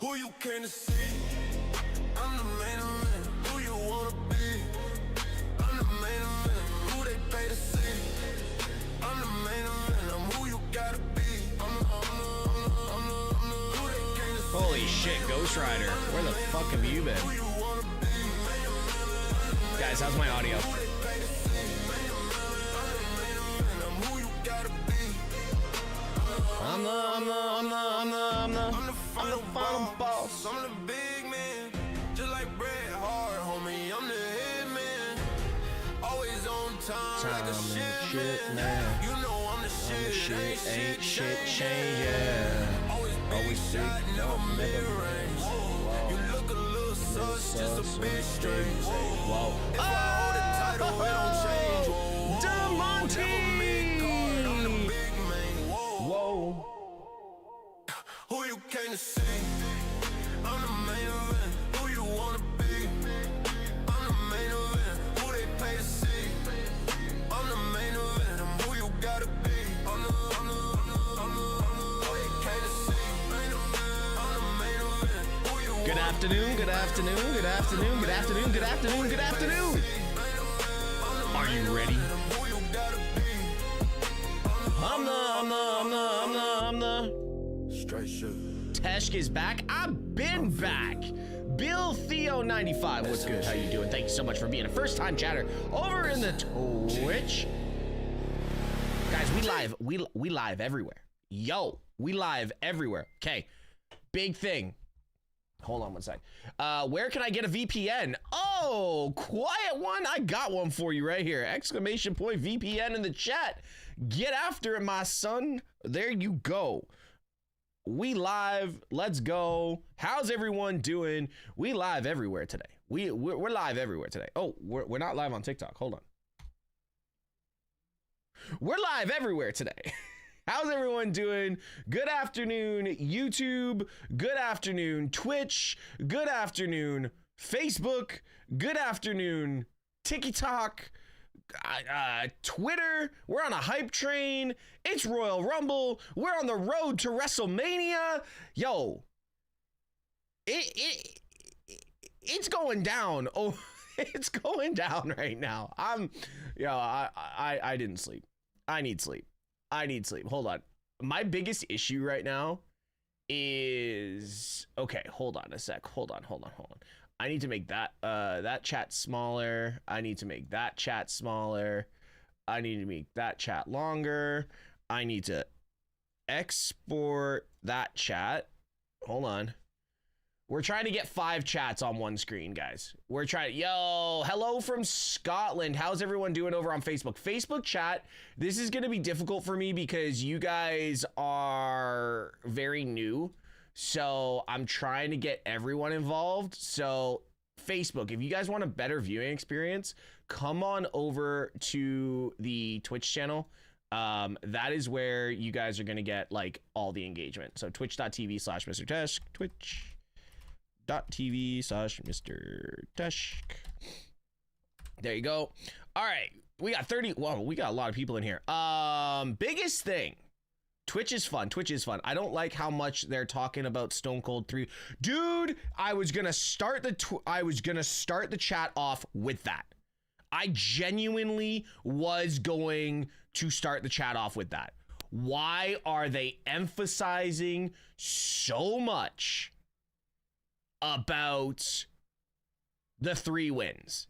Who you came to see? I'm the main event. Who you wanna be? I'm the main event. Who they pay to see? I'm the main event. I'm who you gotta be. Who they came to see? Holy shit, Ghost Rider. Where the fuck have you been? Guys, how's my audio? I'm the final boss. I'm the big man, just like Bret Hart, homie. I'm the head man, always on time like a shit man. You know I'm the shit, ain't shit change, yeah. Always big shot, never mid-range. You look a little sus, just a bit strange. Whoa. If I hold the title, it don't change. DeMonte! I'm the big man. Whoa. Who you came to see? I'm the main event. Who you wanna be? I'm the main event. Who they pay to see? I'm the main event. I'm who you gotta be. I'm the who they came to see. I'm the main event. Who you Good afternoon, good afternoon, good afternoon, good afternoon, good afternoon, good afternoon. Are you ready? who you gotta be. I'm the Straight shit. Teshk is back. I've been back. Bill Theo 95. What's good? How you doing? Thank you so much for being a first-time chatter over in the Twitch. Guys, we live. We live everywhere. Yo, we live everywhere. Okay, big thing. Hold on one sec. Where can I get a VPN? Oh, quiet one. I got one for you right here. Exclamation point VPN in the chat. Get after it, my son. There you go. We live. Let's go. How's everyone doing? We live everywhere today. We're live everywhere today. Oh, we're not live on TikTok. Hold on. We're live everywhere today. How's everyone doing? Good afternoon, YouTube. Good afternoon, Twitch. Good afternoon, Facebook. Good afternoon, TikTok. Twitter. We're on a hype train. It's Royal Rumble. We're on the road to WrestleMania. Yo, it's going down. Oh, it's going down right now. I didn't sleep. I need sleep. Hold on. My biggest issue right now is, okay, hold on a sec. Hold on. I need to make that chat smaller. I need to make that chat smaller. I need to make that chat longer. I need to export that chat. Hold on. We're trying to get 5 chats on one screen, guys. We're trying. Yo, hello from Scotland. How's everyone doing over on Facebook? Facebook chat. This is going to be difficult for me because you guys are very new. So I'm trying to get everyone involved. So Facebook, if you guys want a better viewing experience, come on over to the Twitch channel. That is where you guys are going to get like all the engagement. So twitch.tv/MrTeshk, twitch.tv/MrTeshk. There you go. All right. We got 30. Whoa, we got a lot of people in here. Biggest thing. Twitch is fun. I don't like how much they're talking about Stone Cold 3. Dude, I was gonna start the chat off with that. I genuinely was going to start the chat off with that. Why are they emphasizing so much about the 3 wins?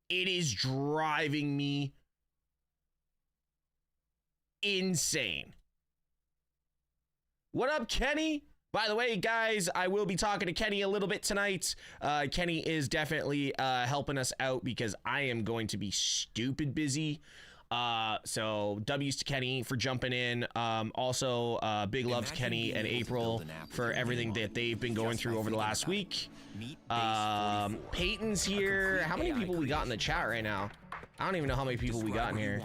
It is driving me insane. What up, Kenny? By the way, guys, I will be talking to Kenny a little bit tonight. Kenny is definitely helping us out because I am going to be stupid busy. So W's to Kenny for jumping in. Also, big love to Kenny and April for everything that they've been going through over the last week. Peyton's here. How many people we got in the chat right now? I don't even know how many people we got in here.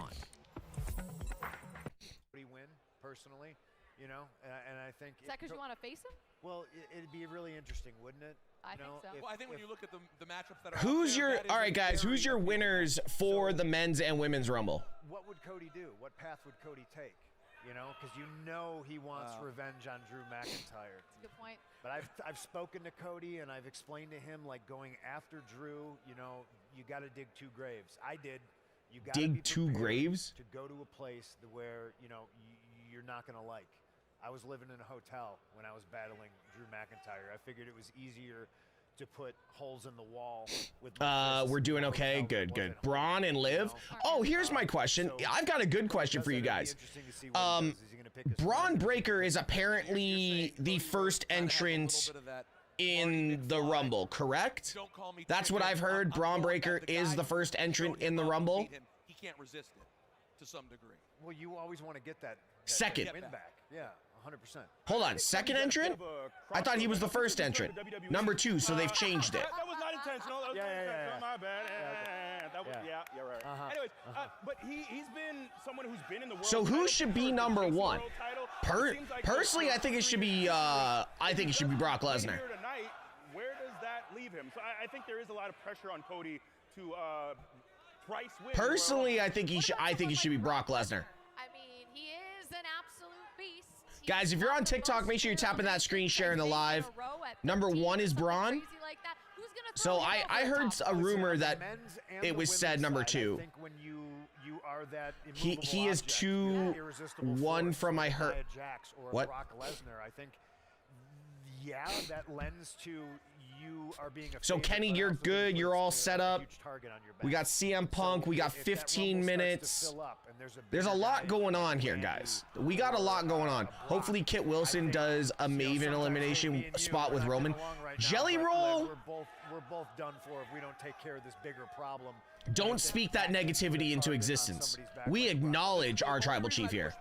Win personally, you know, and I think is that because you want to face him? Well, it'd be really interesting, wouldn't it? I think so. Well, I think when you look at the matchups that are Who's your, all right, guys, who's your winners for the men's and women's Rumble? What would Cody do? What path would Cody take? You know, because you know he wants revenge on Drew McIntyre. That's a good point. But I've spoken to Cody and I've explained to him, like, going after Drew, you know, you got to dig 2 graves. I did. You got to Dig 2 graves? to go to a place where, you know, you're not going to like. I was living in a hotel when I was battling Drew McIntyre. I figured it was easier to put holes in the wall with we're doing okay. Good. Braun and Liv. Oh, here's my question. I've got a good question for you guys. Braun Breaker is apparently the first entrant in the Rumble, correct? That's what I've heard. Braun Breaker is the first entrant in the Rumble. He can't resist it to some degree. Well, you always want to get that Second. win back. Yeah, 100%. Hold on, second entrant? I thought he was the first entrant. Number 2, so they've changed it. That was not intentional. That was Yeah. My bad. That was, Yeah. yeah, right. Anyways, but he's been someone who's been in the world. So who title should be before, number chasing 1? world title. It seems like Personally, I think it should be Brock Lesnar. Here tonight, where does that leave him? So I think there is a lot of pressure on Cody to price win. Personally, I think it should be Brock Lesnar. I mean, he is an absolute beast. He's Guys, if you're on TikTok, make sure you're tapping that screen, sharing the live. Number 1 is Braun. So I heard a rumor that it was said number 2. He is 2-1 from I heard. What? Brock Lesnar, I think. Yeah, that lends to you are being a So favorite, Kenny, but you're also good. puts You're all a set up. huge target on your back. We got CM Punk. We got If that 15 rumble starts to minutes. fill up and There's a bigger lot guy going on like here, Randy guys. We got a lot going on. Brock, Hopefully Kit Wilson does a Maven elimination spot with Roman. Jelly Roll, We're both done for if we don't take care of this bigger problem. don't speak that negativity into existence. We acknowledge our tribal chief here.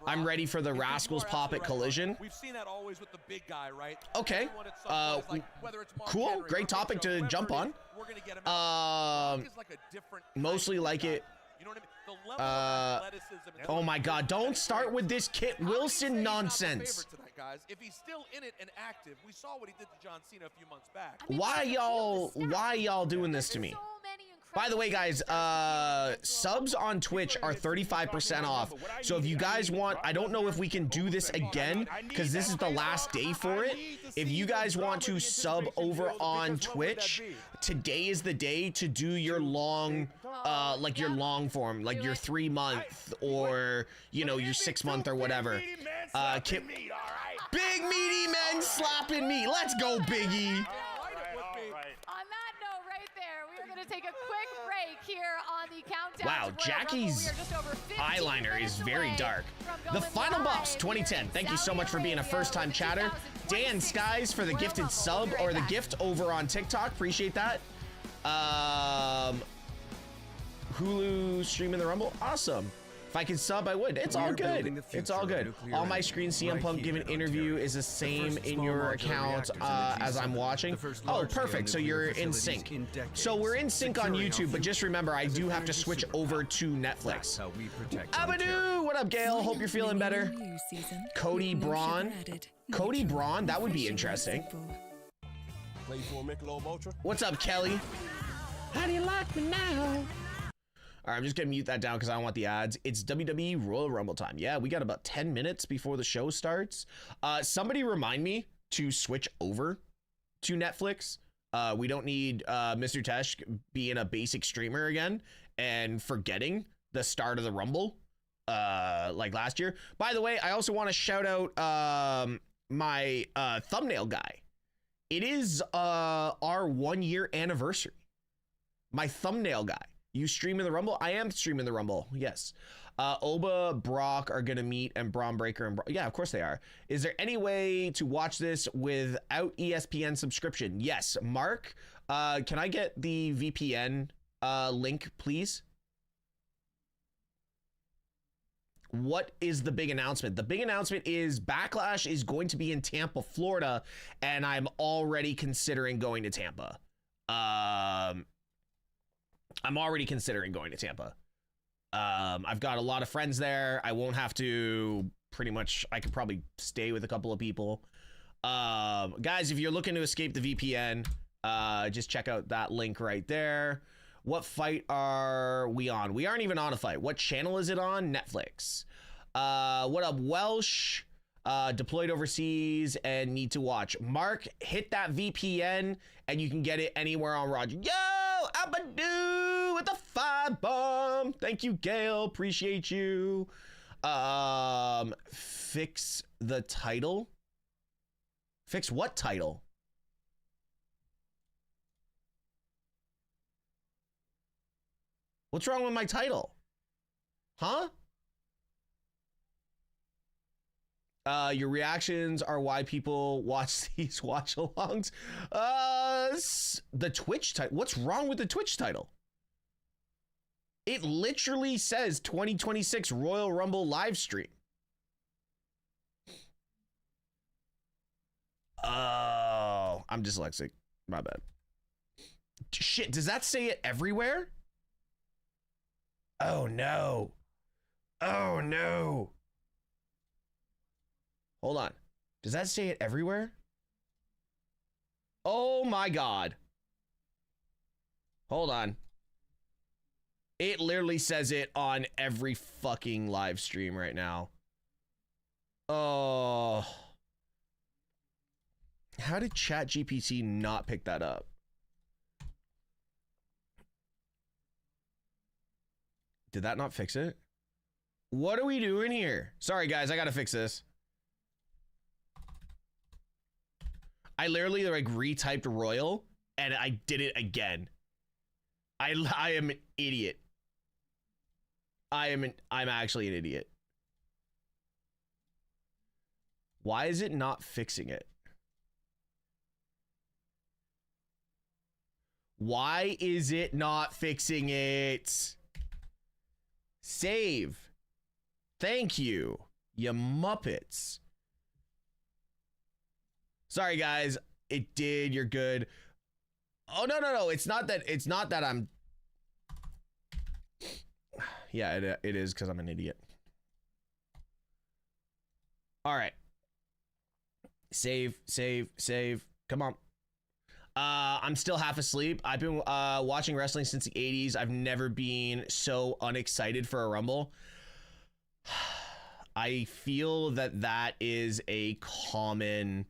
I'm ready for the Rascals pop at Collision. We've seen that always with the big guy, right? Okay. Everyone at some point is like, whether it's Mark Cool. Henry, Great topic to whoever jump it is, on. We're gonna get him out. Brock is like a different kind Mostly of like guy. it. You know what I mean? The level of athleticism and Oh my God, don't start with this Kit How can you say Wilson he's not the nonsense. favorite tonight, guys? If he's still in it and active, we saw what he did to John Cena a few months back. Why y'all doing this to me? By the way, guys, subs on Twitch are 35% off. So if you guys want, I don't know if we can do this again because this is the last day for it. If you guys want to sub over on Twitch, today is the day to do your long, like your long form, like your 3-month or, you know, your 6-month or whatever. Big meaty men slapping me. Let's go, Biggie. On that note right there, we are going to take a quick break here on the countdown. Wow, to Royal Jackie's Rumble. We are just over 15 eyeliner minutes is very away dark. from The going Final live Boss here 2010. in Thank you so Saudi much for being a Arabia first-time with the chatter. Dan 2026 Skies for the Royal gifted Rumble. sub We'll be right or the back. gift over on TikTok. Appreciate that. Hulu streaming the Rumble. Awesome. If I could sub, I would. It's all good. It's all good. On my screen, CM Punk giving interview is the same in your account as I'm watching. Oh, perfect. So you're in sync. So we're in sync on YouTube, but just remember, I do have to switch over to Netflix. Abadoo! What up, Gail? Hope you're feeling better. Cody Braun. Cody Braun? That would be interesting. What's up, Kelly? How do you like me now? All right, I'm just gonna mute that down because I don't want the ads. It's WWE Royal Rumble time. Yeah, we got about 10 minutes before the show starts. Somebody remind me to switch over to Netflix. We don't need MrTeshk being a basic streamer again and forgetting the start of the Rumble like last year. By the way, I also want to shout out my thumbnail guy. It is our 1-year anniversary. My thumbnail guy. You streaming the Rumble? I am streaming the Rumble. Yes. Oba, Brock are going to meet and Braun Breaker and yeah, of course they are. Is there any way to watch this without ESPN subscription? Yes. Mark, can I get the VPN link, please? What is the big announcement? The big announcement is Backlash is going to be in Tampa, Florida, and I'm already considering going to Tampa. I'm already considering going to Tampa. I've got a lot of friends there. I won't have to pretty much, I could probably stay with a couple of people. Guys, if you're looking to escape the VPN, just check out that link right there. What fight are we on? We aren't even on a fight. What channel is it on? Netflix. What up, Welsh? Deployed overseas and need to watch. Mark, hit that VPN and you can get it anywhere on Roger. Yo, Abadoo with the 5-bomb. Thank you, Gail. Appreciate you. Fix the title. Fix what title? What's wrong with my title? Huh? Your reactions are why people watch these watch-alongs. The Twitch title. What's wrong with the Twitch title? It literally says 2026 Royal Rumble live stream. Oh, I'm dyslexic. My bad. Shit, does that say it everywhere? Oh no. Oh no. Hold on. Does that say it everywhere? Oh my God. Hold on. It literally says it on every fucking live stream right now. Oh. How did ChatGPT not pick that up? Did that not fix it? What are we doing here? Sorry guys, I gotta fix this. I literally like retyped Royal and I did it again. I am an idiot. I'm actually an idiot. Why is it not fixing it? Why is it not fixing it? Save. Thank you, you Muppets. Sorry guys, it did. You're good. Oh no, it's not that I'm. Yeah, it is because I'm an idiot. All right. Save. Come on. I'm still half asleep. I've been watching wrestling since the 80s. I've never been so unexcited for a Rumble. I feel that is a commonality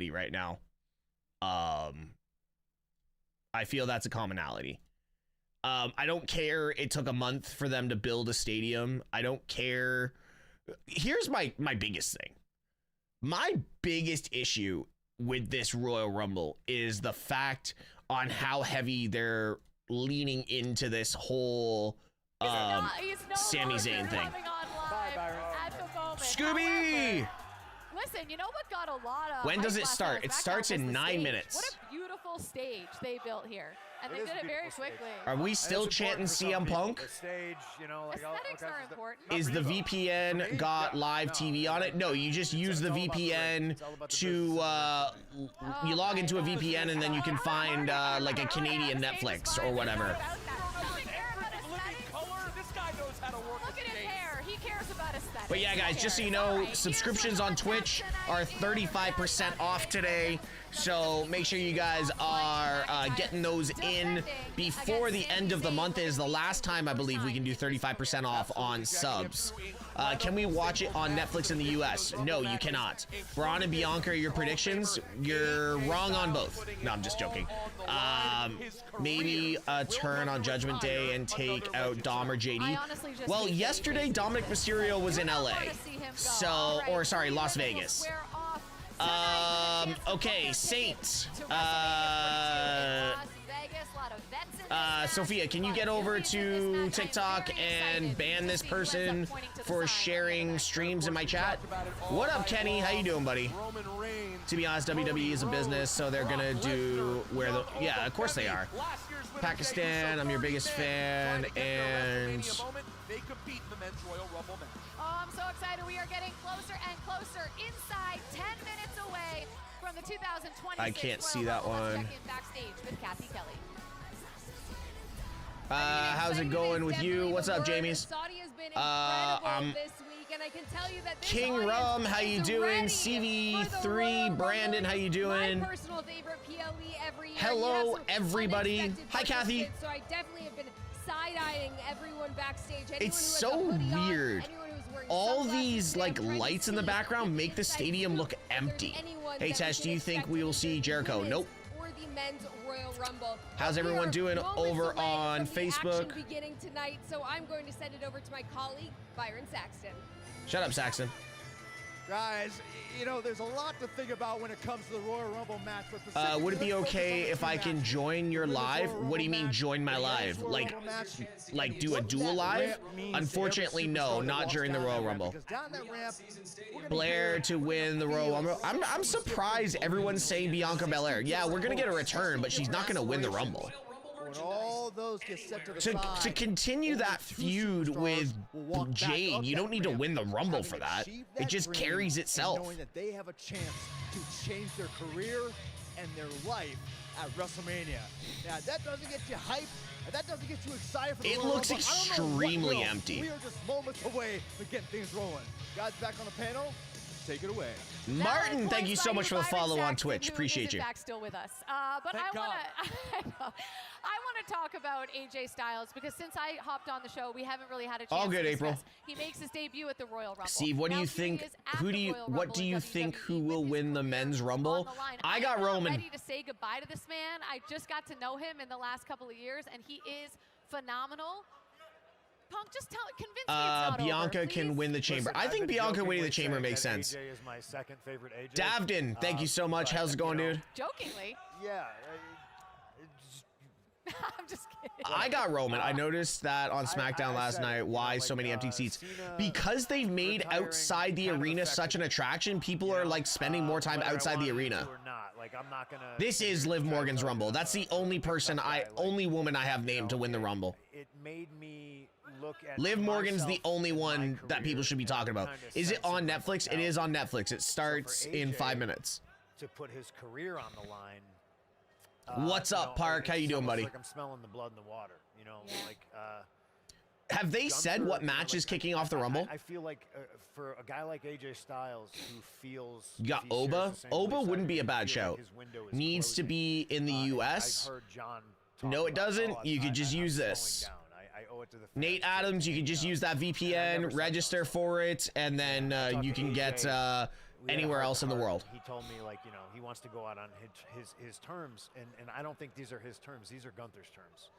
right now. I feel that's a commonality. I don't care it took a month for them to build a stadium. I don't care. Here's my biggest thing. My biggest issue with this Royal Rumble is the fact on how heavy they're leaning into this whole Sami Zayn thing. Scooby! Listen, you know what got a lot of... When does it start? It starts in 9 minutes. What a beautiful stage they built here. And they did it very quickly. Are we still chanting CM Punk? The stage, you know, like aesthetics are important. Is the VPN got live TV on it? No, you just use the VPN to, you log into a VPN and then you can find like a Canadian Netflix or whatever. But yeah, guys, just so you know, subscriptions on Twitch are 35% off today. So make sure you guys are getting those in before the end of the month. Is the last time I believe we can do 35% off on subs. Can we watch it on Netflix in the US? No, you cannot. Braun and Bianca are your predictions. You're wrong on both. No, I'm just joking. Maybe a turn on Judgment Day and take out Dom or JD. Well, yesterday Dominic Mysterio was in LA. So, or sorry, Las Vegas. Okay, Saints. Sophia, can you get over to TikTok and ban this person for sharing streams in my chat? What up, Kenny? How you doing, buddy? To be honest, WWE is a business, so they're gonna do where the... Yeah, of course they are. Pakistan, I'm your biggest fan, and... Oh, I'm so excited. We are getting closer and closer, inside 10 minutes away from the 2026 I can't see that one. Backstage with Kathy Kelly. How's it going with you? What's up, Jamies? I'm King Rum, how you doing? CV3, Brandon, how you doing? Hello, everybody. Hi, Kathy. So I definitely have been side-eyeing everyone backstage. Anyone It's who has so a hoodie on, weird. anyone who's wearing All sunglasses, these like they're trying to lights in the see background if make the inside stadium look if there's empty. anyone Hey that we Tesh, can do you think expect we in will the see Jericho? women's Nope. Or the men's Royal Rumble. How's But we everyone are doing moments over away on from the Facebook? action beginning tonight, so I'm going to send it over to my colleague Byron Saxton. Shut up, Saxon. Guys, you know, there's a lot to think about when it comes to the Royal Rumble match. But Would it be okay if I can join your live? What do you mean join my live? Like do a dual live? Unfortunately, no, not during the Royal Rumble. Blair to win the Royal Rumble. I'm surprised everyone's saying Bianca Belair. Yeah, we're gonna get a return, but she's not gonna win the Rumble. When all those get set to the side, To continue that feud with Jade, you don't need to win the Rumble for that. It just carries itself. knowing that they have a chance to change their career and their life at WrestleMania. Now, that doesn't get you hyped, and that doesn't get you excited for the It Royal looks Rumble. I don't know what extremely will. empty. We are just moments away from getting things rolling. Guys, back on the panel, take it away. Martin, thank you so much for the follow on Twitch. Who Appreciate isn't you. back still with us. But Thank I want to talk about AJ Styles because since I hopped on the show, we haven't really had a chance All good, to April. discuss. He makes his debut at the Royal Rumble. Steve, what do Now, you here think? he is at Who the do you? Royal What Rumble do in you WWE think? Who with will his win the career men's on Rumble? the line. I am got not Roman. ready to say goodbye to this man. I just got to know him in the last couple of years, and he is phenomenal. Punk, just convince me it's not Bianca over, can please. win the chamber. Listen, I I've think been Bianca winning the jokingly chamber saying makes that sense. AJ is my second favorite AJ. Davden, thank you so much. but, How's it going, you know, dude? Jokingly. Yeah. I'm just kidding. I got Roman. I noticed that on I SmackDown last said, night. you know, Why like, so many empty seats? Cena Because they've made retiring outside the kind of arena such affected an me. attraction. People You are know, like spending more time whether I outside the wanted arena. to or not. Like, I'm not gonna This is Liv Morgan's Rumble. That's the only person only woman I have named to win the Rumble. It made me look at Liv Morgan's the myself only and my one that career people should be and talking about. kinda Is it sense on of Netflix? It myself. is on Netflix. It starts in AJ 5 minutes. To put his career on the line. What's you up, know, Park? How it's you doing, almost buddy? Like I'm smelling the blood in the water. You know, like. Have they said Gunther, what you know, match like, is kicking off the Rumble? I feel like for a guy like AJ Styles who feels You got he shares Oba. the same Oba beliefs I wouldn't do, be a I bad feel like shout. his window is Needs to closing. be in the US. I've heard John talk No, it about, doesn't. "Oh, You could just I'm use slowing this. down. I owe it to the Nate fans to Adams, you slow can just down." use that And I VPN, never said register no. for it, and then Talked you to can get AJ. We had a anywhere else in the heart-to-heart. world. He told me, like, you know, he wants to go out on his terms, and I don't think these are his terms. These are Gunther's terms.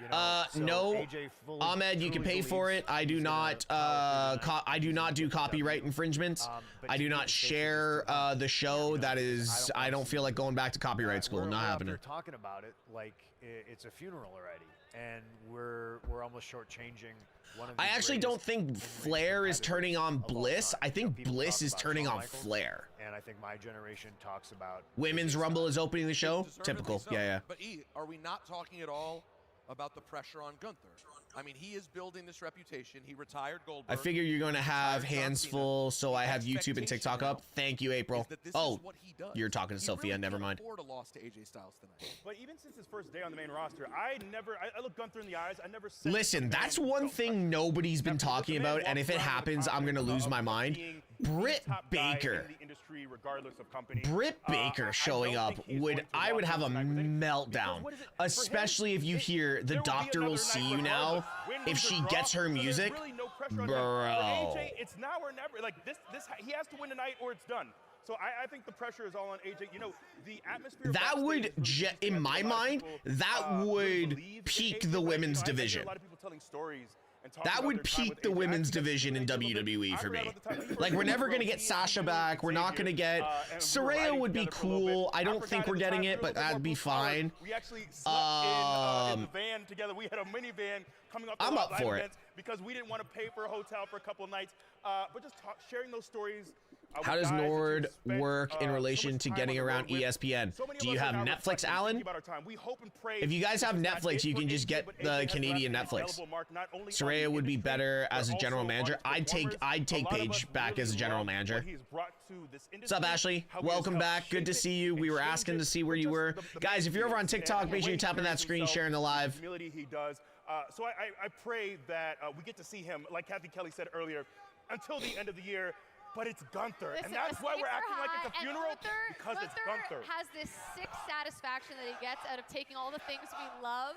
You know, so No, AJ fully, Ahmed, you can truly pay for believes it. I do he's not. gonna power through the night. I do not do He's gonna copyright WWE. infringements. But I do to me, not the stakes are share just too high. the show. That You know, is, I don't feel like going back to copyright school. We're Not up happening. there talking about it like it's a funeral already, and we're almost shortchanging one of the I actually don't greatest think in-ring Flair is turning on competitors of all Bliss. time. I You know, think people Bliss talk is about turning Shawn on Michaels, Flair. and I think my generation talks about Women's AJ Rumble Styles. is opening the show. Deservedly Typical. so. Yeah. But are we not talking at all about the pressure on Gunther? I mean, he is building this reputation. He retired Goldberg. I figure you're going to have retired John hands Cena. full, so I The have YouTube and expectation TikTok now up. Thank you, April. is that this Oh, is what he does. you're talking to He Sophia. really Never can't mind. afford a loss to AJ Styles tonight. But even since his first day on the main roster, I look Gunther in the eyes. I never said. Listen, that's one thing nobody's been talking about, and if it happens, I'm going to lose my mind. Britt Baker. Britt Baker showing up I would have a meltdown, especially if you hear the doctor will see you now. If she gets her music, bro. It's now or never. Like this, he has to win tonight or it's done. So I think the pressure is all on AJ. You know, the atmosphere. That would, in my mind, that would peak the women's division. A lot of people telling stories. That would peak the women's division in WWE for me. Like, we're never going to get Sasha back. We're not going to get... Saraya would be cool. I don't think we're getting it, but that'd be fine. We actually slept in the van together. We had a minivan coming off the I'm up live for it. events because we didn't want to pay for a hotel for a couple of nights. But just sharing those stories. How does Nord work in relation to getting around ESPN? Do you have Netflix, Alan? If you guys have Netflix, you can just get the Canadian Netflix. Saraya would be better as a general manager. I'd take Paige back as a general manager. What's up, Ashley? Welcome back. Good to see you. We were asking to see where you were. Guys, if you're over on TikTok, make sure you're tapping that screen, sharing the live. He does. So I pray that we get to see him, like Kathy Kelly said earlier, until the end of the year. but it's Gunther. Listen, And that's why we're stakes acting are like it's a high, and funeral, Gunther, because it's Gunther. has this sick satisfaction that he gets out of taking all the things we love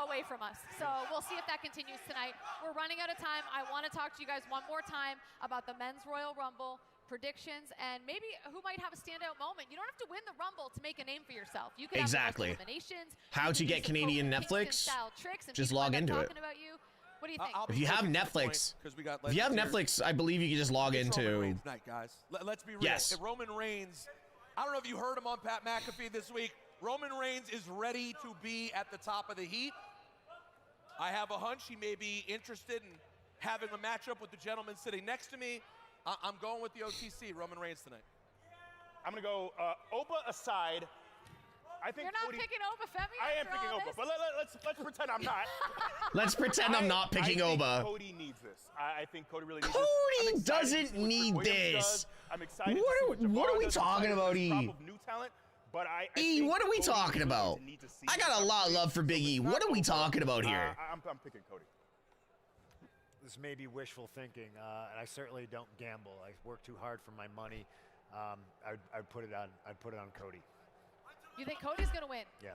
away from us. So we'll see if that continues tonight. We're running out of time. I want to talk to you guys one more time about the Men's Royal Rumble predictions and maybe who might have a standout moment. You don't have to win the Rumble to make a name for yourself. You can Exactly. have eliminations. How to get Canadian Netflix? Just log into it. About you. What do you think? If you have Netflix, I believe you can just log into. Roman Reigns night, guys. Let's be real. Yes. If Roman Reigns, I don't know if you heard him on Pat McAfee this week. Roman Reigns is ready to be at the top of the heat. I have a hunch he may be interested in having a matchup with the gentleman sitting next to me. I'm going with the OTC, Roman Reigns tonight. I'm going to go Oba aside. I think You're not Cody, picking Oba, Femi. I am picking Oba, but let's pretend I'm not. Let's pretend I'm not picking I think Oba. Cody needs this. I think Cody really needs Cody this. I'm excited to doesn't see what need Williams this. does. I'm excited What to are- see what are Jabbar we does. talking I'm about, excited E? for this crop of new talent, but I E, think what are we Cody talking really about? needs to see I got a lot of love for Big E. What are we talking about here? I'm picking Cody. This may be wishful thinking, and I certainly don't gamble. I work too hard for my money. I'd put it on Cody. You think Cody's going to win? Yeah.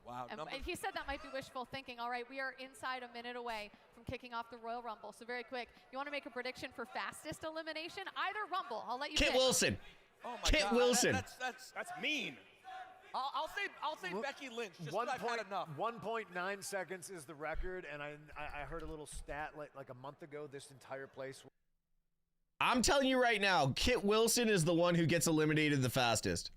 Wow. And he said that might be wishful thinking. All right, we are inside a minute away from kicking off the Royal Rumble. So very quick, you want to make a prediction for fastest elimination? Either Rumble. I'll let you Kit pick. Wilson. Oh my Kit God. Wilson. That's mean. I'll say Becky Lynch. Just 'cause I've had enough. 1.9 seconds is the record, and I heard a little stat like a month ago. This entire place. I'm telling you right now, Kit Wilson is the one who gets eliminated the fastest.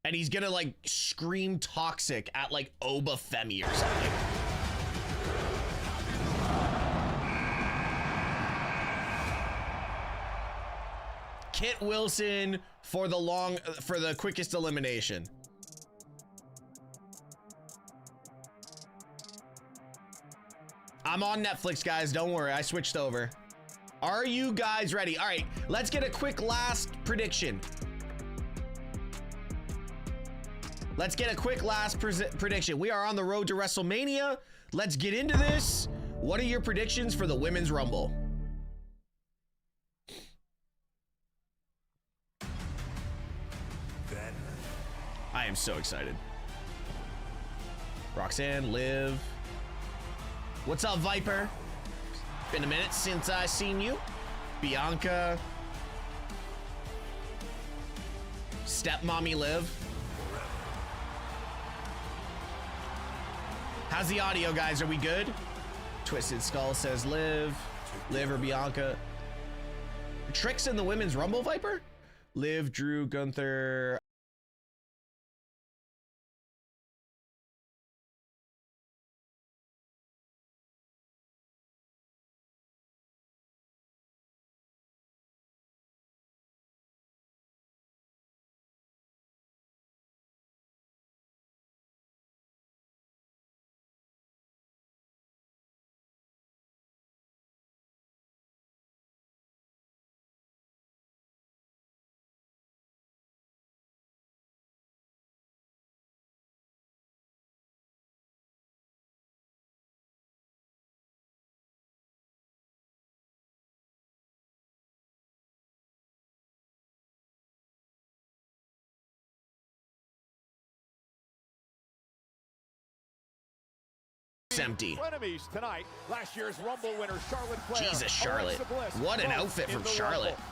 And he's gonna like scream toxic at like Oba Femi or something. Kit Wilson for the quickest elimination. I'm on Netflix, guys. Don't worry, I switched over. Are you guys ready? All right, let's get a quick last prediction. Let's get a quick last prediction. We are on the road to WrestleMania. Let's get into this. What are your predictions for the Women's Rumble? Then I am so excited. Roxanne, Liv. What's up, Viper? Been a minute since I seen you. Bianca. Stepmommy Liv. How's the audio, guys? Are we good? Twisted Skull says Liv. Liv or Bianca. Tricks in the Women's Rumble, Viper? Liv, Drew, Gunther. Empty. Enemies tonight. Last year's Rumble winner Charlotte Flair. Jesus, Charlotte. Alexa Bliss, What an both outfit in from the Charlotte. Rumble.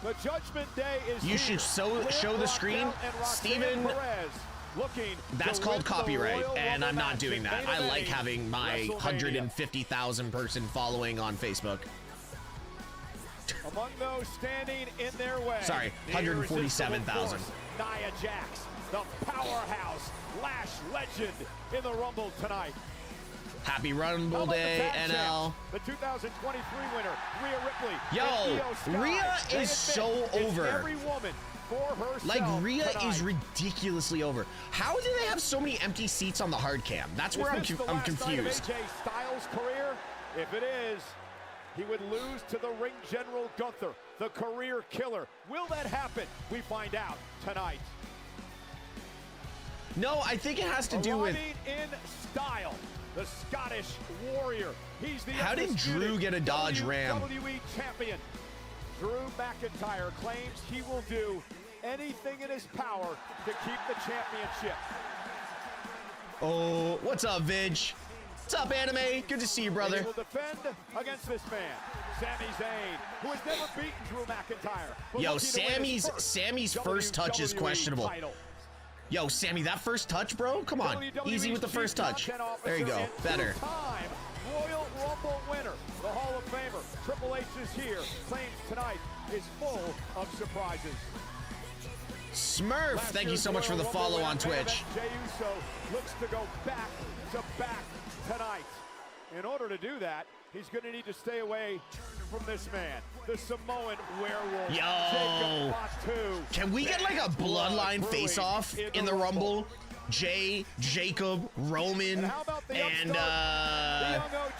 The Judgment Day is You should show the screen. Steven, that's called copyright, and I'm not doing that. I like having my 150,000 person following on Facebook. Among those standing in their way. Sorry, 147,000. Nia Jax, the powerhouse Lash legend in the Rumble tonight. Happy Rumble Day, NL. The 2023 winner, Rhea Ripley. Yo, Rhea is so over. Every woman for herself. Like, Rhea tonight. is ridiculously over. How do they have so many empty seats on the hard cam? That's where I'm confused. AJ Styles' career? If it is, he would lose to the ring general Gunther, the career killer. Will that happen? We find out tonight. No, I think it has to do with... Arriving in style, the Scottish Warrior. He's the How did Drew get a Dodge Ram? WWE champion. Drew McIntyre claims he will do anything in his power to keep the championship. Oh, what's up, Vidge? What's up, Anime? Good to see you, brother. He will defend against this man, Sami Zayn, who has never beaten Drew McIntyre. Yo, Sammy's first touch is questionable. Title. Yo, Sammy, that first touch, bro? Come on. Easy with the first touch. There you go. Better. Two-time Royal Rumble winner, the Hall of Famer. Triple H is here. Claims tonight is full of surprises. Smurf, thank you so much for the follow on Twitch. Jey Uso looks to go back to back tonight. In order to do that, he's going to need to stay away from this man, the Samoan werewolf. Yo, can we get like a bloodline face-off in the Rumble? Jay, Jacob, Roman, and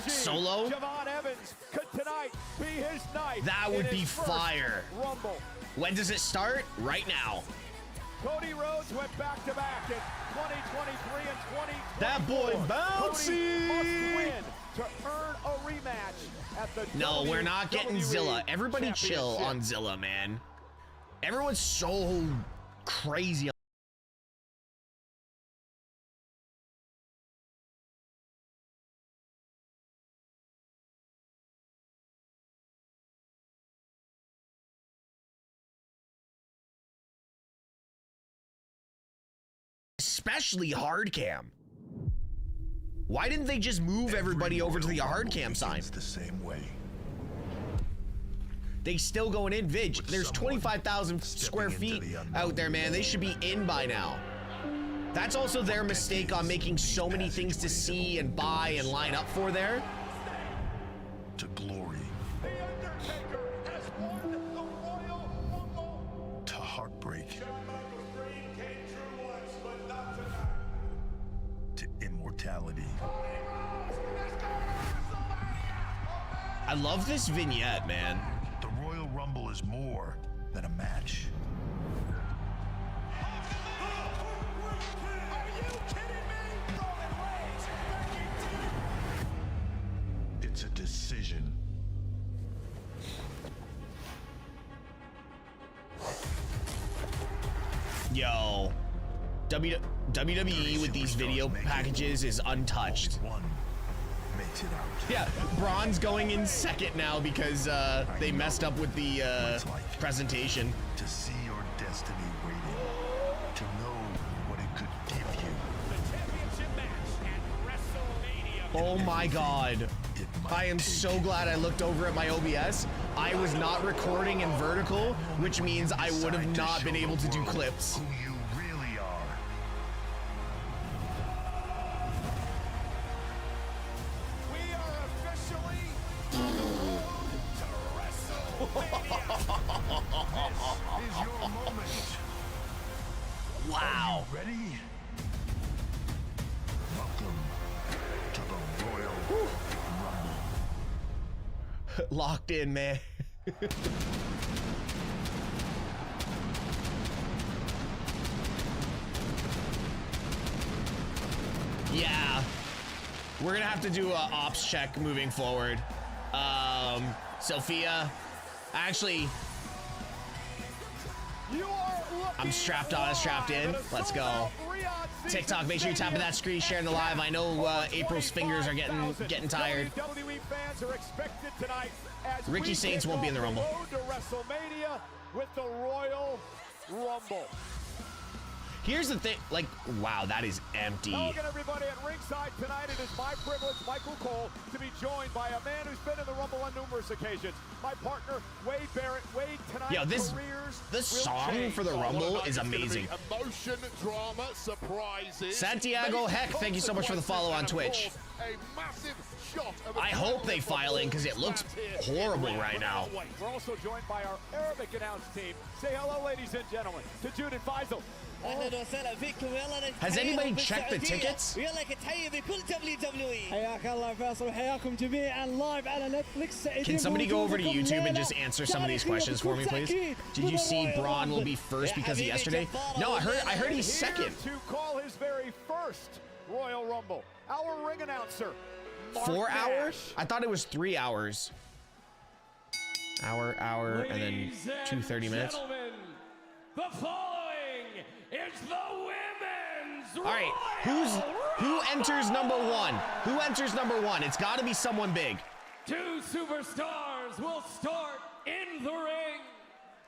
Solo? Javon Evans could tonight be his night. That would be fire. Rumble. When does it start? Right now. Cody Rhodes went back-to-back in 2023 and 2024. That boy bouncy! Cody must win to earn a rematch at the No, we're not getting WWE Zilla. Everybody chill Championship. on Zilla, man. Everyone's so crazy. Especially hard cam. Why didn't they just move everybody over to the hard cam sign? The same way. They still going in, Vidge. There's 25,000 square feet out there, man. They should be in by now. That's also their mistake on making so many things to see and buy and line up for there. To glory. The Undertaker has won the Royal Rumble. To heartbreak. To immortality. I love this vignette, man. The Royal Rumble is more than a match. It's a decision. Yo, WWE with these video packages is untouched. One makes it out. Yeah, Braun's going in second now because they messed up with the presentation. To see your destiny waiting. To know what it could give you. The championship match at WrestleMania. Oh my God. I am so glad I looked over at my OBS. I was not recording in vertical, which means I would have not been able to do clips. Who you really are. We are officially to WrestleMania. This is your moment. Wow. Ready? Welcome to the Royal Rumble. Locked in, man. Yeah. We're gonna have to do a ops check moving forward. Sophia, actually, I'm strapped on, strapped in. Let's go. TikTok, make sure you tap in that screen, sharing the live. I know April's fingers are getting tired. Ricky Saints won't be in the Rumble. To WrestleMania with the Royal Rumble. Here's the thing, like, wow, that is empty. Hello again, everybody at ringside tonight. It is my privilege, Michael Cole, to be joined by a man who's been in the Rumble on numerous occasions. My partner, Wade Barrett. Wade, tonight, Yo, this song for the Rumble is amazing. Emotion, drama, surprises. Santiago Heck, thank you so much for the follow on Twitch. A massive shot of I hope they file in because it looks horrible right now. We're also joined by our Arabic announce team. Say hello, ladies and gentlemen, to Judith Faisal. Has anybody checked the tickets? Can somebody go over to YouTube and just answer some of these questions for me, please? Did you see Braun will be first because of yesterday? No, I heard he's second. To call his very first Royal Rumble. Our ring announcer, Mark 4 Nash. hours? I thought it was 3 hours. Hour, and then 2:30 minutes. The following is the women's. All right, who enters number one? Who enters number one? It's got to be someone big. 2 superstars will start in the ring.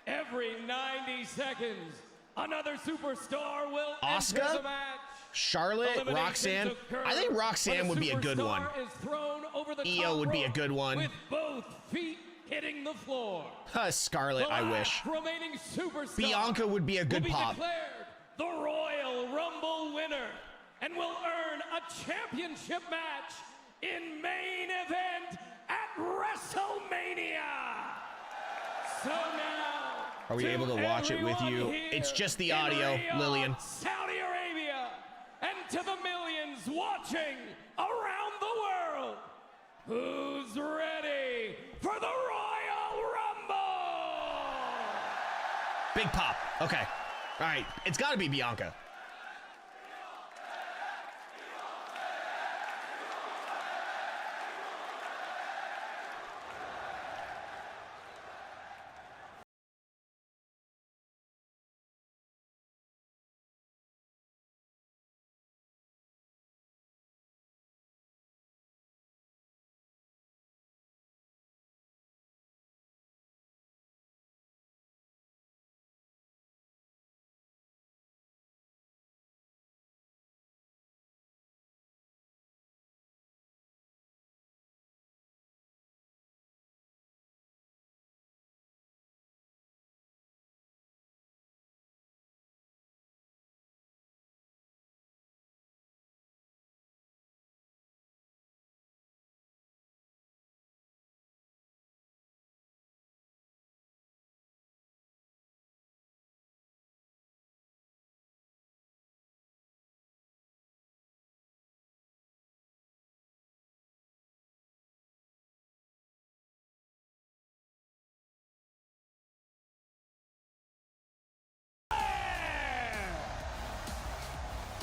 Every 90 seconds, another superstar will enter Asuka? the match. Charlotte, Eliminations Roxanne. occur I think Roxanne when would be a good one. superstar is thrown over the Io top would be a rope good one. With both feet hitting the floor. Scarlett, The I last wish. remaining superstar Bianca would be a good will be pop. declared the Royal Rumble winner and will earn a championship match in main event at WrestleMania. So now, Are we able to watch it with you? everyone It's just the here in audio, Riyadh, Lillian. Saudi Arabia, and to the millions watching around the world, who's ready for the Royal Rumble? Big pop. Okay. All right. It's got to be Bianca.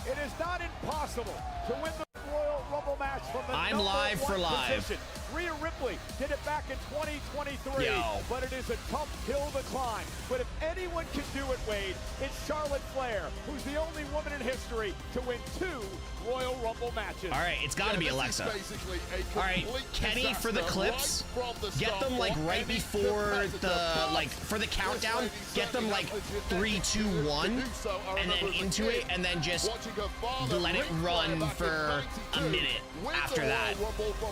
It is not impossible to win the Royal Rumble match from the I'm number live for one live. position. Rhea Ripley did it back in 2023, Yo. but it is a tough hill to climb. But if anyone can do it, Wade, it's Charlotte Flair, who's the only woman in history to win 2 Royal Rumble matches. All right. It's got to be Alexa. All right, Kenny for the clips. Get them like right before the for the countdown. Get them like 3, 2, 1, and then into it, and then just let it run for a minute after that.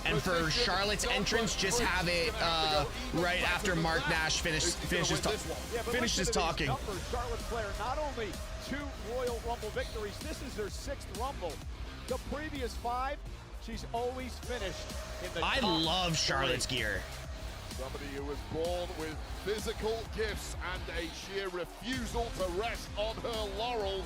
And for Charlotte's entrance, just have it right after Mark Nash finishes talking. Numbers, Charlotte Flair, not only 2 Royal Rumble victories, this is her 6th Rumble. The previous 5, she's always finished in the I top love Charlotte's 3. gear. Somebody who was born with physical gifts and a sheer refusal to rest on her laurels.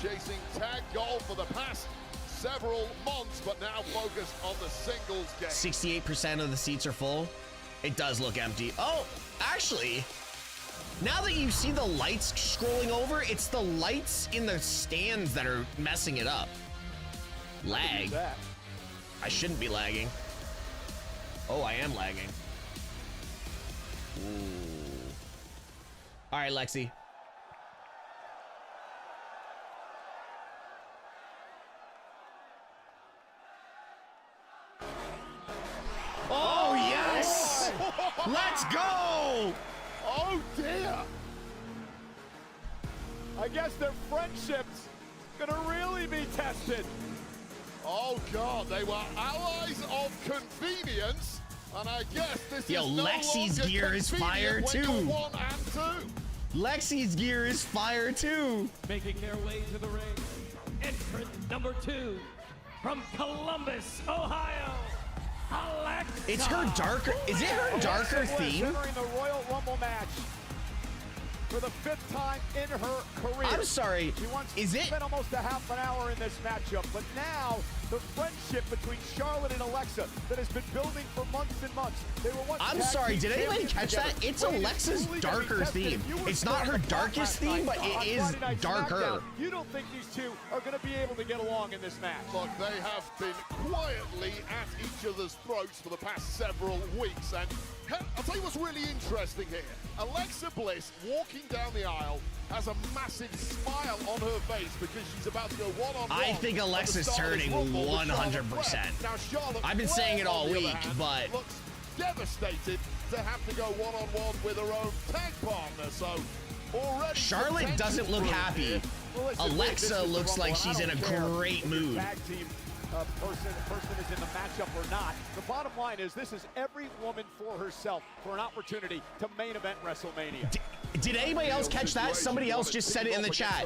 Been chasing tag gold for the past several months, but now focused on the singles game. 68% of the seats are full. It does look empty. Oh, actually, now that you see the lights scrolling over, it's the lights in the stands that are messing it up. Lag. I shouldn't be lagging. Oh, I am lagging. Ooh. All right, Lexi. Oh, yes! Let's go! Oh dear! I guess their friendship's gonna really be tested. Oh God, they were allies of convenience, and I guess this Yo, is no Lexi's longer gear is fire, convenient when too. you're 1 and 2. Lexi's gear is fire too. Making their way to the ring, entrant number 2 from Columbus, Ohio, Alexa. It's her darker. Is it her darker Alexa Bliss theme? entering the Royal Rumble match. for the 5th time in her career. I'm sorry. She once Is it? spent almost a half an hour in this matchup, but now the friendship between Charlotte and Alexa that has been building for months and months. They were once I'm tag sorry, team did anybody champions catch together. that? It's Wait, Alexa's truly gonna be darker tested. theme. If you were It's not her stuck darkest last theme, night but it on is Friday Night darker. SmackDown, you don't think these two are going to be able to get along in this match? Look, they have been quietly at each other's throats for the past several weeks, and I'll tell you what's really interesting here. Alexa Bliss, walking down the aisle, has a massive smile on her face because she's about to go one-on-one. I think Alexa's turning 100%. Now, Charlotte I've been saying it all on the other week, hand, but looks devastated to have to go one-on-one with her own tag partner. So already Charlotte doesn't look happy. here. Well, listen, Alexa this is the looks like Rumble, and she's I in a don't care great if your mood. Tag team person is in the matchup or not. The bottom line is this is every woman for herself for an opportunity to main event WrestleMania. Did anybody else catch that? Somebody else just said it in the chat.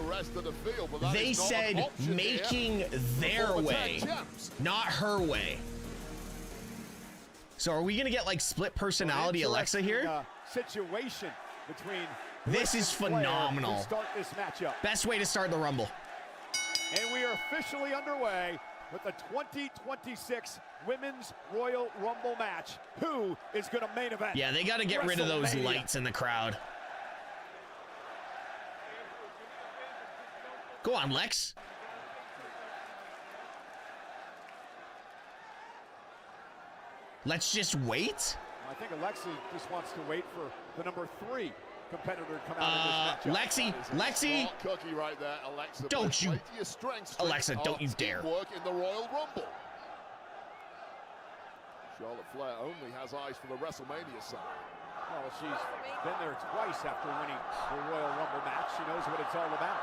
They said making their way, not her way. So are we gonna get like split personality Alexa here? Situation between This is phenomenal. to start this matchup. Best way to start the Rumble. And we are officially underway with the 2026 Women's Royal Rumble match. Who is going to main event? Yeah, they got to get rid of those WrestleMania? lights in the crowd. Go on, Lex. Let's just wait. I think Alexa just wants to wait for the number 3 competitor to come out in this matchup. Lexi, Cookie right there, Alexa. Don't you- Play to your strengths, Alexa, of don't you dare. teamwork in the Royal Rumble. Charlotte Flair only has eyes for the WrestleMania side. Well, she's been there twice after winning the Royal Rumble match. She knows what it's all about.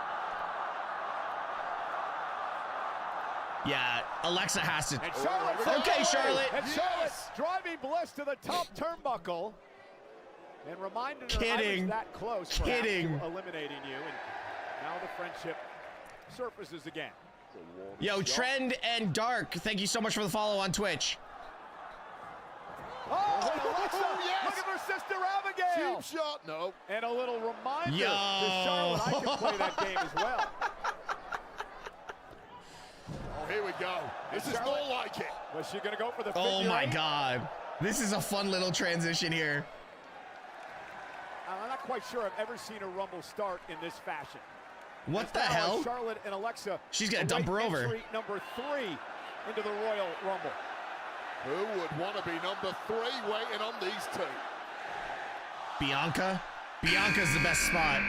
Yeah, Alexa has to. And Charlotte, Okay, Charlotte. And Charlotte driving Bliss to the top turnbuckle and reminding her I Kidding. was that close Kidding. perhaps, to eliminating you. And now the friendship surfaces again. Yo, Trend and Dark, thank you so much for the follow on Twitch. Oh, and Alexa, yes. look at her sister Abigail. Cheap shot, no. And a little reminder Yo. to Charlotte, I can play that game as well. Oh, here we go. This is Charlotte. not like it. Was she going to go for the Oh figure my eight? God. This is a fun little transition here. I'm not quite sure I've ever seen a Rumble start in this fashion. What the Now, hell? Charlotte and Alexa. She's gonna dump her await over. entry number 3 into the Royal Rumble. Who would want to be number 3 waiting on these two? Bianca? Bianca's the best spot.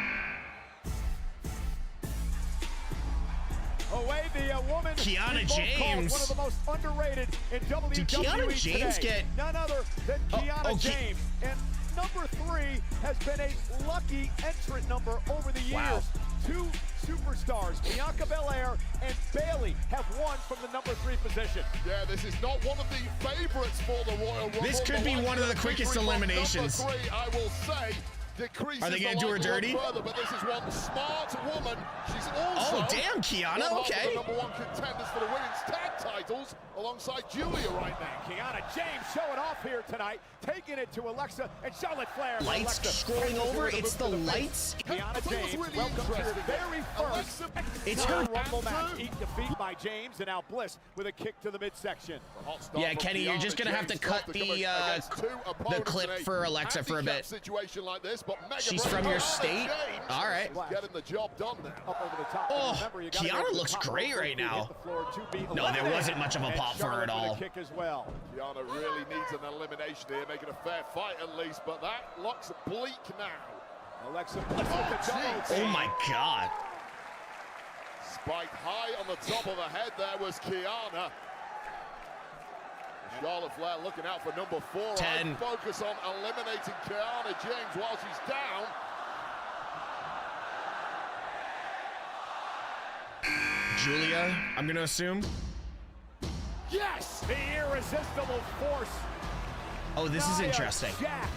Away the woman. Kiana we both called James. one of the most underrated in WWE Did Kiana James today. get- None other than Kiana okay. James. And number 3 has been a lucky entrant number over the years. Wow. 2 superstars, Bianca Belair and Bayley, have won from the number 3 position. Yeah, this is not one of the favorites for the Royal Rumble. This could be one of the quickest victory from eliminations. Number 3, I will say, decreases Are they gonna do her the likelihood dirty? further, but this is one smart woman. She's also Oh, damn, Kiana, one of okay. the number 1 contenders for the women's tag titles alongside Julia right now. Kiana James showing off here tonight, taking it to Alexa and Charlotte Flair. Lights Alexa scrolling brings over. her to It's move the to face. lights. Kiana I'll tell you what's James, really welcome to her interesting very here. first It's Royal her- Rumble match. Two. Defeat by James, and now Bliss with a kick to the midsection. Hot start Yeah, from Kenny, you're Kiana just gonna have to James cut after the, coming against two opponents clip in a for Alexa for a handicap bit. situation like this, but Mega She's Brother from your Kiana state? James All right. is getting the job done now. Up over the top. Oh, And remember, you gotta Kiana go to the looks top great rope right to hit now. the floor to be No, there eliminated. wasn't much of a And pop for her at Charlotte with all. a kick as well. Kiana really needs an elimination here, making a fair fight at least, but that looks bleak now. Alexa Bliss with the double. geez. Oh my God. Spiked high on the top of the head there was Kiana. Charlotte Flair looking out for number 4. 10. I'd focus on eliminating Kiana James while she's down. Julia, I'm gonna assume. Yes! The irresistible force. Oh, this is Nia interesting. Jax.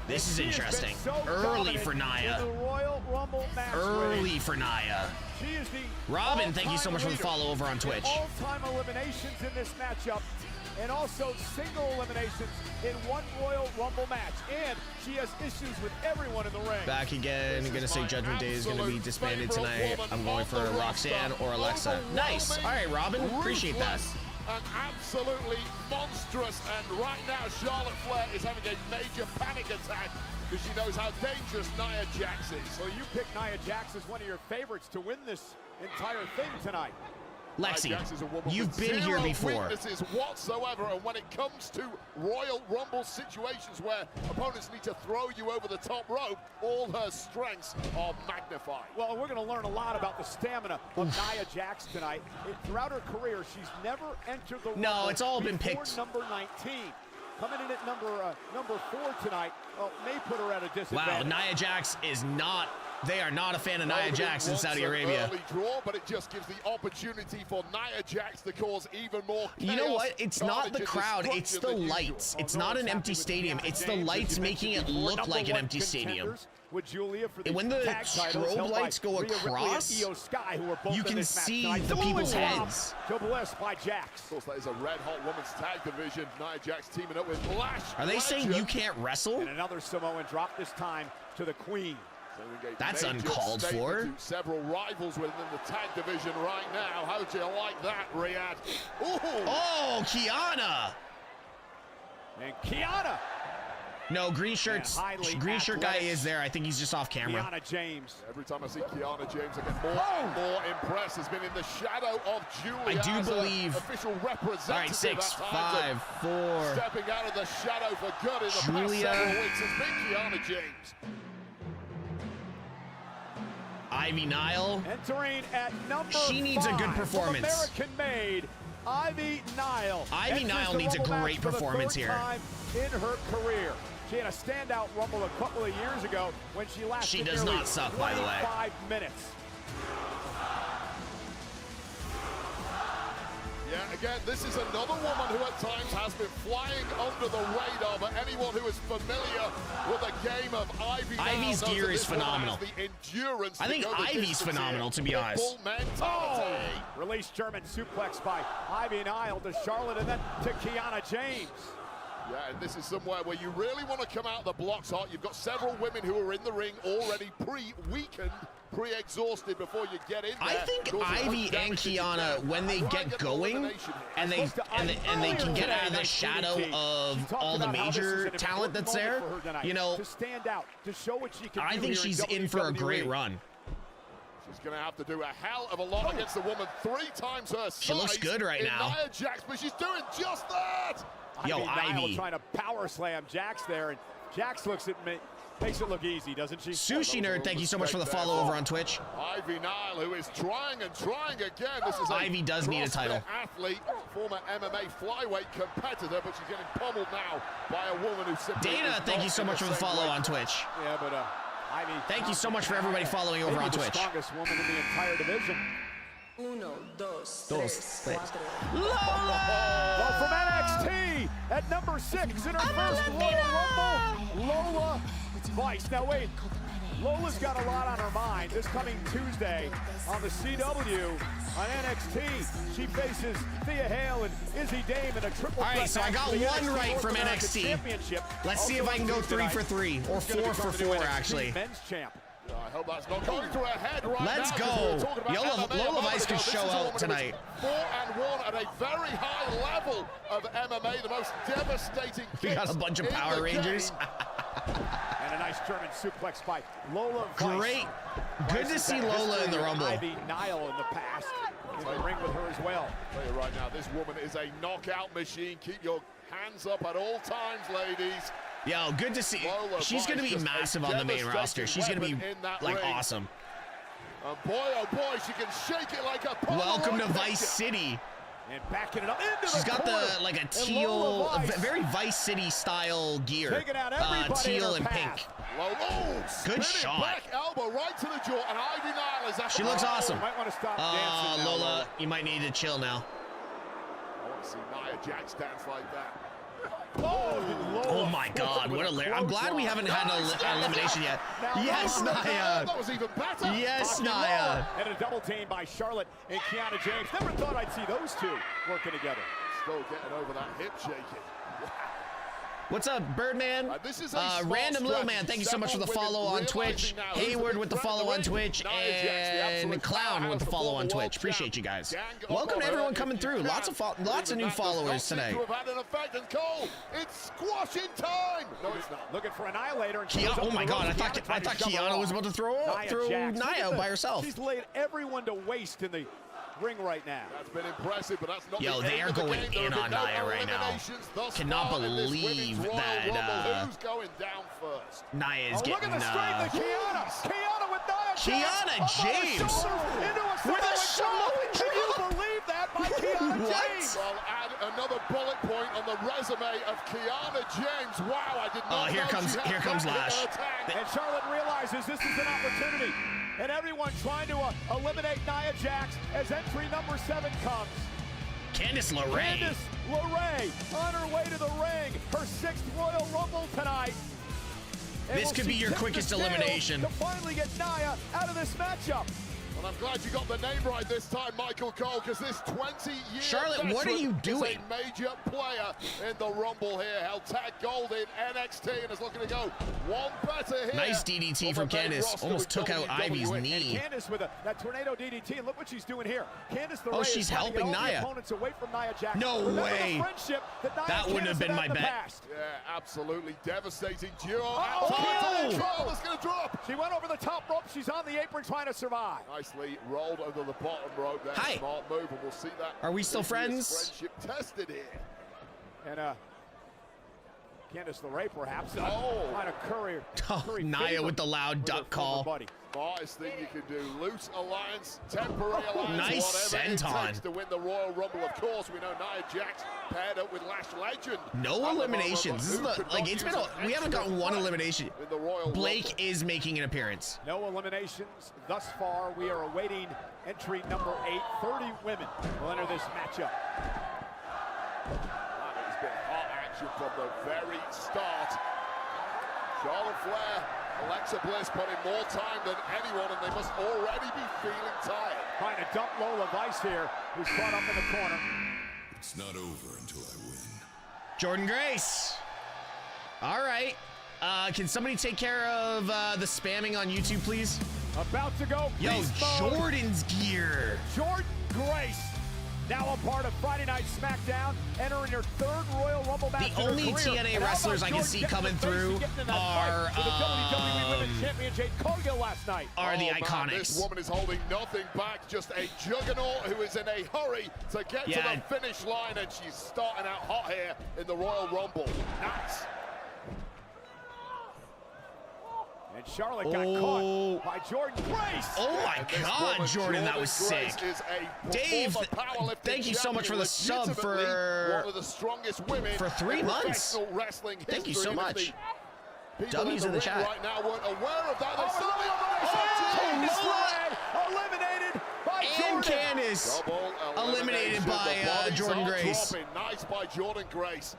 This is She has been interesting. so Early dominant for in Nia. the Royal Rumble match Early race. for Nia. She is the Robin, thank you so all-time much for the leader follow over on in Twitch. all-time eliminations in this matchup. and also single eliminations in one Royal Rumble match. And she has issues with everyone in the ring. Back again. I'm gonna say Judgment Day is gonna be disbanded tonight. I'm going for Roxanne or Alexa. Nice. All right, Robin. Appreciate that. And absolutely monstrous. And right now, Charlotte Flair is having a major panic attack because she knows how dangerous Nia Jax is. Well, you picked Nia Jax as one of your favorites to win this entire thing tonight. Lexi, you've been here before. Weaknesses whatsoever, and when it comes to Royal Rumble situations where opponents need to throw you over the top rope, all her strengths are magnified. Well, we're going to learn a lot about the stamina of Nia Jax tonight. Throughout her career, she's never entered the Rumble it's all been picked. number 19. Coming in at number 4 tonight, well, may put her at a disadvantage. Wow, Nia Jax is not. They are not a fan of Nia Jax in Saudi Arabia. Early draw, but it just gives the opportunity for Nia Jax to cause even more chaos. You know what? It's not the crowd, it's the lights. It's not an empty stadium. It's the lights making it look like an empty stadium. And when the strobe lights go across, you can see the people's heads. To Bliss by Jax. Of course, that is a red-hot women's tag division. Nia Jax teaming up with Lash. Are they saying you can't wrestle? And another Samoan drop, this time to the Queen. That's uncalled for. Several rivals within the tag division right now. How do you like that, Riyadh? Ooh. Oh, Kiana. And Kiana. No, green shirt guy is there. I think he's just off camera. Kiana James. Every time I see Kiana James, I get more and more impressed. Has been in the shadow of Julia. I do believe. Official representative. All right, 6, 5, 4. Stepping out of the shadow for good in the Julia. past several weeks has been Kiana James. Ivy Nile. Entering at number 5. She needs a good performance. American-made Ivy Nile. Ivy Nile needs a great performance here. Time in her career. She had a standout Rumble a couple of years ago when she lasted She does not suck, by the way. 5 minutes. Yeah, again, this is another woman who at times has been flying under the radar, but anyone who is familiar with the game of Ivy Ivy's Nile gear is phenomenal. The endurance I think Ivy's phenomenal, to be honest. Release German suplex by Ivy Nile to Charlotte and then to Kiana James. Yeah, and this is somewhere where you really want to come out the blocks hot. You've got several women who are in the ring already pre-weakened, pre-exhausted before you get in there. I think Ivy and Kiana, when they get going and they can get out of the shadow of all the major talent that's there, you know, to stand out, to show what she can I think she's in for a great run. She's going to have to do a hell of a lot against the woman 3 times her size. She looks good right now. Nia Jax, but she's doing just that. Yo, Ivy trying to power slam Jax there, and Jax looks at me, makes it look easy, doesn't she? Sushi Nerd, thank you so much for the follow over on Twitch. Ivy Nile, who is trying and trying again. This is Ivy does need a title. Athlete, former MMA flyweight competitor, but she's getting pummeled now by a woman who simply Dana, thank you so much for the follow on Twitch. Yeah, but Ivy. Thank you so much for everybody following over on Twitch. The strongest woman in the entire division. 1, 2, 3, 4. Well, from NXT at number 6 in her first Royal Rumble, Lola Vice. Now wait, Lola's got a lot on her mind. This coming Tuesday on the CW on NXT, she faces Thea Hale and Izzy Dame in a triple threat. All right, so I got one right from NXT. Let's see if I can go 3 for 3 or 4 for 4 actually. Men's champ. I hope that's not going through her head right now. Let's go. Lola Vice can show out tonight. 4-1 at a very high level of MMA, the most devastating. We got a bunch of Power Rangers. And a nice German suplex by Lola Vice. Great. Good to see Lola in the Rumble. Ivy Nile in the past. In the ring with her as well. I'll tell you right now, this woman is a knockout machine. Keep your hands up at all times, ladies. Yo, good to see. She's going to be massive on the main roster. She's going to be, like, awesome. And boy, oh boy, she can shake it like a Welcome to Vice City. And backing it up into She's got the, like, a teal, very Vice City style gear. Teal and pink. Good shot. Back elbow right to the jaw, and Ivy Nile is She looks awesome. Might want to stop dancing now, Lola, you might need to chill now. I want to see Nia Jax dance like that. Oh my God, what a I'm glad we haven't had an elimination yet. Yes, Nia. That was even better. Yes, Nia. And a double team by Charlotte and Kiana James. Never thought I'd see those two working together. Cole getting over that hip shaking. Wow. What's up, Birdman? This is a Random Little Man, thank you so much for the follow on Twitch. Hayward with the follow on Twitch, and Clown with the follow on Twitch. Appreciate you guys. Welcome to everyone coming through. Lots of new followers today. To have had an effect, and Cole, it's squashing time. No, it's not. Looking for Annihilator. Oh my God! I thought Kiana was about to throw Nia by herself. She's laid everyone to waste in the ring right now. That's been impressive, but that's not. Yo, they are going in on Nia right now. Cannot believe that who's going down first. Nia is getting. Look at the strength of Kiana. Kiana with Nia. Kiana James with a Samoan. Can you believe that by Kiana James? Well, add another bullet point on the resume of Kiana James. Wow, I did not. Oh, here comes Lash. And Charlotte realizes this is an opportunity. And everyone trying to eliminate Nia Jax as entry number 7 comes. Candice LeRae. Candice LeRae on her way to the ring. Her 6th Royal Rumble tonight. And This could be your quickest elimination. To finally get Nia out of this matchup. Well, I'm glad you got the name right this time, Michael Cole, because this 20-year Charlotte, what are you doing? Is a major player in the Rumble here. Held tag gold in NXT and is looking to go one better here. Nice DDT from Candice. Almost took out Ivy's knee. And Candice with that tornado DDT, and look what she's doing here. Candice LeRae she's helping Nia. Opponents away from Nia Jax. No way. That wouldn't have been my bet. Yeah, absolutely devastating duo. That's going to drop. She went over the top rope. She's on the apron trying to survive. Nicely rolled under the bottom rope there. Hi. Smart move, and we'll see that. Are we still friends? Friendship tested here. And Candice LeRae perhaps trying to curry Nia with the loud duck call. Smartest thing you can do. Loose alliance, temporary alliance, nice whatever it senton. takes to win the Royal Rumble. Of course, we know Nia Jax paired up with Lash Legend. No eliminations. This is we haven't gotten one elimination. In the Royal Blake Rumble. is making an appearance. No eliminations thus far. We are awaiting entry number 8. 30 women will enter this matchup. That has been hot action from the very start. Charlotte Flair, Alexa Bliss put in more time than anyone, and they must already be feeling tired. Trying to dump Lola Vice here, who's caught up in the corner. It's not over until I win. Jordan Grace. All right. Can somebody take care of the spamming on YouTube, please? About to go. Yo, Jordan's gear. Jordan Grace, now a part of Friday Night SmackDown, entering her 3rd Royal Rumble match. The only TNA wrestlers I can see coming through are the WWE Women's Champion Jade Cargill last night. Are the man, Iconics. This woman is holding nothing back, just a juggernaut who is in a hurry to get to the finish line, and she's starting out hot here in the Royal Rumble. Nice. And Charlotte got caught by Jordan Grace. Oh my God, Jordan, that was sick. Dave, thank you so much for the sub for one of the strongest women for 3 months. Wrestling thank you so much. W's in the chat. Right now weren't aware of that. Eliminated by and Jordan. Candice eliminated by Jordan Grace. Nice by Jordan Grace.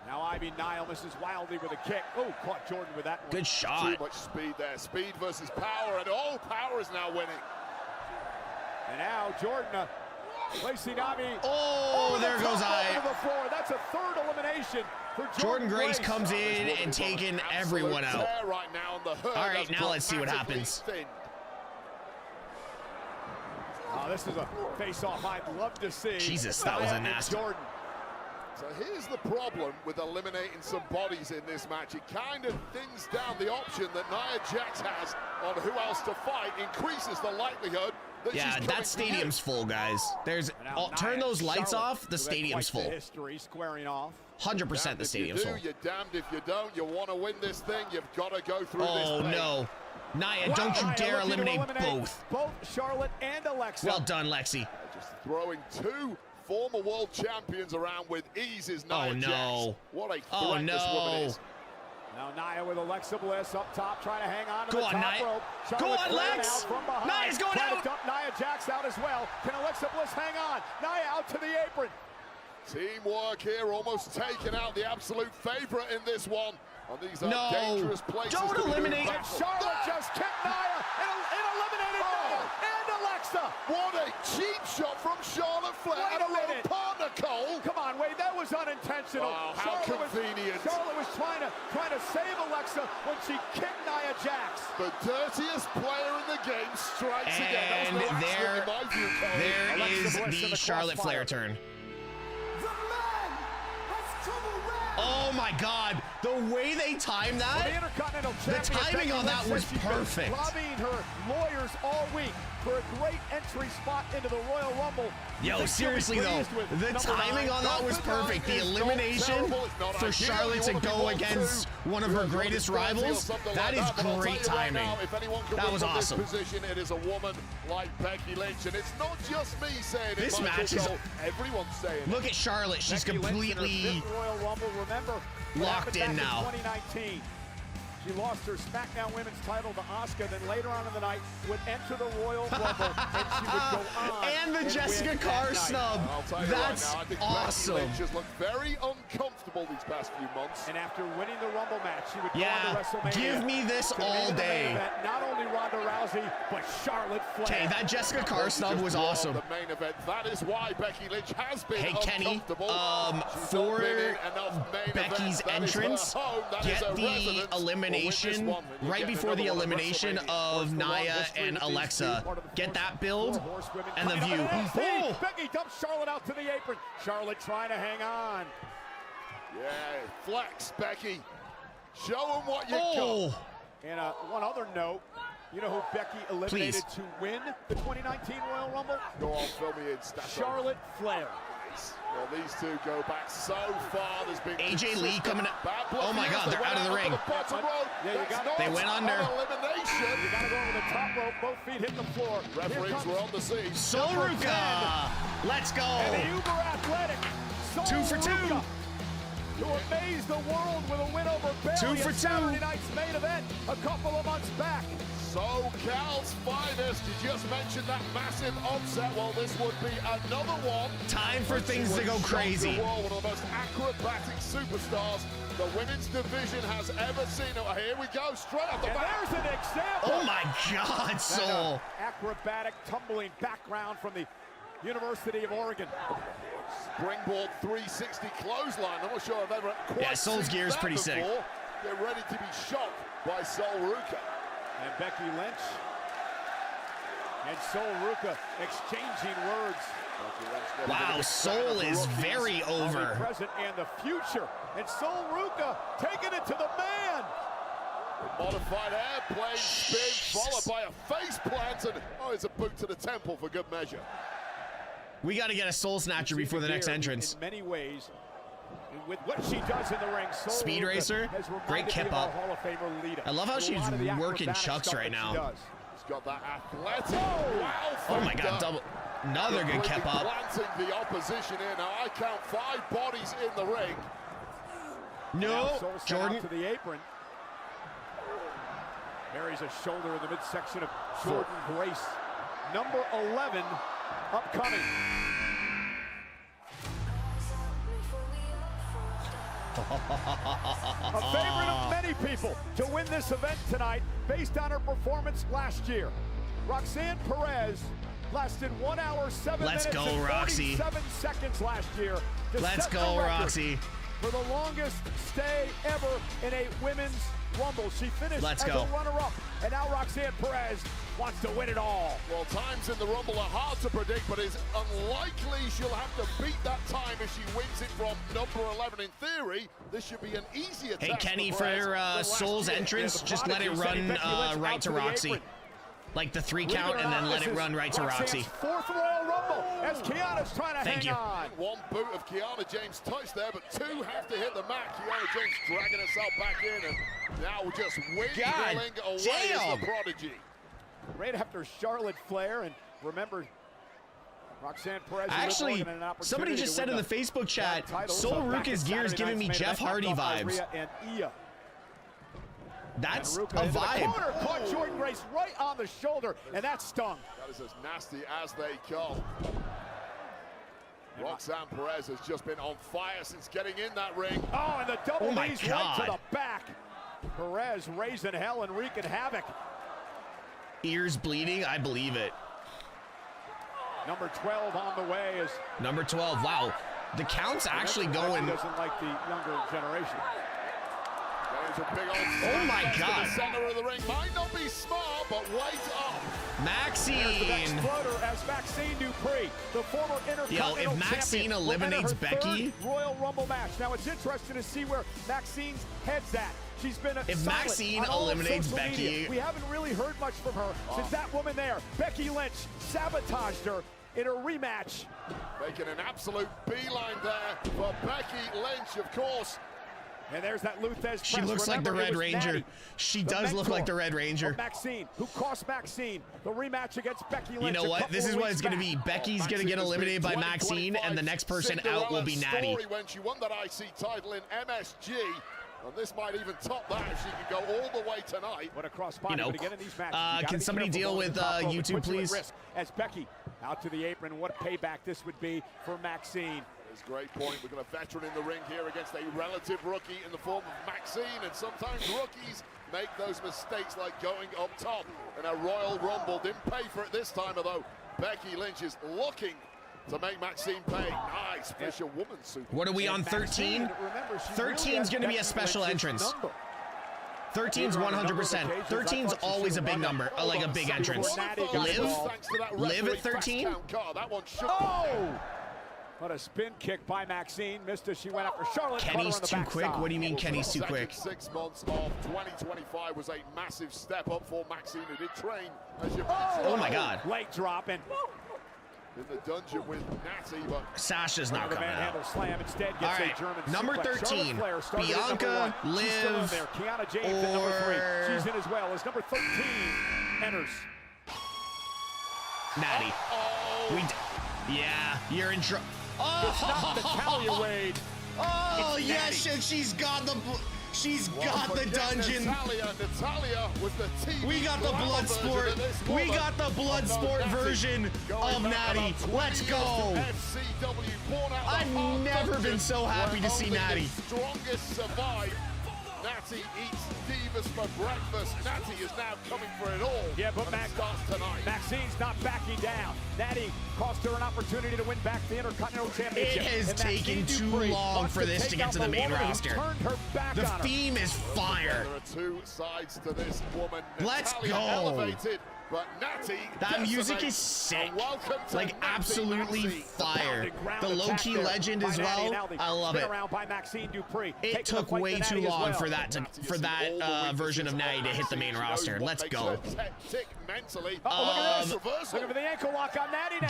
Now Ivy Nile misses wildly with a kick. Oh, caught Jordan with that one. Good shot. Too much speed there. Speed versus power, and Power is now winning. And now Jordan placing Ivy. Oh, there goes I. The floor. That's a 3rd elimination for Jordan Grace comes in and taking everyone out. Right now on the all right, now let's see what happens. This is a face-off I'd love to see. Jesus, that was a nasty. Jordan. So here's the problem with eliminating some bodies in this match. It kind of thins down the option that Nia Jax has on who else to fight, increases the likelihood that she's coming that stadium's full, guys. Turn those lights off, the stadium's full. History squaring off. 100% the stadium's full. You're damned if you don't. You want to win this thing, you've got to go through this thing. Oh, no. Nia, don't you dare eliminate both. Both Charlotte and Alexa. Well done, Lexi. Just throwing 2 former world champions around with ease is Nia Jax. What a threat this woman is. Now Nia with Alexa Bliss up top, trying to hang on to the top Nia. rope. Go on, Lex! Nia's going out! To dump Nia Jax out as well. Can Alexa Bliss hang on? Nia out to the apron. Teamwork here, almost taking out the absolute favorite in this one. And these are dangerous places. Don't eliminate. And Charlotte just kicked Nia and eliminated Nia and Alexa. What a cheap shot from Charlotte Flair. Wait a minute. corner, Cole. Come on, Wade, that was unintentional. Oh, how convenient. Charlotte was trying to save Alexa when she kicked Nia Jax. The dirtiest player in the game strikes again. And there is the Charlotte Flair turn. Oh my God, the way they timed that, the timing on that was perfect. Lobbying her lawyers all week for a great entry spot into the Royal Rumble. Yo, seriously though, the timing on that was perfect. The elimination for Charlotte to go against one of her greatest rivals, that is great timing. That was awesome. It is a woman like Becky Lynch, and it's not just me saying this match is, everyone's saying. Look at Charlotte, she's completely Royal Rumble. Remember, locked in now. 2019. She lost her SmackDown Women's title to Asuka, then later on in the night would enter the Royal Rumble, and she would go on. And the Jessica Carr snub. That's right now, awesome. Becky Lynch has looked very uncomfortable these past few months. And after winning the Rumble match, she would go on to WrestleMania. Give me this all day. Not only Ronda Rousey, but Charlotte Flair. Okay, that Jessica Carr snub was awesome. The main event. That is why Becky Lynch has been uncomfortable. For Becky's entrance, get the elimination right before the elimination of Nia and Alexa. Get that build and the view. Oh! Becky dumps Charlotte out to the apron. Charlotte trying to hang on. Yeah, flex, Becky. Show them what you got. And one other note, you know who Becky eliminated to win the 2019 Royal Rumble? Go on, fill me in, Charlotte Flair. Well, these two go back so far. There's been AJ Lee coming up. Oh my God, they're out of the ring. They went under. Elimination. You got to go over the top rope. Both feet hit the floor. Referees were on the scene. Sol Ruca. Let's go. And the uber athletic Sol 2 for 2. Ruca, to amaze the world with a win over Bayley 2 for 2. Saturday night's main event a couple of months back. SoCal's finest. You just mentioned that massive upset. Well, this would be another one. Time for things to go crazy. One of the most acrobatic superstars the women's division has ever seen. Oh, here we go, straight off the back. There's an example. Oh my God, Sol. Acrobatic tumbling background from the University of Oregon. Springboard 360 clothesline. I'm not sure I've ever quite Sol's gear is pretty sick. They're ready to be shocked by Sol Ruca. And Becky Lynch and Sol Ruca exchanging words. Wow, Sol is very over. The present and the future. And Sol Ruca taking it to the man. Modified airplane spin followed by a face plant, and it's a boot to the temple for good measure. We got to get a Soul Snatcher before the next entrance. In many ways, with what she does in the ring, Sol Speed Ruca Racer, great kip up. Hall of Famer Lita. I love how she's working chucks right now. She's got that athletic. Wow, oh my God, double. Another good kip up. Planting the opposition in. Now I count 5 bodies in the ring. No, Jordan. To the apron. Buries a shoulder in the midsection of Jordan Grace. Number 11 upcoming. A favorite of many people to win this event tonight based on her performance last year. Roxanne Perez lasted 1 hour, 7 minutes and 47 seconds last year. Let's go, Roxy. For the longest stay ever in a women's Rumble. She finished as a runner-up, and now Roxanne Perez wants to win it all. Well, times in the Rumble are hard to predict, but it's unlikely she'll have to beat that time if she wins it from number 11. In theory, this should be an easier task. Hey, Kenny, for Soul's entrance, just let it run right to Roxy. Like the 3 count, and then let it run right to Roxy. 4th Royal Rumble as Kiana's trying to hang on. 1 boot of Kiana James touched there, but 2 have to hit the mat. Kiana James dragging herself back in, and now just wiggling away as the prodigy. Right after Charlotte Flair, and remember, Roxanne Perez. Actually, somebody just said in the Facebook chat, Sol Ruca's gear is giving me Jeff Hardy vibes. That's a vibe. Corner, caught Jordan Grace right on the shoulder, and that stung. That is as nasty as they come. Roxanne Perez has just been on fire since getting in that ring. Oh, and the double knees right to the back. Perez raising hell and wreaking havoc. Ears bleeding, I believe it. Number 12 on the way is... Number 12, wow. The count's actually going. Doesn't like the younger generation. Oh my God! The center of the ring might not be smart, but wait up. Maxine. Floater as Maxine Dupree, the former Intercontinental Yo, if Maxine champion, eliminates will enter her Becky, third Royal Rumble match. Now it's interesting to see where Maxine's head's at. She's been if silent Maxine on all of eliminates social Becky, media. We haven't really heard much from her since that woman there, Becky Lynch, sabotaged her in a rematch. Making an absolute beeline there for Becky Lynch, of course. And there's that Luthez. She looks like the Red Ranger. Natty, She does look like the Red Ranger. Maxine, who cost Maxine the rematch against Becky Lynch. You know what? This is what it's going to be. Becky's going to get eliminated by Maxine, and the next person out will be Natty. When she won that IC title in MSG, and this might even top that if she can go all the way tonight. What a cross body, You know, but again in these matches, can somebody deal with YouTube, please? As Becky out to the apron, what a payback this would be for Maxine. It's a great point. We've got a veteran in the ring here against a relative rookie in the form of Maxine, and sometimes rookies make those mistakes like going up top in a Royal Rumble. Didn't pay for it this time, although Becky Lynch is looking to make Maxine pay. Nice Fisher-Woman super. What are we on, 13? 13's going to be a special entrance. 13's 100%. 13's always a big number, like a big entrance. Live at 13? Oh! What a spin kick by Maxine. Missed as she went after Charlotte. Kenny's too quick? What do you mean Kenny's too quick? 6 months of 2025 was a massive step up for Maxine, who did train as you Oh my God. Leg dropping. In the dungeon with Natty, but Sasha's not coming out. Slam instead gets all right, a German number suplex. 13, Bianca, Bianca, Liv, Kiana James at number 3. She's in as well as number 13 enters. Natty. Yeah, you're in trouble. Oh, it's not Natalia Wade. Oh yes, and she's got the dungeon. Natalia was the TV. We got the blood sport. We got the blood sport version of Natty. Let's go. I've never been so happy to see Natty. Strongest survive. Natty eats divas for breakfast. Natty is now coming for it all. Yeah, but Maxine's not backing down. Natty cost her an opportunity to win back the Intercontinental Championship. It has taken too long for this to get to the main roster. The theme is fire. There are two sides to this woman. Let's go. Elevated, but Natty that music is sick. Like absolutely fire. The low-key legend as well. I love it. It took way too long for that version of Natty to hit the main roster. Let's go. Mentally. Look at the ankle lock on Natty now.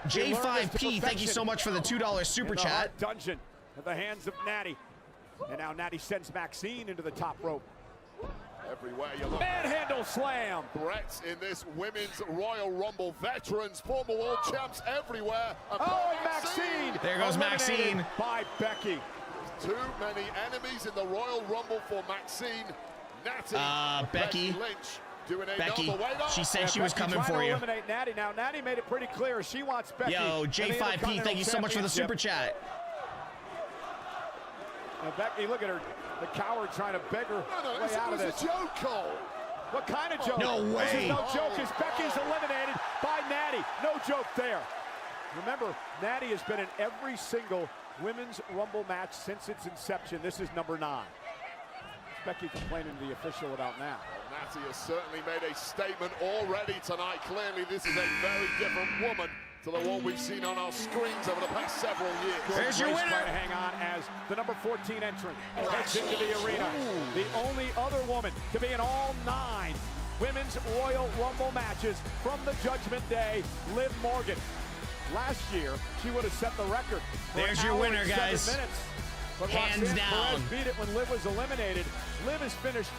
J5P, thank you so much for the $2 super chat. Dungeon at the hands of Natty. And now Natty sends Maxine into the top rope. Everywhere you look. Manhandle slam. Threats in this women's Royal Rumble. Veterans, former world champs everywhere. And Maxine. There goes Maxine. By Becky. Too many enemies in the Royal Rumble for Maxine. Natty. Becky. Lynch. Becky, she said she was coming for you. Eliminate Natty. Now Natty made it pretty clear she wants Becky. Yo, J5P, thank you so much for the super chat. Now Becky, look at her, the coward trying to beg her way out of this. It's a joke, Cole. What kind of joke? No way. This is no joke as Becky's eliminated by Natty. No joke there. Remember, Natty has been in every single women's Rumble match since its inception. This is number 9. Becky complaining to the official about now. Well, Natty has certainly made a statement already tonight. Clearly, this is a very different woman to the one we've seen on our screens over the past several years. There's your winner. To hang on as the number 14 entrant heads into the arena. The only other woman to be in all 9 women's Royal Rumble matches from the Judgment Day, Liv Morgan. Last year, she would have set the record. There's your winner, guys. 7 minutes. But hands Roxanne down. Perez beat it when Liv was eliminated. Liv has finished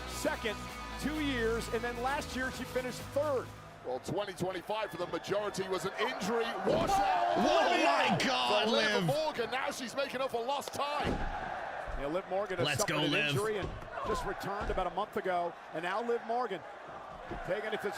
second 2 years, and then last year she finished third. Well, 2025 for the majority was an injury washout. Oh my God, Liv. Morgan, now she's making up for lost time. Yeah, Liv Morgan has suffered an injury and just returned about a month ago, and now Liv Morgan taking it to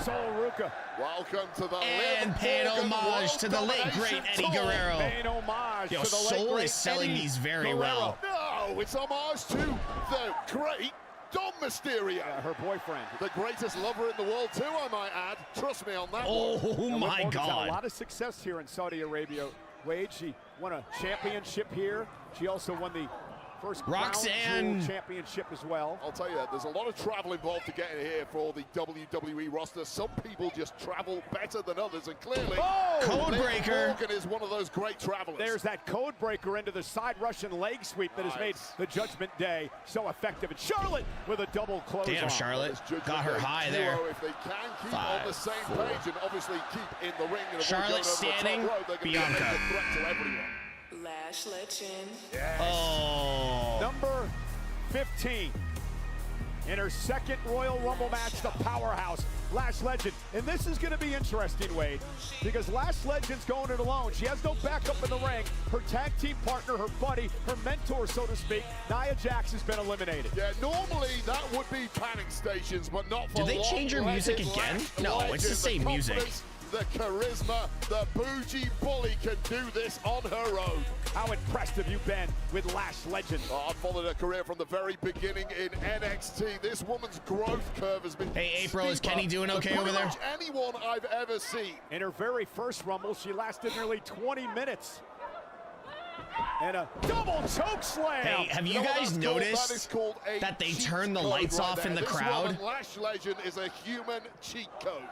Sol Ruca. Welcome to the and paying homage to the late great Eddie Guerrero. Paying homage Yo, to the late Sol great is selling Eddie these very Guerrero. well. No, it's homage to the great Dom Mysterio. Yeah, her boyfriend. The greatest lover in the world too, I might add. Trust me on that one. Oh my Liv Morgan's had God. a lot of success here in Saudi Arabia. Wade, she won a championship here. She also won the first Roxanne Crown Jewel championship as well. I'll tell you, there's a lot of travel involved to get in here for the WWE roster. Some people just travel better than others, and clearly, Codebreaker. Morgan is one of those great travelers. There's that code breaker into the side Russian leg sweep that has made the Judgment Day so effective. And Charlotte with a double close. Damn, Charlotte got her high there. If they can keep on the same page and obviously keep in the ring. And Charlotte standing, Bianca. Lash Legend. Yes. Oh. Number 15. In her second Royal Rumble match, the powerhouse, Lash Legend. And this is going to be interesting, Wade, because Lash Legend's going it alone. She has no backup in the ring. Her tag team partner, her buddy, her mentor, so to speak, Nia Jax, has been eliminated. Yeah, normally that would be panic stations, but not for Did they change her music again? No, it's the same music. The charisma, the bougie bully can do this on her own. How impressed have you been with Lash Legend? Oh, I've followed her career from the very beginning in NXT. This woman's growth curve has been Hey, April, is Kenny doing okay over there? Much anyone I've ever seen. In her very first Rumble, she lasted nearly 20 minutes. And a double choke slam. Hey, have you guys noticed that they turn the lights off in the crowd? Lash Legend is a human cheat code.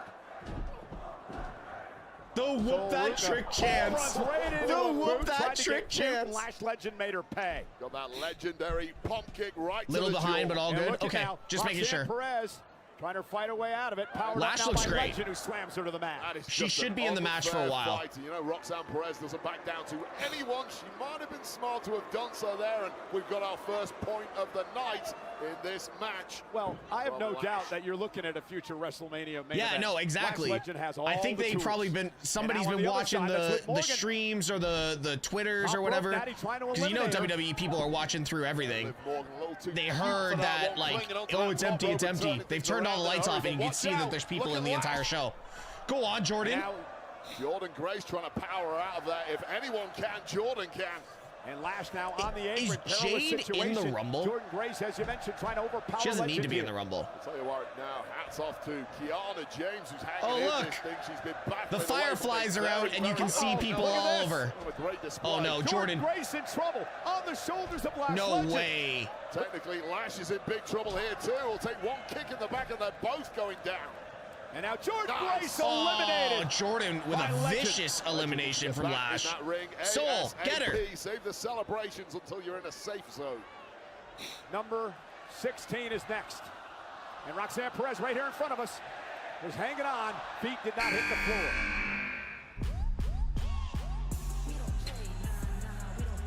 The whoop that trick chance. The whoop that trick chance. Lash Legend made her pay. Got that legendary pump kick right Little to the behind, jaw. but all good. Okay, now, just making Roxanne sure. Perez trying to fight her way out of it. Powered Lash up now looks by great. Legend, who slams her to the mat. She should be in the match for a while. Fight. You know, Roxanne Perez doesn't back down to anyone. She might have been smart to have done so there, and we've got our first point of the night in this match. Well, I have no doubt that you're looking at a future WrestleMania main Yeah, event. no, exactly. Lash Legend has all I think the they've tools. probably been, somebody's And now on been the other watching side, that's the Liv Morgan. streams or the Twitters Top or rope whatever. Natty trying to Because you know eliminate her. WWE people are watching through everything. Liv Morgan a little too They cute heard for that, one, like, clinging onto oh, that it's top empty, rope it's and empty. turning They've things turned all the around lights and off, and you can watch see that out. there's people Look in at the entire Lash. show. Go on, Jordan. Now, Jordan Grace trying to power her out of that. If anyone can, Jordan can. and Lash now on the Is apron. Perilous Jade in the situation. Rumble? Jordan Grace, as you mentioned, trying to overpower She doesn't need Legend to be in here. the Rumble. I'll tell you what now, hats off to Kiana James, who's hanging Oh, in look. this thing. She's been battling The away fireflies from are this out, very, and you can very- see Oh, people look at all this. over. What a great display. Oh, no, Jordan. Grace in trouble on the shoulders of Lash No Legend. way. Technically, Lash is in big trouble here, too. We'll take one kick in the back, and they're both going down. And now Jordan Nice. Grace eliminated. Oh, Jordan with by a Legend. vicious elimination from Back Lash. in that ring. Soul, get her. ASAP. Save the celebrations until you're in a safe zone. Number 16 is next. And Roxanne Perez right here in front of us was hanging on. Feet did not hit the floor.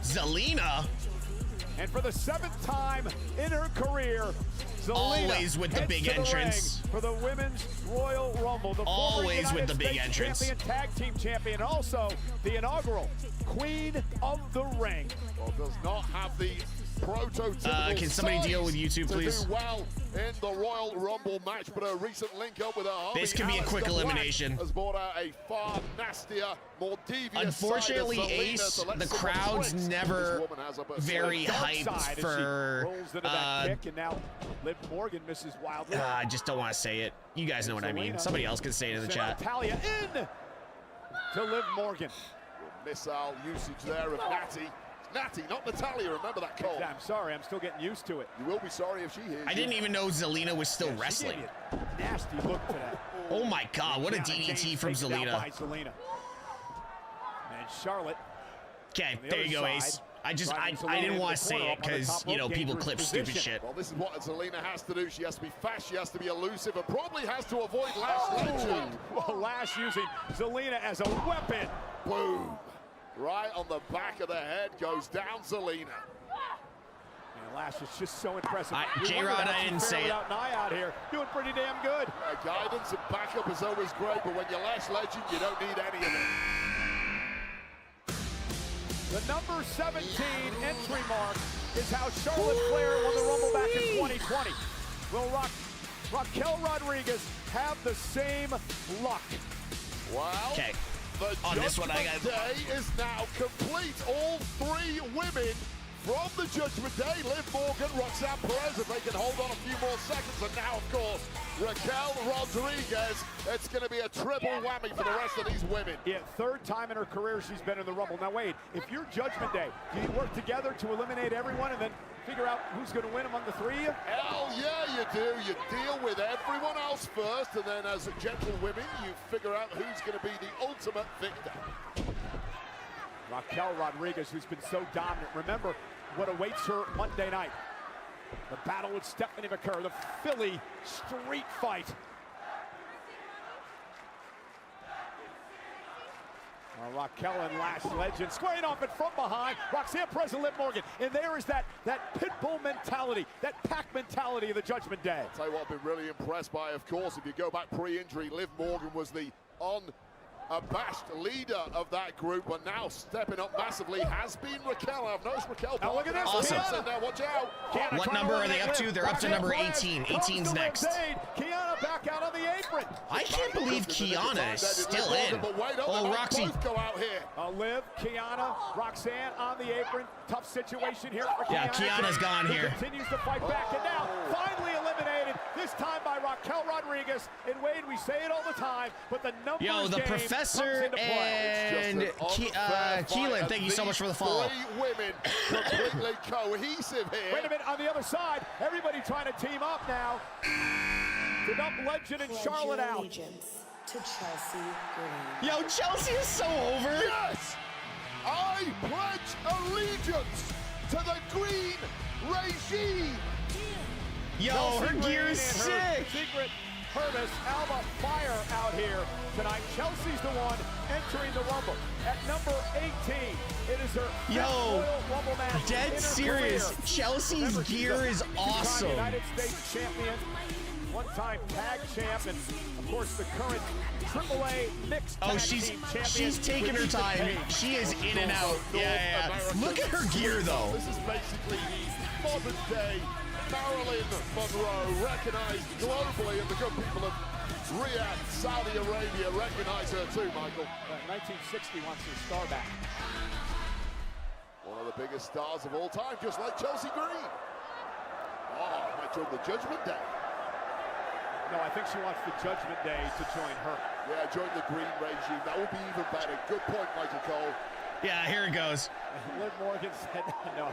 Zelina, And for the 7th time in her career, Zelina always with the heads big to entrance. ring for the Women's Royal Rumble. The Always former with the big United entrance. States champion, tag team champion, and also the inaugural Queen of the Ring. Well, does not have the prototypical can somebody size deal with YouTube, please? to do well in the Royal Rumble match, but a recent link up with a This could be a quick elimination. Has brought out a far nastier, more devious Unfortunately, side of Zelina, Ace, so let's the see what crowd's tricks never this woman has up her very sleeve. Dark hyped side as she for. rolls into that kick, and now Liv Morgan misses wildly. I just don't want to say it. You guys know what I mean. Somebody else can say it in the chat. Natalia in to Liv Morgan. Missile usage there of Natty. Natty, not Natalia, remember that call. I'm sorry, I'm still getting used to it. You will be sorry if she hears I didn't even know Zelina was still Yeah, she wrestling. gave you a nasty look to that. Oh my God, what a Kiana DDT James from takes it out Zelina. by Zelina. And Charlotte. Okay, on the there other you go, side, Ace. I driving Zelina didn't into want the to say corner it up on the because, top you know, rope, people dangerous clip stupid position. shit. Well, this is what Zelina has to do. She has to be fast, she has to be elusive, and probably has to avoid Lash Legend. Well, Lash using Zelina as a weapon. Boom. Right on the back of the head goes down Zelina. And Lash is just so impressive. You J-Rod, wondered how I she'd didn't fare say it. without Nia out here, doing pretty damn good. Guidance and backup is always great, but when you're Lash Legend, you don't need any of it. The number 17 entry mark is how Charlotte Flair won the Rumble back in 2020. Will Raquel Rodriguez have the same luck? Well, Okay. the On this one, I Judgment Day is now complete. All three women from the Judgment Day, Liv Morgan, Roxanne Perez, if they can hold on a few more seconds. And now, of course, Raquel Rodriguez. It's going to be a triple whammy for the rest of these women. Yeah, third time in her career she's been in the Rumble. Now, Wade, if you're Judgment Day, do you work together to eliminate everyone and then figure out who's going to win among the three of you? Hell yeah, you do. You deal with everyone else first, and then as gentlewomen, you figure out who's going to be the ultimate victor. Raquel Rodriguez, who's been so dominant. Remember what awaits her Monday night. The battle with Stephanie McCurr, the Philly street fight. Raquel and Lash Legend squaring off it from behind. Roxanne Perez and Liv Morgan. And there is that pit bull mentality, that pack mentality of the Judgment Day. I'll tell you what I've been really impressed by, of course, if you go back pre-injury, Liv Morgan was the unabashed leader of that group, but now stepping up massively has been Raquel. I've noticed Raquel. Now look at this. Awesome. Now, watch out. Kiana What number are they up to? They're up to number 18. 18's next. Kiana back out on the apron. I can't believe Kiana is still in. Oh, Roxy. Go out here. Liv, Kiana, Roxanne on the apron. Tough situation here for Kiana. Yeah, Kiana's gone here. Continues to fight back, and now finally eliminated, this time by Raquel Rodriguez. And Wade, we say it all the time, but the numbers Yo, the game Professor comes into play. and Keelan, thank you so much for the follow. Three women completely cohesive here. Wait a minute, on the other side, everybody trying to team up now to dump Legend and Charlotte out. Allegiance to Chelsea Green. Yo, Chelsea is so over. Yes! I pledge allegiance to the green regime. Yo, Chelsea her gear Green is and her sick. secret Hermes Alba Fire out here tonight. Chelsea's the one entering the Rumble at number 18. It is her fifth Royal Rumble match Dead in her serious. career. Chelsea's Remember, she's gear a is two-time awesome. United States champion, one-time tag champ, and of course the current AAA mixed tag team champion. she's taking her with time. Paige. She is in and out. Yeah. Look at her gear though. This is basically the modern day Marilyn Monroe, recognized globally, and the good people of Riyadh, Saudi Arabia recognize her too, Michael. 1960 wants her star back. One of the biggest stars of all time, just like Chelsea Green. Oh, might join the Judgment Day. No, I think she wants the Judgment Day to join her. Yeah, join the green regime. That would be even better. Good point, Michael Cole. Yeah, here it goes. Liv Morgan said no.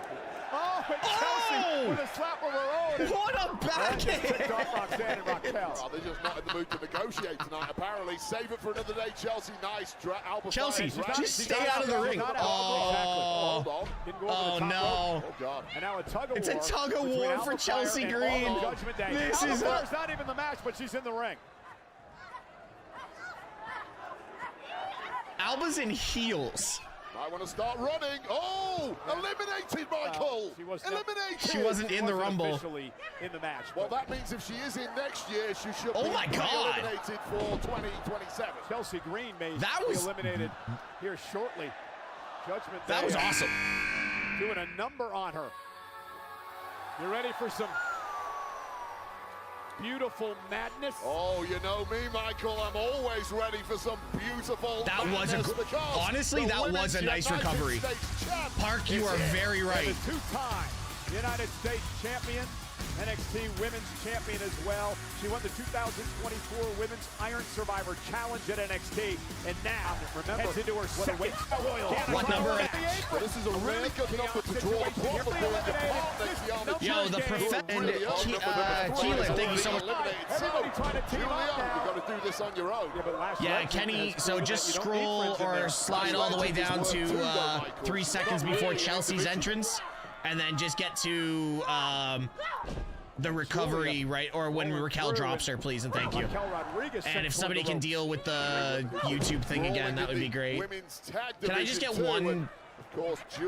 Oh, and Chelsea with a slap of her own. What a backhand! Picked off Roxanne and Raquel. Oh, they're just not in the mood to negotiate tonight, apparently. Save it for another day, Chelsea. Nice. Chelsea, Fire. just stay out of the ring. Hold on. Oh, no. Oh, God. And now a tug of war. It's a tug of war for Chelsea Green. Judgment Day. This is not even the match, but she's in the ring. Alba's in heels. I want to start running. Oh, eliminated, Michael. Eliminated. She wasn't in the Rumble. Officially in the match. Well, that means if she is in next year, she should be eliminated for 2027. Chelsea Green may be eliminated here shortly. Judgment Day. That was awesome. Doing a number on her. You ready for some beautiful madness? Oh, you know me, Michael. I'm always ready for some beautiful madness. Honestly, that was a nice recovery. Park, you are very right. And the two-time United States champion, NXT Women's Champion as well. She won the 2024 Women's Iron Survivor Challenge at NXT, and now heads into her second Royal. What number? Well, this is a really good number to draw upon before the partner, Yo, the Keelan, thank you so much. Everybody trying to team up now. You've got to do this on your own. Yeah, Kenny, so just scroll or slide all the way down to 3 seconds before Chelsea's entrance, and then just get to the recovery, right? Or when Raquel drops her, please, and thank you. And if somebody can deal with the YouTube thing again, that would be great. Can I just get one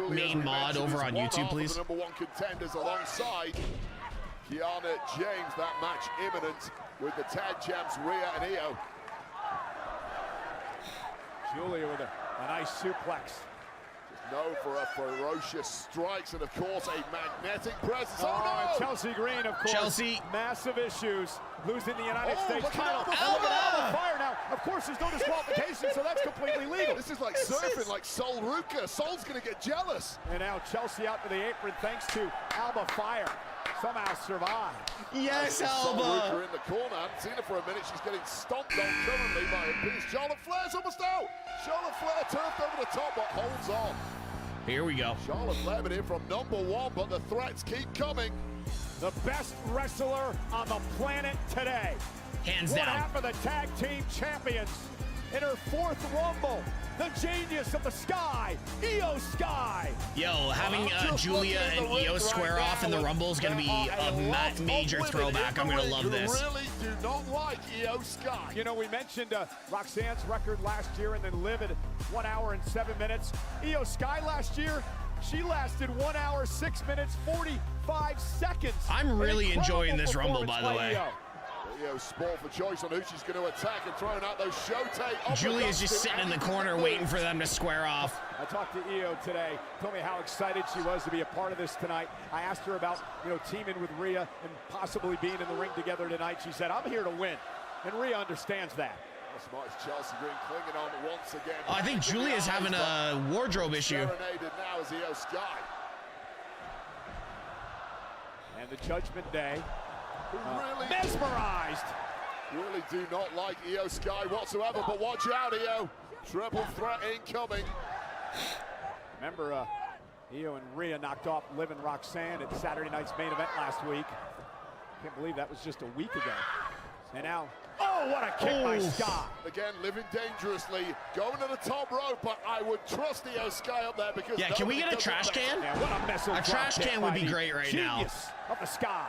main mod over on YouTube, please? Number one contenders alongside Kiana James. That match imminent with the tag champs Rhea and Io. Julia with a nice suplex. Known for her ferocious strikes and, of course, a magnetic presence. Oh, no! Chelsea Green, of course. Chelsea. Massive issues losing the United States look at title. Alba And look at Fire! Alba Fire now. Of course, there's no disqualification, so that's completely legal. This is like surfing, like Sol Ruka. Sol's going to get jealous. And now Chelsea out to the apron thanks to Alba Fire. Somehow survived. Yes, Sol Alba. Ruka in the corner. I haven't seen her for a minute. She's getting stomped on currently by a piece. Charlotte Flair's almost out. Charlotte Flair turfed over the top, but holds on. Here we go. Charlotte Flair been in from #1, but the threats keep coming. The best wrestler on the planet today. Hands One down. half of the tag team champions in her 4th Rumble. The genius of the Sky, Io Sky. Yo, having Julia and Io square off in the Rumble is going to be a major throwback. I'm going to love this. Really do not like Io Sky. You know, we mentioned Roxanne's record last year and then Liv at 1 hour and 7 minutes. Io Sky last year, she lasted 1 hour, 6 minutes, 45 seconds. I'm really An incredible enjoying this Rumble, by the performance way. Io. Io's sport for choice on who she's going to attack and throwing out those showtake. Julia's just sitting in the corner waiting for them to square off. I talked to Io today, told me how excited she was to be a part of this tonight. I asked her about, teaming with Rhea and possibly being in the ring together tonight. She said, I'm here to win, and Rhea understands that. How smart is Chelsea Green clinging on once again. Oh, I think Julia's having a wardrobe issue. Serenaded now as Io Sky. And the Judgment Day, Really mesmerized. Really do not like Io Sky whatsoever, but watch out, Io. Triple threat incoming. Remember, Io and Rhea knocked off Liv and Roxanne at Saturday night's main event last week. Can't believe that was just a week ago. And now, oh, what a kick by Sky. Again, living dangerously, going to the top rope, but I would trust Io Sky up there because... Yeah, can we get a trash can? Yeah, what a missile A trash drop kick can would by be the great right now. genius of the Sky.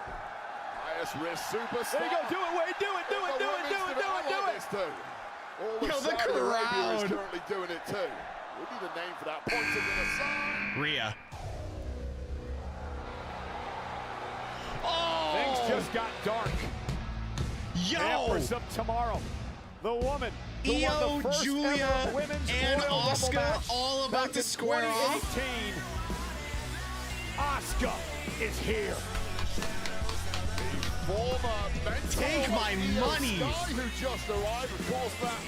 Highest risk superstar. There you go, do it, Wade, do it, do it, do it, do it, do it, do it. All Yo, of the Saudi Arabia is crowd. currently doing it too. We need a name for that. Pointing in a sign. Rhea. Things Oh! just got dark. Yo! Empress of Tomorrow. The woman who won Io, the first Julia, ever women's and Royal Rumble Asuka match all about back to in square off. 2018. Asuka is here. Former mentor Take of my Io money. Sky, who just arrived. Of course, that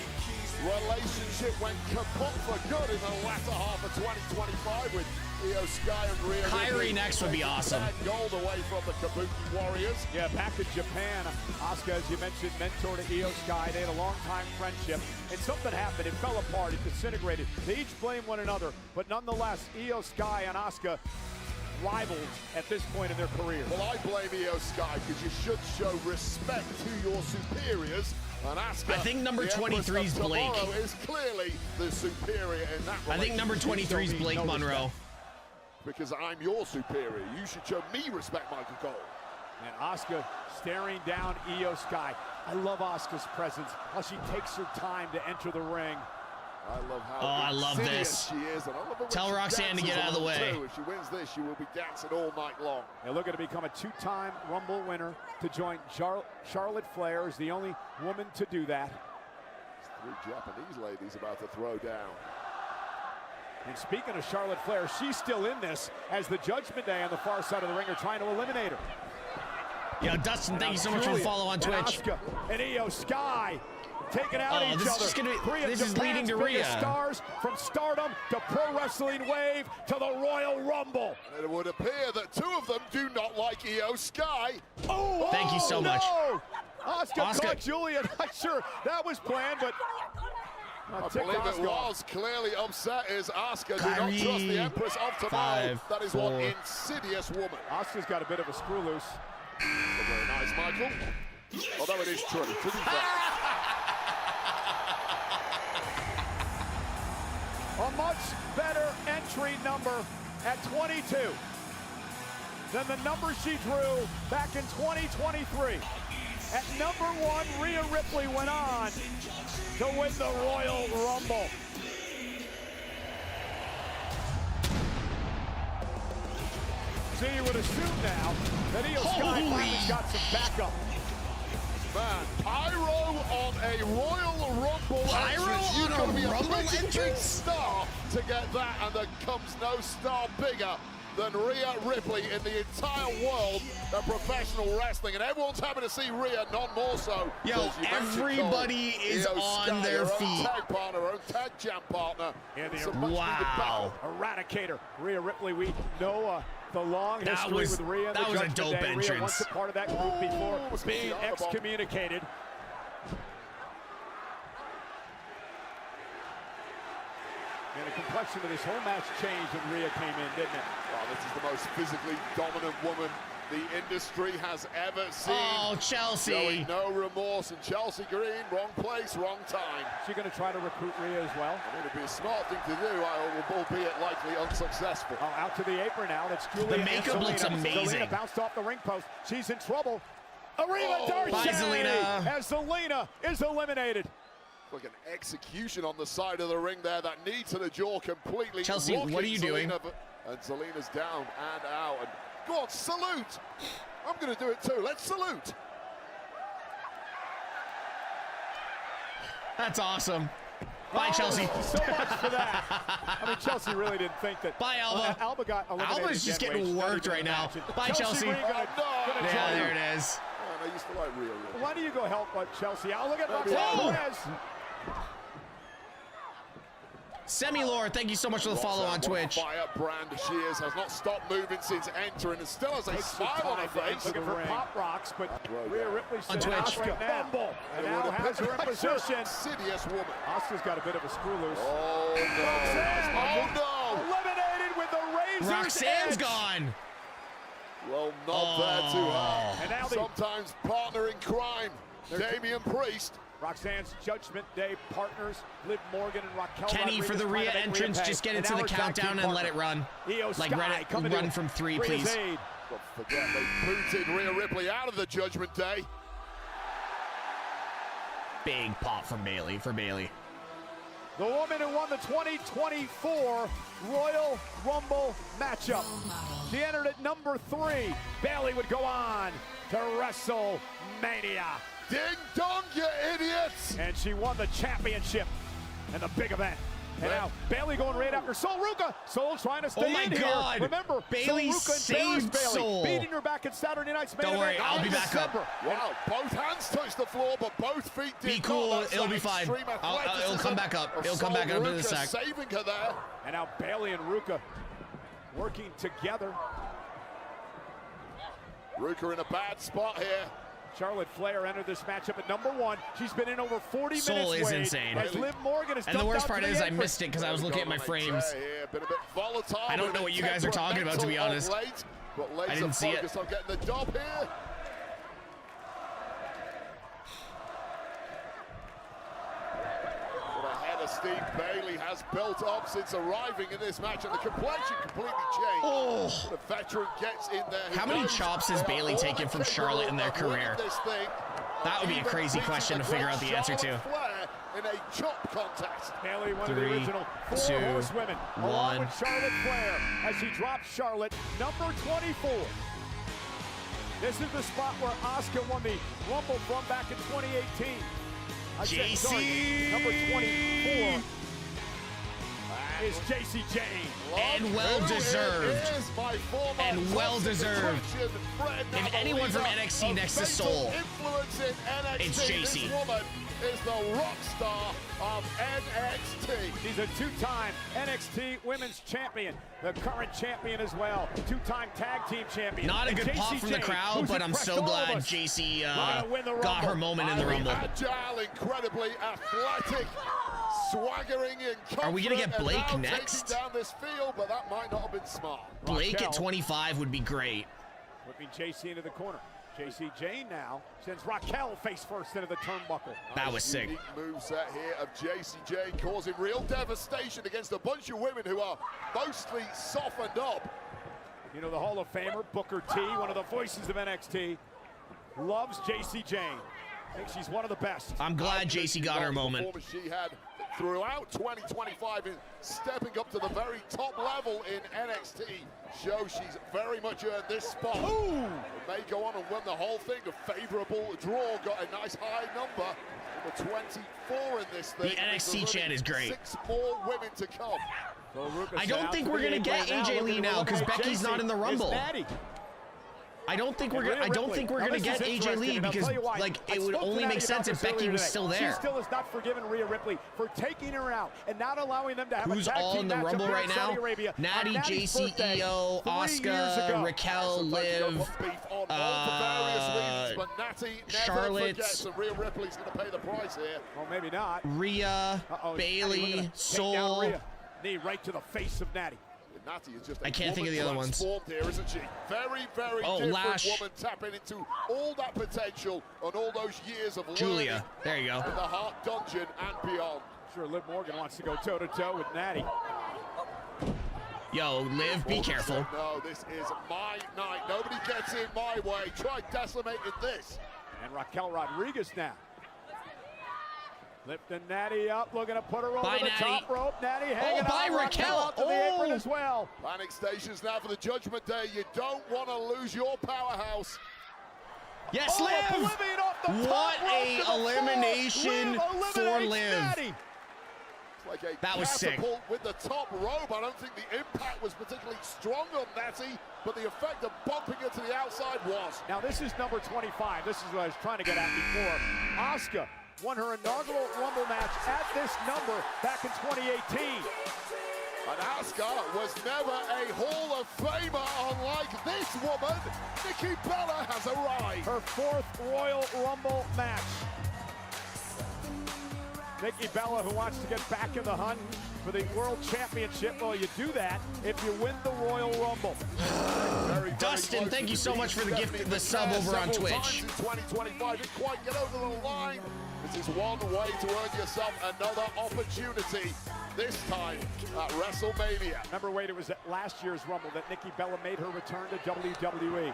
relationship went kaput for good in the latter half of 2025 with Io Sky and Rhea. Kyrie Ripley next would be taking awesome. that gold away from the Kabuki Warriors. Yeah, back in Japan, Asuka, as you mentioned, mentor to Io Sky. They had a long-time friendship, and something happened. It fell apart. It disintegrated. They each blame one another, but nonetheless, Io Sky and Asuka rivals at this point in their career. Well, I blame Io Sky because you should show respect to your superiors. And Asuka, I think number the Empress 23 is of Blake. Tomorrow, is clearly the superior in that I think number 23 is Blake no Monroe. respect. Because I'm your superior. You should show me respect, Michael Cole. And Asuka staring down Io Sky. I love Asuka's presence, how she takes her time to enter the ring. I love how I love insidious this. she is. And I love it when Tell she Roxanne to dances get out of the a little way. too. If she wins this, she will be dancing all night long. They're looking to become a two-time Rumble winner to join Charlotte Flair is the only woman to do that. Three Japanese ladies about to throw down. And speaking of Charlotte Flair, she's still in this as the Judgment Day on the far side of the ring are trying to eliminate her. Yo, Dustin, thank you so much for the follow on Twitch. And Asuka and Io Sky taking out each this is other. just gonna be- Three of this is Japan's leading to biggest Rhea. stars, from Stardom to Pro Wrestling Wave to the Royal Rumble. And it would appear that two of them do not like Io Sky. Oh, Thank you so much. No! Asuka Asuka. caught Julia. Not sure that was planned, but I believe it was clearly upset as Asuka. Do not Kyrie. trust the Empress of Tomorrow. 5, That is 4. one insidious woman. Asuka's got a bit of a screw loose. Very nice, Michael. Although it is true, to be fair. A much better entry number at 22 than the number she drew back in 2023. At number 1, Rhea Ripley went on to win the Royal Rumble. So you would assume now that Io Sky finally's got some backup. Man, Pyro on a Royal Rumble Pyro entrance. on a You've got to be Rumble a pretty big entrance? star to get that, and there comes no star bigger than Rhea Ripley in the entire world of professional wrestling, and everyone's happy to see Rhea, none more so. Yo, everybody is on their feet. Tag partner, her own tag jam partner. Wow. Eradicator. Rhea Ripley, we know the long history with Rhea. That was a dope entrance. Rhea once a part of that group before being excommunicated. And the complexion of this whole match changed when Rhea came in, didn't it? Well, this is the most physically dominant woman the industry has ever seen. Oh, Chelsea. Showing no remorse, and Chelsea Green, wrong place, wrong time. Is she going to try to recruit Rhea as well? I mean, it'd be a smart thing to do, albeit likely unsuccessful. Oh, out to the apron now. That's Julia. The makeup looks amazing. Zelina bounced off the ring post. She's in trouble. Arima Darcy. Bye, Zelina. As Zelina is eliminated. Like an execution on the side of the ring there. That knee to the jaw completely. Chelsea, what are you doing? And Zelina's down and out. And go on, salute. I'm going to do it too. Let's salute. That's awesome. Bye, Chelsea. So much for that. I mean, Chelsea really didn't think that. Bye, Alba. Alba got eliminated. Alba's just getting worked right now. Bye, Chelsea. Yeah, there it is. I used to like Rhea. Why do you go help Chelsea? I'll look at Whoa. Perez. Semi-Lord, thank you so much for the follow on Twitch. Firebrand she is, has not stopped moving since entering, and still has a smile on her face. Looking for pop rocks, but Rhea Ripley on Twitch. Bumble, and now has her in position. Insidious woman. Asuka's got a bit of a screw loose. Oh no! Eliminated with the razor's Roxanne's edge. gone. Well, not there to her. And now sometimes partner in crime, Damian Priest. Roxanne's Judgment Day partners, Liv Morgan and Raquel Kenny, Rodriguez, for the Rhea entrance, just get into the countdown and let it run. Like run from 3, please. Don't forget, they booted Rhea Ripley out of the Judgment Day. Big pop from Bayley, for Bayley. The woman who won the 2024 Royal Rumble matchup. She entered at number 3. Bayley would go on to WrestleMania. Ding dong, you idiots! And she won the championship in the big event. And now Bayley going right after Sol Ruka. Sol trying to stay in here. Remember, Bayley saved Sol. Beating her back at Saturday night's main Don't worry, event. I'll be back up. Wow, both hands touched the floor, but both feet did Be cool, not. it'll be fine. It'll come back up. It'll come back up in a sec. Saving her there. And now Bayley and Ruka working together. Ruka in a bad spot here. Charlotte Flair entered this matchup at number 1. She's been in over 40 Sol minutes. Is insane. As Liv Morgan is and the worst part is I missed it because I was looking at my frames. Been a bit volatile, I don't know what you guys are talking about, to be honest. I didn't see it. On getting the job here. Steve Bayley has built up since arriving in this match, and the complexion completely changed. Oh. The veteran gets in there. How many chops has Bayley taken from Charlotte in their career? That would be a crazy question to figure out the answer to. In a chop contest. Bayley, one of the original 4 horsewomen, along with Charlotte Flair, as she drops Charlotte, number 24. This is the spot where Asuka won the Rumble from back in 2018. JC number 24 is JC Jane. And well deserved. And well deserved. If anyone from NXT next to Sol, it's JC. This woman is the rock star of NXT. She's a 2-time NXT Women's Champion, the current champion as well, 2-time Tag Team Champion. Not a good pop from the crowd, but I'm so glad JC got her moment in the Rumble. Agile, incredibly athletic, swaggering and confident. Are we gonna get Blake next? Down this field, but that might not have been smart. Blake at 25 would be great. Whipping JC into the corner. JC Jane now sends Raquel face first into the turnbuckle. That was sick. Unique moveset here of JC Jane, causing real devastation against a bunch of women who are mostly softened up. You know, the Hall of Famer, Booker T, one of the voices of NXT, loves JC Jane. Thinks she's one of the best. I'm glad JC got her moment. She had throughout 2025 in stepping up to the very top level in NXT. Shows she's very much earned this spot. Ooh. May go on and win the whole thing. A favorable draw, got a nice high number. Number 24 in this thing. The NXT chant is great. 6 more women to come. I don't think we're gonna get AJ Lee now because Becky's not in the Rumble. I don't think we're gonna get AJ Lee because like it would only make sense if Becky was still there. She still has not forgiven Rhea Ripley for taking her out and not allowing them to have Who's a tag all team in the matchup Rumble in right now? Saudi Arabia. Natty, Natty's birthday, JCEO, 3 years Asuka, ago. Raquel, Liv, Charlotte, Rhea Ripley's going to pay the price here. Well, maybe not. Rhea, Bailey, Soul. Knee right to the face of Natty. Natty is just I can't think of the other ones. Here, isn't she? Very, very different woman, tapping into all that potential on all those years of Julia, there you go. In the Heart Dungeon and beyond. I'm sure Liv Morgan wants to go toe-to-toe with Natty. Yo, Liv, be careful. No, this is my night. Nobody gets in my way. Try decimating this. And Raquel Rodriguez now. Lifting Natty up, looking to put her over the top rope. Natty hanging on. Raquel out to the apron as well. Panic stations now for the Judgment Day. You don't want to lose your powerhouse. Yes, Liv! What a elimination for Liv. Like a that was sick. With the top rope. I don't think the impact was particularly strong on Natty, but the effect of bumping her to the outside was. Now this is number 25. This is what I was trying to get at before. Asuka won her inaugural Rumble match at this number back in 2018. And Asuka was never a Hall of Famer unlike this woman. Nikki Bella has arrived. Her 4th Royal Rumble match. Nikki Bella, who wants to get back in the hunt for the World Championship. Well, you do that if you win the Royal Rumble. Dustin, thank you so much for the gift, the sub over on Twitch. In 2025, didn't quite get over the line. This is one way to earn yourself another opportunity. This time at WrestleMania. Remember, Wade, it was at last year's Rumble that Nikki Bella made her return to WWE.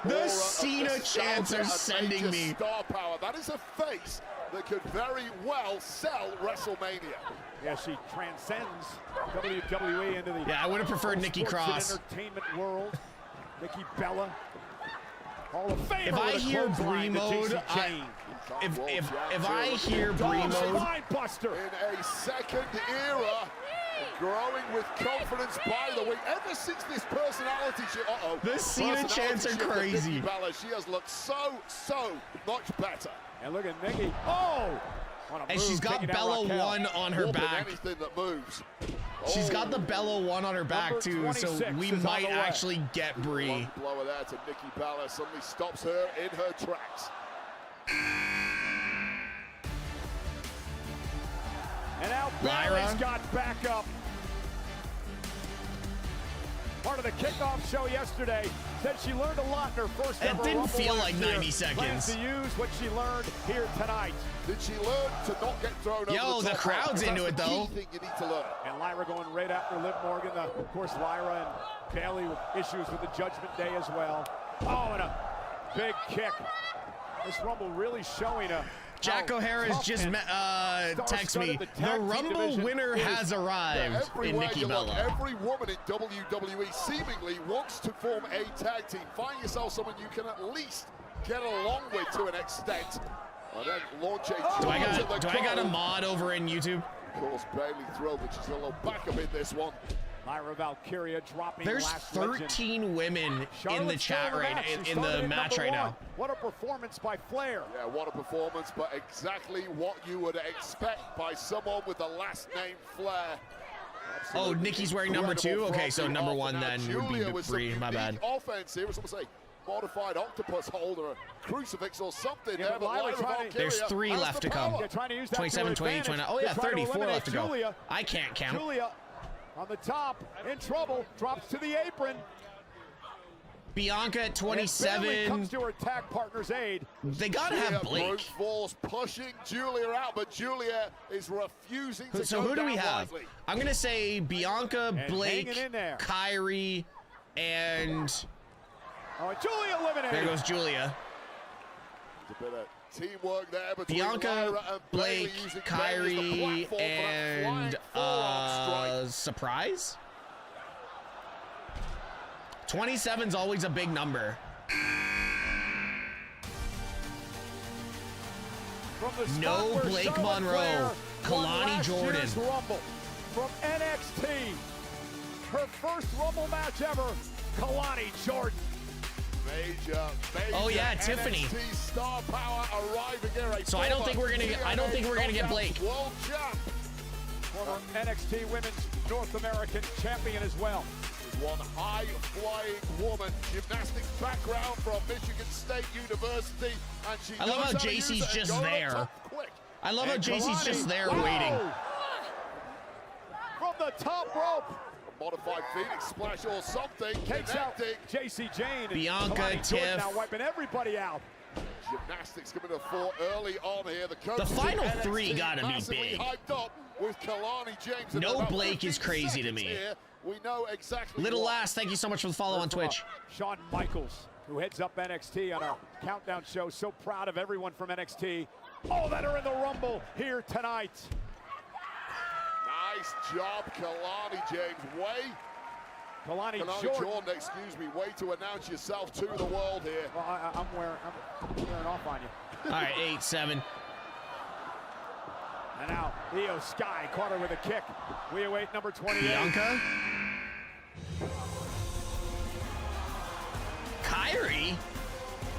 The Cena chants are sending me. Star power. That is a face that could very well sell WrestleMania. Yeah, she transcends WWE into the I would have preferred Nikki Cross. Entertainment world. Nikki Bella, Hall of Famer. If I hear Brie mode, if I hear Brie mode, Buster in a second era. Growing with confidence by the way. Ever since this personality shift, the Cena chants are crazy. Bella, she has looked so much better. And look at Nikki. And she's got Bella 1 on her back. Anything that moves. She's got the Bella 1 on her back too, so we might actually get Brie. One blower there to Nikki Bella suddenly stops her in her tracks. And now Bailey's got back up. Part of the kickoff show yesterday said she learned a lot in her first ever It didn't Rumble feel like 90 Plans seconds. to use what she learned here tonight. Did she learn to not get thrown over the top? the crowd's into it though. Key thing you need to learn. And Lyra going right after Liv Morgan. Of course, Lyra and Bailey with issues with the Judgment Day as well. And a big kick. This Rumble really showing a Jack O'Hara's just text me. The Rumble winner has arrived in Nikki Bella. Every woman in WWE seemingly wants to form a tag team. Find yourself someone you can at least get along with to an extent. And then launch a do I got a mod over in YouTube? Of course, Bailey thrilled that she's a little backup in this one. Lyra Valkyria dropping. There's 13 women in the chat right in the match right now. What a performance by Flair. Yeah, what a performance, but exactly what you would expect by someone with the last name Flair. Absolutely. Oh, Nikki's wearing number 2? Okay, so number 1 then would be Brie. My bad. Offense here, was almost a modified octopus holder, a crucifix or something there. But there's 3 left to come. 27, 28, 29. Oh yeah, 34 left to go. I can't count. Julia on the top, in trouble, drops to the apron. Bianca at 27. Comes to her tag partner's aid. They gotta have Blake. Brute force pushing Julia out, but Julia is refusing to so go who do we have? Wisely. I'm gonna say Bianca, Blake, Kyrie, and Julia eliminated. There goes Julia. It's a bit of teamwork there between Bianca, Lyra and Blake, Kyrie, and surprise? 27's always a big number. No Blake Monroe. won Kalani last Jordan. year's Rumble from NXT. Her first Rumble match ever, Kalani Jordan. Major Oh, yeah, NXT Tiffany. star power arriving here. So I don't think we're gonna get Blake. World champ. Former NXT Women's North American champion as well. Is one high-flying woman, gymnastics background from Michigan State University, and she I love knows how how to use JC's it and just go up there. top quick. I love how And JC's Kalani, just there wow, waiting. from the top rope. A modified Phoenix splash or something. Takes out Connecting. JC Jane. And Bianca, Kalani Jordan Tiff. now wiping everybody out. Gymnastics coming to fore early on here. The coaches final in NXT three gotta be massively big. hyped up with Kalani James. in No about Blake is 15 crazy to seconds me. here. We know exactly Little what. Lass, thank you so much for the follow on Twitch. Shawn Michaels, who heads up NXT on our countdown show. So proud of everyone from NXT. All that are in the Rumble here tonight. Nice job, Kalani James. Kalani Kalani Jordan. Jordan, excuse me. Way to announce yourself to the world here. Well, I'm wearing off on you. All right, 8-7. And now Io Sky caught her with a kick. We await number 28. Bianca. Kyrie.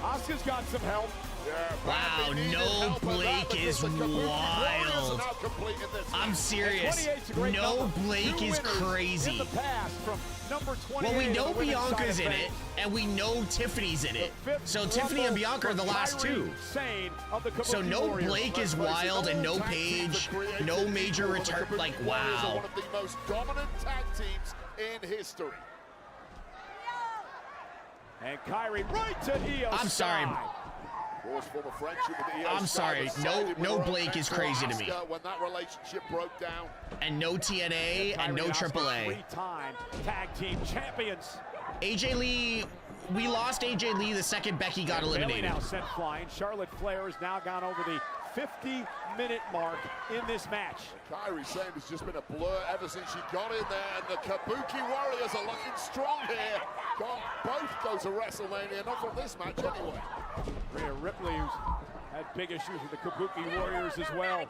Asuka's got some help. Yeah, Wow, badly needed no help with that Blake because is the Kabuki Warriors wild. are now completing this I'm match. serious. 28's a great No number. Blake Two is winners In crazy. the past from number 28. Well, we know on the women's Bianca's side in of it, things. and we know Tiffany's in it. The fifth So Tiffany and Rumble Bianca are the for last Kyrie two. Sane of the So Kabuki no Warriors. Blake is Let's face it, wild and no all tag teams Paige, are created no major equal. The return. Kabuki Like, Warriors are wow. one of the most dominant tag teams in history. And Kyrie right to Io I'm sorry. Sky. Of course, former friendship with the Io I'm Sky sorry. was No- sided with no her own Blake is mentor, crazy to me. Asuka, when that relationship broke down. And no TNA and no Kyrie AAA. Three-time tag team champions. AJ Lee, we lost AJ Lee the second Becky got Bayley eliminated. now sent flying. Charlotte Flair has now gone over the 50-minute mark in this match. Kyrie Sane has just been a blur ever since she got in there, and the Kabuki Warriors are looking strong here. Can't both go to WrestleMania, not from this match anyway. Rhea Ripley, who's had big issues with the Kabuki Warriors as well.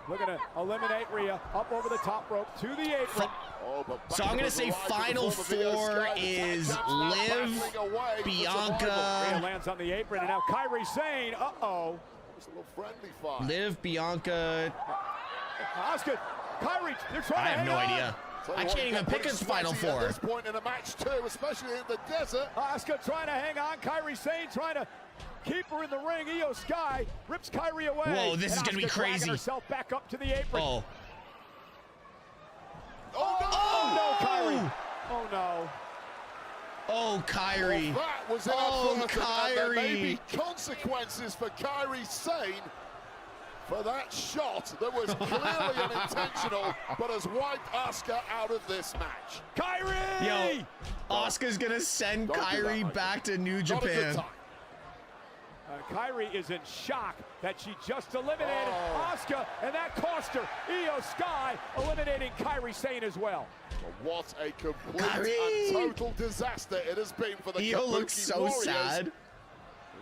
Looking to eliminate Rhea up over the top rope to the apron. Oh, but So I'm gonna say final four is Liv, Rhea Bianca, lands on the apron, and now Kyrie Sane. Uh-oh. It's a little friendly fight. Liv, Bianca. Asuka, Kyrie, they're trying I to have hang no on. idea. Tell you I what, can't you even get pick a pretty final sweaty four. At this point in a match too, especially in the desert. Asuka trying to hang on. Kyrie Sane trying to keep her in the ring. Io Sky rips Kyrie away. Whoa, this is And gonna be Asuka dragging crazy. herself back up to the apron. Oh. Oh no! Oh no, Kyrie. Oh no. Oh, Kyrie. Well, that was inadvertent, and there may be consequences for Kyrie Sane for that shot that was clearly unintentional, but has wiped Asuka out of this match. Kyrie! Yo, Asuka's gonna send Don't do that, Kyrie Mike. back to New Not a good Japan. time. Kyrie is in shock that she just eliminated Asuka, and that cost her. Io Sky eliminating Kyrie Sane as well. Well, what a complete Kyrie! and total disaster it has been for the Io Kabuki looks so Warriors. sad.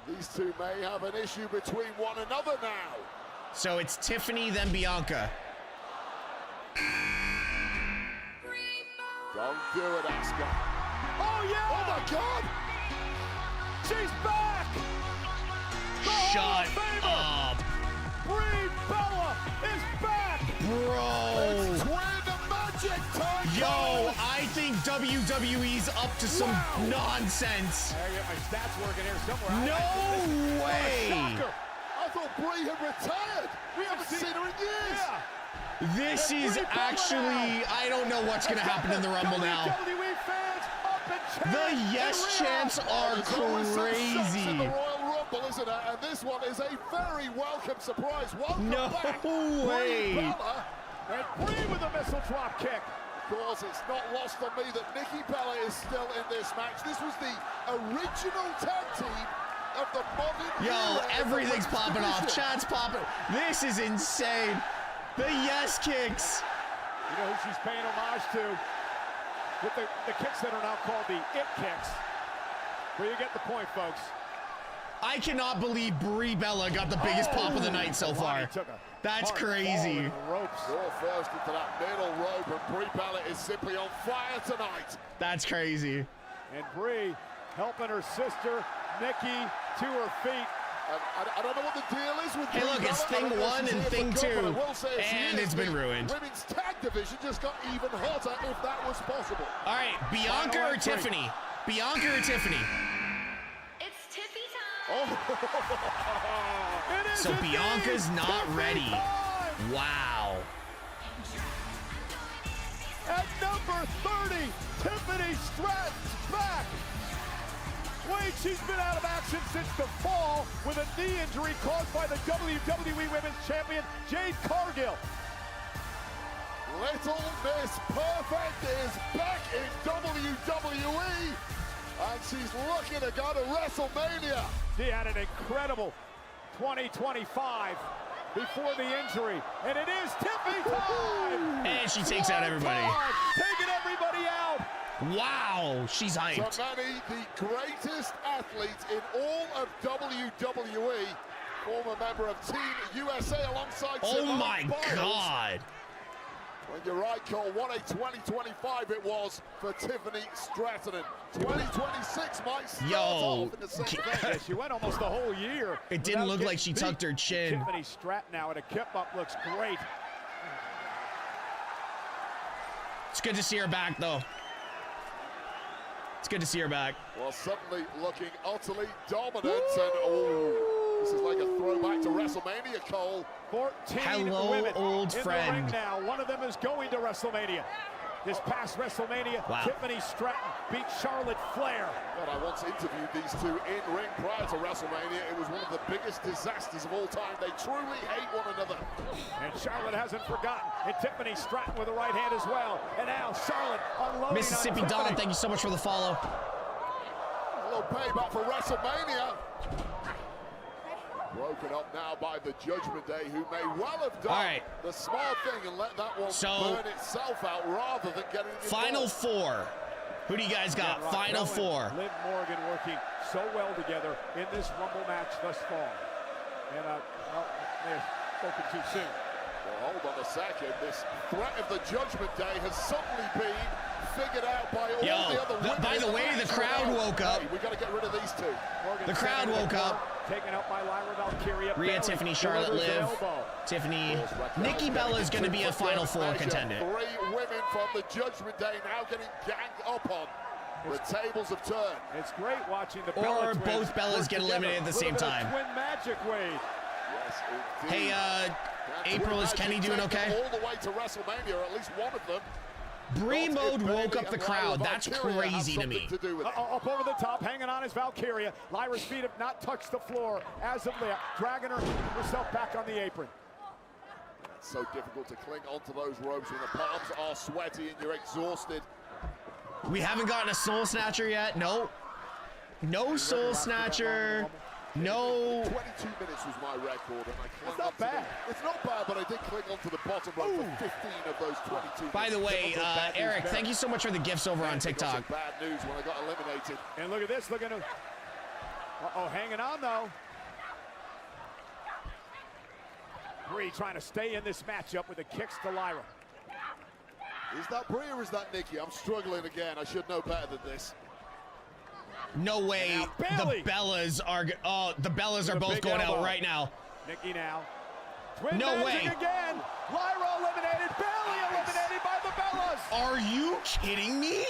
These two may have an issue between one another now. So it's Tiffany, then Bianca. Don't do it, Asuka. Oh yeah! Oh my God! She's back! Shut up, Brie Bella is back! bro. Twin magic time! Yo, I think WWE's up to some nonsense. I get my stats working here somewhere. No way. Shocker. I thought Brie had retired. We haven't seen her in years. Yeah. This And is Brie Bella actually, I don't know what's gonna happen in the Rumble now. WWE fans up and The chanting yes and chants are There's always some shocks in the crazy. Royal Rumble, isn't it? And this one is a very welcome surprise. Welcome No back, way. Brie Bella. And Brie with a missile drop kick. Of course, it's not lost on me that Nikki Bella is still in this match. This was the original tag team of the modern Yo, era of the everything's women's popping off. division. Chat's popping. This is insane. The yes kicks. You know who she's paying homage to? With the kicks that are now called the it kicks. Well, you get the point, folks. I cannot believe Brie Bella got the biggest pop of the night so far. That's crazy. You're first into that middle rope, and Brie Bella is simply on fire tonight. That's crazy. And Brie helping her sister, Nikki, to her feet. I don't know what the deal is with Hey, Brie look, it's Bella. thing one and thing two, and it's been the ruined. Women's tag division just got even hotter, if that was possible. All right, Bianca or Tiffany? Bianca or Tiffany? It's Tiffy time. So Bianca's not ready. Wow. At number 30, Tiffany Stratton's back. Wait, she's been out of action since the fall with a knee injury caused by the WWE Women's Champion, Jade Cargill. Little Miss Perfect is back in WWE, and she's looking to go to WrestleMania. She had an incredible 2025 before the injury, and it is Tiffy time! And she takes out everybody. Taking everybody out. Wow, she's hyped. So many, the greatest athletes in all of WWE, former member of Team USA alongside Oh Simone my Biles. God. Well, you're right, Cole. What a 2025 it was for Tiffany Stratton. 2026 might start off in the same vein. Yeah, she went almost the whole year. It didn't look like she tucked her chin. Tiffany Stratton now at a kip-up looks great. It's good to see her back, though. It's good to see her back. Well, suddenly looking utterly dominant, and oh, this is like a throwback to WrestleMania, Cole. 14 Hello, women old in friend. the ring now. One of them is going to WrestleMania. This past WrestleMania, Wow. Tiffany Stratton beat Charlotte Flair. God, I once interviewed these two in ring prior to WrestleMania. It was one of the biggest disasters of all time. They truly hate one another. And Charlotte hasn't forgotten. And Tiffany Stratton with the right hand as well. And now Charlotte unloading Mississippi on Don, Tiffany. thank you so much for the follow. A little payback for WrestleMania. Broken up now by the Judgment Day, who may well have done the smart thing and let that one burn itself out rather than getting involved. Final four. Who do you guys got? Yeah, Final Raquel four. and Liv Morgan working so well together in this Rumble match thus far. And may have spoken too soon. Well, hold on a second. This threat of the Judgment Day has suddenly been figured out by all the other women. By the way, the crowd woke up. Hey, we got to get rid of these two. Morgan The crowd woke up. Taken out by Lyra Valkyria. Rhea, Tiffany, Charlotte, Liv, Tiffany. Nikki Bella is going to be a Final Four contender. 3 women from the Judgment Day now getting ganged up on. The tables have turned. It's great watching the Or Bella both twins Bellas work get eliminated at the same together. time. Twin magic, Wade. Yes, indeed. Hey, April, is Kenny doing okay? All the way to WrestleMania, or at least one of them. Brie Mode woke up the crowd. That's crazy to me. Up over the top, hanging on is Valkyria. Lyra's feet have not touched the floor as of late, dragging herself back on the apron. It's so difficult to cling onto those ropes when the palms are sweaty and you're exhausted. We haven't gotten a Soul Snatcher yet. No. No Soul Snatcher. No. 22 minutes was my record, and I clung It's not bad. It's not bad, but I did cling onto the bottom rope for 15 of those 22. By the way, Eric, thank you so much for the gifts over on TikTok. Bad news when I got eliminated. And look at this, look at him. Hanging on though. Brie trying to stay in this matchup with the kicks to Lyra. Is that Brie or is that Nikki? I'm struggling again. I should know better than this. No way. The Bellas are. Oh, the Bellas are both going out right now. Nikki now. Twin no magic way. Again. Lyra eliminated. Bailey eliminated by the Bellas. Are you kidding me?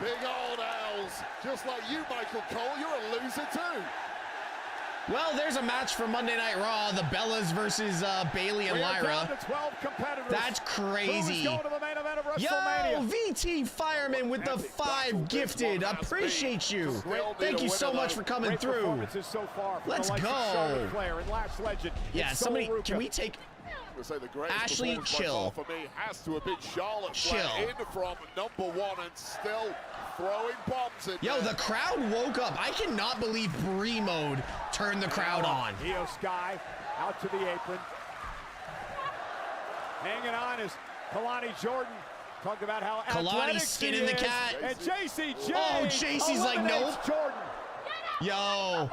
Big old L's. Just like you, Michael Cole. You're a loser too. Well, there's a match for Monday Night Raw. The Bellas versus Bailey and Lyra. Down to 12 competitors. That's crazy. Who's going to the main event of Yo, WrestleMania? VT Fireman with the 5 gifted. Appreciate you. Thank you so much for coming through. Performances so far from Let's the likes of go. Charlotte Flair and Lash Legend. Yeah, somebody, can we take Say the greatest Ashley, performance by chill. far for me has to have been Charlotte Chill. Flair in from number 1 and still throwing bombs in Yo, there. the crowd woke up. I cannot believe Brie Mode turned the crowd on. Io Sky out to the apron. Hanging on is Kalani Jordan. Talk about how Kalani athletic skinning she the is. cat. And JCJ. Oh, JC's like, nope. Jordan. Yo.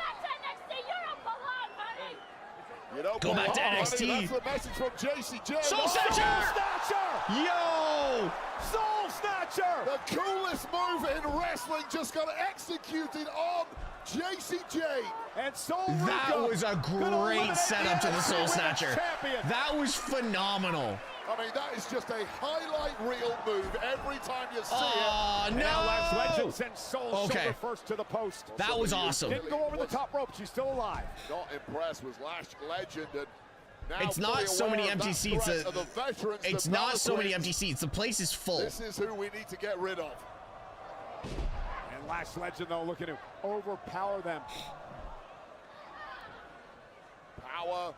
You don't Go back to belong, NXT. honey. That's the message from JCJ. Soul Oh, Snatcher! Yo! Soul Snatcher! The coolest move in wrestling just got executed on JCJ. And Soul That Ruka was a gonna great eliminate setup to the Soul Women's Snatcher. Champion. That was phenomenal. I mean, that is just a highlight reel move every time you see Oh, it. no! Now Lash Legend sends Soul Okay. shoulder first to the post. That was awesome. Didn't go over the top rope. She's still alive. Not impressed was Lash Legend. And now It's not fully so many aware of empty that seats. threat of the veterans, It's the not so many Bellatrix. empty seats. The place is full. This is who we need to get rid of. And Lash Legend, though, looking to overpower them. Power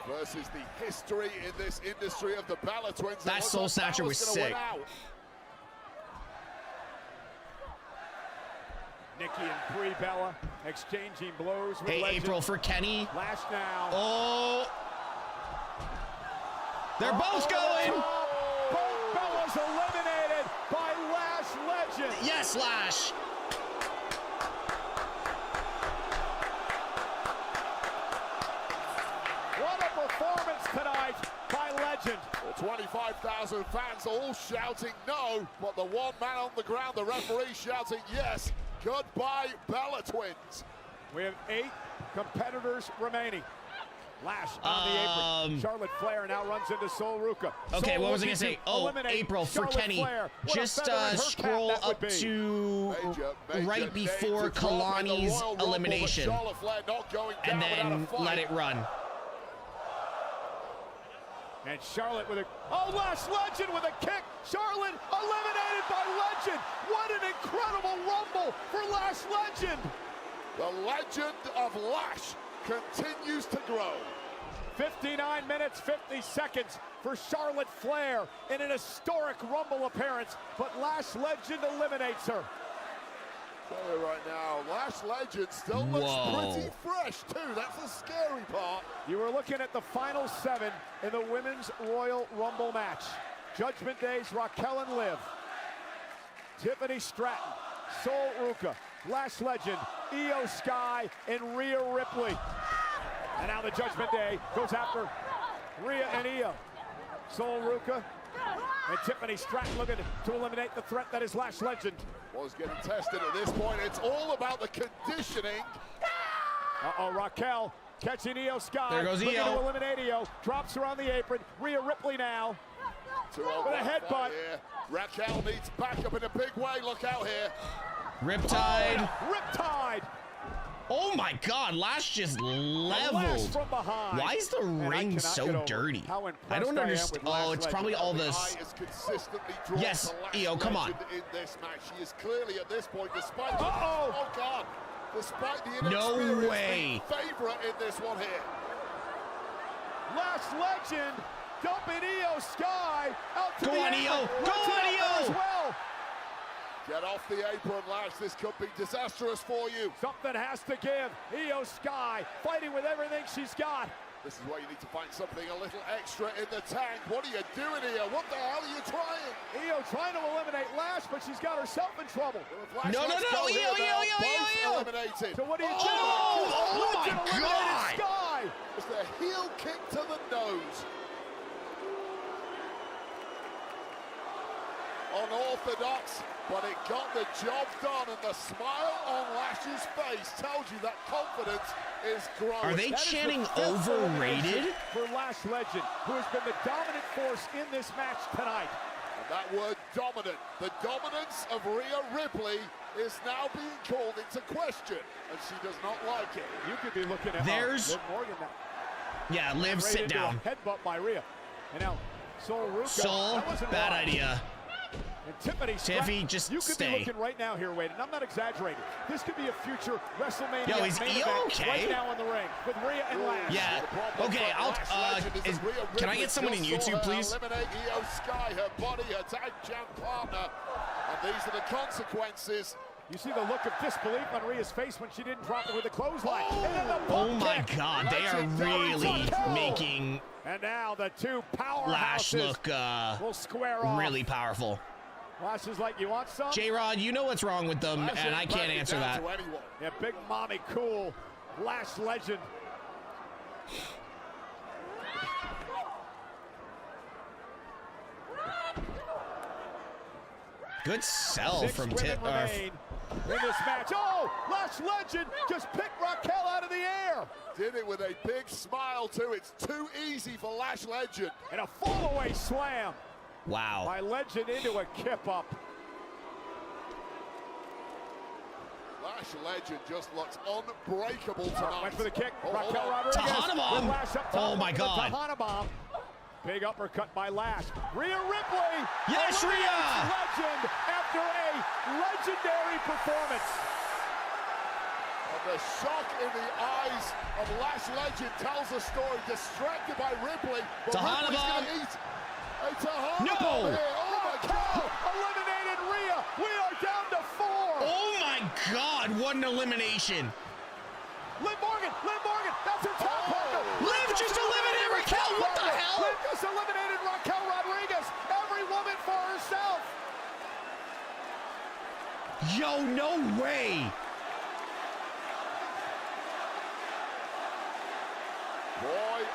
versus the history in this industry of the Bella Twins. That Soul Snatcher was sick. Nikki and Brie Bella exchanging blows with Hey, Legend. April for Kenny. Lash now. Oh. They're both going. Both Bellas eliminated by Lash Legend. Yes, Lash. What a performance tonight by Legend. The 25,000 fans all shouting no, but the one man on the ground, the referee, shouting yes. Goodbye, Bella Twins. We have 8 competitors remaining. Lash on the apron. Charlotte Flair now runs into Soul Ruka. Okay, Soul what was I looking gonna say? to Oh, eliminate April for Charlotte Kenny. Flair. What a Just feather in her scroll cap that up would be. to right name before to drop in the Kalani's Royal Rumble, but elimination, Charlotte Flair not going and down without then a fight. let it run. And Charlotte with a, oh, Lash Legend with a kick. Charlotte eliminated by Legend. What an incredible Rumble for Lash Legend. The legend of Lash continues to grow. 59 minutes, 50 seconds for Charlotte Flair in an historic Rumble appearance, but Lash Legend eliminates her. Tell you right now, Lash Legend still looks pretty fresh too. That's the scary part. You were looking at the final 7 in the Women's Royal Rumble match. Judgment Day's Raquel and Liv, Tiffany Stratton, Soul Ruka, Lash Legend, Io Sky, and Rhea Ripley. And now the Judgment Day goes after Rhea and Io. Soul Ruka and Tiffany Stratton looking to eliminate the threat that is Lash Legend. Was getting tested at this point. It's all about the conditioning. Uh-oh, Raquel catching Io Sky. There goes looking Io. to eliminate Io. Drops her on the apron. Rhea Ripley now. With a headbutt. Raquel needs backup in a big way. Look out here. Riptide. Riptide. Oh my God, Lash just Lash leveled. from behind. Why is the And I ring cannot so get over dirty? how I impressed don't am understand. with Lash Oh, it's Legend. probably all The this. eye is consistently drawn Yes, to Lash Io, come on. Legend in this match. She is clearly at this point, despite Uh-oh. oh God, despite the No inexperience, way. the favorite in this one here. Lash Legend dumping Io Sky out to Go the on, apron. Io. Go Legend on, out there Io. as well. Get off the apron, Lash. This could be disastrous for you. Something has to give. Io Sky fighting with everything she's got. This is why you need to find something a little extra in the tank. What are you doing here? What the hell are you trying? Io trying to eliminate Lash, but she's got herself in trouble. No, Io. Eliminated. So what do you do? Oh my Legend eliminated God. Sky. It's the heel kick to the nose. Unorthodox, but it got the job done, and the smile on Lash's face tells you that confidence is growing. Are they That is the chanting fifth elimination overrated? for Lash Legend, who has been the dominant force in this match tonight. And that word dominant, the dominance of Rhea Ripley is now being called into question, and she does not like it. You could be looking at There's- Liv Morgan now. Yeah, Liv, Right sit into down. a headbutt by Rhea. And now Soul Ruka. Soul, that wasn't bad wrong. idea. And Tiffany Tiffy, Stratton, just you could stay. be looking right now here, Wade, and I'm not exaggerating. This could be a future WrestleMania Yo, is main Io event okay? right now in the ring with Rhea and Lash. Yeah. Okay, can I get someone in YouTube, please? Eliminate Io Sky, her body, her tag champ partner, and these are the consequences. You see the look of disbelief on Rhea's face when she didn't drop it with a clothesline. And then the Oh bump my kick. God, they are really making And now the two Lash powerhouses look will square off. really powerful. Lash is like, you want some? J-Rod, you know what's wrong with them, Lash and I ain't can't backing answer down that. to anyone. Yeah, Big Mommy Cool, Lash legend. Good sell 6 from women Tip. remain in this match. Oh, Lash legend just picked Raquel out of the air. Did it with a big smile too. It's too easy for Lash Legend. And a fall-away slam Wow. by Legend into a kip-up. Lash Legend just looks unbreakable tonight. Went for the kick. Oh, Raquel oh. Rodriguez. Tahana bomb. with Lash up top. Oh, my with the God. Tahana bomb. Big uppercut by Lash. Rhea Ripley. Yes, eliminates Rhea. Legend after a legendary performance. And the shock in the eyes of Lash Legend tells the story. Distracted by Ripley. But Tahana Ripley's bomb. gonna eat a Tahana No. bomb here. Oh my Raquel God. eliminated Rhea. We are down to 4. Oh my God, what an elimination. Liv Morgan, that's her top partner. Liv just eliminated Raquel, what the hell? Liv just eliminated Raquel Rodriguez. Every woman for herself. Yo, no way. Boy,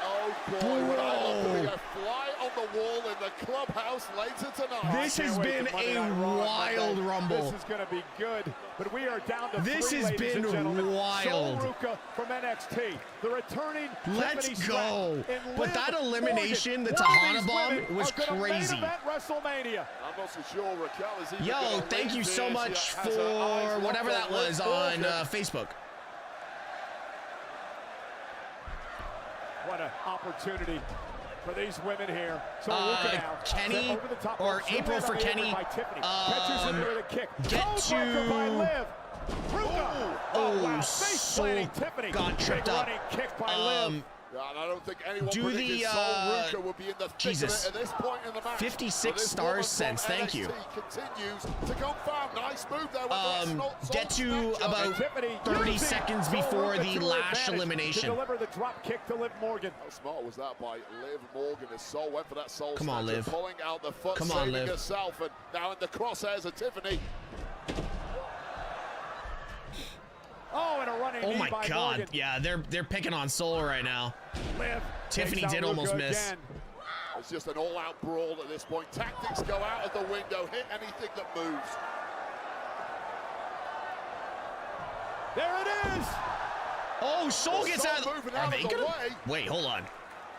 oh boy, would I love to be a fly on the wall in the clubhouse later tonight. This has Can't wait been for Monday a Night Raw on wild Monday. rumble. This is going to be good, but we are down to This 3, has ladies been and gentlemen. wild. Sol Ruca from NXT, the returning Let's Tiffany go. Stratton, and But Liv that elimination, Morgan. the One of Tahana these bomb women was are gonna crazy. main event WrestleMania. I'm not so sure Raquel is even Yo, gonna thank leave you so here. She much has her eyes for whatever locked that on was Liv on Morgan. Facebook. What an opportunity for these women here. So Ruca now. Kenny Over the top or rope. She'll April land for on the apron Kenny. by Tiffany. Catches into her with a kick. Get Codebreaker by to- Liv. Ruca. Oh, wow. Face so planting Tiffany. got tripped Big up. running kick by Liv. Yeah, and I don't think anyone Do predicted the, Sol Ruca would be in the thick Jesus. of it at this point in the match. 56 But this stars woman since, from thank you. NXT continues to confound. Nice move there. Get to about Tiffany 30 using seconds Sol before Ruca the to her Lash advantage elimination. To deliver the drop kick to Liv Morgan. How smart was that by Liv Morgan as Sol went for that soul Come on, snatcher, Liv. pulling out the foot, Come on, saving Liv. herself, and now in the crosshairs of Tiffany. Oh, and a running Oh knee my by God. Morgan. Yeah, they're picking on Soul right now. Liv Tiffany takes out did almost Ruca miss. again. It's just an all-out brawl at this point. Tactics go out of the window, hit anything that moves. There it is. Oh, Soul gets Sol out. moving Are out they of the gonna? way. Wait, hold on.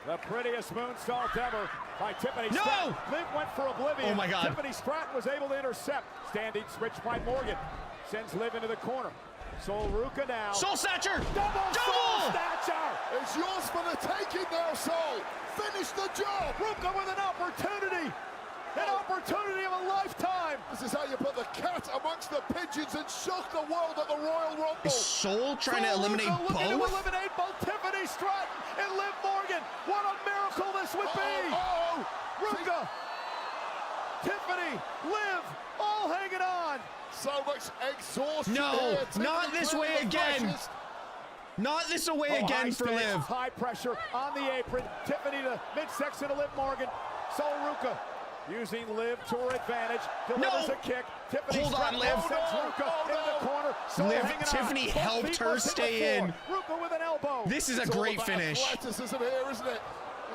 The prettiest moonsault ever by Tiffany No! Stratton. Liv went for oblivion. Oh my God. Tiffany Stratton was able to intercept. Standing switch by Morgan. Sends Liv into the corner. Sol Ruca now. Soul Snatcher! Double Soul Snatcher! It's yours for the taking now, Sol. Finish the job. Ruca with an opportunity. An opportunity of a lifetime. This is how you put the cat amongst the pigeons and shock the world at the Royal Rumble. Is Soul trying to Sol eliminate Ruca looking to both? eliminate both Tiffany Stratton and Liv Morgan. What a miracle this would be. Ruca, Tiffany, Liv, all hanging on. So much exhaustion. No, here. not Tiffany this clearly way the again. freshest. Not this away High again for stakes, Liv. High pressure on the apron. Tiffany to midsection to Liv Morgan. Sol Ruca using Liv to her advantage. Delivers No. a kick. Tiffany Hold on, Stratton Liv. sends Ruca into the corner. Sol Liv, hanging on. Tiffany Both helped feet her must hit the stay floor. in. Ruca with an elbow. This is a It's all great about finish. athleticism here, isn't it?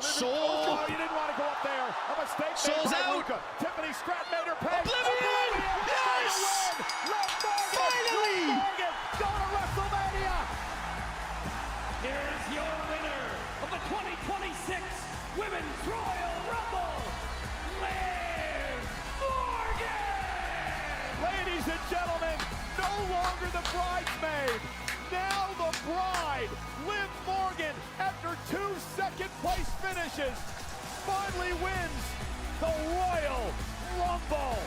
Oh, you didn't want to go up there. A mistake Soul's made by out. Ruca. Tiffany Stratton made her pay. Oblivion! Yes! Finally! Liv Morgan going to WrestleMania. Here is your winner of the 2026 Women's Royal Rumble, Liv Morgan! Ladies and gentlemen, no longer the bridesmaid, now the bride, Liv Morgan, after 2 second-place finishes, finally wins the Royal Rumble.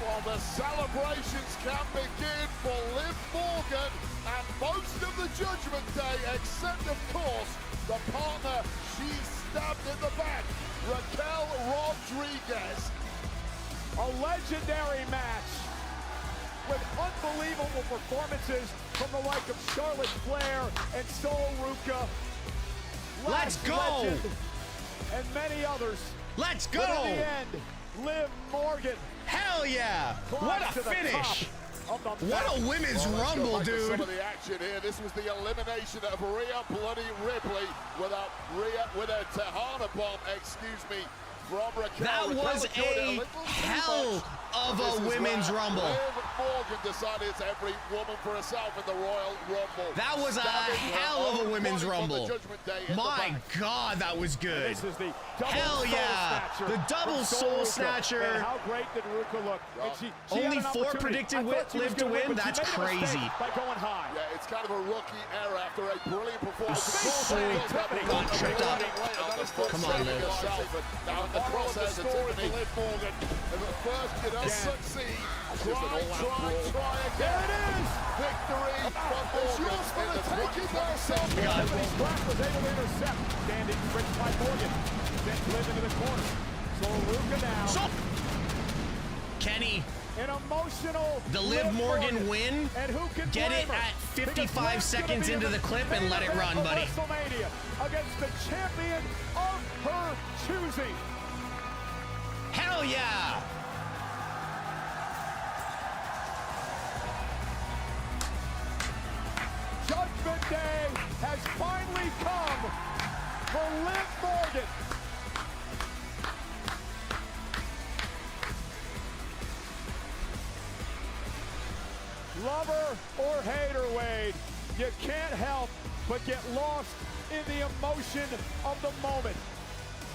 Well, the celebrations can begin for Liv Morgan and most of the Judgment Day, except, of course, the partner she stabbed in the back, Raquel Rodriguez. A legendary match with unbelievable performances from the like of Charlotte Flair and Sol Ruca. Let's Lash go! Legend, and many others. Let's But in go! the end, Liv Morgan. Hell yeah! What a finish! What a women's rumble, Let's go back to dude! some of the action here. This was the elimination of Rhea Bloody Ripley with a Tehana bomb, excuse me, from Raquel. That was a hell of a women's rumble. Liv Morgan decided it's every woman for herself in the Royal Rumble. That was a hell of a women's rumble. My God, that was good. This is the double Hell soul yeah! snatcher The double from soul Ruka. snatcher. And how great did Ruka look? And she Only had an 4 opportunity. predicted I thought she was Liv to gonna win? but she That's made a mistake crazy. By going high. Yeah, it's kind of a rookie error after a brilliant performance. Got tripped up. Come on, Liv. Now the crosshairs are Tiffany. Liv Morgan. And at first you don't succeed. Try again. There it is. Victory from Morgan in the 22nd. Tiffany's block was able to intercept. Standing tricked by Morgan. Sent Liv into the corner. So Ruka now. Kenny, An emotional the Liv Morgan win. And who can Get blame it her? at Because 55 Liv's gonna seconds be into in the clip and let it run, of buddy. WrestleMania against the champion of her choosing. Hell yeah! Judgment Day has finally come for Liv Morgan. Lover or hater, Wade, you can't help but get lost in the emotion of the moment.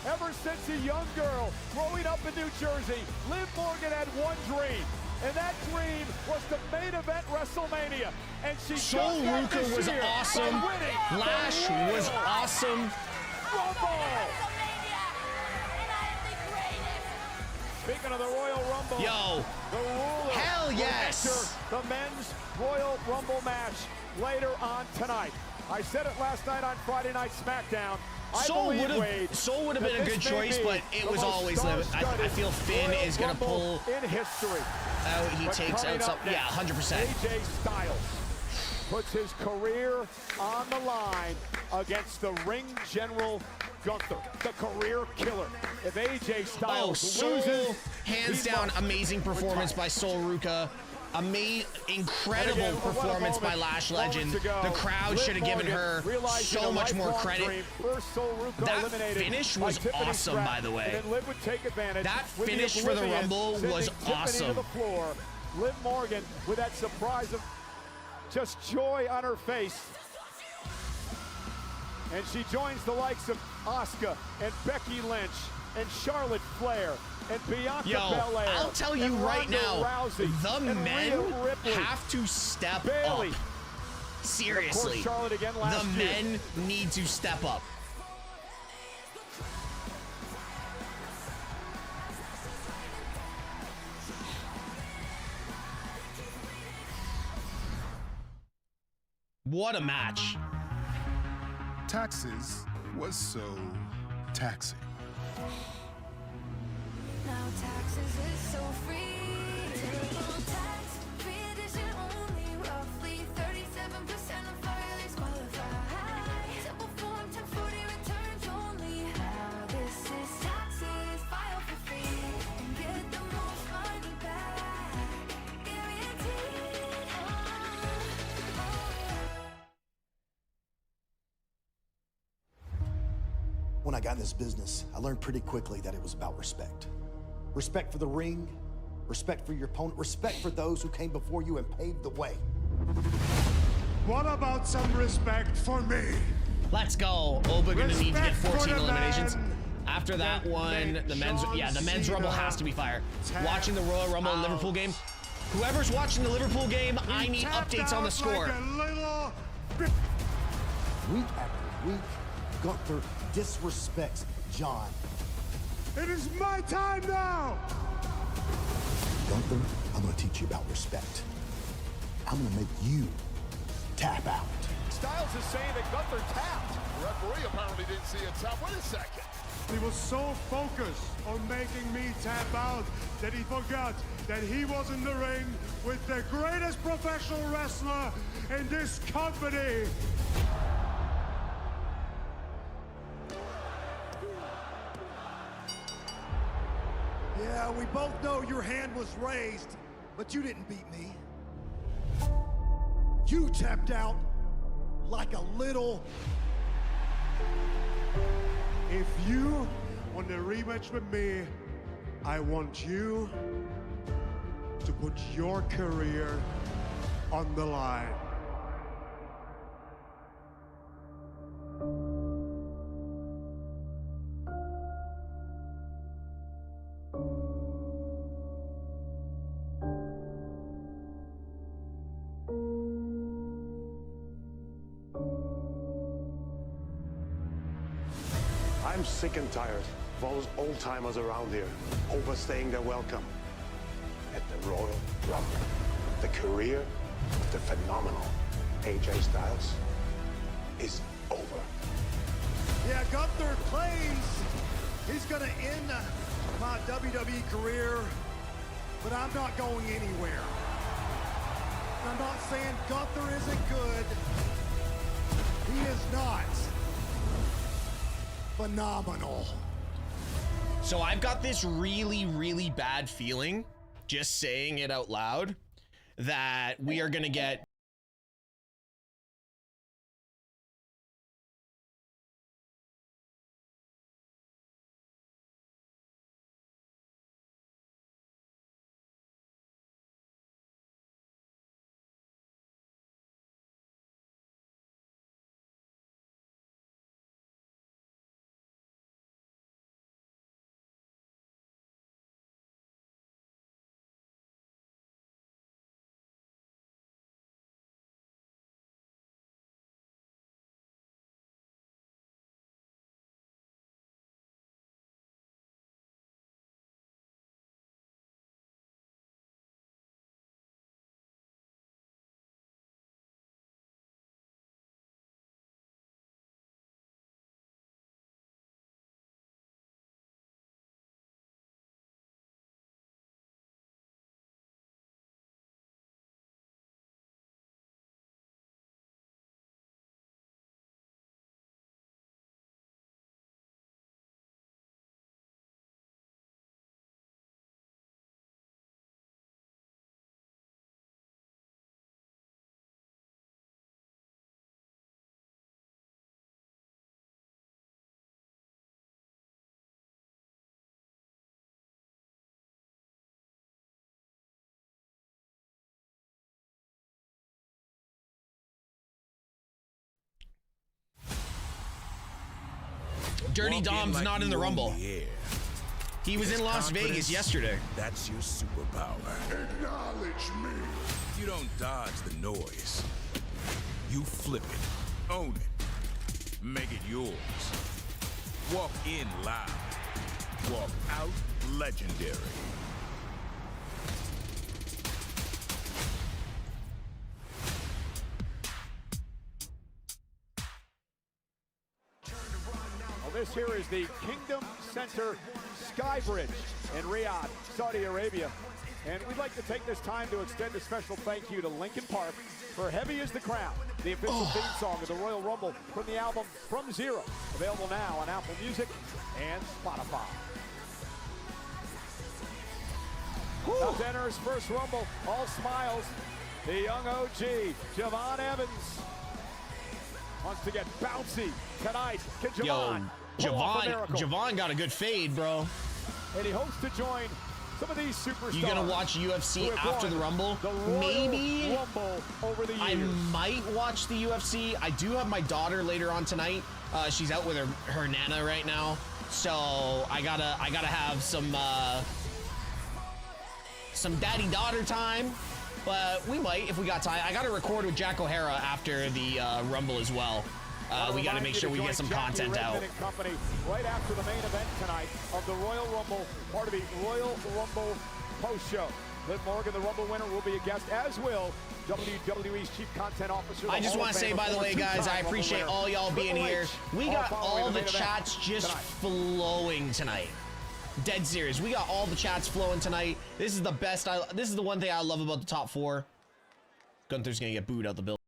Ever since a young girl growing up in New Jersey, Liv Morgan had one dream, and that dream was to main event WrestleMania. And she Soul Ruka was awesome. Lash was awesome. Rumble. Speaking of the Royal Rumble, Yo, the ruler hell will yes. enter the men's Royal Rumble match later on tonight. I said it last night on Friday Night SmackDown. Soul would have been a good choice, but it was always Liv. I feel Finn is gonna pull in history. out. He takes out some. Yeah, 100%. AJ Styles puts his career on the line against the ring general Gunther, the career killer. If AJ Styles Soul, loses, hands he down, must amazing performance by Soul Ruka. Incredible performance by Lash Legend. The crowd should have given her so much more credit. That finish was awesome, by the way. That finish for the Rumble was awesome. Liv Morgan with that surprise of just joy on her face. And she joins the likes of Asuka and Becky Lynch and Charlotte Flair and Bianca Belair. I'll tell you right now, Rousey, the men have to step up. Seriously, the men need to step up. What a match. Taxes was so taxing. Now taxes is so free. Typical tax, free addition only. Roughly 37% of filers qualify. Simple form 1040 returns only. Now this is taxes, file for free and get the most money back. Guaranteed. When I got in this business, I learned pretty quickly that it was about respect. Respect for the ring, respect for your opponent, respect for those who came before you and paved the way. What about some respect for me? Let's go. Oba gonna need to get 14 eliminations. After that one, the men's Rumble has to be fire. Watching the Royal Rumble Liverpool game. Whoever's watching the Liverpool game, I need updates on the score. Week after week, Gunther disrespects John. It is my time now! Gunther, I'm gonna teach you about respect. I'm gonna make you tap out. Styles is saying that Gunther tapped. The referee apparently didn't see a tap. Wait a second. He was so focused on making me tap out that he forgot that he was in the ring with the greatest professional wrestler in this company. Yeah, Well, we both know your hand was raised, but you didn't beat me. You tapped out like a little. If you want a rematch with me, I want you to put your career on the line. I'm sick and tired of all those old-timers around here overstaying their welcome. At the Royal Rumble, the career of the phenomenal AJ Styles is over. Yeah, Gunther claims he's gonna end my WWE career, but I'm not going anywhere. I'm not saying Gunther isn't good. He is not phenomenal. So I've got this really, really bad feeling, just saying it out loud, that we are gonna get Dirty Dom's not in the Rumble. He was in Las Vegas yesterday. That's your superpower. Acknowledge me. You don't dodge the noise. You flip it, own it, make it yours. Walk in loud. Walk out legendary. This here is the Kingdom Center Sky Bridge in Riyadh, Saudi Arabia. And we'd like to take this time to extend a special thank you to Linkin Park for Heavy is the Crown, the official theme song of the Royal Rumble from the album From Zero. Available now on Apple Music and Spotify. Now to enter his first Rumble, all smiles, the young OG, Javon Evans. Wants to get bouncy tonight. Can Javon Javon got a good fade, bro. And he hopes to join some of these superstars. You gonna watch UFC after the Rumble? Maybe. Rumble over the years. I might watch the UFC. I do have my daughter later on tonight. She's out with her nana right now, so I gotta have some daddy-daughter time. But we might if we got time. I gotta record with Jack O'Hara after the Rumble as well. We got to make sure we get some content out. Company right after the main event tonight of the Royal Rumble, part of the Royal Rumble post show. Liv Morgan, the Rumble winner, will be a guest, as will WWE's Chief Content Officer. I just want to say, by the way, guys, I appreciate all y'all being here. We got all the chats just flowing tonight. Dead serious. We got all the chats flowing tonight. This is the best. This is the one thing I love about the top four. Gunther's gonna get booed out the building.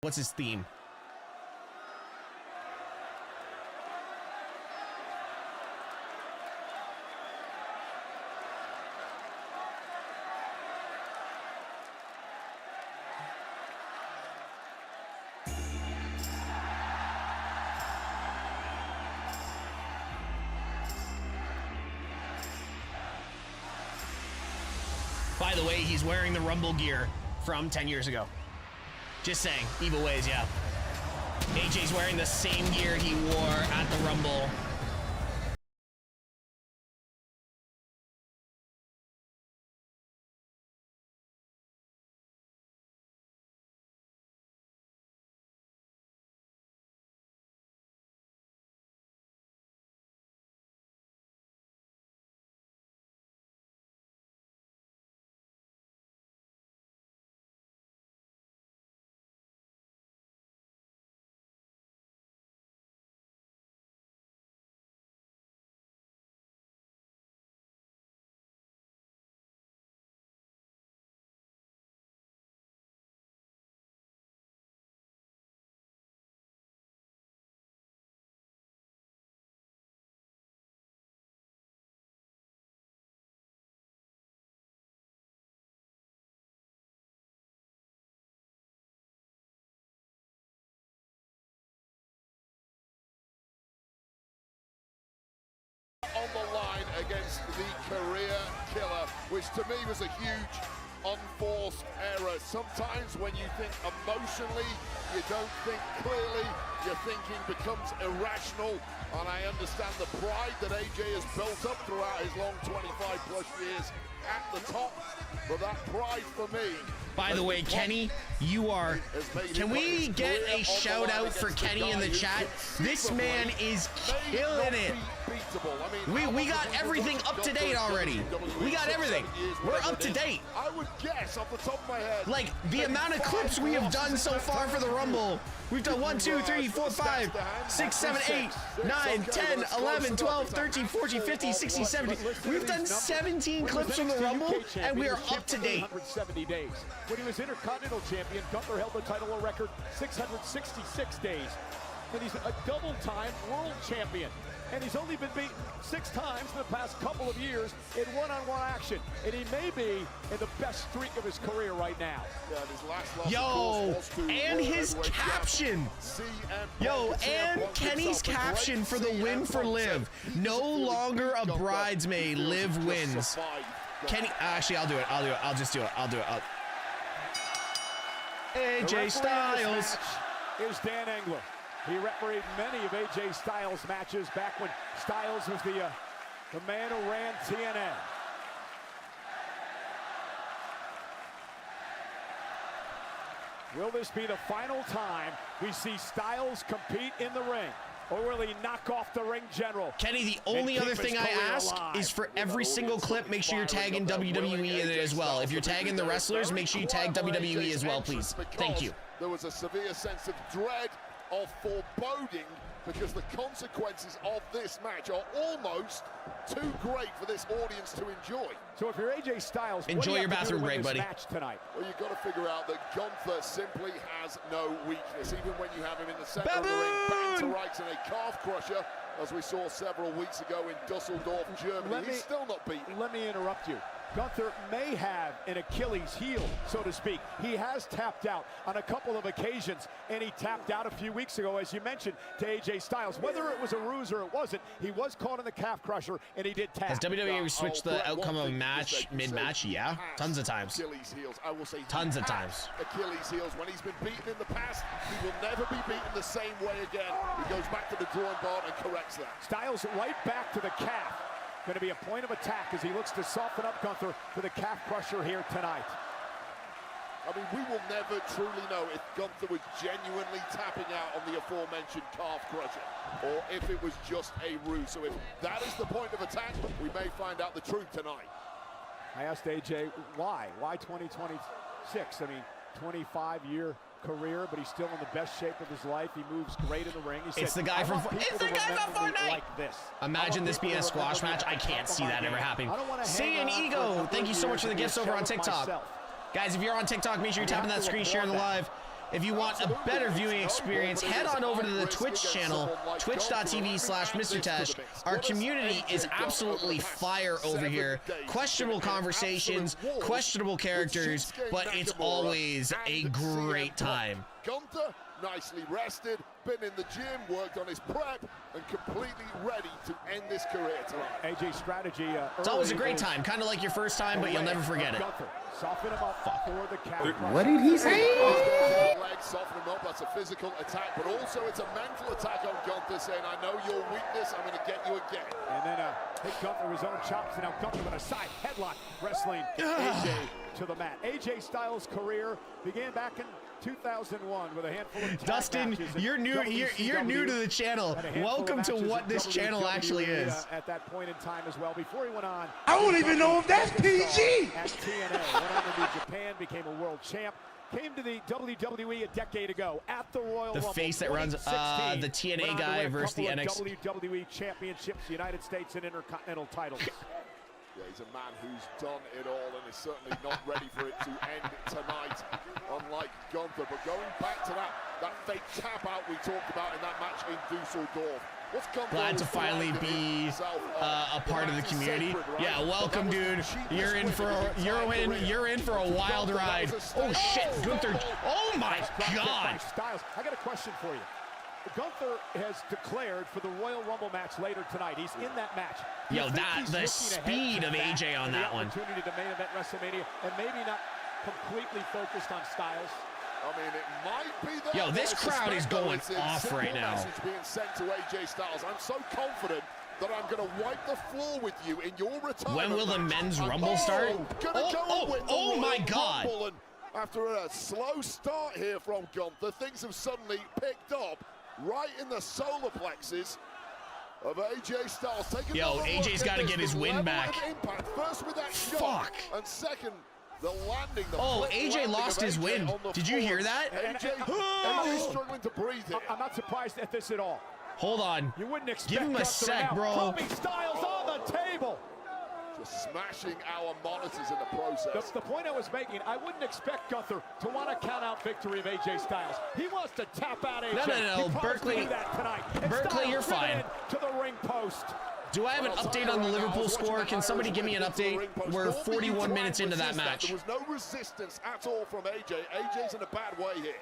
What's his theme? By the way, he's wearing the Rumble gear from 10 years ago. Just saying, Evil Ways, yeah. AJ's wearing the same gear he wore at the Rumble. On the line against the career killer, which to me was a huge unforced error. Sometimes when you think emotionally, you don't think clearly, your thinking becomes irrational, and I understand the pride that AJ has built up throughout his long 25 plus years at the top, but that pride for me. By the way, Kenny, you are... Can we get a shout out for Kenny in the chat? This man is killing it. We got everything up to date already. We got everything. We're up to date. I would guess off the top of my head. Like, the amount of clips we have done so far for the Rumble. We've done 1, 2, 3, 4, 5, 6, 7, 8, 9, 10, 11, 12, 13, 14, 15, 16, 17. We've done 17 clips from the Rumble, and we are up to date. 170 days. When he was Intercontinental Champion, Gunther held the title a record 666 days. And he's a double-time world champion. And he's only been beaten 6 times in the past couple of years in one-on-one action. And he may be in the best streak of his career right now. Yeah, his last loss, yo, and his caption. Yo, and Kenny's caption for the win for Liv. No longer a bridesmaid, Liv wins. Kenny, actually, I'll do it. I'll just do it. AJ Styles. Is Dan Engler. He refereed many of AJ Styles' matches back when Styles was the man who ran TNA. Will this be the final time we see Styles compete in the ring? Or will he knock off the ring general? Kenny, the only other thing I ask is for every single clip, make sure you're tagging WWE in it as well. If you're tagging the wrestlers, make sure you tag WWE as well, please. Thank you. There was a severe sense of dread, of foreboding, because the consequences of this match are almost too great for this audience to enjoy. So if you're AJ Styles, enjoy your bathroom break, buddy. Match tonight? Well, you've got to figure out that Gunther simply has no weakness, even when you have him in the center of the ring, bang to rights in a calf crusher, as we saw several weeks ago in Dusseldorf, Germany. He's still not beaten. Let me interrupt you. Gunther may have an Achilles heel, so to speak. He has tapped out on a couple of occasions, and he tapped out a few weeks ago, as you mentioned, to AJ Styles. Whether it was a ruse or it wasn't, he was caught in the calf crusher, and he did tap. Has WWE switched the outcome of a match mid-match? Yeah, tons of times. Achilles heels. I will say tons of times. Achilles heels. When he's been beaten in the past, he will never be beaten the same way again. He goes back to the drawing board and corrects that. Styles right back to the calf. Going to be a point of attack as he looks to soften up Gunther for the calf crusher here tonight. I mean, we will never truly know if Gunther was genuinely tapping out on the aforementioned calf crusher, or if it was just a ruse. So if that is the point of attack, we may find out the truth tonight. I asked AJ why 2026? I mean, 25-year career, but he's still in the best shape of his life. He moves great in the ring. He said, it's the guy from Fortnite. Like this. Imagine this being a squash match. I can't see that ever happening. See an ego. Thank you so much for the gifts over on TikTok. Guys, if you're on TikTok, make sure you're tapping that screen, sharing the live. If you want a better viewing experience, head on over to the Twitch channel, twitch.tv/MrTeshk. Our community is absolutely fire over here. Questionable conversations, questionable characters, but it's always a great time. Gunther, nicely rested, been in the gym, worked on his prep, and completely ready to end this career tonight. AJ's strategy. It's always a great time, kind of like your first time, but you'll never forget it. Gunther, soften him up for the count. What did he say? Legs, soften him up. That's a physical attack, but also it's a mental attack on Gunther, saying, I know your weakness, I'm going to get you again. And then hit Gunther with his own chops, and now Gunther with a side headlock, wrestling AJ to the mat. AJ Styles' career began back in 2001 with a handful of tag Dustin, matches you're new. You're new to the channel. Welcome to what this channel actually is. At that point in time as well, before he went on. I don't even know if that's PG. At TNA, went on to New Japan, became a world champ. Came to the WWE a decade ago at the Royal Rumble. The face that runs the TNA guy versus the NXT. WWE championships, United States and Intercontinental titles. Yeah, he's a man who's done it all and is certainly not ready for it to end tonight, unlike Gunther. But going back to that fake tap out we talked about in that match in Dusseldorf. What's Gunther Glad to finally be a part of the community. Yeah, welcome, dude. You're in for a wild ride. Oh shit, Gunther! Oh my God! Styles, I got a question for you. Gunther has declared for the Royal Rumble match later tonight. He's in that match. Yo, the speed of AJ on that one. Opportunity to main event WrestleMania, and maybe not completely focused on Styles. I mean, it might be that. Yo, this crowd is going off right now. Message being sent to AJ Styles. I'm so confident that I'm going to wipe the floor with you in your retirement. When will the men's rumble start? Oh my God! And after a slow start here from Gunther, things have suddenly picked up. Right in the solar plexus of AJ Styles. Yo, AJ's got to get his win back. First with that shot, and second, the landing. AJ lost his win. Did you hear that? AJ's struggling to breathe here. I'm not surprised at this at all. Hold on. You wouldn't expect. Give him a sec, bro. Styles on the table. Just smashing our monitors in the process. The point I was making, I wouldn't expect Gunther to want to count out victory of AJ Styles. He wants to tap out AJ. No. Berkeley, Berkeley, you're fine. To the ring post. Do I have an update on the Liverpool score? Can somebody give me an update? We're 41 minutes into that match. There was no resistance at all from AJ. AJ's in a bad way here.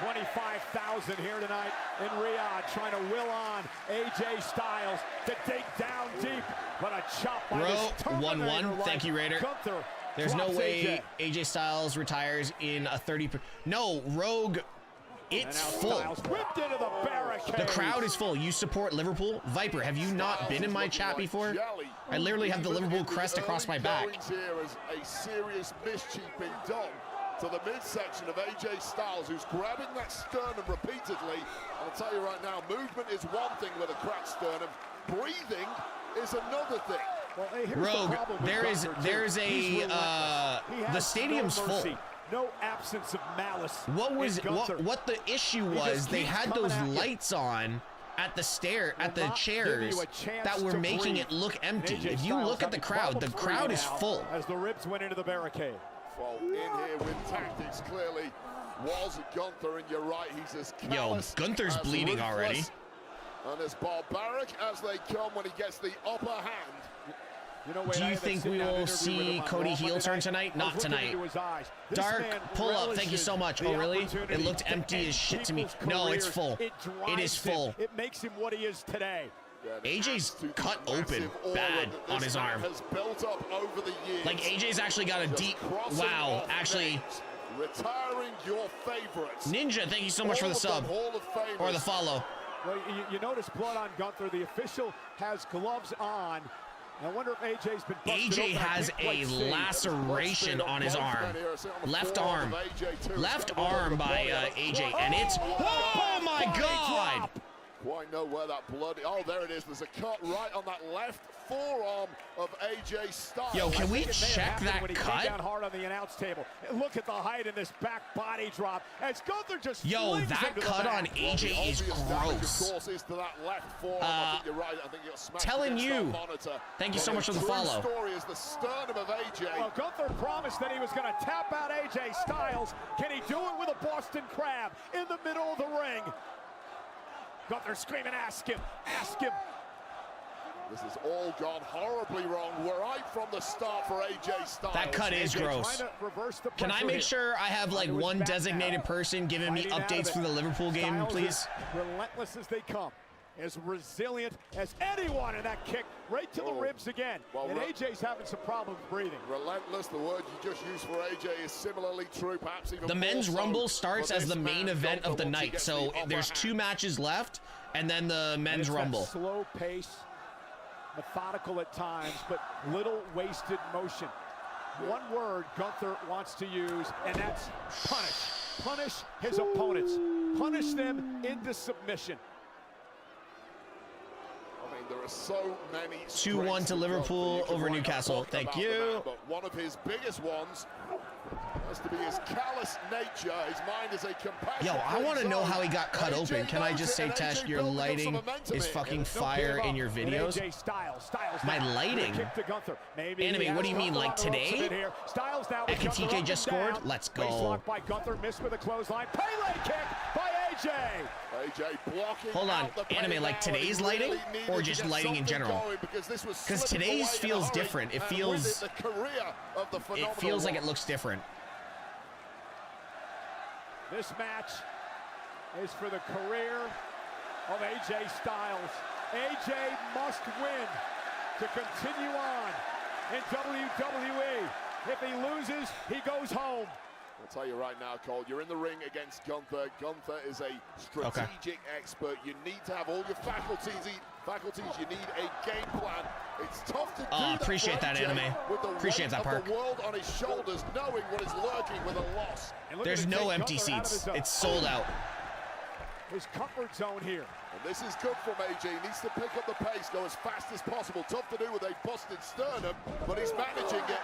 25,000 here tonight in Riyadh, trying to will on AJ Styles to dig down deep, but a chop by this Terminator 1-1. Thank you, Raider. Gunther There's no way AJ Styles retires in a 30. No, Rogue. It's full. Whipped into the barricade. The crowd is full. You support Liverpool? Viper, have you not been in my chat before? I literally have the Liverpool crest across my back. Here as a serious mischief being done to the midsection of AJ Styles, who's grabbing that sternum repeatedly. I'll tell you right now, movement is one thing with a cracked sternum. Breathing is another thing. Well, hey, Rogue, there's a the stadium's full. No absence of malice. What the issue was? They had those lights on at the chairs that were making it look empty. If you look at the crowd is full. As the ribs went into the barricade. Well, in here with tactics clearly was Gunther, and you're right, he's as callous. Yo, Gunther's bleeding already. And as barbaric as they come when he gets the upper hand. Do you think we will see Cody heel turn tonight? Not tonight. Dark, pull up. Thank you so much. Oh, really? It looked empty as shit to me. No, it's full. It is full. It makes him what he is today. AJ's cut open bad on his arm. Like AJ's actually got a deep. Wow, actually. Retiring your favorites. Ninja, thank you so much for the sub or the follow. Well, you notice blood on Gunther. The official has gloves on. I wonder if AJ's been busted AJ has a laceration on his arm. Left arm. Left arm by AJ. And it's... Oh, my God! quite know where that blood. Oh, there it is. There's a cut right on that left forearm of AJ Styles. Yo, can we check that when he cut? came down hard on the announce table. Look at the height in this back body drop as Gunther just Yo, flings that into the cut mat. on AJ is Obvious damage, gross. of course, is to that left forearm. I think you're right. I think he got smashed Telling against you. that monitor. Thank you so But much for the true follow. Story is the sternum of AJ. Well, Gunther promised that he was going to tap out AJ Styles. Can he do it with a Boston Crab in the middle of the ring? Gunther screaming, ask him, ask him. This has all gone horribly wrong right from the start for AJ Styles. That cut is AJ gross. trying to reverse the Can I pressure make here. sure I have like It was one back designated now. person giving me Fighting out of updates it. for the Liverpool game, Styles please? is relentless as they come. As resilient as anyone in that kick, right to the ribs again. Well, and AJ's having some problems breathing. Relentless, the word you just used for AJ is similarly true, perhaps even The more men's so Rumble for starts as this the main man, event of Gunther, the once he night. gets So the upper there's hand. 2 matches left, and then the And men's it's that Rumble. slow pace, methodical at times, but little wasted motion. One word Gunther wants to use, and that's punish. Punish his opponents. Punish them into submission. I mean, there are so many 2-1 strengths to with Gunther. Liverpool You can over write a Newcastle. book Thank about the you. man, but one of his biggest ones has to be his callous nature. His mind is a compassion. Yo, I want to know how he got cut open. Can I just say, Tesh, your lighting is fucking fire in your videos? My lighting? Anime, what do you mean, like today? Ekatike just scored? Let's go. By Gunther, missed with a clothesline. Pele kick by AJ. AJ blocking. Hold on, out the Anime, pain like now, and today's he lighting, really needed or to just get lighting in something general? going because this was Because slipping today's away in a feels hurry, different. It and feels, with it, the career of the it phenomenal feels like one. it looks different. This match is for the career of AJ Styles. AJ must win to continue on in WWE. If he loses, he goes home. I'll tell you right now, Cole, you're in the ring against Gunther. Gunther is a strategic expert. You need to have all your faculties. You need a game plan. It's tough to do that appreciate for that, AJ Anime. with the Appreciate weight that, of the world on his shoulders, knowing what is lurking with a loss. There's no empty seats. It's sold out. His comfort zone here. And this is good from AJ. He needs to pick up the pace, go as fast as possible. Tough to do with a busted sternum, but he's managing it.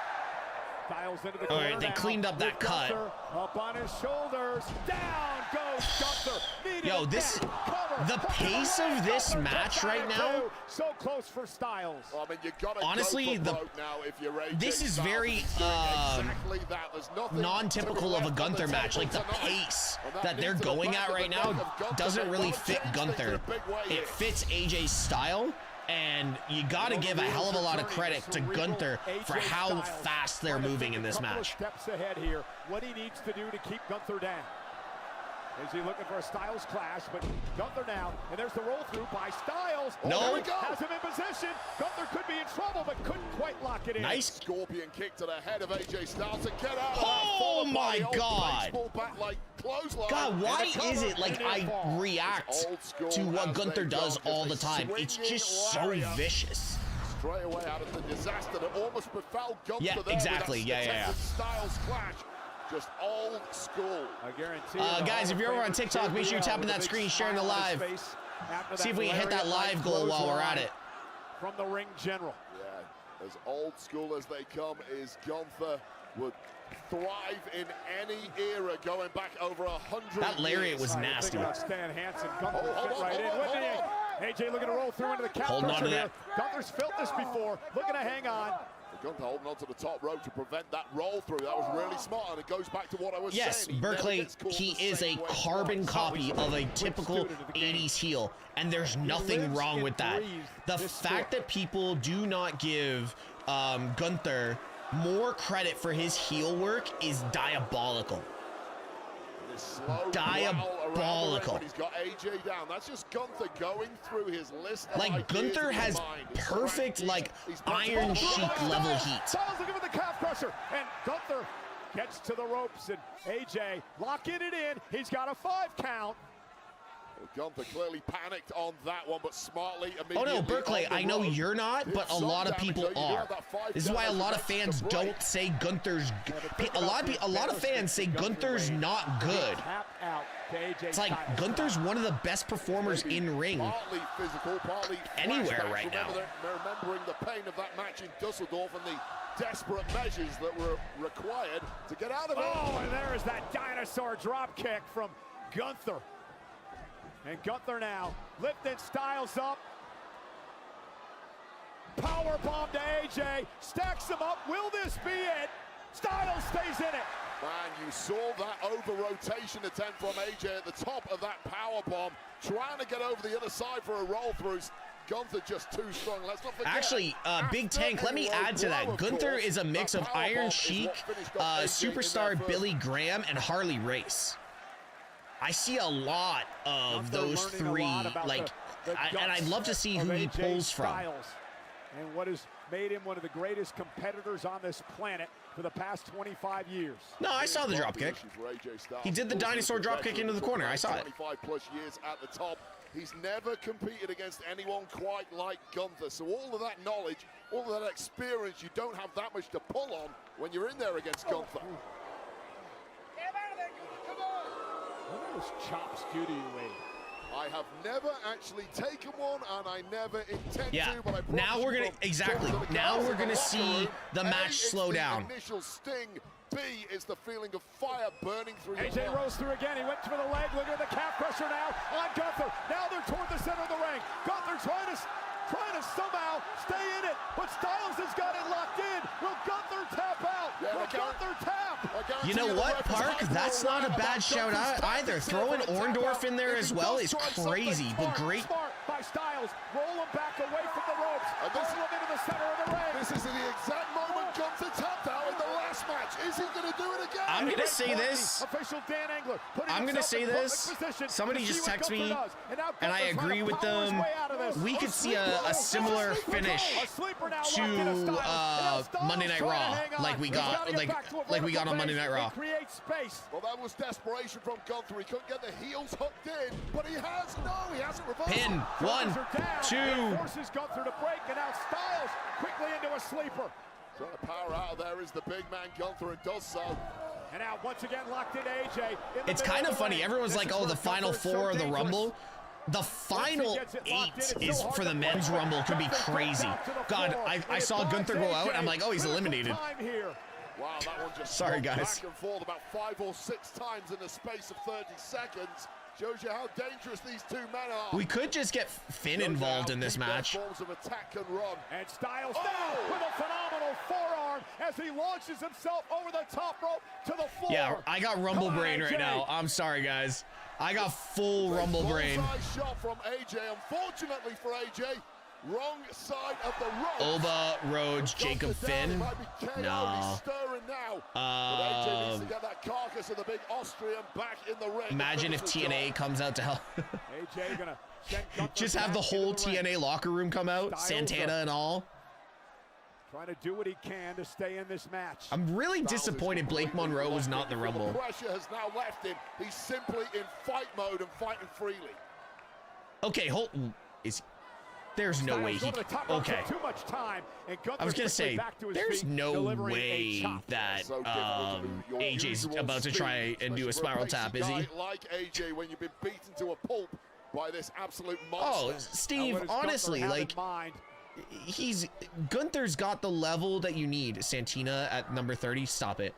Styles into the All corner right, they now cleaned up that with cut. Gunther up on his shoulders. Down goes Gunther. Knee to Yo, the this, neck. Cover. the pace of this match right now, So close for Styles. Well, I mean, you gotta honestly, go for broke now if you're AJ this is Styles. very Exactly that. There's nothing non-typical to be of a left on Gunther the match. table Like the tonight. pace And that they're knee to the going back at of right the now neck of Gunther. doesn't They really wanna fit change things in Gunther. a big way here. It fits AJ's style, and you gotta give a hell of a lot of credit to Gunther for how fast they're moving in this match. Steps ahead here. What he needs to do to keep Gunther down. Is he looking for a Styles clash? But Gunther now, and there's the roll through by Styles. No. There we go. Has him in position. Gunther could be in trouble, but couldn't quite lock it in. Nice. Scorpion kick to the head of AJ Styles to get out of that. Oh Followed by my the old God. baseball bat like clothesline. God, And why a cover is it like and a I fall. react It's old school to what as Gunther they does go, all the just a time? It's swinging just so lariat vicious. Straight away out of the disaster that almost befell Gunther Yeah, there exactly. with Yeah, that yeah, yeah. Styles clash. Just old school. I guarantee Guys, if you're over on TikTok, make sure you're tapping that screen, sharing the live. See if we can hit that live goal while we're at it. From the ring general. Yeah, as old school as they come is Gunther. Would thrive in any era going back over 100 That lariat was Think nasty. about Stan Hansen. Gunther would hold fit on, right in. hold on, Wouldn't hold he? AJ looking to roll through into the calf Holding on crusher to here. that. Gunther's felt this before. Looking to hang on. Gunther holding onto the top rope to prevent that roll through. That was really smart, and it goes back to what I was Yes, saying. He never Berkeley, gets called he the is a same way carbon twice. copy of a typical 80s heel, and there's nothing lives wrong and with that. breathes The this fact sport. that people do not give Gunther more credit for his heel work is diabolical. This slow growl around the ring Diabolical. when he's got AJ down. That's just Gunther going through his list of Like, ideas Gunther in his has mind. He's perfect, so like, he's Iron Sheik level heat. Styles looking for the calf crusher, and Gunther gets to the ropes, and AJ locking it in. He's got a 5 count. Gunther clearly panicked on that one, but smartly Oh immediately. no, Berkeley, on the I know road. you're not, but a Did lot of some people damage, though. You do are. have that 5 This is why a damage lot of next to fans break. don't say Gunther's. A lot of fans say Gunther's not good. It's like Gunther's one of the best performers in ring. Partly physical, partly Anywhere flashbacks. right now. Remembering the pain of that match in Dusseldorf and the desperate measures that were required to get out of it. Oh, and there is that dinosaur drop kick from Gunther. And Gunther now lifting Styles up. Power bomb to AJ, stacks him up. Will this be it? Styles stays in it. Man, you saw that over-rotation attempt from AJ at the top of that power bomb, trying to get over the other side for a roll-through. Gunther just too strong. Let's not forget. Actually, Big Tank, let me add to that. Gunther is a mix of Iron Sheik, Superstar Billy Graham, and Harley Race. I see a lot of those three, like, and I'd love to see who he pulls from. And what has made him one of the greatest competitors on this planet for the past 25 years. No, I saw the drop kick. He did the dinosaur drop kick into the corner. I saw it. 25 plus years at the top. He's never competed against anyone quite like Gunther. So all of that knowledge, all of that experience, you don't have that much to pull on when you're in there against Gunther. What do those chops do to you, Wade? I have never actually taken one, and I never intend to. But I now we're gonna Now we're gonna see the match slow down. Initial sting. B is the feeling of fire burning through your AJ rose through again. He went for the leg. Look at the calf crusher now on Gunther. Now they're toward the center of the ring. Gunther trying to somehow stay in it, but Styles has got it locked in. Will Gunther tap out? Will Gunther tap? You know what, Park? That's not a bad shout out either. Throwing Orndorff in there as well is crazy, but great. Smart by Styles. Roll him back away from the ropes. Roll him into the center of the ring. This is the exact moment Gunther tapped out in the last match. Is he going to do it again? I'm going to say this. I'm going to say this. Somebody just texted me, and I agree with them. We could see a similar finish to Monday Night Raw, like we got on Monday Night Raw. Well, that was desperation from Gunther. He couldn't get the heels hooked in, but he hasn't reversed. Pin, 1, 2. Forces Gunther to break, and now Styles quickly into a sleeper. Trying to power out of there is the big man Gunther, and does so. And now once again locked in AJ. It's kind of funny. Everyone's like, oh, the final 4 of the Rumble. The final 8 is for the men's Rumble. Could be crazy. God, I saw Gunther go out, and I'm like, oh, he's eliminated. Wow, that one just sorry, guys. Back and forth about 5 or 6 times in the space of 30 seconds. Shows you how dangerous these two men are. We could just get Finn involved in this match. Forms of attack can run. And Styles down with a phenomenal forearm as he launches himself over the top rope to the floor. Yeah, I got Rumble brain right now. I'm sorry, guys. I got full Rumble brain. Shot from AJ. Unfortunately for AJ, wrong side of the rope. Oba, Rhodes, Jacob Finn. No. AJ needs to get that carcass of the big Austrian back in the ring. Imagine if TNA comes out to help. AJ gonna just have the whole TNA locker room come out, Santana and all. Trying to do what he can to stay in this match. I'm really disappointed Blake Monroe was not in the Rumble. The pressure has now left him. He's simply in fight mode and fighting freely. Okay, there's no way he. Okay. I was gonna say there's no way that AJ's about to try and do a spiral tap, is he? Like AJ, when you've been beaten to a pulp by this absolute monster. Oh, Steve, honestly, like Gunther's got the level that you need. Santina at number 30, stop it.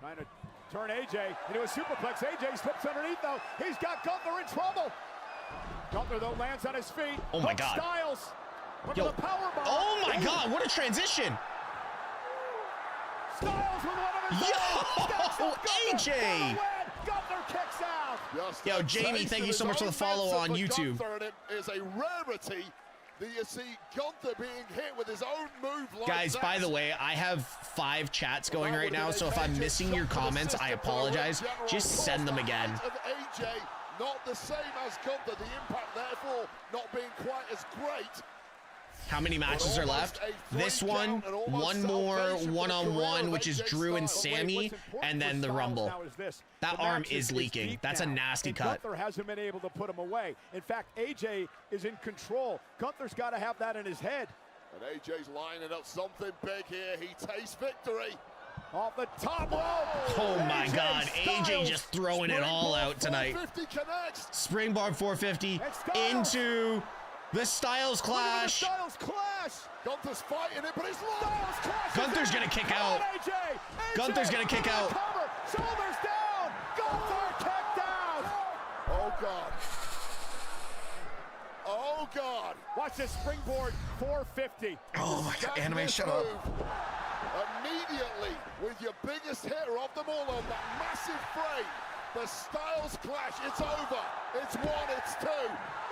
Trying to turn AJ into a superplex. AJ slips underneath though. He's got Gunther in trouble. Gunther though lands on his feet. Oh my God. Styles. Yo. Oh my God, what a transition. Styles with one of his Yo, AJ. Gunther kicks out. Yo, Jamie, thank you so much for the follow on YouTube. It is a rarity that you see Gunther being hit with his own move like Guys, by the way, I have 5 chats going right now, so if I'm missing your comments, I apologize. Just send them again. AJ, not the same as Gunther. The impact, therefore, not being quite as great. How many matches are left? This one, one more one-on-one, which is Drew and Sammy, and then the Rumble. That arm is leaking. That's a nasty cut. Gunther hasn't been able to put him away. In fact, AJ is in control. Gunther's got to have that in his head. And AJ's lining up something big here. He tastes victory. Off the top rope. Oh my God, AJ just throwing it all out tonight. Springboard 450 into the Styles Clash. Styles Clash. Gunther's fighting it, but it's lost. Gunther's gonna kick out. Gunther's gonna kick out. Cover. Shoulders down. Gunther kicked out. Oh God. Oh God. Watch this springboard 450. Oh my God, Anime, shut up. Immediately with your biggest hitter of them all on that massive frame. The Styles Clash, it's over. It's 1, it's 2.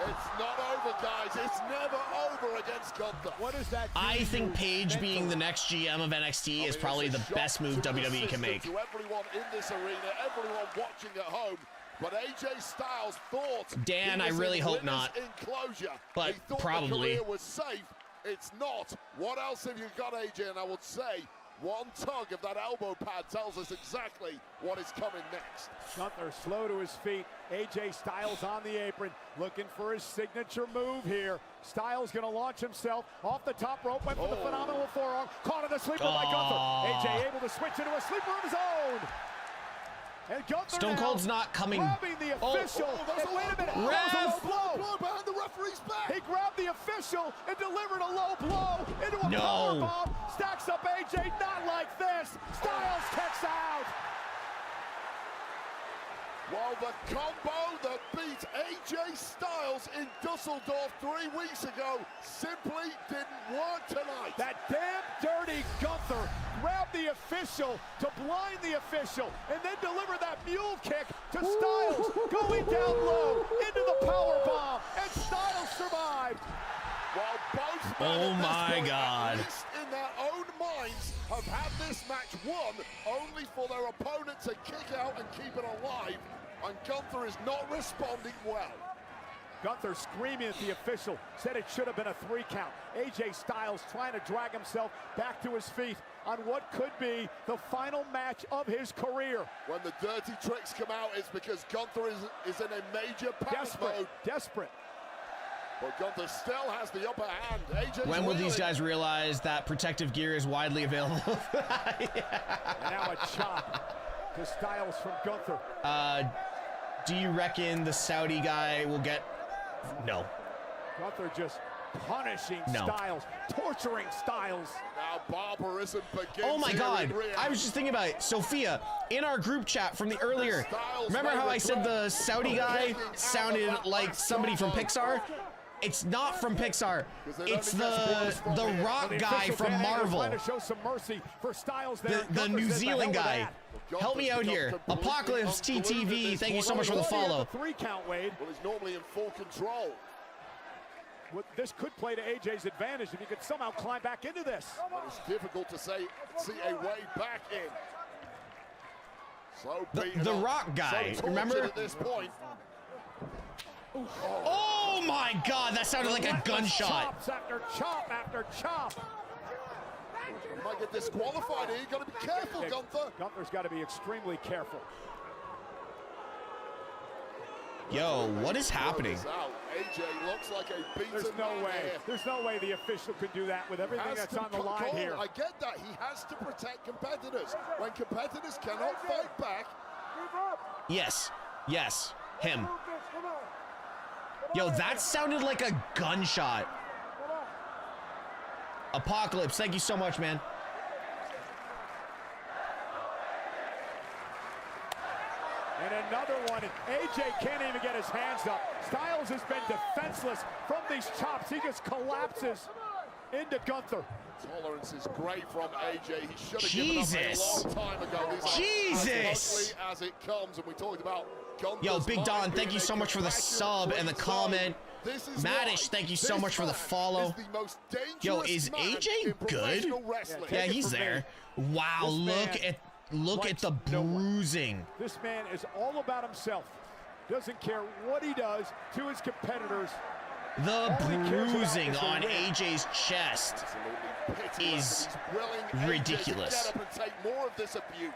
It's not over, guys. It's never over against Gunther. What is that? I think Paige being the next GM of NXT is probably the best move WWE can make. To everyone in this arena, everyone watching at home. But AJ Styles thought Dan, I really hope not. Enclosure. But he thought probably. The career was safe. It's not. What else have you got, AJ? And I would say one tug of that elbow pad tells us exactly what is coming next. Gunther slow to his feet. AJ Styles on the apron, looking for his signature move here. Styles gonna launch himself off the top rope, went for the phenomenal forearm, caught in a sleeper by Gunther. AJ able to switch into a sleeper of his own. And Gunther Stone Cold's not coming. Grabbing the official. Wait a minute. Ref. That was a low blow. Behind the referee's back. He grabbed the official and delivered a low blow into a powerbomb. Stacks up AJ, not like this. Styles kicks out. Well, the combo that beat AJ Styles in Dusseldorf 3 weeks ago simply didn't work tonight. That damn dirty Gunther grabbed the official to blind the official and then deliver that mule kick to Styles, going down low into the powerbomb, and Styles survived. While both men at least in their own minds, have had this match won only for their opponent to kick out and keep it alive. And Gunther is not responding well. Gunther screaming at the official, said it should have been a 3 count. AJ Styles trying to drag himself back to his feet on what could be the final match of his career. When the dirty tricks come out, it's because Gunther is in a major panic mode. Desperate. But Gunther still has the upper hand. AJ's when will these guys realize that protective gear is widely available? And now a chop to Styles from Gunther. Do you reckon the Saudi guy will get... No. Gunther just punishing Styles, torturing Styles. Now barbarism begins. Oh my God, I was just thinking about it. Sophia, in our group chat from the earlier, remember how I said the Saudi guy sounded like somebody from Pixar? It's not from Pixar. It's the rock guy from Marvel. To show some mercy for Styles there. The New Zealand guy. Help me out here. Apocalypse TTV, thank you so much for the follow. 3 count, Wade. Well, he's normally in full control. This could play to AJ's advantage if he could somehow climb back into this. But it's difficult to see a way back in. So the rock guy, remember? At this point. Oh my God, that sounded like a gunshot. Chops after chop after chop. You might get disqualified here. You got to be careful, Gunther. Gunther's got to be extremely careful. Yo, what is happening? AJ looks like a beaten There's no man way. here. There's no way the official could do that with everything that's on the line here. I get that. He has to protect competitors. When competitors cannot fight back. Yes. Yes. Him. Yo, that sounded like a gunshot. Apocalypse, thank you so much, man. And another one. AJ can't even get his hands up. Styles has been defenseless from these chops. He just collapses into Gunther. Tolerance is great from AJ. He should have given up a long time ago. Jesus! As ugly as it comes, and we talked about Gunther's. Yo, Big Don, thank you so much for the sub and the comment. Madish, thank you so much for the follow. Yo, is AJ good? Yeah, he's there. Wow, look at the bruising. This man is all about himself. Doesn't care what he does to his competitors. The bruising on AJ's chest is ridiculous.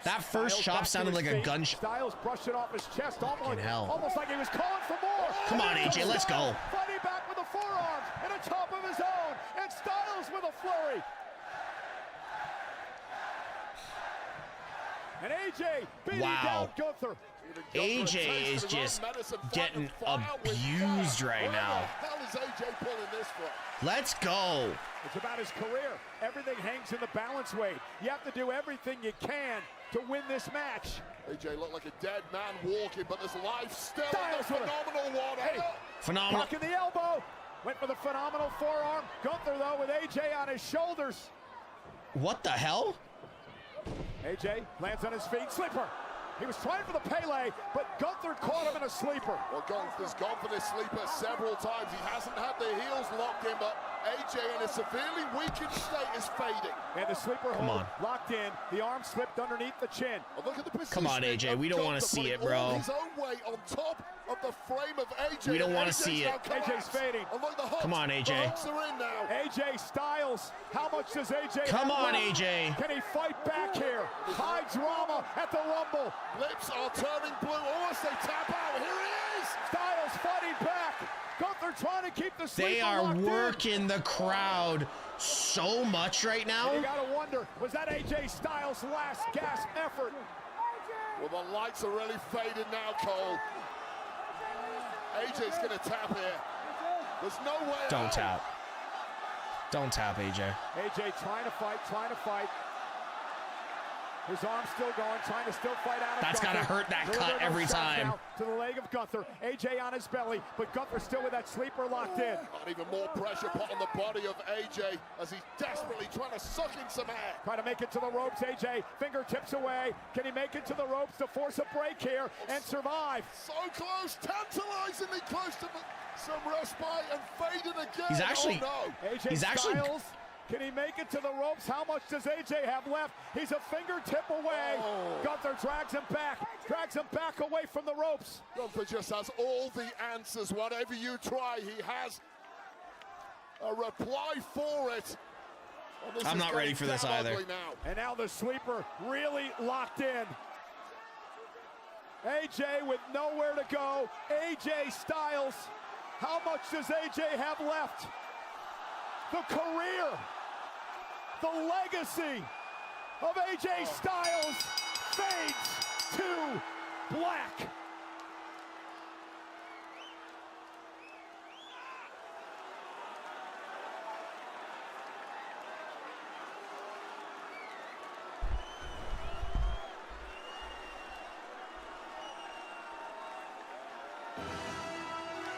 That first chop sounded like a gunshot. Styles brushed it off his chest, almost like he was calling for more. Come on, AJ, let's go. Fighting back with the forearms and a top of his own, and Styles with a flurry. And AJ beating down Gunther. AJ is just getting abused right now. Let's go. It's about his career. Everything hangs in the balance weight. You have to do everything you can to win this match. AJ looked like a dead man walking, but there's life still in the phenomenal one. Hey, phenomenal. Tuck in the elbow. Went for the phenomenal forearm. Gunther, though, with AJ on his shoulders. What the hell? AJ lands on his feet. Sleeper. He was trying for the Pele, but Gunther caught him in a sleeper. Well, Gunther's gone for this sleeper several times. He hasn't had the heels locked in, but AJ in a severely weakened state is fading. And the sleeper hold locked in. The arm slipped underneath the chin. Oh, look at the Come on, AJ. We don't want to see it, bro. His own weight on top of the frame of AJ. We don't want to see it. AJ's fading. Come on, AJ. The hooks are in now. AJ Styles. How much does AJ Come have on, left? AJ. Can he fight back here? High drama at the Rumble. Lips are turning blue. Oh, as they tap out. Here he is. Styles fighting back. Gunther trying to keep the sleeper They are locked working in. the crowd so much right now. And you gotta wonder, was that AJ Styles' last gasp effort? Well, the lights are really fading now, Cole. AJ's gonna tap here. There's no way Don't out. tap. Don't tap, AJ. AJ trying to fight. His arm's still going, trying to still fight out of That's Gunther. gotta hurt that Delivering cut a every shot time. now to the leg of Gunther. AJ on his belly, but Gunther still with that sleeper locked in. And even more pressure put on the body of AJ as he's desperately trying to suck in some air. Trying to make it to the ropes, AJ. Fingertips away. Can he make it to the ropes to force a break here and survive? So close, tantalizingly close to some respite and fading again. He's actually, oh, no. AJ Styles, can he make it to the ropes? How much does AJ have left? He's a fingertip away. Gunther drags him back away from the ropes. Gunther just has all the answers. Whatever you try, he has a reply for it. I'm not ready for this either. And now the sleeper really locked in. AJ with nowhere to go. AJ Styles. How much does AJ have left? The career, the legacy of AJ Styles fades to black.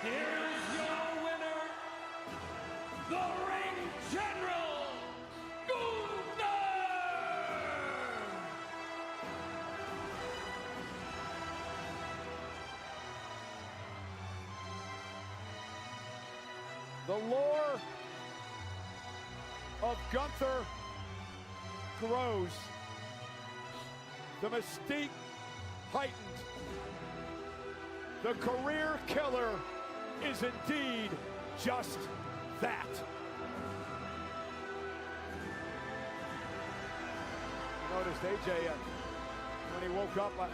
Here is your winner, the Ring General, Gunther! The lore of Gunther grows. The mystique heightened. The career killer is indeed just that. You noticed AJ, when he woke up, I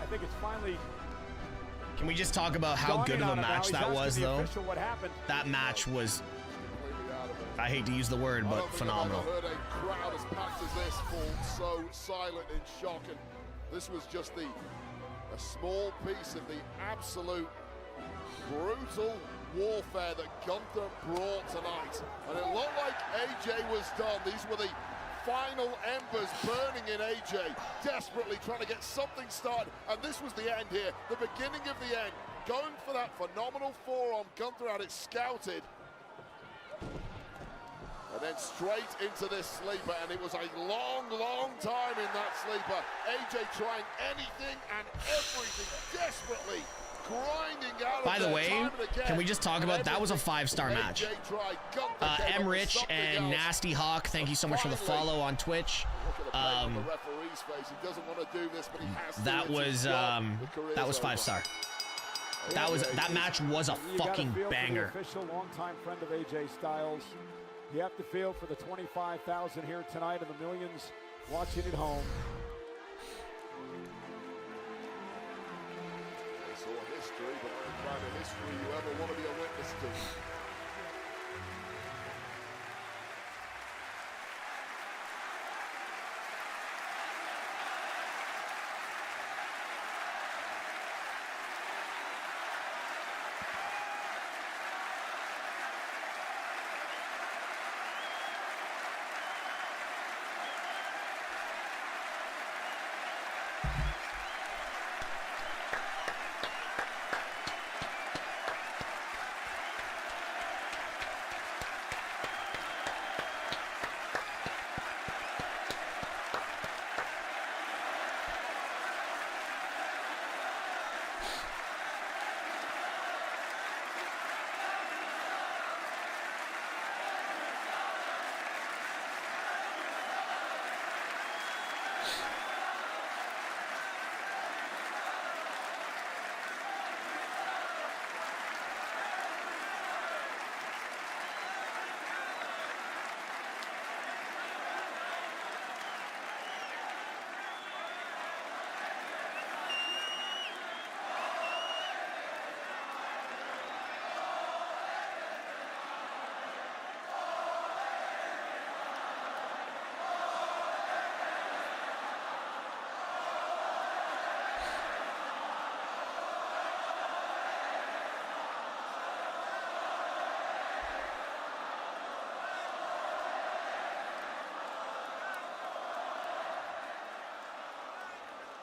think it's finally... Can we just talk about how good of a match that was, though? What happened. That match was, I hate to use the word, but phenomenal. I don't think I've ever heard a crowd as packed as this fall so silent in shock. And this was just a small piece of the absolute brutal warfare that Gunther brought tonight. And it looked like AJ was done. These were the final embers burning in AJ, desperately trying to get something started. And this was the end here, the beginning of the end. Going for that phenomenal forearm. Gunther had it scouted. And then straight into this sleeper, and it was a long, long time in that sleeper. AJ trying anything and everything, desperately grinding out. By the way, can we just talk about that was a 5-star match. MrTeshk and Nasty Hawk, thank you so much for the follow on Twitch. That was 5-star. That match was a fucking banger. Official, longtime friend of AJ Styles. You have to feel for the 25,000 here tonight and the millions watching at home. They saw history, but not the kind of history you ever want to be a witness to.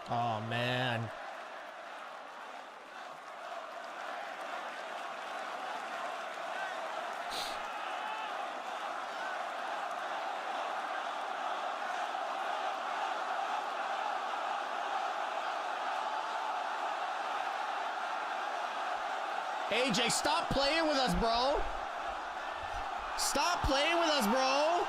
Oh man. AJ, stop playing with us, bro. Stop playing with us, bro.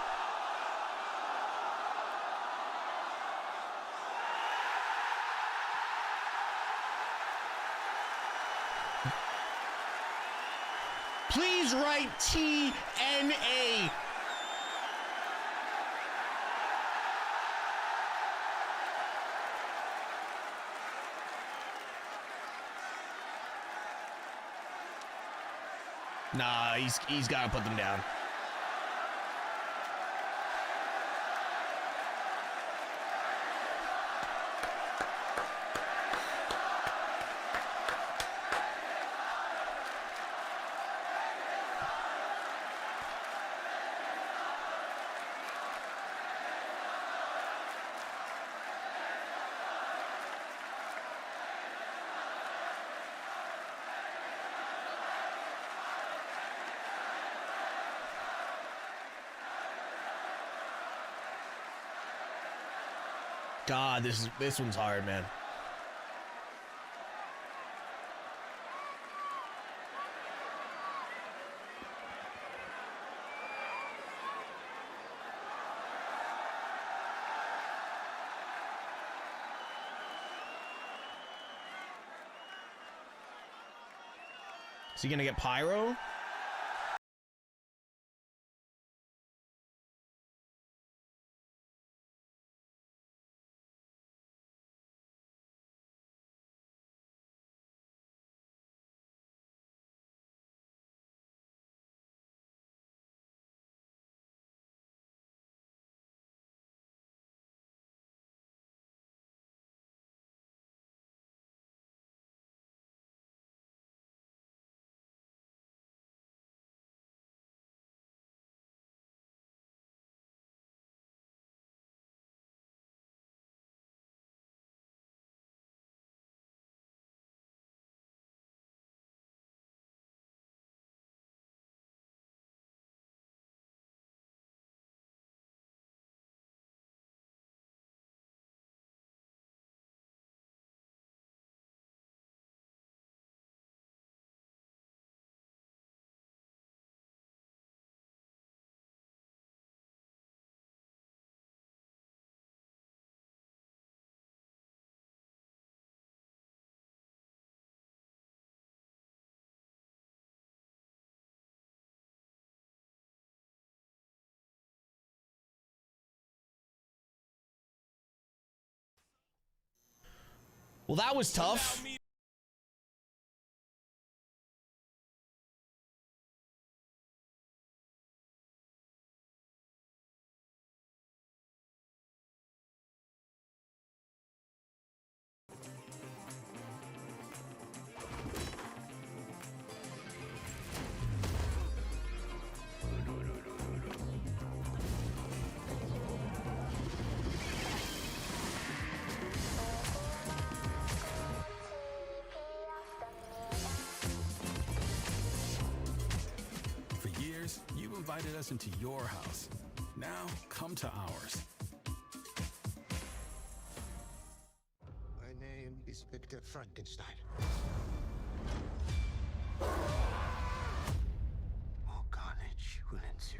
Please write TNA. Nah, he's got to put them down. God, this one's hard, man. Is he gonna get pyro? Well, that was tough. For years, you've invited us into your house. Now, come to ours. My name is Victor Frankenstein. More carnage will ensue.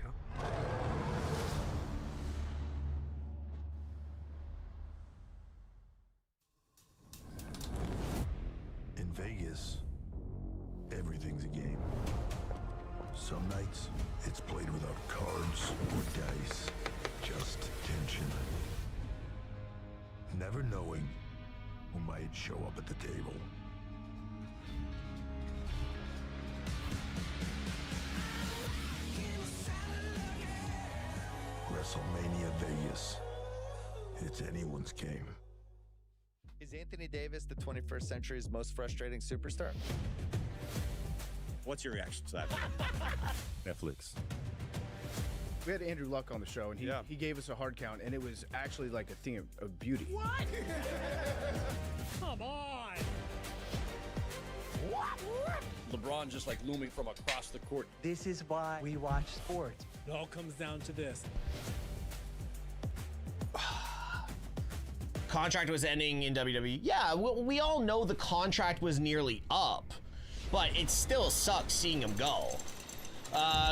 In Vegas, everything's a game. Some nights, it's played without cards or dice, just tension. Never knowing who might show up at the table. WrestleMania Vegas. It's anyone's game. Is Anthony Davis the 21st century's most frustrating superstar? What's your reaction to that? Netflix. We had Andrew Luck on the show, and he gave us a hard count, and it was actually like a thing of beauty. What? Come on. What? LeBron just like looming from across the court. This is why we watch sports. It all comes down to this. Contract was ending in WWE. Yeah, we all know the contract was nearly up, but it still sucks seeing him go.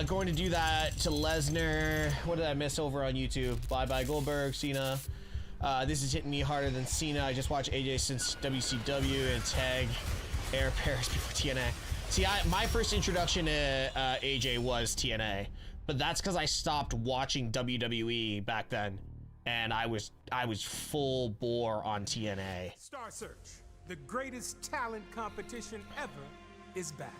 Going to do that to Lesnar. What did I miss over on YouTube? Bye-bye Goldberg, Cena. This is hitting me harder than Cena. I just watched AJ since WCW and tag Air Paris before TNA. See, my first introduction to AJ was TNA, but that's because I stopped watching WWE back then, and I was full bore on TNA. Star Search, the greatest talent competition ever, is back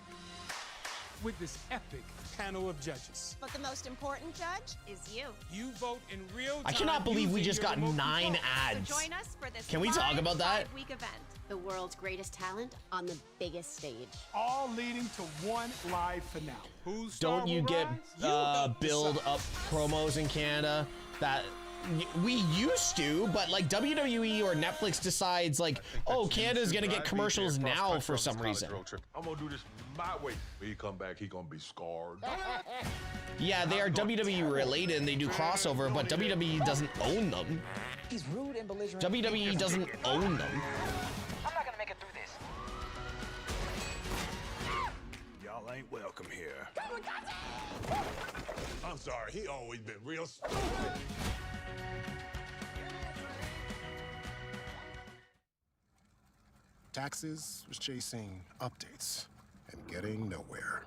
with this epic panel of judges. But the most important judge is you. You vote in real time. I cannot believe we just got 9 ads. So join us for this Can we talk about that? 5-week event. The world's greatest talent on the biggest stage. All leading to one live finale. Who's Don't you get build up promos in Canada? That we used to, but like WWE or Netflix decides like, oh, Canada's gonna get commercials now for some reason. I'm gonna do this my way. When he come back, he gonna be scarred. Yeah, they are WWE related and they do crossover, but WWE doesn't own them. He's rude and belligerent. WWE doesn't own them. I'm not gonna make it through this. Y'all ain't welcome here. I'm sorry, he always been real stupid. Taxes was chasing updates and getting nowhere.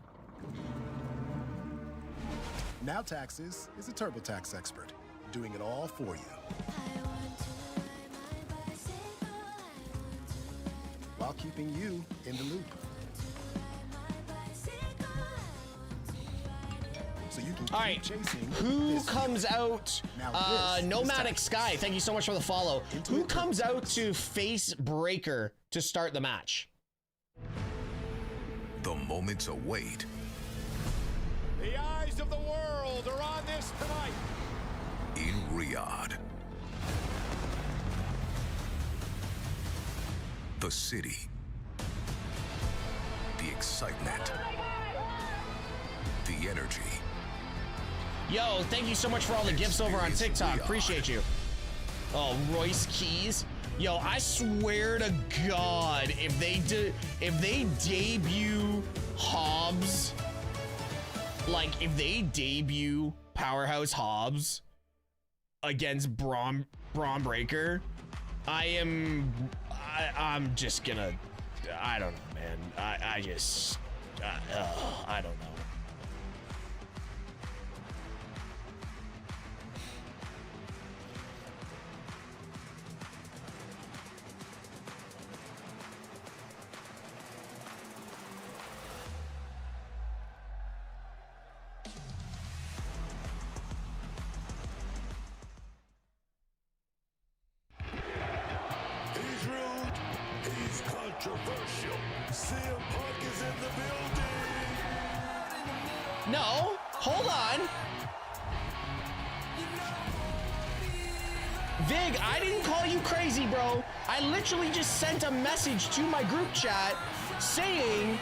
Now Taxes is a TurboTax expert, doing it all for you. While keeping you in the loop. So you can keep All right, chasing who this comes out? Now Nomadic Sky, thank you so much for the follow. Who comes out to face Breaker to start the match? The moments await. The eyes of the world are on this tonight. In Riyadh. The city. The excitement. The energy. Yo, thank you so much for all the gifts over on TikTok. Appreciate you. Oh, Royce Keys. Yo, I swear to God, if they debut Hobbs, like if they debut Powerhouse Hobbs against Braun Breaker, I'm just gonna, I don't know, man. I don't know. Controversial. CM Punk is in the building. No, hold on. Vig, I didn't call you crazy, bro. I literally just sent a message to my group chat saying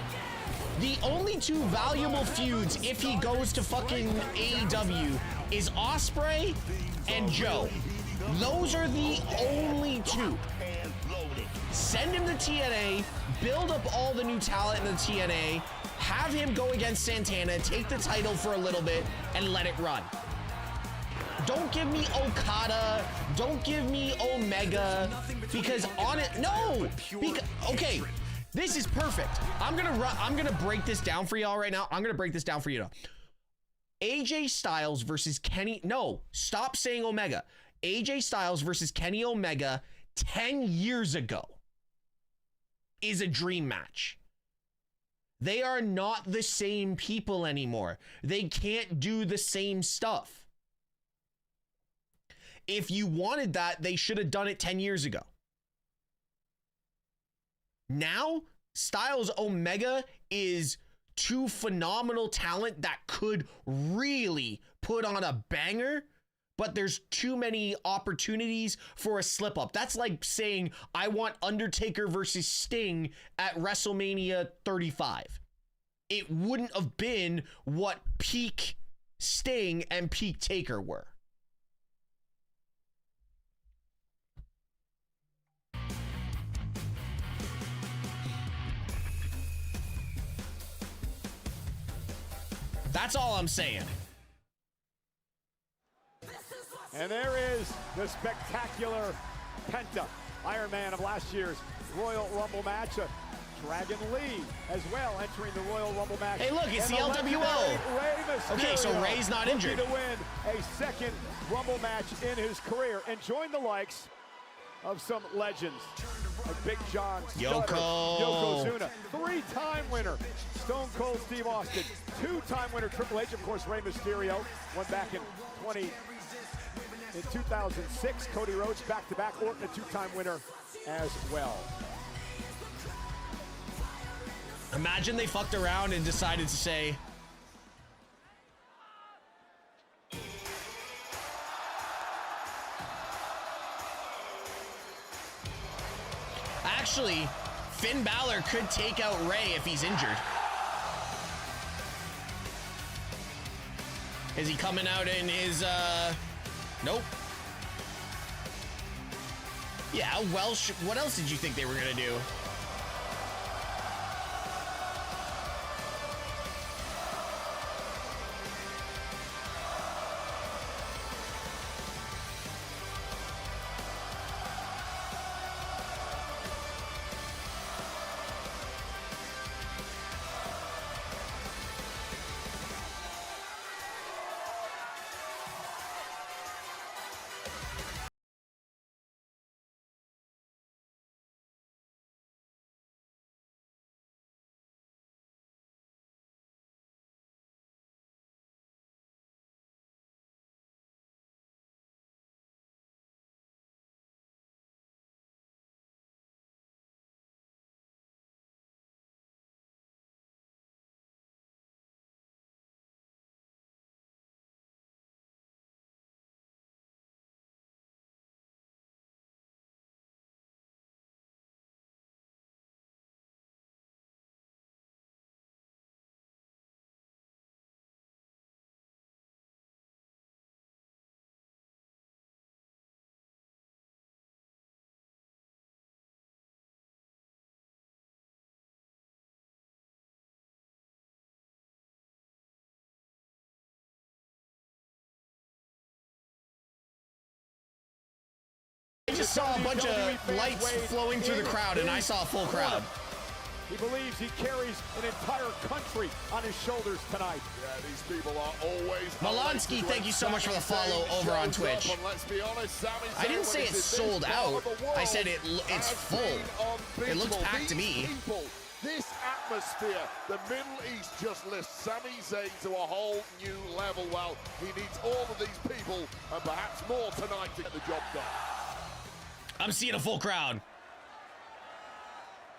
the only two valuable feuds if he goes to fucking AEW is Ospreay and Joe. Those are the only two. Send him to TNA, build up all the new talent in the TNA, have him go against Santana, take the title for a little bit, and let it run. Don't give me Okada, don't give me Omega, because on it, no, because, okay, this is perfect. I'm gonna break this down for y'all right now. I'm gonna break this down for you now. AJ Styles versus Kenny, no, stop saying Omega. AJ Styles versus Kenny Omega 10 years ago is a dream match. They are not the same people anymore. They can't do the same stuff. If you wanted that, they should have done it 10 years ago. Now, Styles Omega is two phenomenal talent that could really put on a banger, but there's too many opportunities for a slip up. That's like saying, I want Undertaker versus Sting at WrestleMania 35. It wouldn't have been what peak Sting and peak Taker were. That's all I'm saying. And there is the spectacular Penta, Iron Man of last year's Royal Rumble match. Dragon Lee as well entering the Royal Rumble match. Hey, look, it's the LWO. Okay, so Ray's not injured. To win a second Rumble match in his career and join the likes of some legends like Big John Studd, Yokozuna, three-time winner Stone Cold Steve Austin, two-time winner Triple H, of course Rey Mysterio, won back in 2006. Cody Rhodes back-to-back, Orton a two-time winner as well. Imagine they fucked around and decided to say, actually, Finn Balor could take out Rey if he's injured. Is he coming out in his, nope. Yeah, well, what else did you think they were gonna do? I just saw a bunch of lights flowing through the crowd, and I saw a full crowd. He believes he carries an entire country on his shoulders tonight. Yeah, these people are always... Malansky, thank you so much for the follow over on Twitch. Let's be honest, I didn't say it's sold out. I said it's full. It looks packed to me. This atmosphere, the Middle East just lifts Sami Zayn to a whole new level. Well, he needs all of these people and perhaps more tonight to get the job done. I'm seeing a full crowd.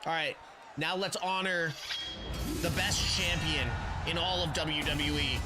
All right, now let's honor the best champion in all of WWE.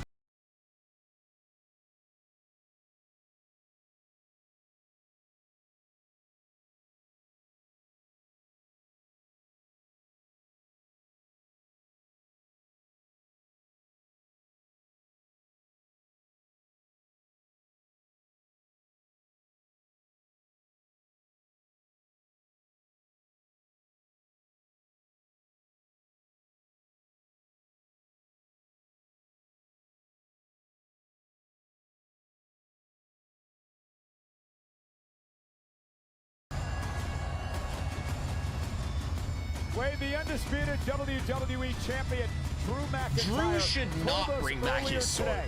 Wade, the undisputed WWE champion, Drew McIntyre, Drew should not told us bring back earlier his sword. today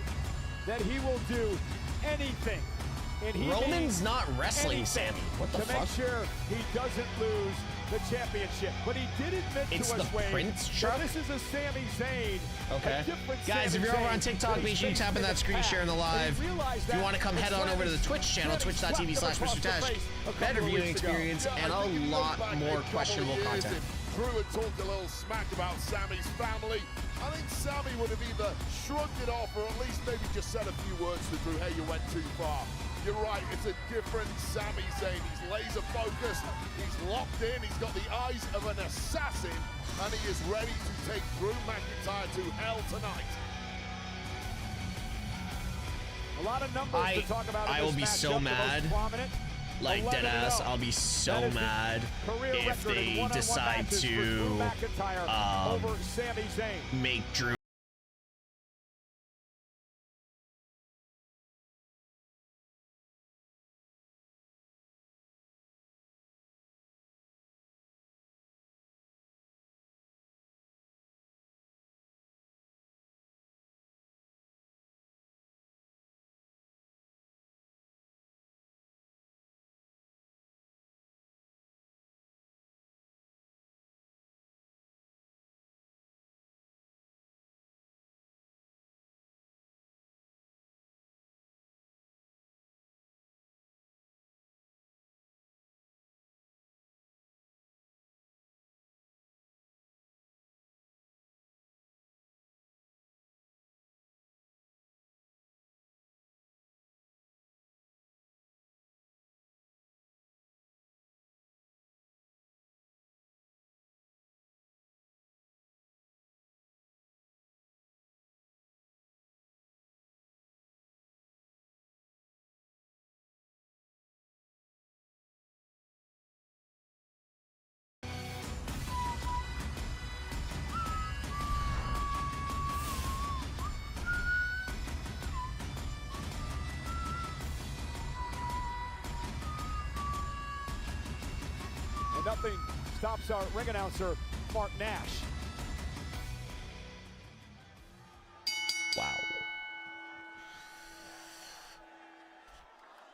that he will do anything. And he Roman's means not wrestling anything Sammy. What the to fuck? make sure he doesn't lose the championship. But he did admit It's to the us, Wade, Prince that truck? this is a Sami Zayn. Okay. A different Guys, Sami if you're over Zayn on TikTok, that make sure you he's tap on faced that screen the share in the past. live. And he realized If you want to come that head on over to the Twitch channel, Sami slapped him across the twitch.tv/MrTeshk. face a couple Better of viewing weeks ago. experience Yeah, and I a think if you look lot back more a couple of questionable years, content. if Drew had talked a little smack about Sammy's family, I think Sammy would have either shrugged it off or at least maybe just said a few words to Drew, hey, you went too far. You're right, it's a different Sami Zayn. He's laser focused, he's locked in, he's got the eyes of an assassin, and he is ready to take Drew McIntyre to hell tonight. A lot of numbers to talk about. I will be so mad. Like dead ass, I'll be so mad if they decide to make Drew. And nothing stops our ring announcer, Mark Nash. Wow.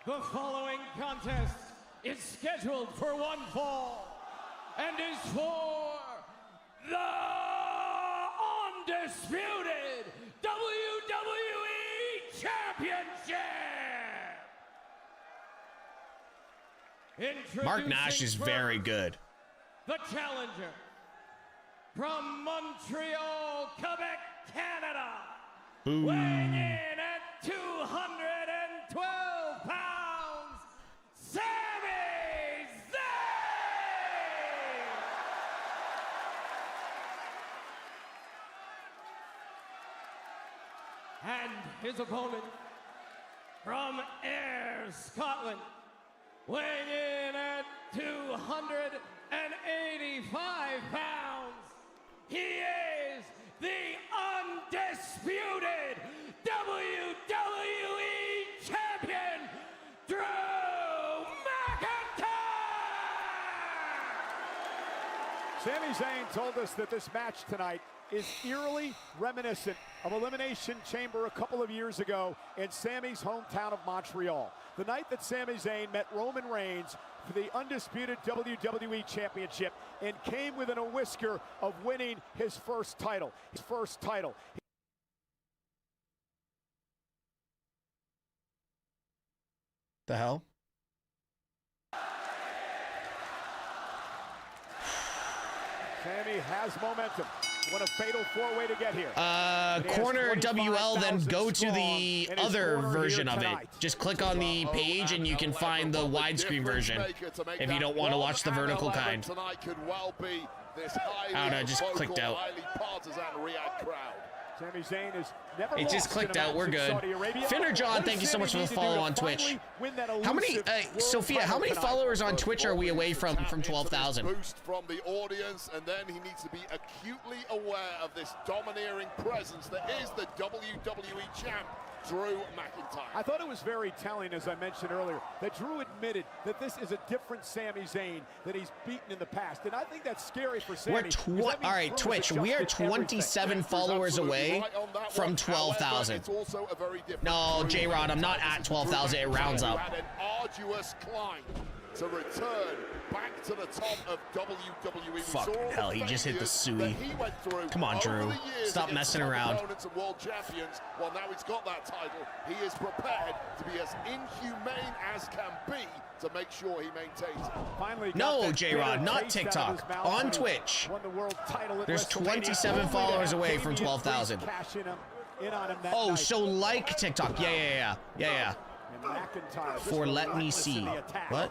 The following contest is scheduled for one fall and is for the undisputed WWE Championship. Mark Nash is very good. The challenger from Montreal, Quebec, Canada, Boom. weighing in at 212 pounds, Sami Zayn! And his opponent from Ayr, Scotland, weighing in at 285 pounds, he is the undisputed WWE Champion, Drew McIntyre! Sami Zayn told us that this match tonight is eerily reminiscent of Elimination Chamber a couple of years ago in Sami's hometown of Montreal. The night that Sami Zayn met Roman Reigns for the undisputed WWE Championship and came within a whisker of winning his first title. The hell? Sami has momentum. What a fatal four-way to get here. Corner WL, then go to the other version of it. Just click on the page and you can find the widescreen version if you don't want to watch the vertical kind. I don't know, just clicked out. Sami Zayn is never it just clicked out. We're good. Finner John, thank you so much for the follow on Twitch. How many, Sophia? How many followers on Twitch are we away from 12,000? Boost from the audience, and then he needs to be acutely aware of this domineering presence that is the WWE champ, Drew McIntyre. I thought it was very telling, as I mentioned earlier, that Drew admitted that this is a different Sami Zayn that he's beaten in the past, and I think that's scary for Sami. All right, Twitch, we are 27 followers away from 12,000. No, J-Rod, I'm not at 12,000. It rounds up. An arduous climb to return back to the top of WWE. Fucking hell, he just hit the Sui. Come on, Drew. Stop messing around. World champions. Well, now he's got that title. He is prepared to be as inhumane as can be to make sure he maintains it. Finally, no, J-Rod, not TikTok. On Twitch. There's 27 followers away from 12,000. Oh, so like TikTok. Yeah. For let me see. What?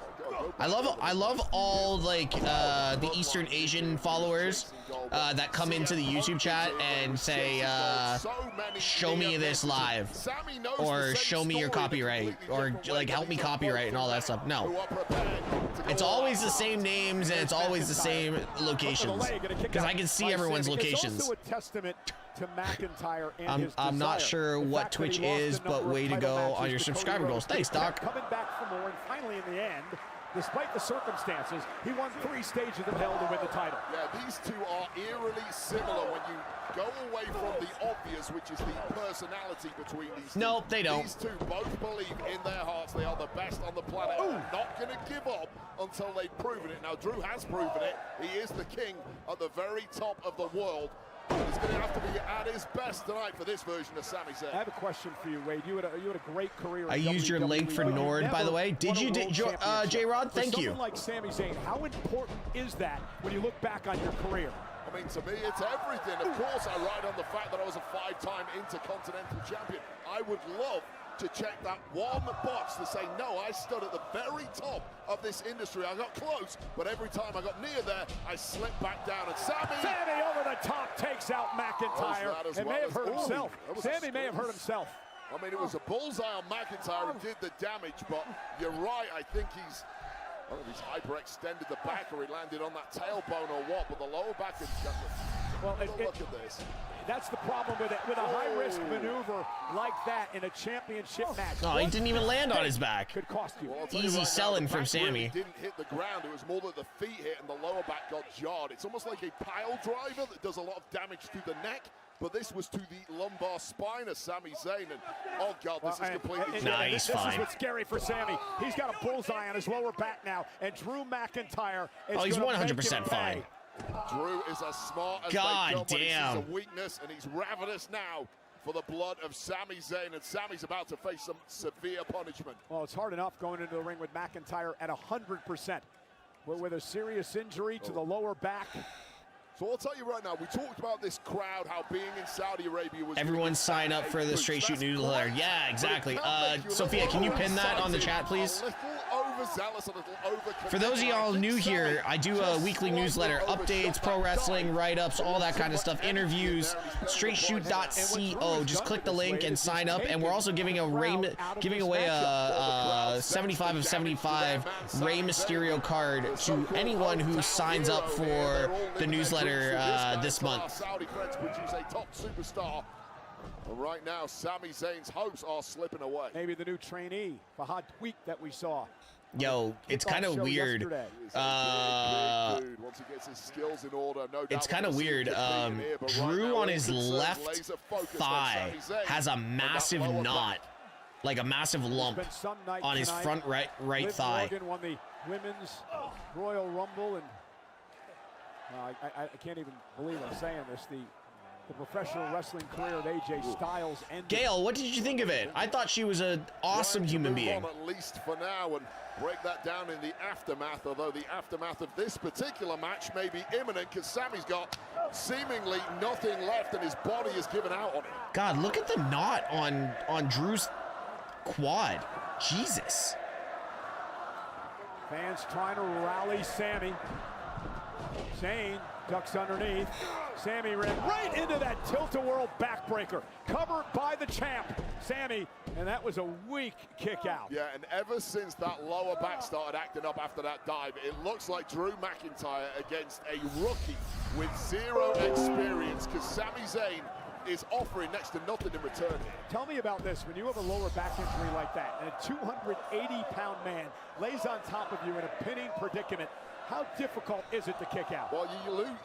I love all like the Eastern Asian followers that come into the YouTube chat and say show me this live or show me your copyright or like help me copyright and all that stuff. No, it's always the same names and it's always the same locations because I can see everyone's locations. I'm not sure what Twitch is, but way to go on your subscriber goals. Thanks, Doc. Coming back for more, and finally in the end, despite the circumstances, he won 3 stages of hell to win the title. Yeah, these two are eerily similar when you go away from the obvious, which is the personality between these two. Nope, they don't. These two both believe in their hearts they are the best on the planet. Not going to give up until they've proven it. Now, Drew has proven it. He is the king at the very top of the world. He's going to have to be at his best tonight for this version of Sami Zayn. I have a question for you, Wade. You had a great career. I used your link for Nord, by the way. Did you, J-Rod? Thank you. Someone like Sami Zayn, how important is that when you look back on your career? I mean, to me, it's everything. Of course, I ride on the fact that I was a 5-time Intercontinental Champion. I would love to check that one box to say, no, I stood at the very top of this industry. I got close, but every time I got near there, I slipped back down. And Sami over the top takes out McIntyre and may have hurt himself. Sami may have hurt himself. I mean, it was a bullseye on McIntyre who did the damage, but you're right. I think he's... I don't know if he's hyperextended the back or he landed on that tailbone or what, but the lower back is... Well, look at this. That's the problem with it. With a high-risk maneuver like that in a championship match. No, he didn't even land on his back. Could cost you. Well, easy selling from Sami. Really didn't hit the ground. It was more that the feet hit and the lower back got jarred. It's almost like a pile driver that does a lot of damage to the neck. But this was to the lumbar spine of Sami Zayn, and oh god, this is completely nice. This is what's scary for Sami. He's got a bullseye on his lower back now, and Drew McIntyre is he's 100% fine. Drew is as smart as God they damn. He's a weakness, and he's ravenous now for the blood of Sami Zayn, and Sami's about to face some severe punishment. Well, it's hard enough going into the ring with McIntyre at 100%, with a serious injury to the lower back. So I'll tell you right now, we talked about this crowd, how being in Saudi Arabia was... Everyone sign up for the Straight Shoot newsletter. Yeah, exactly. Sophia, can you pin that on the chat, please? A little overzealous, a little overcommitted. For those of y'all new here, I do a weekly newsletter, updates, pro wrestling, write-ups, all that kind of stuff, interviews, straightshoot.co. Just click the link and sign up. And we're also giving away a 75 of 75 Rey Mysterio card to anyone who signs up for the newsletter this month. Saudi friends produce a top superstar. But right now, Sami Zayn's hopes are slipping away. Maybe the new trainee, Fahad Tweak, that we saw. Yo, it's kind of weird. Once he gets his skills in order, no doubt it's kind of weird. Drew on his left thigh has a massive knot, like a massive lump on his front right thigh. Morgan won the women's Royal Rumble, and I can't even believe I'm saying this. the professional wrestling career of AJ Styles ended. Gail, what did you think of it? I thought she was an awesome human being. At least for now, and break that down in the aftermath, although the aftermath of this particular match may be imminent because Sammy's got seemingly nothing left and his body is given out on him. God, look at the knot on Drew's quad. Jesus. Fans trying to rally Sami. Zayn ducks underneath. Sami ran right into that tilt-a-whirl backbreaker. Covered by the champ, Sami, and that was a weak kick out. Yeah, and ever since that lower back started acting up after that dive, it looks like Drew McIntyre against a rookie with zero experience because Sami Zayn is offering next to nothing in return here. Tell me about this. When you have a lower back injury like that, and a 280-pound man lays on top of you in a pinning predicament, how difficult is it to kick out? Well,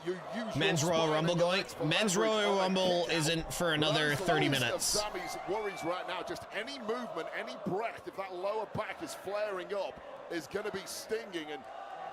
you use Men's Royal Rumble going. Men's Royal Rumble isn't for another 30 minutes. Sami's worries right now, just any movement, any breath, if that lower back is flaring up, is going to be stinging. And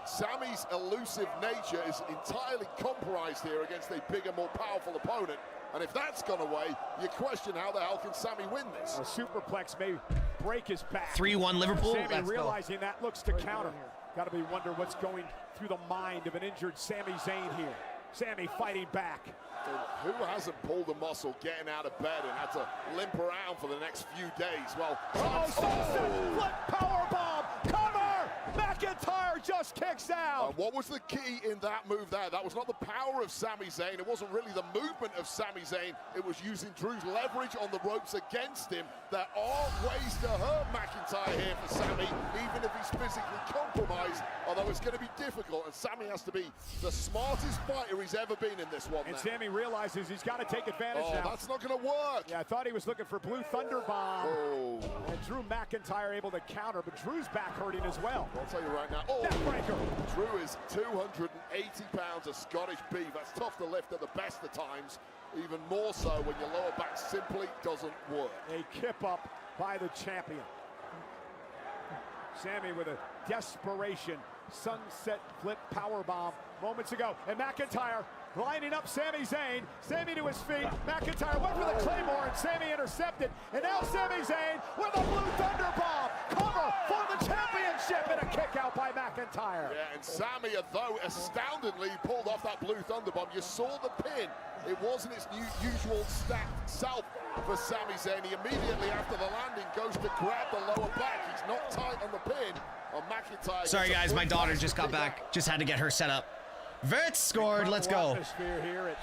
Sami's elusive nature is entirely compromised here against a bigger, more powerful opponent. And if that's gone away, you question how the hell can Sami win this? A superplex may break his back. 3-1 Liverpool. Sami realizing that looks to counter. Got to be wonder what's going through the mind of an injured Sami Zayn here. Sami fighting back. And who hasn't pulled a muscle getting out of bed and had to limp around for the next few days? Well, flip powerbomb, cover! McIntyre just kicks out. What was the key in that move there? That was not the power of Sami Zayn. It wasn't really the movement of Sami Zayn. It was using Drew's leverage on the ropes against him. There are ways to hurt McIntyre here for Sami, even if he's physically compromised, although it's going to be difficult, and Sami has to be the smartest fighter he's ever been in this one. And Sami realizes he's got to take advantage now. That's not going to work. Yeah, I thought he was looking for Blue Thunder Bomb. And Drew McIntyre able to counter, but Drew's back hurting as well. I'll tell you right now. Drew is 280 pounds of Scottish beef. That's tough to lift at the best of times. Even more so when your lower back simply doesn't work. A kip up by the champion. Sami with a desperation sunset flip powerbomb moments ago. And McIntyre lining up Sami Zayn. Sami to his feet. McIntyre went for the Claymore and Sami intercepted. And now Sami Zayn with a Blue Thunder Bomb. Cover for the championship and a kick out by McIntyre. Yeah, and Sami, though astoundingly pulled off that Blue Thunder Bomb. You saw the pin. It wasn't its usual stacked self for Sami Zayn. He immediately after the landing goes to grab the lower back. He's not tight on the pin. On McIntyre. Sorry guys, my daughter just got back. Just had to get her set up. Vert scored. Let's go. Atmosphere here at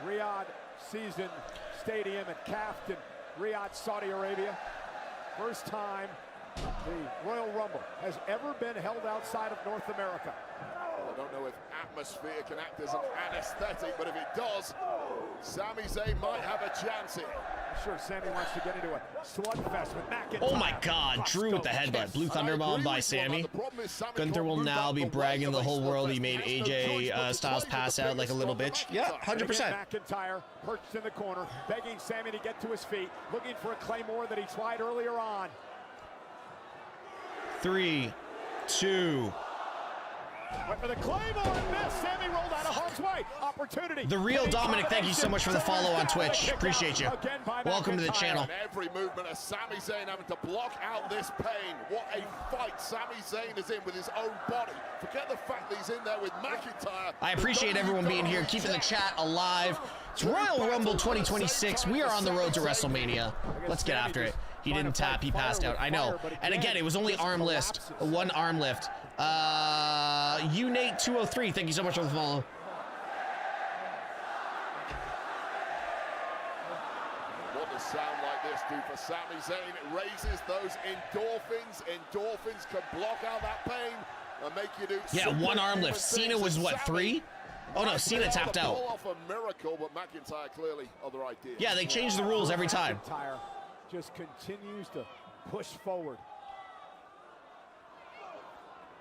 Riyadh Season Stadium at Kaftan, Riyadh, Saudi Arabia. First time the Royal Rumble has ever been held outside of North America. I don't know if atmosphere can act as an anesthetic, but if it does, Sami Zayn might have a chance here. I'm sure Sami wants to get into a slugfest with McIntyre. Oh my God, Drew with the headbutt. Blue Thunder Bomb by Sami. Gunther will now be bragging the whole world he made AJ Styles pass out like a little bitch. Yeah, 100%. McIntyre perched in the corner, begging Sami to get to his feet, looking for a Claymore that he tried earlier on. 3, 2. Went for the Claymore and missed. Sami rolled out of harm's way. Opportunity. The real Dominic, thank you so much for the follow on Twitch. Appreciate you. Welcome to the channel. Every movement of Sami Zayn having to block out this pain. What a fight Sami Zayn is in with his own body. Forget the fact that he's in there with McIntyre. I appreciate everyone being here, keeping the chat alive. It's Royal Rumble 2026. We are on the road to WrestleMania. Let's get after it. He didn't tap, he passed out. I know. And again, it was only arm lift. One arm lift. Unate203, thank you so much for the follow. What does sound like this do for Sami Zayn? It raises those endorphins. Endorphins can block out that pain and make you do. Yeah, one arm lift. Cena was what, 3? Oh no, Cena tapped out. Pull off a miracle, but McIntyre clearly other ideas. Yeah, they change the rules every time. McIntyre just continues to push forward.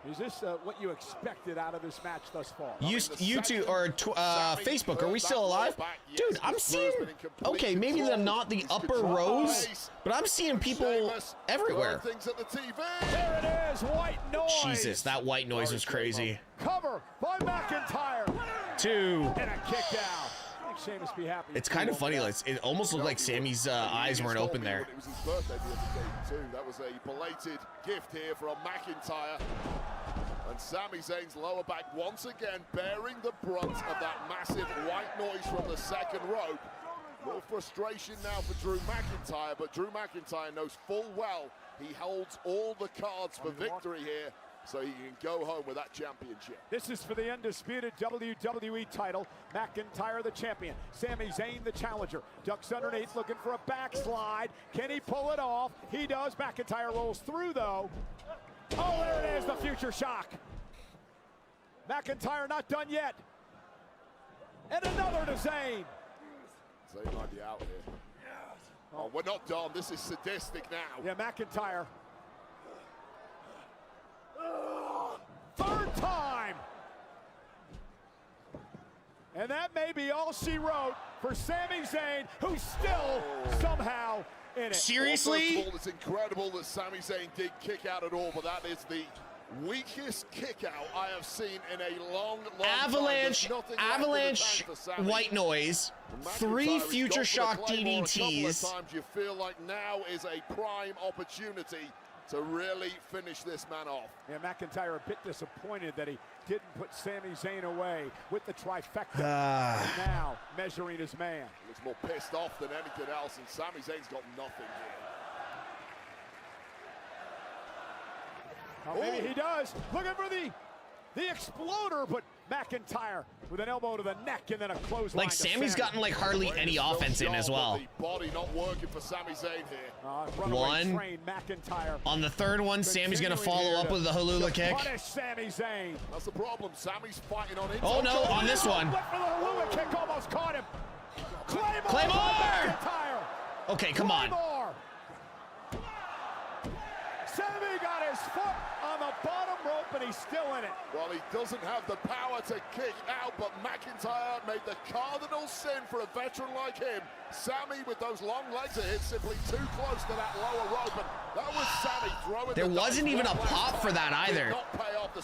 Is this what you expected out of this match thus far? YouTube or Facebook, are we still alive? Dude, I'm seeing, okay, maybe they're not the upper rows, but I'm seeing people everywhere. There it is, white noise. Jesus, that white noise was crazy. Cover by McIntyre. 2. And a kick out. Sheamus be happy. It's kind of funny. Like, it almost looked like Sammy's eyes weren't open there. It was his birthday the other day too. That was a belated gift here from McIntyre. And Sami Zayn's lower back once again bearing the brunt of that massive white noise from the second rope. More frustration now for Drew McIntyre, but Drew McIntyre knows full well he holds all the cards for victory here, so he can go home with that championship. This is for the undisputed WWE title. McIntyre the champion. Sami Zayn the challenger. Ducks underneath looking for a backslide. Can he pull it off? He does. McIntyre rolls through though. Oh, there it is, the future shock. McIntyre not done yet. And another to Zayn. Zayn might be out here. Oh, we're not done. This is sadistic now. Yeah, McIntyre. Third time. And that may be all she wrote for Sami Zayn, who's still somehow in it. Seriously? Well, first of all, it's incredible that Sami Zayn did kick out at all, but that is the weakest kick out I have seen in a long Avalanche, avalanche, white noise, 3 future shock DDTs. Times you feel like now is a prime opportunity to really finish this man off. Yeah, McIntyre a bit disappointed that he didn't put Sami Zayn away with the trifecta. Now measuring his man. He looks more pissed off than anything else, and Sami Zayn's got nothing here. Oh, maybe he does. Looking for the exploder, but McIntyre with an elbow to the neck and then a clothesline. Like Sammy's gotten like hardly any offense in as well. The body not working for Sami Zayn here. One. Train, McIntyre. On the third one, Sammy's gonna follow up with the Halula kick. Punish Sami Zayn. That's the problem. Sammy's fighting on it. Oh no, on this one. Went for the Halula kick, almost caught him. Claymore! Okay, come on. Sammy got his foot on the bottom rope, and he's still in it. Well, he doesn't have the power to kick out, but McIntyre made the cardinal sin for a veteran like him. Sammy, with those long legs of his, simply too close to that lower rope, and that was Sammy throwing. There wasn't even a pop for that either.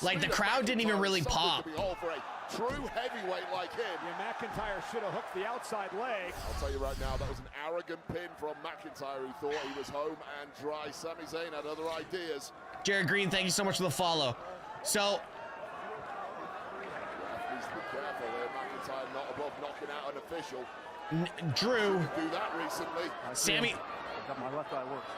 Like the crowd didn't even really pop. For a true heavyweight like him. Yeah, McIntyre should have hooked the outside leg. I'll tell you right now, that was an arrogant pin from McIntyre, who thought he was home and dry. Sami Zayn had other ideas. Jared Green, thank you so much for the follow. So, please be careful there. McIntyre not above knocking out an official. Drew. Do that recently. Sammy. Got my left eye works.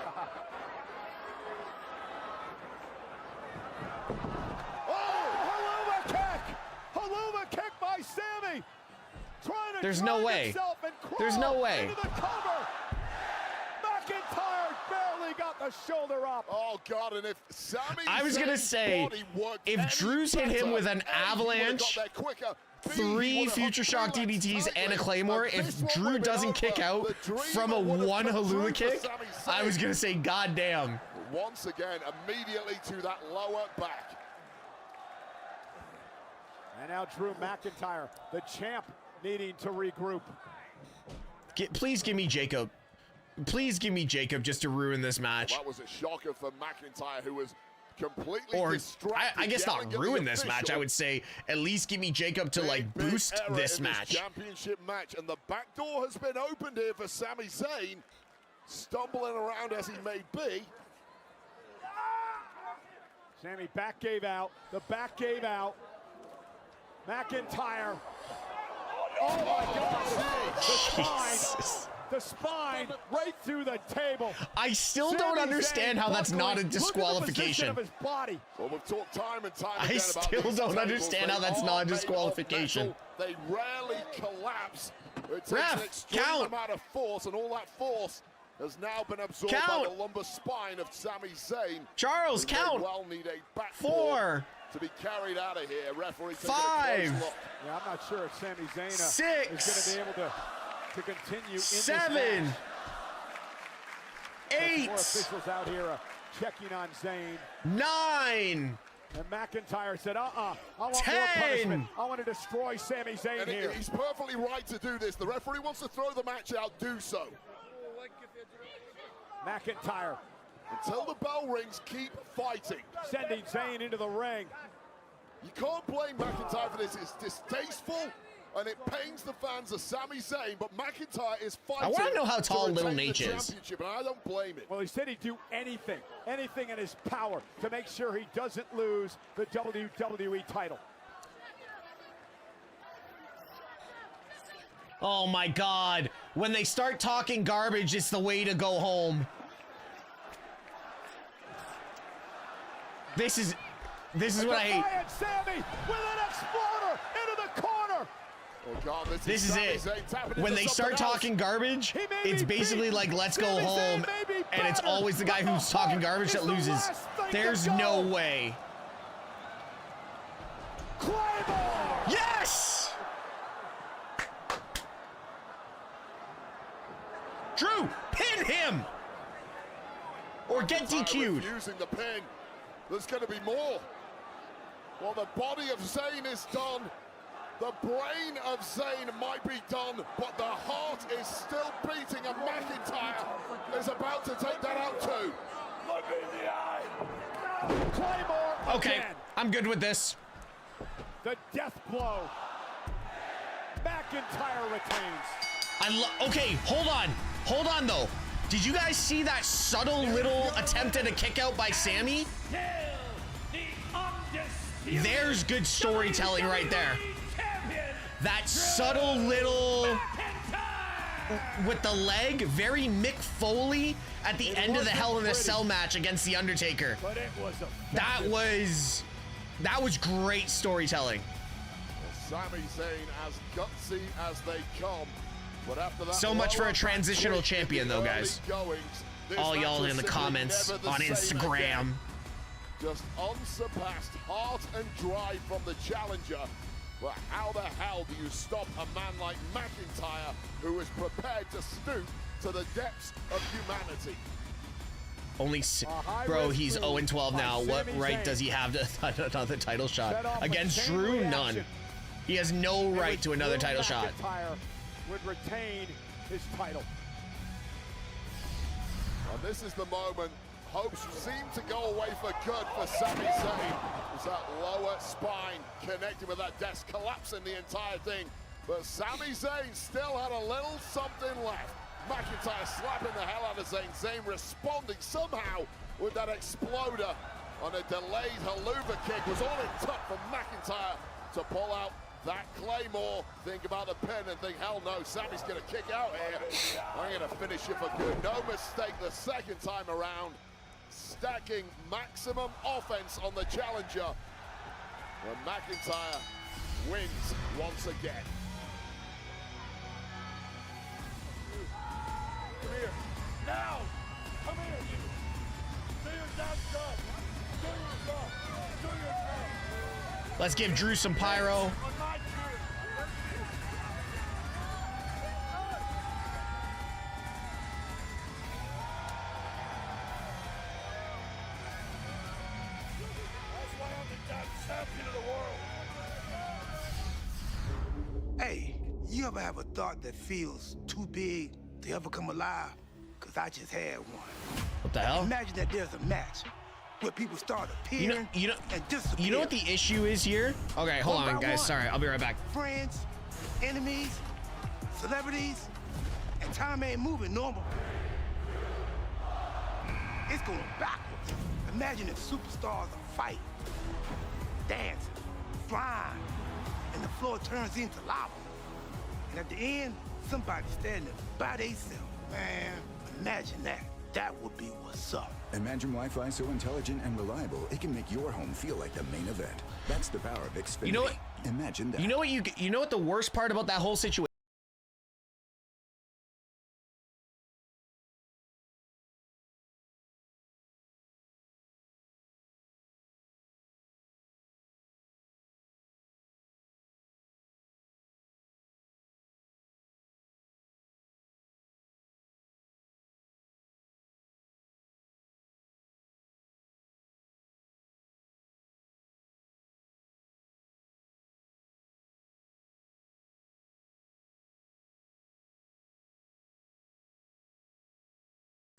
Haluma kick by Sammy. There's no way. There's no way. Into the cover. McIntyre barely got the shoulder up. Oh God! And if Sami, I was gonna say, if Drew's hit him with an avalanche, 3 future shock DDTs and a Claymore, if Drew doesn't kick out from a 1 Halula kick, I was gonna say, God damn. Once again, immediately to that lower back. And now Drew McIntyre, the champ, needing to regroup. Please give me Jacob. Please give me Jacob just to ruin this match. Well, that was a shocker for McIntyre, who was completely distracted. I guess not ruin this match. I would say at least give me Jacob to like boost this match. Championship match, and the back door has been opened here for Sami Zayn, stumbling around as he may be. Sammy back gave out. The back gave out. McIntyre. Oh my God! The spine right through the table. I still don't understand how that's not a disqualification. Of his body. Well, we've talked time and time again I still don't understand how that's not a disqualification. They rarely collapse. It takes an extreme amount of force, and all that force has now been absorbed by the lumbar spine of Sami Zayn. Charles, count. Well, need a back 4 to be carried out of here. Referee 5. Yeah, I'm not sure if Sami Zayn 6. is going to be able to continue in 7. this match. 8. More officials out here checking on Zayn. 9. And McIntyre said, I want 10. more punishment. I want to destroy Sami Zayn and here. He's perfectly right to do this. The referee wants to throw the match out, do so. McIntyre. Until the bell rings, keep fighting. Sending Zayn into the ring. You can't blame McIntyre for this. It's distasteful. and it pains the fans of Sami Zayn, but McIntyre is fighting. I want to know how tall Little Nate is. Championship, and I don't blame him. Well, he said he'd do anything in his power to make sure he doesn't lose the WWE title. Oh my God. When they start talking garbage, it's the way to go home. This is what I hate. Sami with an exploder into the corner. Oh God, this is it. When they start talking garbage, it's basically like let's go home, and it's always the guy who's talking garbage that loses. There's no way. Claymore! Yes! Drew, pin him! Or get DQ'd. Using the pin. There's going to be more. Well, the body of Zayn is done. The brain of Zayn might be done, but the heart is still beating, and McIntyre is about to take that out too. Look in the eye. Claymore. Okay, again. I'm good with this. The death blow. McIntyre retains. Okay, hold on though. Did you guys see that subtle little attempt at a kick out by Sami? There's good storytelling right there. That subtle little with the leg, very Mick Foley at the end of the Hell in a Cell match against The Undertaker. But it was that was great storytelling. Sami Zayn as gutsy as they come. But after that, so much for a transitional champion though, guys. All y'all in the comments on Instagram. Just unsurpassed heart and drive from the challenger. But how the hell do you stop a man like McIntyre, who is prepared to stoop to the depths of humanity? Bro, he's 0-12 now. What right does he have to another title shot? Against Drew? None. He has no right to another title shot. Would retain his title. And this is the moment. Hopes seem to go away for good for Sami Zayn. It's that lower spine connected with that desk, collapsing the entire thing. But Sami Zayn still had a little something left. McIntyre slapping the hell out of Zayn. Zayn responding somehow with that exploder on a delayed haluva kick. Was all it took for McIntyre to pull out that Claymore. Think about the pin and think, hell no, Sami's gonna kick out here. I'm gonna finish it for good. No mistake the second time around. Stacking maximum offense on the challenger. When McIntyre wins once again. Come here. Now! Come here, you! Do your damn job! Do your job! Do your job! Let's give Drew some pyro. Hey, you ever have a thought that feels too big to ever come alive? Because I just had one. What the hell? Imagine that there's a match where people start appearing and disappear. You know what the issue is here? Okay, hold on, guys. Sorry, I'll be right back. Friends, enemies, celebrities, and time ain't moving normal. It's going backwards. Imagine if superstars are fighting, dancing, flying, and the floor turns into lava. And at the end, somebody's standing by themselves. Man, imagine that. That would be what's up. Imagine Wi-Fi so intelligent and reliable, it can make your home feel like the main event. That's the power of Xfinity. You know what? Imagine that. You know what the worst part about that whole situation?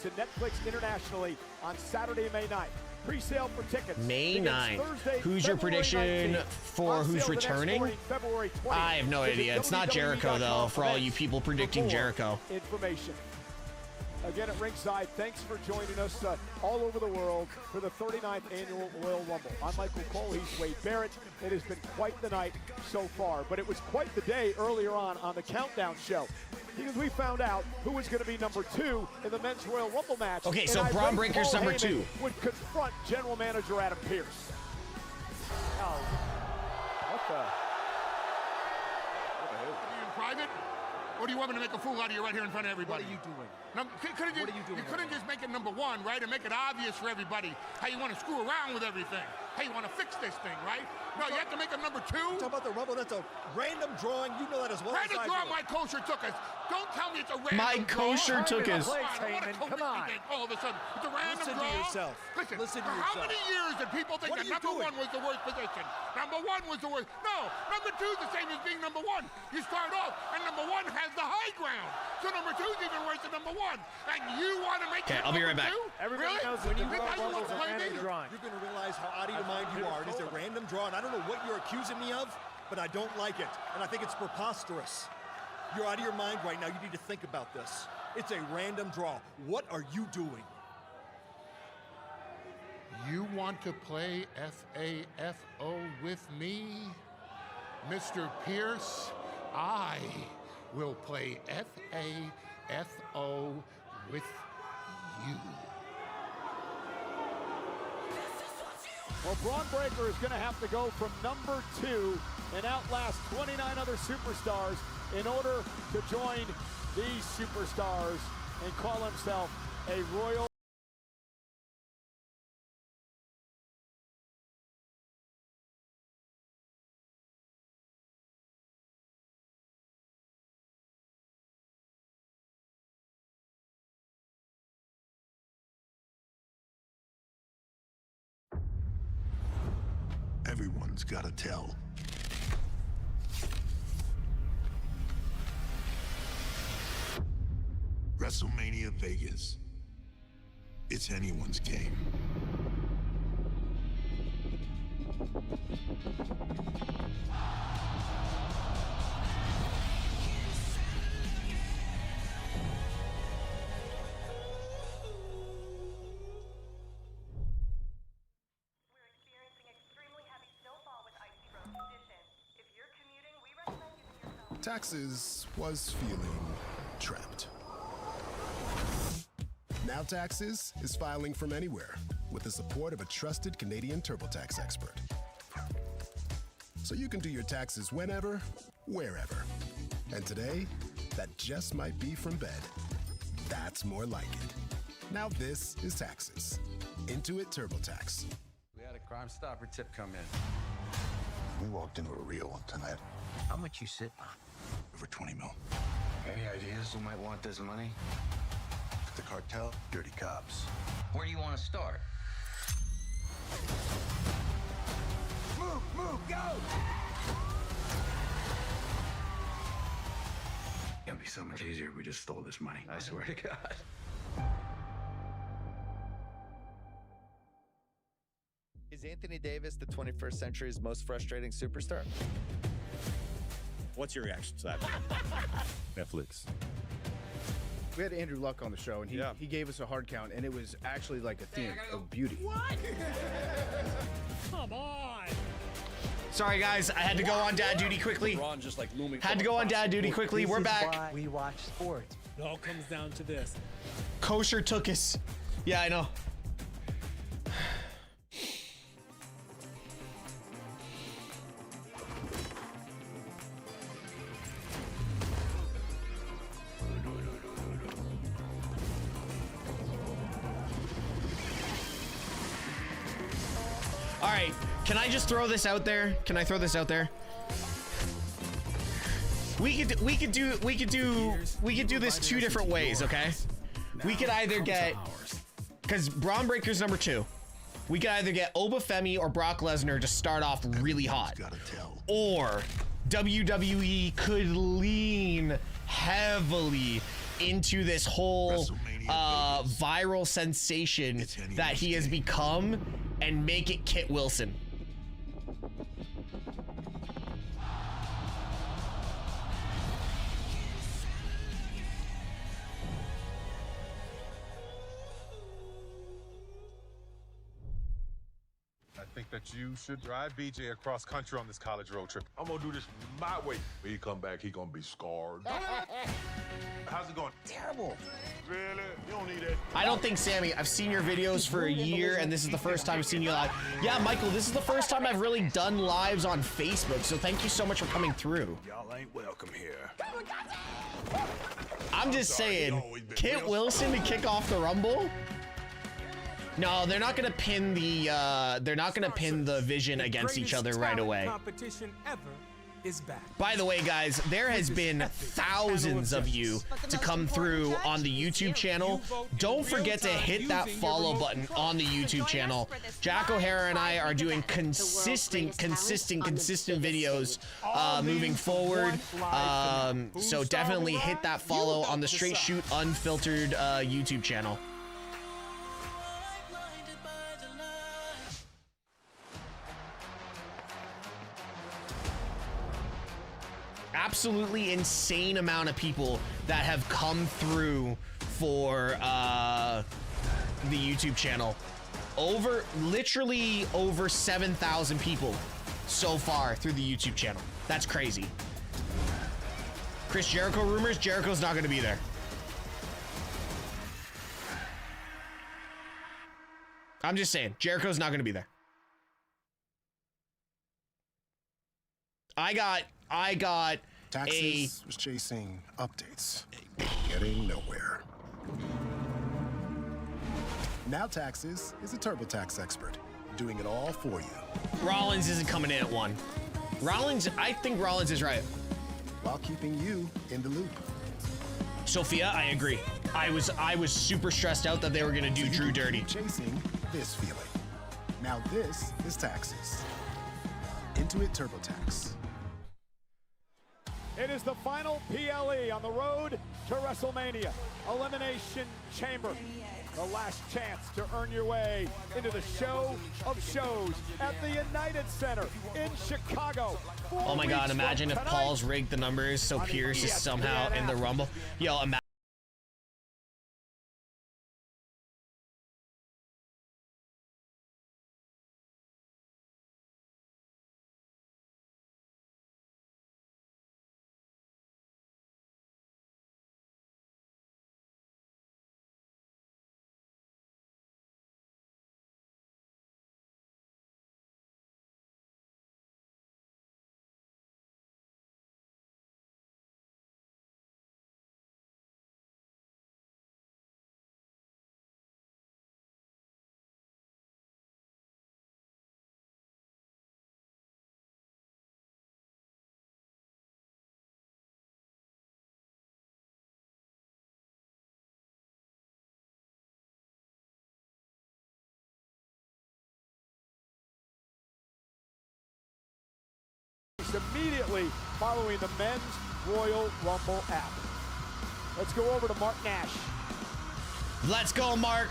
To Netflix internationally on Saturday, May 9th. Pre-sale for tickets. May begins 9th. Thursday, Who's your February prediction 19th. for On who's sale the next returning? morning, February 20th. I have no Visit idea. It's not Jericho, though, for all you people predicting for more Jericho. information. Again at ringside, thanks for joining us all over the world for the 39th Annual Royal Rumble. I'm Michael Cole, he's Wade Barrett. It has been quite the night so far, but it was quite the day earlier on the Countdown show, because we found out who was going to be number 2 in the Men's Royal Rumble match. Okay, so and Braun Breaker's Paul number Heyman 2. would confront General Manager Adam Pearce. Oh, what the? Are you in private? Or do you want me to make a fool out of you right here in front of everybody? What are you doing? What are you doing? You couldn't just make it number 1, right? And make it obvious for everybody how you want to screw around with everything. How you want to fix this thing, right? No, you have to make it number 2. Talk about the Rumble. That's a random drawing. You know that as well as I do. Random draw, my kosher took us. Don't tell me it's a random My kosher draw. took us. Come on. All of a sudden, it's a random Listen draw. to yourself. Listen to for yourself. how many years did people think What that are you number doing? 1 was the worst position? Number 1 was the worst. No, number 2 is the same as being number 1. You start off, and number 1 has the high ground. So number 2 is even worse than number 1. And you want to make it I'll be right number back. 2? Everybody really? knows when you think draw I want Rumbles to are play random me? drawing. You're going to realize how out of your mind you are. It is a random draw, and I don't know what you're accusing me of, but I don't like it. And I think it's preposterous. You're out of your mind right now. You need to think about this. It's a random draw. What are you doing? You want to play FAFO with me? Mr. Pierce, I will play FAFO with you. Well, Braun Breaker is going to have to go from number 2 and outlast 29 other superstars in order to join these superstars and call himself a Royal. Everyone's got to tell. WrestleMania Vegas. It's anyone's game. Taxes was feeling trapped. Now Taxes is filing from anywhere with the support of a trusted Canadian TurboTax expert. So you can do your taxes whenever, wherever. And today, that just might be from bed. That's more like it. Now this is Taxes. Intuit TurboTax. We had a Crime Stopper tip come in. We walked into a real one tonight. How much you sit on? Over 20 mil. Any ideas who might want this money? The cartel, dirty cops. Where do you want to start? Move, go! It'd be so much easier if we just stole this money. I swear to God. Is Anthony Davis the 21st century's most frustrating superstar? What's your reaction to that? Netflix. We had Andrew Luck on the show, and he gave us a hard count, and it was actually like a theme of beauty. What? Come on. Sorry, guys. I had to go on dad duty quickly. LeBron just like looming. Had to go on dad duty quickly. We're back. We watch sports. It all comes down to this. Kosher took us. Yeah, I know. All right, can I just throw this out there? Can I throw this out there? We could do this 2 different ways, okay? We could either get, because Braun Breaker's number 2. We could either get Obafemi or Brock Lesnar to start off really hot, or WWE could lean heavily into this whole viral sensation that he has become and make it Kit Wilson. I think that you should drive BJ across country on this college road trip. I'm gonna do this my way. When he come back, he gonna be scarred. How's it going? Terrible. Really? You don't need that. I don't think, Sammy, I've seen your videos for a year, and this is the first time I've seen you live. Yeah, Michael, this is the first time I've really done lives on Facebook, so thank you so much for coming through. Y'all ain't welcome here. I'm just saying, Kit Wilson to kick off the Rumble? No, they're not gonna pin the Vision against each other right away. Competition ever is back. By the way, guys, there has been thousands of you to come through on the YouTube channel. Don't forget to hit that follow button on the YouTube channel. Jack O'Hara and I are doing consistent videos moving forward. So definitely hit that follow on the Straight Shoot Unfiltered YouTube channel. Absolutely insane amount of people that have come through for the YouTube channel. Literally over 7,000 people so far through the YouTube channel. That's crazy. Chris Jericho rumors, Jericho's not gonna be there. I'm just saying, Jericho's not gonna be there. I got Taxes was chasing updates, getting nowhere. Now Taxes is a TurboTax expert, doing it all for you. Rollins isn't coming in at 1. I think Rollins is right. While keeping you in the loop. Sophia, I agree. I was super stressed out that they were gonna do Drew dirty. Chasing this feeling. Now this is Taxes. Intuit TurboTax. It is the final PLE on the road to WrestleMania. Elimination Chamber. The last chance to earn your way into the show of shows at the United Center in Chicago. Oh my God, imagine if Paul's rigged the numbers so Pierce is somehow in the Rumble. Yo, imagine. Immediately following the Men's Royal Rumble app. Let's go over to Mark Nash. Let's go, Mark.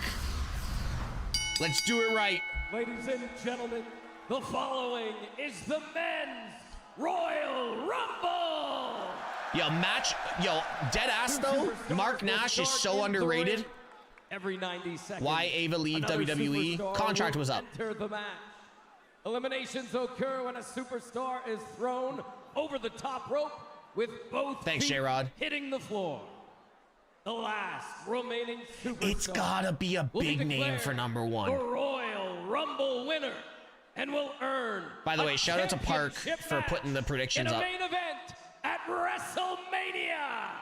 Let's do it right. Ladies and gentlemen, the following is the Men's Royal Rumble. Yo, dead ass though, Mark Nash is so underrated. Every 90 seconds. Why Ava leave WWE? Contract was up. Enter the match. Eliminations occur when a superstar is thrown over the top rope with both feet J-Rod. hitting the floor. The last remaining superstar. It's gotta be a big name for number 1. The Royal Rumble winner and will earn. By the way, shout out to Park for putting the predictions in a up. main event at WrestleMania.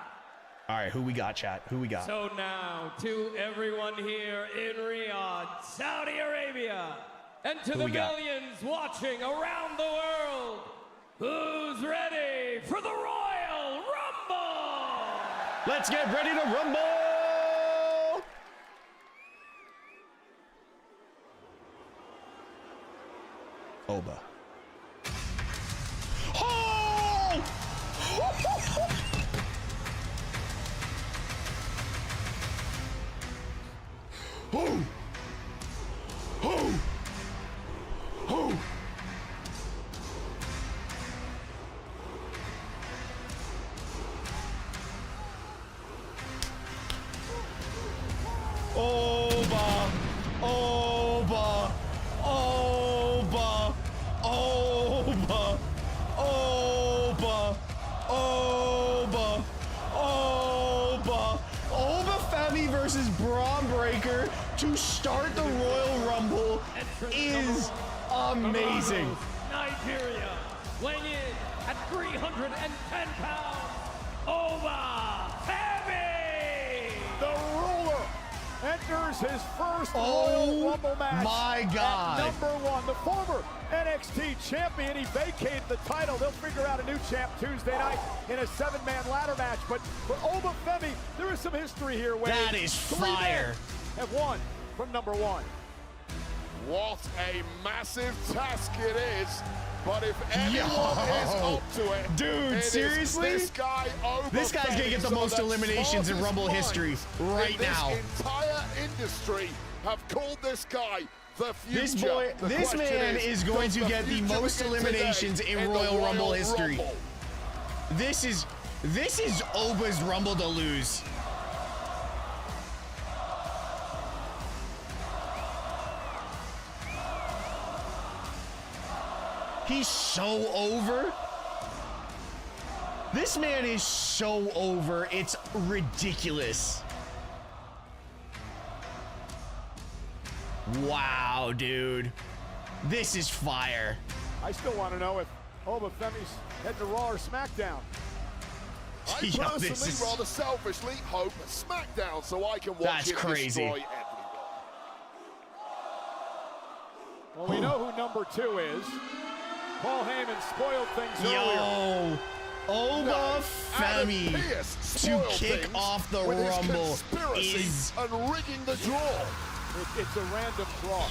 All right, who we got, chat? Who we got? So now to everyone here in Riyadh, Saudi Arabia. And to the millions watching around the world, who's ready for the Royal Rumble? Let's get ready to rumble! Oba. Oh! Oba. Oba. Oba. Oba. Oba Femi versus Braun Breaker to start the Royal Rumble is amazing. Nigeria, weighing in at 310 pounds, Oba Femi! The ruler enters his first Royal Rumble match. My God. At number 1, the former NXT champion. He vacated the title. They'll figure out a new champ Tuesday night in a 7-man ladder match. But for Oba Femi, there is some history here. That is fire. Have won from number 1. What a massive task it is. But if anyone is up to it, dude, seriously? This guy, this guy's gonna get the most eliminations in Rumble history right now. This entire industry have called this guy the future. This man is going to get the most eliminations in Royal Rumble history. This is Oba's Rumble to lose. He's so over. This man is so over. It's ridiculous. Wow, dude. This is fire. I still want to know if Oba Femi's heading to Raw or SmackDown. I personally rather selfishly hope SmackDown so I can watch it destroy everyone. Well, we know who number 2 is. Paul Heyman spoiled things earlier. Oba Femi to kick off the Rumble is and rigging the draw. It's a random draw.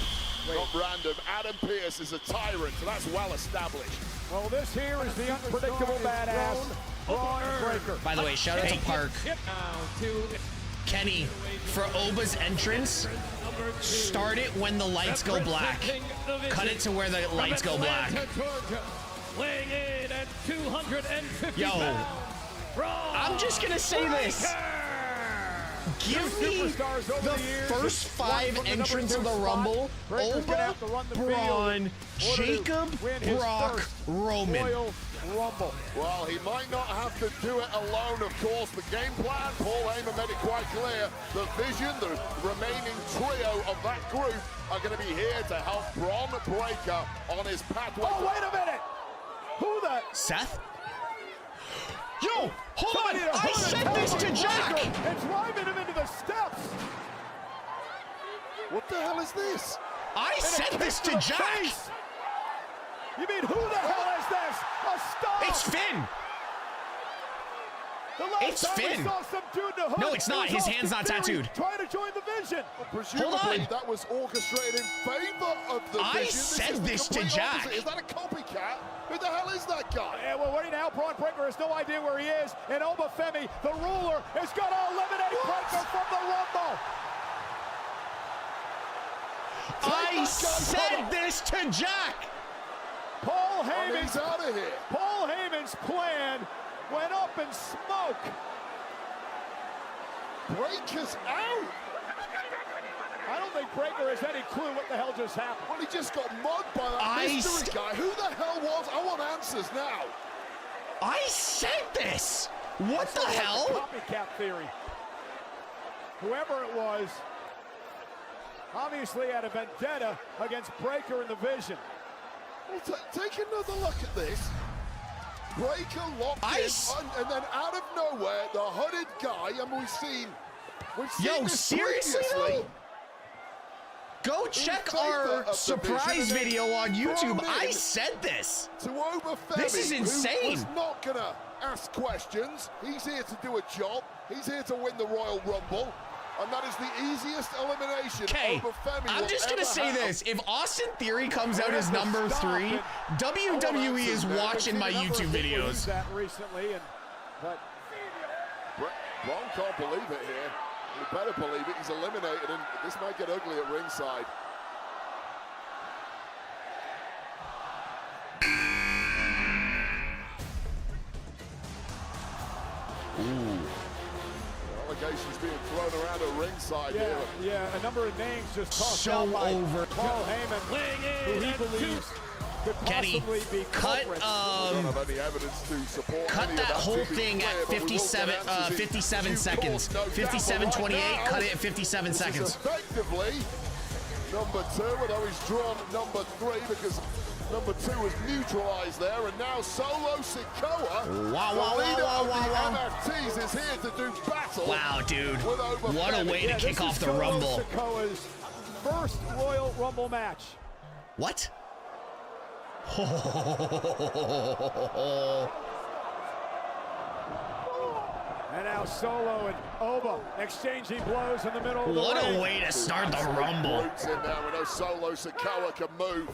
Not random. Adam Pearce is a tyrant, so that's well established. Well, this here is the unpredictable badass, Braun Breaker. By the way, shout out to Park. Kenny, for Oba's entrance, start it when the lights go black. Cut it to where the lights go black. Weighing in at 250 Yo, pounds, I'm just gonna say this. Give me the first 5 entrants of the Rumble: Oba, Braun, Jacob, Brock, Roman. Rumble. Well, he might not have to do it alone, of course. The game plan, Paul Heyman made it quite clear. The Vision, the remaining trio of that group, are going to be here to help Braun Breaker on his pathway. Oh, wait a minute! Who the? Seth? Yo, hold on! I said this to Jack! It's driving him into the steps! What the hell is this? I said this to Jack! You mean who the hell is this? A star! It's Finn! It's Finn! No, it's not. His hand's not tattooed. Trying to join the Vision. Well, presumably that was orchestrated in favor of the Vision. I said this to Jack. Is that a copycat? Who the hell is that guy? Yeah, well, right now, Braun Breaker has no idea where he is, and Oba Femi, the ruler, is going to eliminate Breaker from the Rumble. I said this to Jack. Paul Heyman's he's out of here. Paul Heyman's plan went up in smoke. Breaker's out. I don't think Breaker has any clue what the hell just happened. Well, he just got mugged by that mystery guy. Who the hell was? I want answers now. I said this. What the hell? Copycat theory. Whoever it was, obviously had a vendetta against Breaker in the Vision. Well, take another look at this. Breaker locked in, and then out of nowhere, the hooded guy, and we've seen this seriously previously. Go check our surprise video on YouTube. I said this. To Oba Femi, this is insane. Who was not gonna ask questions. He's here to do a job. He's here to win the Royal Rumble. And that is the easiest elimination Oba Femi I'm just going to say this. If Austin Theory comes out as number 3, WWE is watching my YouTube videos. That recently, but Braun can't believe it here. You better believe it. He's eliminated, and this might get ugly at ringside. Ooh. Allegations being thrown around at ringside here. Yeah, a number of names just tossed out by over. Paul Heyman, who he believes could Kenny, possibly be cut We don't have any evidence to support cut any that of whole to be thing clear, at but we will get 57 answers in 57 due seconds. course, no doubt. 57:28. Right now, Cut it at 57 this seconds. is effectively number 2, although he's drawn number 3 because number 2 was neutralized there, and now Solo Sikoa, Wow, the leader of the MFTs, is here to do battle. Wow, dude. with Oba What a Femi. way to kick off the Rumble. Sikoa's first Royal Rumble match. What? And now Solo and Oba exchanging blows in the middle of the What ring. a way to start the Rumble. Roots in there. We know Solo Sikoa can move.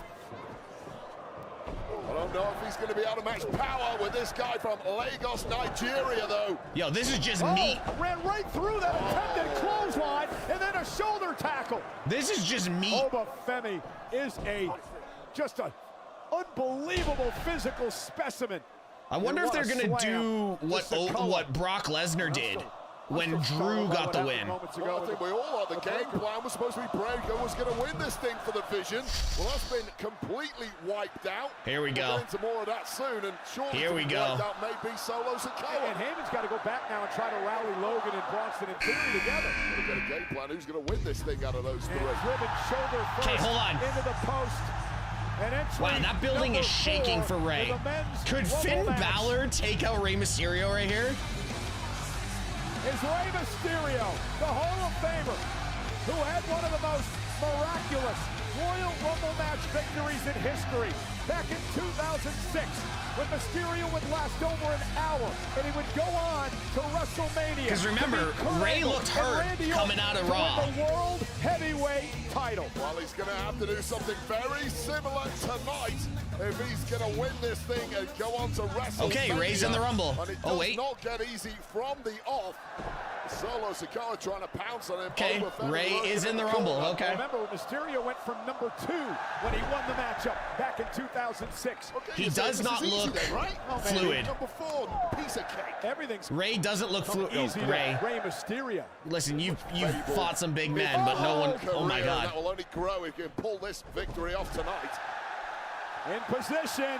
I don't know if he's going to be able to match power with this guy from Lagos, Nigeria, though. Yo, this is just meat. Ran right through that attempted clothesline and then a shoulder tackle. This is just meat. Oba Femi is just an unbelievable physical specimen. I wonder if they're gonna do what Brock Lesnar did when Drew got the win. Well, I think we all are. The game plan was supposed to be Branko was going to win this thing for the Vision. Well, that's been completely wiped out. Here we go. We'll get into more of that soon, and surely Here we go. that may be Solo Sikoa. And Heyman's got to go back now and try to rally Logan and Bronson and Theory together. We've got a game plan. Who's going to win this thing out of those three? Driven shoulder first. Okay, hold on. Into the post. Wow, that building is shaking for Ray. Could Finn Balor take out Rey Mysterio right here? Is Rey Mysterio, the Hall of Famer, who had one of the most miraculous Royal Rumble match victories in history back in 2006, when Mysterio would last over an hour, and he would go on to WrestleMania. Because remember, Ray looked hurt coming out of Raw. The World Heavyweight title. Well, he's going to have to do something very similar tonight if he's going to win this thing and go on to WrestleMania. Okay, Ray's in the Rumble. And it Oh, does wait. not get easy from the off. Solo Sikoa trying to pounce on him. Okay, Ray is in the Rumble. Okay. Remember, Mysterio went from number 2 when he won the matchup back in 2006. Okay, He does not look fluid. Number 4, piece of cake. Everything's Ray doesn't look fluid. easy. Ray Mysterio. Listen, you've fought some big men, but no one. Oh my God. That will only grow if he can pull this victory off tonight. In position.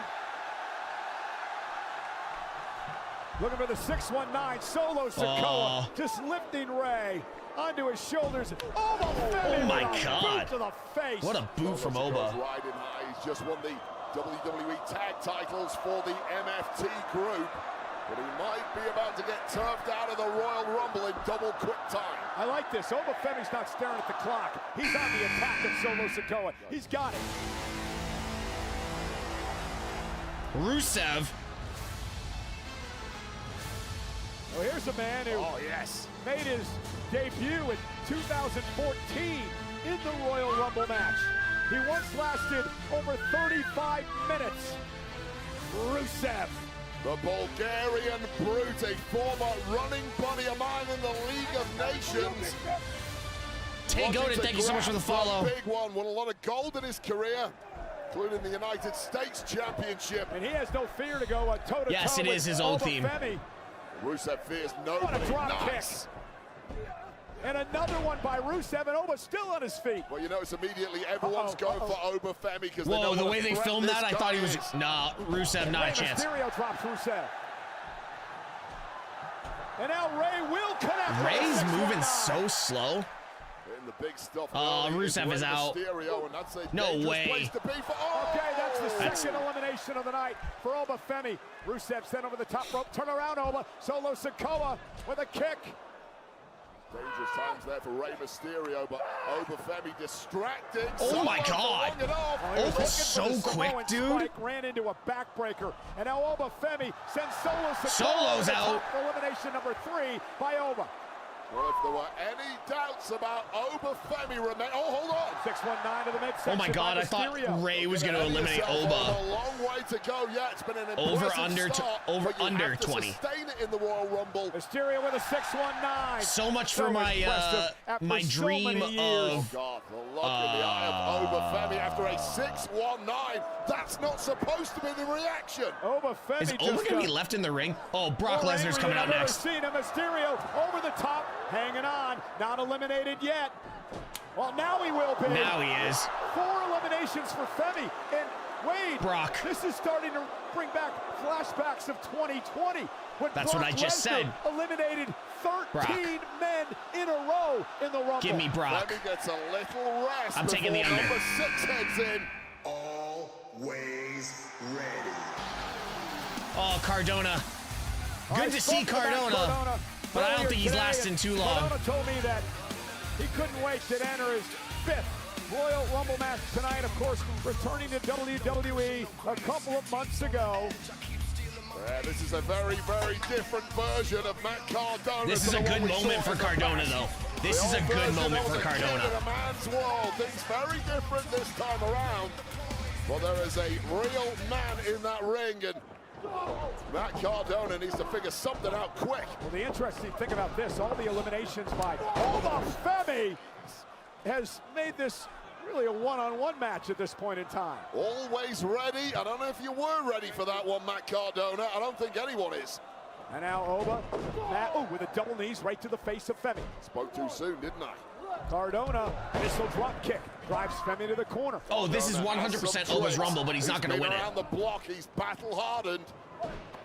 Looking for the 619, Solo Sikoa, just lifting Ray onto his shoulders. Oh my God. Boot to the face. What a boot from Oba. Riding high. He's just won the WWE tag titles for the MFT group. But he might be about to get turfed out of the Royal Rumble in double quick time. I like this. Oba Femi's not staring at the clock. He's on the attack of Solo Sikoa. He's got it. Rusev. Well, here's a man who made his debut in 2014 in the Royal Rumble match. He once lasted over 35 minutes. Rusev. The Bulgarian Brute, a former running buddy of mine in the League of Nations. Tay Goated, thank you so much for the follow. Big one, won a lot of gold in his career, including the United States Championship. And he has no fear to go toe-to-toe. Yes, it is his old theme. Rusev fears nobody. What a drop nice. kick. And another one by Rusev, and Oba still on his feet. Well, you notice immediately everyone's going for Oba Femi because they know Whoa, the what way a they threat filmed this that, I thought he was. guy is. Nah, Rusev, not a chance. Mysterio drops Rusev. And now Ray will connect. Ray's moving so slow. In the big stuff. Rusev is out. Mysterio, and that's a No dangerous way. place to be for, Okay, that's the second elimination of the night for Oba Femi. Rusev sent over the top rope. Turn around, Oba. Solo Sikoa with a kick. Dangerous times there for Rey Mysterio, but Oba Femi distracting. Oh my God. Oba's so quick, dude. Spike ran into a backbreaker, and now Oba Femi sends Solo Sikoa. Solo's to the out. top for elimination number 3 by Oba. Well, if there were any doubts about Oba Femi remain, hold on. 619 to the midsection. Oh my God, I thought Ray was going to eliminate Oba. A long way to go. Yeah, it's been an Over impressive under start, over but you under have to 20. sustain it in the Royal Rumble. Mysterio with a 619. So much for my my dream of. Oh God, the look in the eye of Oba Femi after a 619. That's not supposed to be the reaction. Oba Femi Is Oba going to be left in the ring? Oh, Brock Lesnar's coming out next. Seen him. Mysterio over the top, hanging on, not eliminated yet. Well, now he will be. Now he is. 4 eliminations for Femi, and Wade, Brock. This is starting to bring back flashbacks of 2020. When That's Brock what I just Lesnar said. Eliminated 13 men in ready in the Rumble. Give me Brock. Femi gets a little rest. I'm taking the under. Number 6 heads in. Always ready. Oh, Cardona. Good to see Cardona, but I don't think he's lasting too long. Cardona told me that he couldn't wait to enter his 5th Royal Rumble match tonight. Of course, returning to WWE a couple of months ago. Yeah, this is a very, very different version of Matt Cardona. This is a good moment for Cardona, though. This is a good moment for Cardona. In a man's world, things very different this time around. But there is a real man in that ring, and Matt Cardona needs to figure something out quick. Well, the interesting thing about this, all the eliminations by Femi has made this really a one-on-one match at this point in time. Always ready. I don't know if you were ready for that one, Matt Cardona. I don't think anyone is. And now Oba, Matt, with a double knees right to the face of Femi. Spoke too soon, didn't I? Cardona, missile drop kick, drives Femi to the corner. Oh, this is 100% Oba's Rumble, but he's not going to win it. Around the block, he's battle-hardened.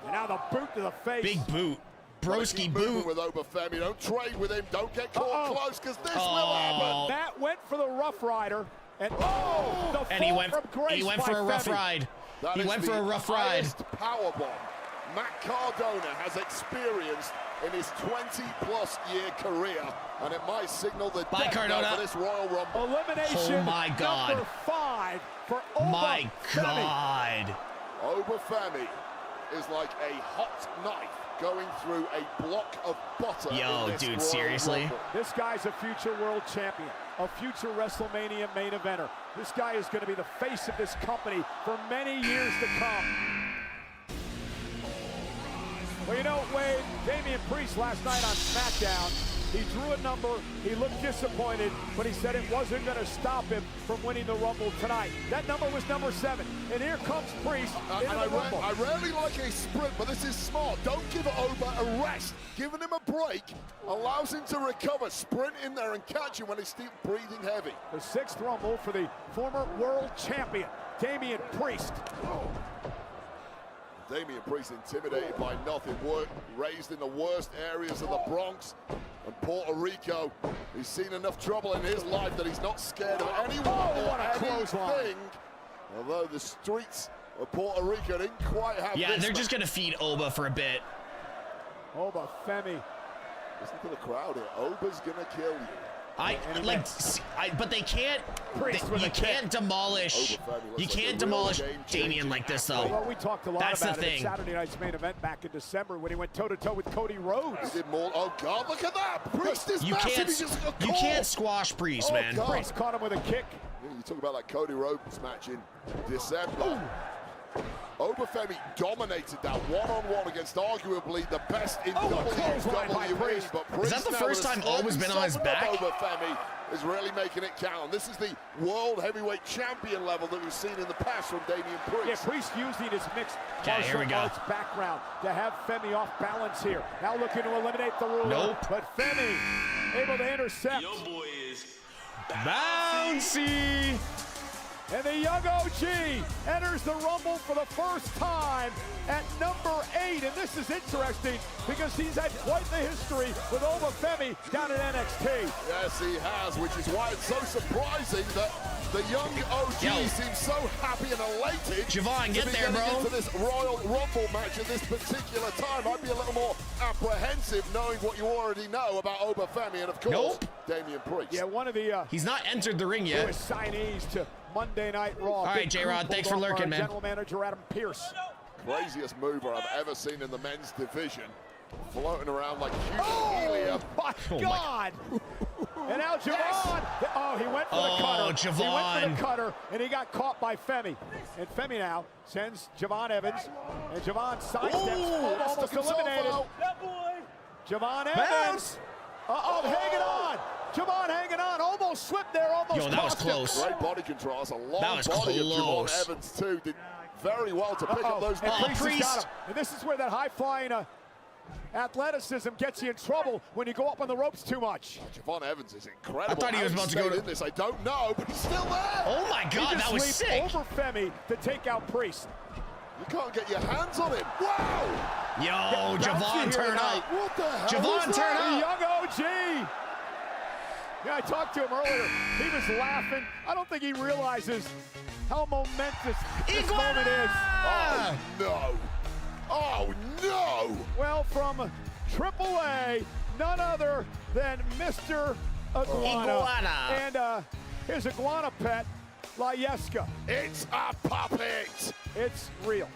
And now the boot to the face. Big boot. Broski boot. With Oba Femi. Don't trade with him. Don't get caught close, because this will happen. Matt went for the Rough Rider, and he went for a rough ride. He went for a rough ride. Powerbomb Matt Cardona has experienced in his 20-plus year career, and it might signal the death knell for this Royal Rumble. Elimination oh my God. number 5 for Oba My God. Femi. Oba Femi is like a hot knife going through a block of butter. Yo, dude, Royal seriously? Rumble. This guy's a future world champion, a future WrestleMania main eventer. This guy is going to be the face of this company for many years to come. Well, you know, Wade, Damian Priest last night on SmackDown, he drew a number, he looked disappointed, but he said it wasn't going to stop him from winning the Rumble tonight. That number was number 7, and here comes Priest in the Rumble. I rarely like a sprint, but this is smart. Don't give Oba a rest. Giving him a break allows him to recover, sprint in there and catch him when he's still breathing heavy. The 6th Rumble for the former world champion, Damian Priest. Damian Priest intimidated by nothing, raised in the worst areas of the Bronx and Puerto Rico. He's seen enough trouble in his life that he's not scared of anyone or anything. Although the streets of Puerto Rico didn't quite have Yeah, this they're just going to feed Oba for a bit. Oba Femi. Listen to the crowd here. Oba's going to kill you. But they can't. You can't demolish. You can't demolish Damian like this, though. Well, we talked a lot That's about the it thing. at Saturday night's main event back in December when he went toe-to-toe with Cody Rhodes. He did more. Oh God, look at that! Priest is massive. You can't squash Priest, man. God. Priest caught him with a kick. Yeah, you talk about that Cody Rhodes match in December. Oba Femi dominated that one-on-one against arguably the best in WWE. But Priest, is that the first time Oba's been on his back? Oba Femi is really making it count. This is the world heavyweight champion level that we've seen in the past from Damian Priest. Yeah, Priest using his mixed martial arts background to have Femi off balance here. Now looking to eliminate the ruler. Nope. But Femi able to intercept. Your boy is bouncy. And the young OG enters the Rumble for the first time at number 8. And this is interesting because he's had quite the history with Oba Femi down at NXT. Yes, he has, which is why it's so surprising that the young OG seems so happy and elated. Javon, get there, bro. Into this Royal Rumble match at this particular time. I'd be a little more apprehensive knowing what you already know about Oba Femi and, of course, Damian Priest. Yeah, one of the... He's not entered the ring yet. Signees to Monday Night Raw. All right, J-Rod, thanks for lurking, man. General Manager Adam Pearce. Craziest mover I've ever seen in the men's division. Floating around like human helium. My God! And now Javon. Oh, he went for the cutter. Javon. He went for the cutter, and he got caught by Femi. And Femi now sends Javon Evans. And Javon sidesteps, almost eliminated. Javon Evans. Hanging on. Javon hanging on. Almost slipped there. Almost that was close. Great body control. That's a long that was body of close. Javon Evans, too. Did very well to pick up those and knees. Priest got him. And this is where that high-flying Athleticism gets you in trouble when you go up on the ropes too much. Javon Evans is incredible. I thought he was about to go to this. I don't know, but he's still there. Oh my God, that was sick. Over Femi to take out Priest. You can't get your hands on him. Wow! Yo, Javon, turn up. What the hell? Javon, turn up. Young OG. Yeah, I talked to him earlier. He was laughing. I don't think he realizes how momentous this moment is. Oh no! Oh no! Well, from AAA, none other than Mr. Iguana. And his iguana pet, Layeska. It's a puppet! It's real.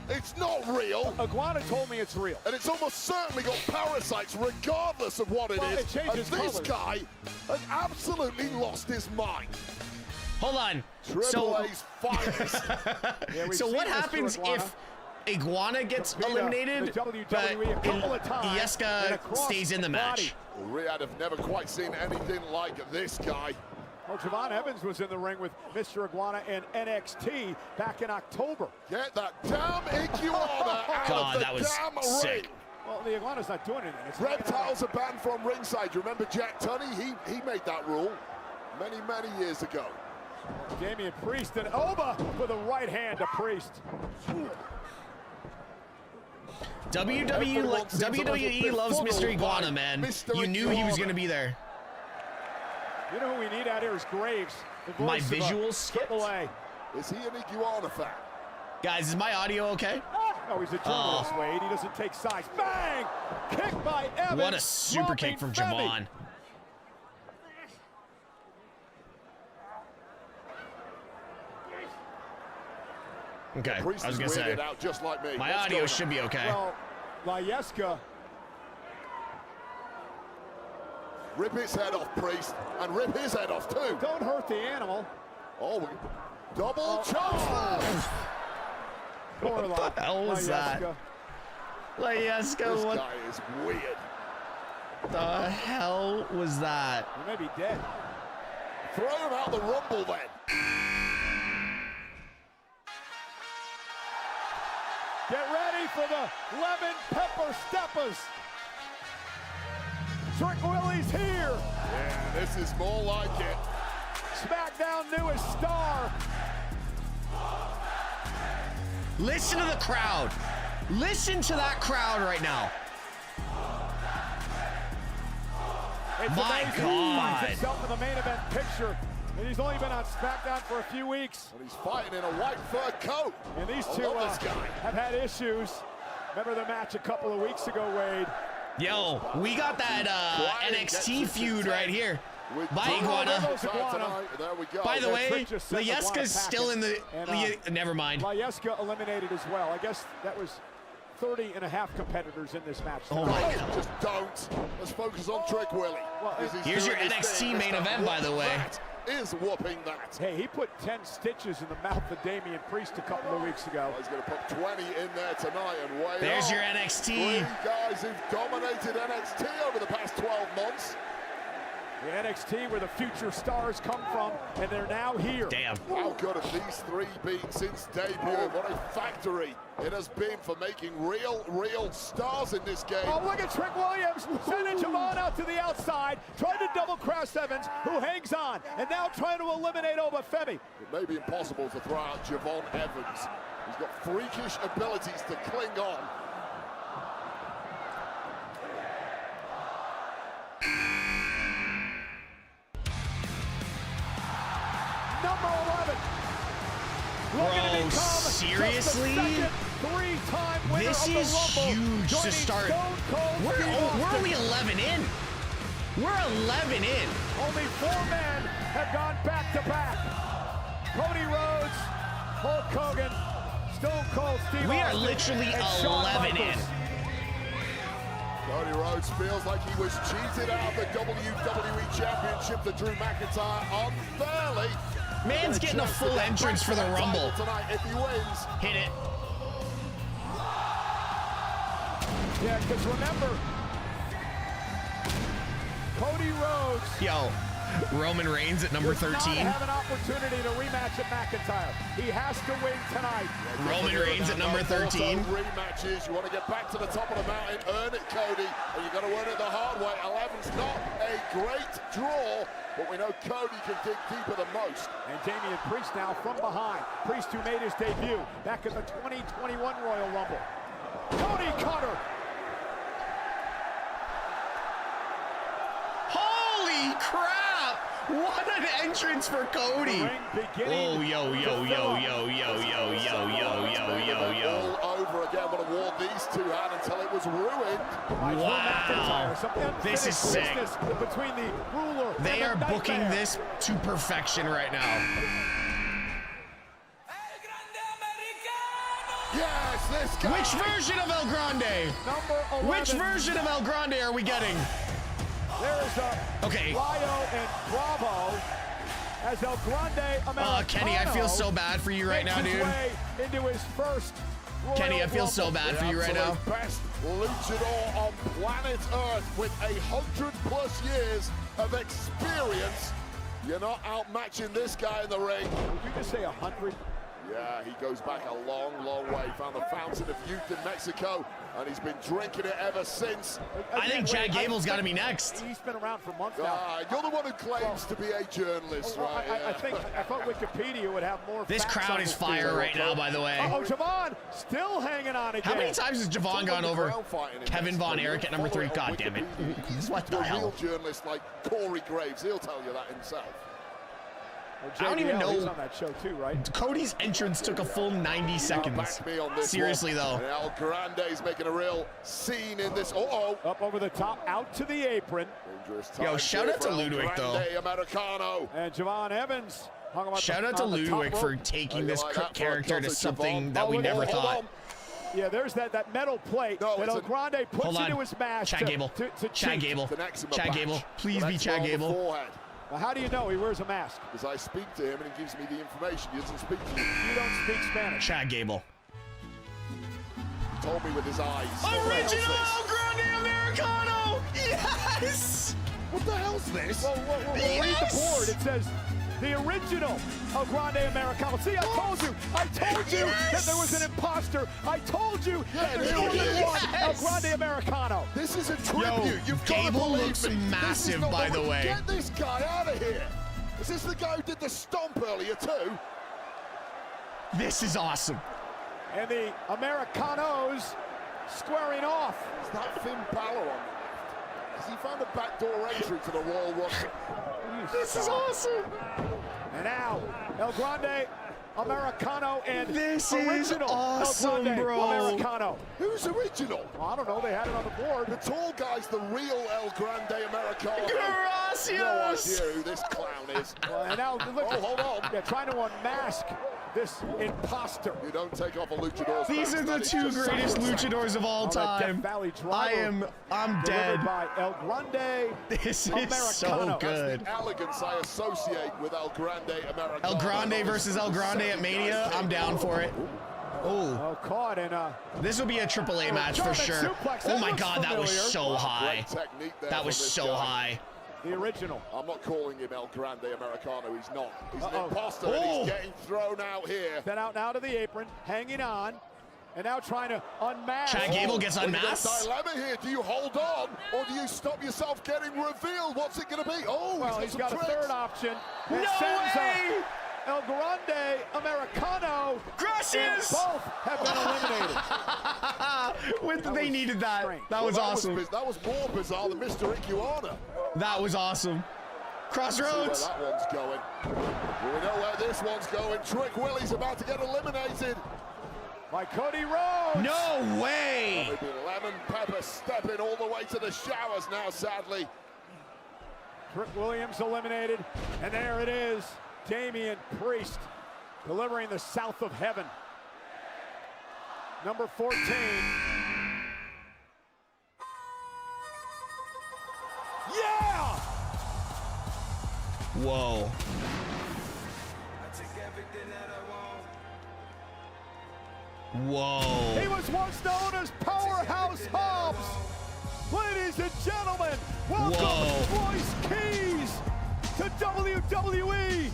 It's not real. Iguana told me it's real. And it's almost certainly got parasites regardless of what it is. It changes and this colors. guy has absolutely lost his mind. Hold on. Triple A's finest. So what happens if Iguana gets eliminated, but Ieska stays in the match? Well, Riyadh have never quite seen anything like this guy. Well, Javon Evans was in the ring with Mr. Iguana and NXT back in October. Get that damn iguana out God, of the that was damn sick. ring. Well, the iguana's not doing anything. It's Reptiles are banned from ringside. You remember Jack Tunney? He made that rule many, many years ago. Damian Priest and Oba with a right hand to Priest. WWE loves Mr. Iguana, man. You knew he was going to be there. You know who we need out here is Graves. My visuals skipped. Is he an iguana fan? Guys, is my audio okay? No, he's a journalist, Wade. He doesn't take sides. Bang! Kick by Evans. What a super kick from Javon. Okay, I was going to say, out just like me. my audio should be okay. Well, Layeska. Rip his head off, Priest, and rip his head off too. Don't hurt the animal. Oh, double choke. What the hell was that? Layeska, This what guy is weird. the hell was that? He may be dead. Throw him out the rumble then. Get ready for the lemon pepper steppers. Trick Willie's here. Yeah, this is more like it. SmackDown newest star. Listen to the crowd. Listen to that crowd right now. It's My amazing. God. He finds himself in the main event picture. And he's only been on SmackDown for a few weeks. And he's fighting in a white fur coat. And these I two love this guy. have had issues. Remember the match a couple of weeks ago, Wade? Yo, we got that NXT feud right here. Bye, Iguana. There we go. By the way, Layeska's still in the... never mind. Layeska eliminated as well. I guess that was 30 and a half competitors in this match. Oh my God. Just don't. Let's focus on Trick Willie. Well, here's your NXT main event, by the way. Is whooping that. Hey, he put 10 stitches in the mouth of Damian Priest a couple of weeks ago. He's going to put 20 in there tonight and way There's on. your NXT. 3 guys who've dominated NXT over the past 12 months. The NXT where the future stars come from, and they're now here. Damn. How good have these 3 been since debut? What a factory it has been for making real stars in this game. Oh, look at Trick Williams sending Javon out to the outside, trying to double cross Evans, who hangs on, and now trying to eliminate Oba Femi. It may be impossible to throw out Javon Evans. He's got freakish abilities to cling on. Number 11. Bro, seriously? Three-time winner This of the is Rumble, huge to joining start. Stone Cold We're Steve Austin. only 11 in. We're 11 in. Only 4 men have gone back-to-back. Cody Rhodes, Hulk Hogan, Stone Cold Steve We are Austin, literally and Shawn 11 in. Michaels. Cody Rhodes feels like he was cheated out of the WWE Championship to Drew McIntyre unfairly. Man's getting a full entrance for the Rumble. Tonight if he wins. Hit it. Yeah, because remember, Cody Rhodes. Yo, Roman Reigns at number 13. Does not have an opportunity to rematch at McIntyre. He has to win tonight. Roman Reigns at number 13. Rematches. You want to get back to the top of the mountain, earn it, Cody, and you've got to earn it the hard way. 11's not a great draw, but we know Cody can dig deeper than most. And Damian Priest now from behind. Priest, who made his debut back at the 2021 Royal Rumble. Cody Cutter. Holy crap! What an entrance for Cody! Oh, yo, yo, yo, yo, yo, yo, yo, yo, yo, yo, yo. All over again. What a war these two had until it was ruined. Wow. This is sick. Between the ruler they are booking this to perfection right now. Yes, this guy. Which version of El Grande? Which version of El Grande are we getting? There's okay. Ryo and Bravo as El Grande Americano. Kenny, I feel so bad for you right now, dude. Into his first Royal Kenny, I feel Rumble. so bad for you right now. Best luchador on planet Earth with 100+ years of experience. You're not outmatching this guy in the ring. Would you just say 100? Yeah, he goes back a long, long way. Found the fountain of youth in Mexico, and he's been drinking it ever since. I think Chad Gable's got to be next. He's been around for months now. You're the one who claims to be a journalist, right? I thought Wikipedia would have more. This crowd is fire right now, by the way. Oh, Javon still hanging on again. How many times has Javon gone over Kevin Von Erich at number 3? God damn it. What the hell? A real journalist like Corey Graves, he'll tell you that himself. I don't even know. He's on that show too, right? Cody's entrance took a full 90 seconds. Seriously, though. And El Grande's making a real scene in this. Up over the top, out to the apron. Yo, shout out to Ludwig, though. Americano. And Javon Evans. Shout out to Ludwig for taking this character to something that we never thought. Yeah, there's that metal plate that El Grande puts into his mask. Chad Gable. Chad Gable. Chad Gable. Please be Chad Gable. Well, how do you know he wears a mask? Because I speak to him and he gives me the information. He doesn't speak to you. You don't speak Spanish. Chad Gable. He told me with his eyes. Original El Grande Americano! Yes! What the hell's this? Well, read the board. It says the original El Grande Americano. See, I told you that there was an imposter. I told you that there's more than one El Grande Americano. This is a tribute. Yo, Gable looks massive, by the way. Get this guy out of here. Is this the guy who did the stomp earlier too? This is awesome. And the Americanos squaring off. Is that Finn Balor on the left? Has he found a backdoor entry to the Royal Rumble? This is awesome. And now, El Grande Americano and this original is awesome, El Grande bro. Americano. Who's original? Well, I don't know. They had it on the board. The tall guy's the real El Grande Americano. Gracias. No idea who this clown is. And now, look, hold on. They're trying to unmask this imposter. You don't take off a luchador's These are the two greatest luchadors of all time. I'm dead. By El Grande. This Americano. is so good. That's the elegance I associate with El Grande Americano. El Grande versus El Grande at Mania. I'm down for it. Oh, caught in a... This will be a AAA match for sure. Oh my God, that was so high. That was so high. The original. I'm not calling him El Grande Americano. He's not. He's an imposter, and he's getting thrown out here. Then out now to the apron, hanging on, and now trying to unmask. Chad Gable gets unmasked. Dilemma here. Do you hold on, or do you stop yourself getting revealed? What's it going to be? Oh, well, he's got a third option. No way! El Grande Americano. Gracias! Both have been eliminated. They needed that. That was awesome. That was more bizarre than Mr. Iguana. That was awesome. Crossroads. Where that one's going. We know where this one's going. Trick Willie's about to get eliminated. By Cody Rhodes. No way. Maybe Lemon Pepper stepping all the way to the showers now, sadly. Trick Williams eliminated. And there it is. Damian Priest delivering the South of Heaven. Number 14. Yeah! Whoa. Whoa. He was once known as Powerhouse Hobbs. Ladies and gentlemen, welcome Royce Keys to WWE.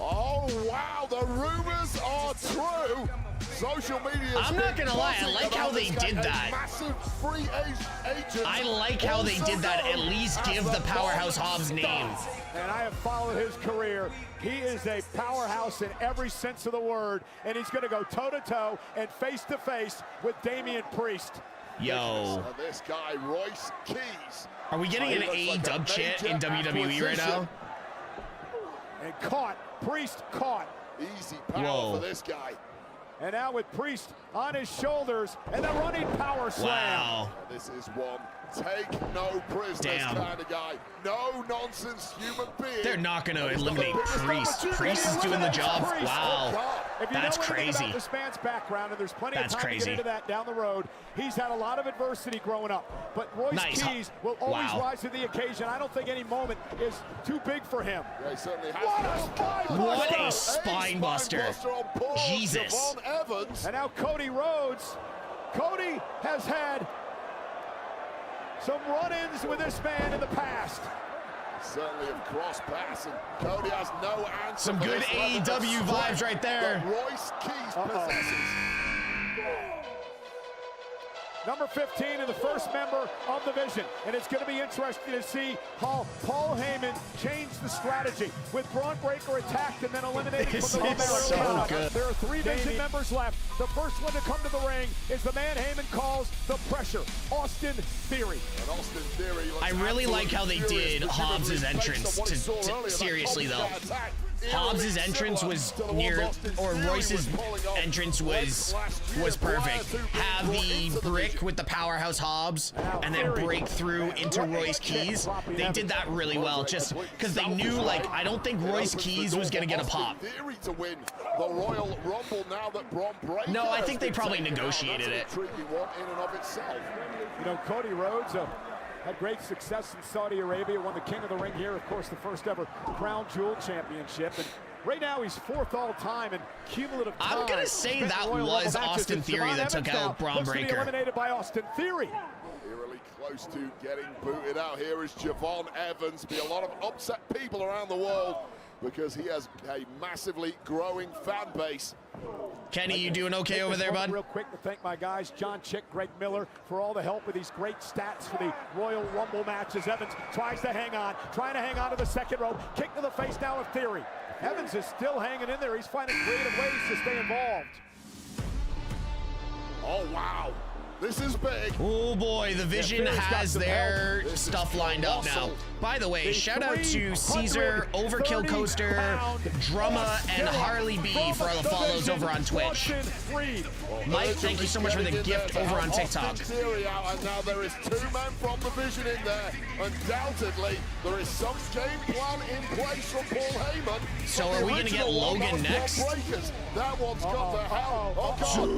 Oh, wow, the rumors are true. Social media. I'm not gonna lie, I like how they did that. Massive free agent. I like how they did that. At least give the Powerhouse Hobbs name. And I have followed his career. He is a powerhouse in every sense of the word, and he's going to go toe-to-toe and face-to-face with Damian Priest. Yo. This guy, Royce Keys. Are we getting an AEW chant in WWE right now? And caught. Priest caught. Easy power for this guy. And now with Priest on his shoulders and the running power slam. Wow. This is one take no prisoners kind of guy. No nonsense human being. They're not going to eliminate Priest. Priest is doing the job. Wow. If you That's know anything crazy. about this man's background, and there's plenty That's of time crazy. to get into that down the road, he's had a lot of adversity growing up. But Royce Keys will always rise to the occasion. I don't think any moment is too big for him. Yeah, he certainly has. What a spine buster. Jesus. Javon Evans. And now Cody Rhodes. Cody has had some run-ins with this man in the past. Certainly have crossed paths, and Cody has no answer. Some good AEW vibes right there. Royce Keys possesses. Number 15 and the first member of the Vision. And it's going to be interesting to see how Paul Heyman changed the strategy with Braun Breaker attacked and then eliminated from the so good. There are 3 Vision members left. The first one to come to the ring is the man Heyman calls the Pressure, Austin Theory. And Austin Theory I really like how they did Hobbs' entrance. Seriously, though. Hobbs' entrance was near, or Royce's entrance was perfect. Have the brick with the Powerhouse Hobbs and then break through into Royce Keys. They did that really well, just because they knew, like, I don't think Royce Keys was going to get a pop. Theory to win the Royal Rumble now that Braun Breaker. No, I think they probably negotiated it. Intriguing one in and of itself. You know, Cody Rhodes had great success in Saudi Arabia, won the King of the Ring here, of course, the first ever Crown Jewel Championship. And right now, he's 4th all-time in cumulative time. I'm going to say that was Austin Theory that took out Braun Breaker. Eliminated by Austin Theory. Eerily close to getting booted out here is Javon Evans. Be a lot of upset people around the world because he has a massively growing fan base. Kenny, you doing okay over there, bud? Real quick to thank my guys, John Chick, Greg Miller, for all the help with these great stats for the Royal Rumble matches. Evans tries to hang on, trying to hang on to the second rope. Kick to the face now of Theory. Evans is still hanging in there. He's finding creative ways to stay involved. Oh, wow. This is big. Oh boy, the Vision has their stuff lined up now. By the way, shout out to Caesar, Overkill Coaster, Drumma, and Harley B for all the follows over on Twitch. Mike, thank you so much for the gift over on TikTok. And now there is 2 men from the Vision in there. Undoubtedly, there is some game plan in place from Paul Heyman. So are we going to get Logan next? That one's got the hell. Oh, God.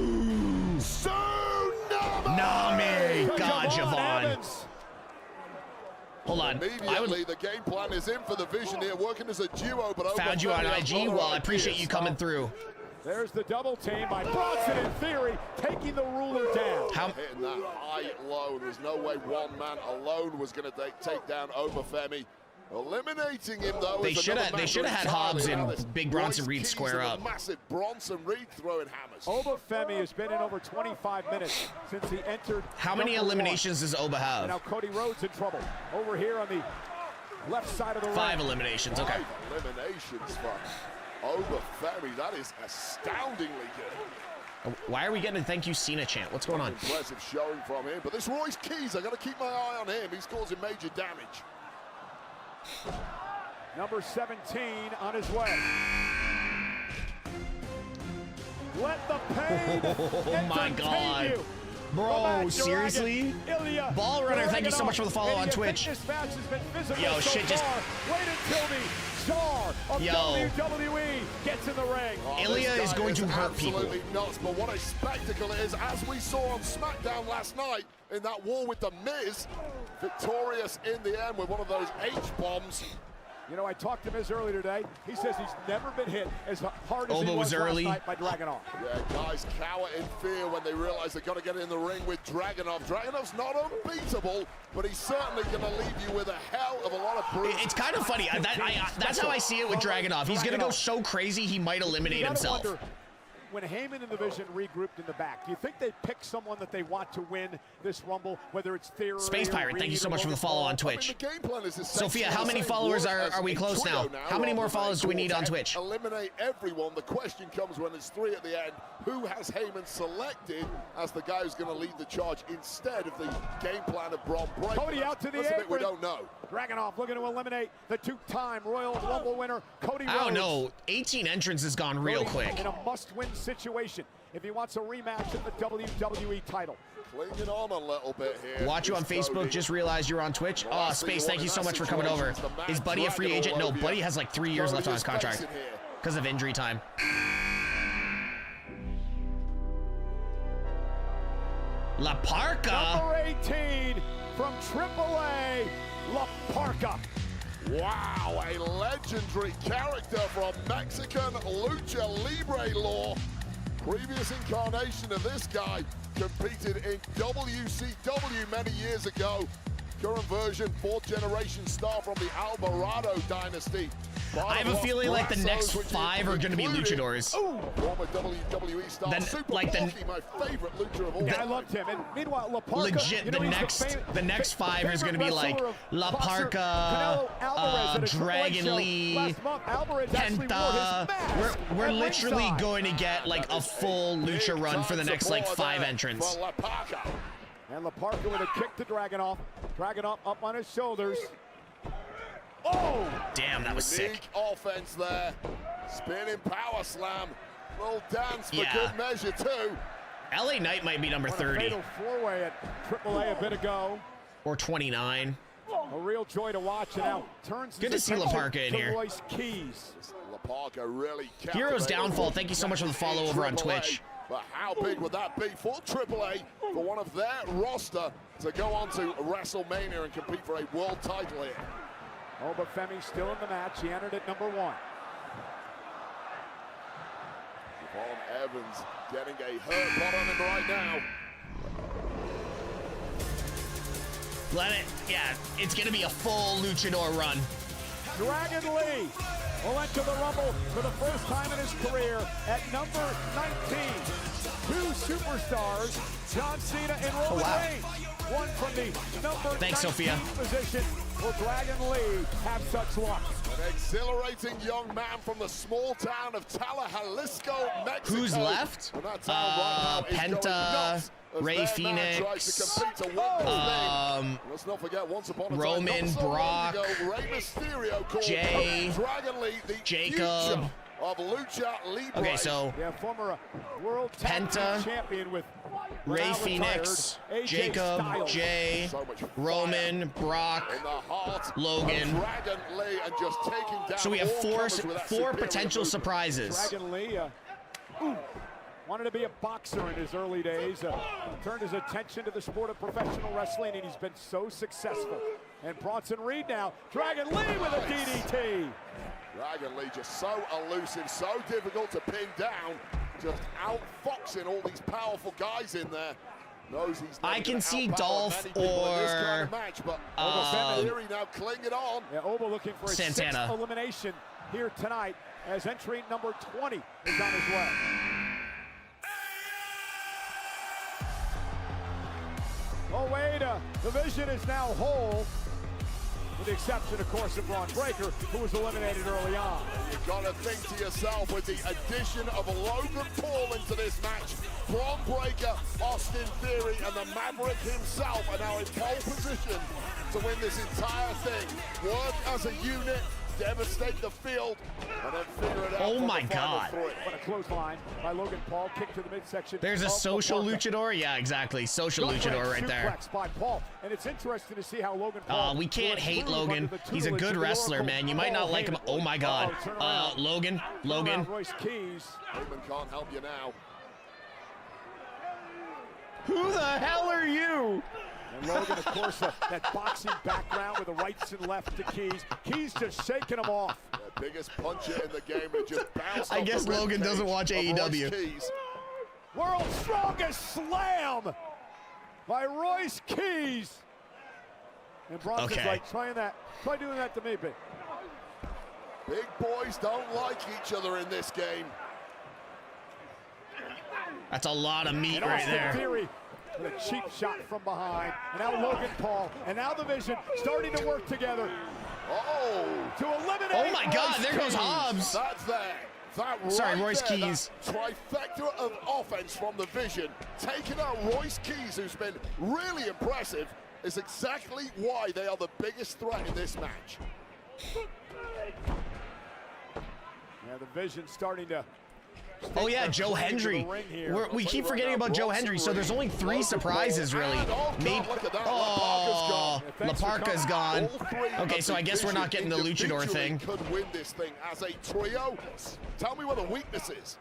Nami! God, Javon. Hold on. Immediately, the game plan is in for the Vision here, working as a duo, but found you on IG. Well, I appreciate you coming through. There's the double team by Bronson in Theory, taking the ruler down. Hitting that high low. There's no way one man alone was going to take down Obafemi. Eliminating him though. They should have had Hobbs and Big Bronson Reed square up. Massive Bronson Reed throwing hammers. Obafemi has been in over 25 minutes since he entered. How many eliminations does Oba have? And now Cody Rhodes in trouble. Over here on the left side of the ring. 5 eliminations. Okay. 5 eliminations for Obafemi. That is astoundingly good. Why are we getting a thank you Cena chant? What's going on? Impressive showing from him. But this Royce Keys, I got to keep my eye on him. He's causing major damage. Number 17 on his way. Let the pain oh my God. You. Bro, seriously? Ball Runner, thank you so much for the follow on Twitch. Yo, shit just... Wait until the star of WWE gets in the ring. Ilya is going to hurt people. Absolutely nuts, but what a spectacle it is, as we saw on SmackDown last night in that war with The Miz. Victorious in the end with one of those H-bombs. You know, I talked to Miz earlier today. He says he's never been hit as hard as he was early. last night by Dragunov. Yeah, guys cower in fear when they realize they've got to get in the ring with Dragunov. Dragunov's not unbeatable, but he's certainly going to leave you with a hell of a lot of bruises. It's kind of funny. That's how I see it with Dragunov. He's going to go so crazy he might eliminate himself. Wonder, when Heyman and the Vision regrouped in the back, do you think they pick someone that they want to win this Rumble, whether it's Theory Space Pirate, thank you so much for the follow on Twitch. I mean, the game plan is Sophia, how many followers are we close now? How many more followers do we need on Twitch? Eliminate everyone. The question comes when it's 3 at the end. Who has Heyman selected as the guy who's going to lead the charge instead of the game plan of Braun Breaker? Cody out to the apron. We don't know. Dragunov looking to eliminate the 2-time Royal Rumble winner, Cody Rhodes. I don't know. 18 entrants has gone real quick. In a must-win situation if he wants a rematch of the WWE title. Clinging on a little bit here. Watch you on Facebook. Cody. Just realized you're on Twitch. Oh, Space, thank you so much for coming over. Is Buddy a free agent? No, Buddy has like 3 years left on his contract because of injury time. La Parka. Number 18 from AAA, La Parka. Wow, a legendary character from Mexican Lucha Libre lore. Previous incarnation of this guy competed in WCW many years ago. Current version, 4th generation star from the Alvarado dynasty. I have a feeling like the next 5 are going to be luchadors. Former WWE star, then, Super like Porky, my favorite lucha of all I time. loved him. And meanwhile, La Parka, legit, you know, the next 5 is going to be like La Parka, Dragon Lee, Penta. We're literally going to get like a full lucha run for the next like 5 entrants. And La Parka with a kick to Dragunov. Dragunov up on his shoulders. Oh! Damn, that was sick. Offense there. Spinning power slam. Little dance for good measure too. LA Knight might be number 30. Fatal 4-way at AAA a bit ago. Or 29. A real joy to watch. And now turns. Good to see La Parka in here. Royce Keys. La Parka really Hero's Downfall, thank you so much for the follow over on Twitch. But how big would that be for AAA, for one of their roster to go on to WrestleMania and compete for a world title here? Oh, but Femi's still in the match. He entered at number 1. Yvonne Evans getting a hurt pot on him right now. Let it, yeah, it's going to be a full luchador run. Dragon Lee will enter the Rumble for the first time in his career at number 19. 2 superstars, John Cena and Roman Reigns. One from the number 19 position. Will Dragon Lee have such luck? An exhilarating young man from the small town of Jalisco, Mexico. Who's left? Penta, Ray Phoenix, let's not forget, once upon a Roman, time, Brock, Rey Mysterio called Jay, Dragon Lee the Jacob. Of Lucha Libre. Okay, so former world Penta, champion with Ray Phoenix, Jacob, Jay, Roman, Brock, Logan. Dragon Lee and just taking down. So we have 4 potential surprises. Dragon Lee wanted to be a boxer in his early days, turned his attention to the sport of professional wrestling, and he's been so successful. And Bronson Reed now, Dragon Lee with a DDT. Dragon Lee just so elusive, so difficult to pin down, just outfoxing all these powerful guys in there. Knows he's I can see Dolph or now clinging on. Yeah, Oba looking for a Santana. 6th elimination here tonight as entry number 20 is on his way. Oh wait, the Vision is now whole. With the exception, of course, of Braun Breaker, who was eliminated early on. You've got to think to yourself, with the addition of Logan Paul into this match, Braun Breaker, Austin Theory, and the Maverick himself are now in pole position to win this entire thing. Work as a unit, devastate the field, and then figure it out. Oh my God. What a clothesline by Logan Paul, kick to the midsection. There's a social luchador? Yeah, exactly. Social luchador right there. By Paul. And it's interesting to see how Logan Paul we can't hate Logan. He's a good wrestler, man. You might not like him. Oh my God. Logan. Royce Keys. Heyman can't help you now. Who the hell are you? And Logan, of course, that boxing background with the rights and left to Keys. Keys just shaking him off. The biggest puncher in the game and just bounced I guess Logan doesn't watch AEW. World's strongest slam by Royce Keys. And Bronson's like, try doing that to me, big. Big boys don't like each other in this game. That's a lot of meat and right Austin there. Theory with a cheap shot from behind. And now Logan Paul. And now the Vision starting to work together. To eliminate. Oh my God, Royce there goes Keys. Hobbs. That's there. That Sorry, right Royce there, Keys. That trifecta of offense from the Vision, taking out Royce Keys, who's been really impressive, is exactly why they are the biggest threat in this match. Yeah, the Vision starting to. Oh yeah, Joe Hendry. We keep forgetting about Joe Hendry, so there's only 3 surprises really. Maybe. Oh, Laparca's gone. Okay, so I guess we're not getting the luchador thing. Could win this thing as a trio. Tell me what the weakness is.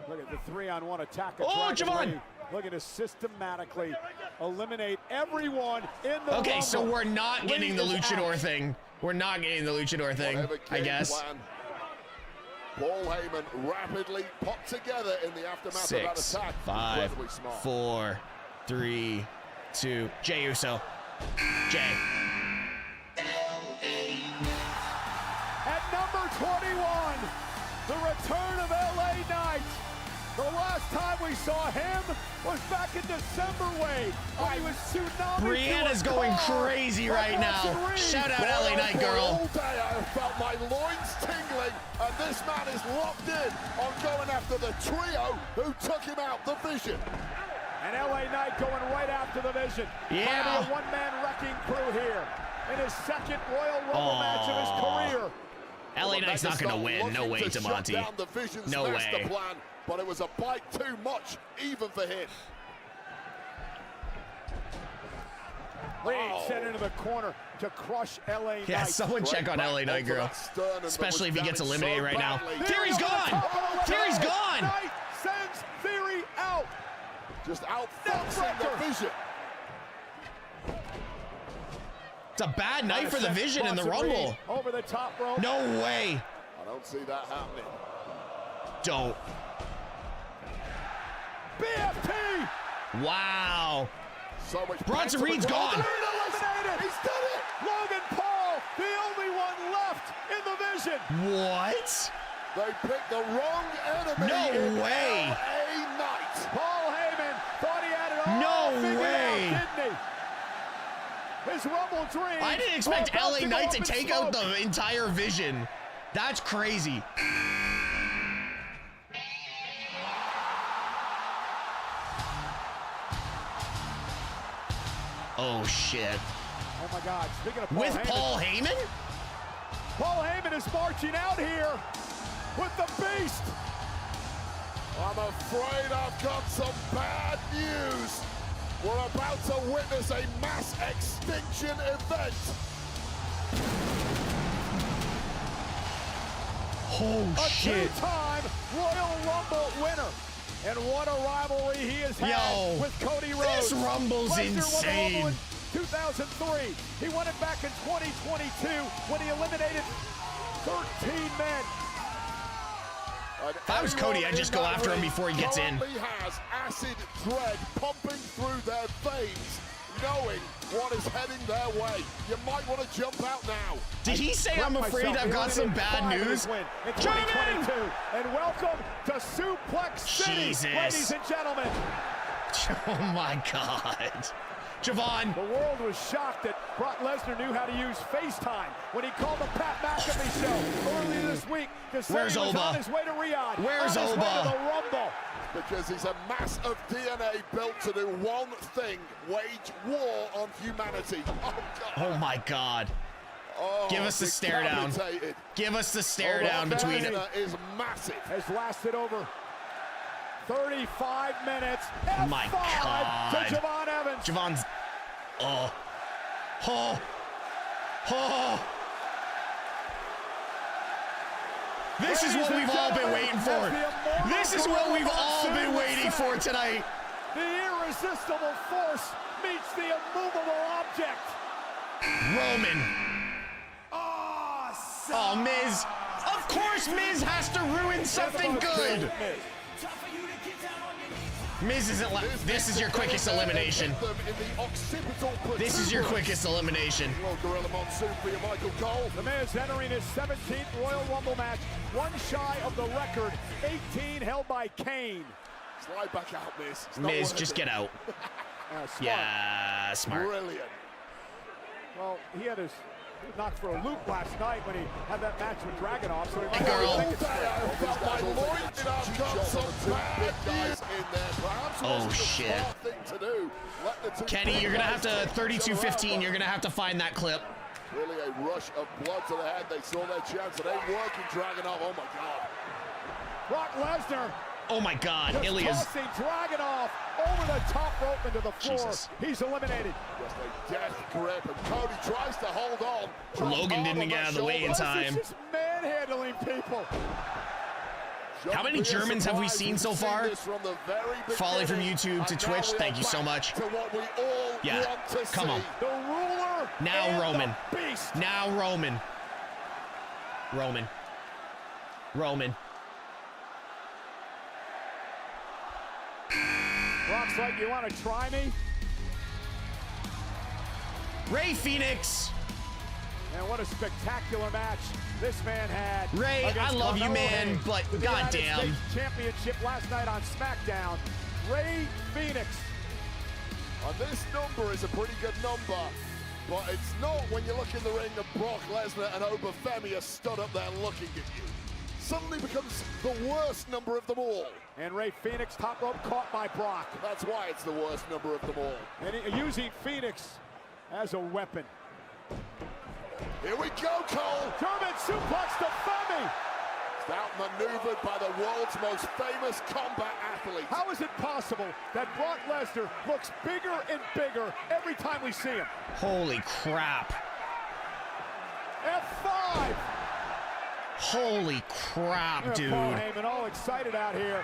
Look at the 3-on-1 attack. Oh, Javon! Looking to systematically eliminate everyone in the Okay, Rumble. so we're not getting the luchador thing. We're not getting the luchador thing, I guess. Paul Heyman rapidly popped together in the aftermath of that 6, attack. 5, Incredibly smart. 4, 3, 2. Jey Uso. Jey. At number 21, the return of LA Knight. The last time we saw him was back in December, Wade. He was tsunami. Brianna's going crazy right now. Shout out LA Knight girl. All day I felt my loins tingling, and this man is locked in on going after the trio who took him out, the Vision. And LA Knight going right after the Vision. Yeah. Might be a one-man wrecking crew here in his second Royal Rumble match of his career. LA Knight's not going to win. No way, Demonte. No way. Plan, but it was a bite too much, even for him. Reed sent into the corner to crush LA Knight. Yeah, someone check on LA Knight girl. Especially if he gets eliminated right now. Theory's gone! Theory's gone! Knight sends Theory out. Just outfoxing the Vision. It's a bad night for the Vision in the Rumble. Over the top rope. No way. I don't see that happening. Don't. BFT. Wow. So much Bronson Reed's gone. He's done it. Logan Paul, the only one left in the Vision. What? They picked the wrong enemy. No way. LA Knight. Paul Heyman thought he had it all No figured way. out, didn't he? His Rumble dream. I didn't expect LA Knight to take out the entire Vision. That's crazy. Oh shit. Oh my God, speaking of Paul With Heyman. Paul Heyman? Paul Heyman is marching out here with the Beast. I'm afraid I've got some bad news. We're about to witness a mass extinction event. Oh shit. A 2-time Royal Rumble winner. And what a rivalry he has had with Cody Rhodes. This Rumble's Lesnar insane. Won the Rumble in 2003. He won it back in 2022 when he eliminated 13 men. If I was Cody, I'd just go after him before he gets in. He has acid dread pumping through their veins, knowing what is heading their way. You might want to jump out now. Did he say I'm afraid I've got some bad news? In 2022. And welcome to Suplex City, Jesus. ladies and gentlemen. Oh my God. Javon. The world was shocked that Brock Lesnar knew how to use FaceTime when he called the Pat McAfee show earlier this week to say Where's he was Oba? on his way to Riyadh. Where's on his Oba? way to the Rumble. Because he's a mass of DNA built to do one thing: wage war on humanity. Oh, God. Oh my God. Oh, Give us the stare down. decapitated. Give us the stare down between it. Is massive. Has lasted over 35 minutes. Oh my God. to Javon Evans. Javon's. Oh. Oh. Oh. This is what we've all been waiting for. This is what we've all been waiting for tonight. The irresistible force meets the immovable object. Roman. Oh, Miz. Of course Miz has to ruin something good. Miz isn't this is your quickest elimination. This is your quickest elimination. The Miz entering his 17th Royal Rumble match, one shy of the record, 18 held by Kane. Slide back out, Miz. Miz, just get out. Smart. Yeah, smart. Brilliant. Well, he had his knocked for a loop last night when he had that match with Dragunov. So he Oh shit. Kenny, you're gonna have to 32-15. You're gonna have to find that clip. Really a rush of blood to the head. They saw their chance. It ain't working. Dragunov. Oh my God. Brock Lesnar. Oh my God, just Ilya's tossing Dragunov over the top rope into the floor. Jesus. He's eliminated. Just a death grip, and Cody tries to hold on. Logan didn't get out of the way in time. Just manhandling people. How many Germans have we seen so far? Falling from YouTube to Twitch, thank you so much. Yeah, come on. The ruler. Now Roman. Beast. Now Roman. Roman. Brock's like, you want to try me? Ray Phoenix. And what a spectacular match this man had. Ray, I love you, man, but goddamn. Championship last night on SmackDown. Ray Phoenix. This number is a pretty good number, but it's not when you look in the ring of Brock Lesnar and Obafemi are stood up there looking at you. Suddenly becomes the worst number of them all. And Ray Phoenix, top rope caught by Brock. That's why it's the worst number of them all. And using Phoenix as a weapon. Here we go, Cole. German suplex to Femi. It's outmaneuvered by the world's most famous combat athlete. How is it possible that Brock Lesnar looks bigger and bigger every time we see him? Holy crap. F5. Holy crap, dude. Paul Heyman all excited out here.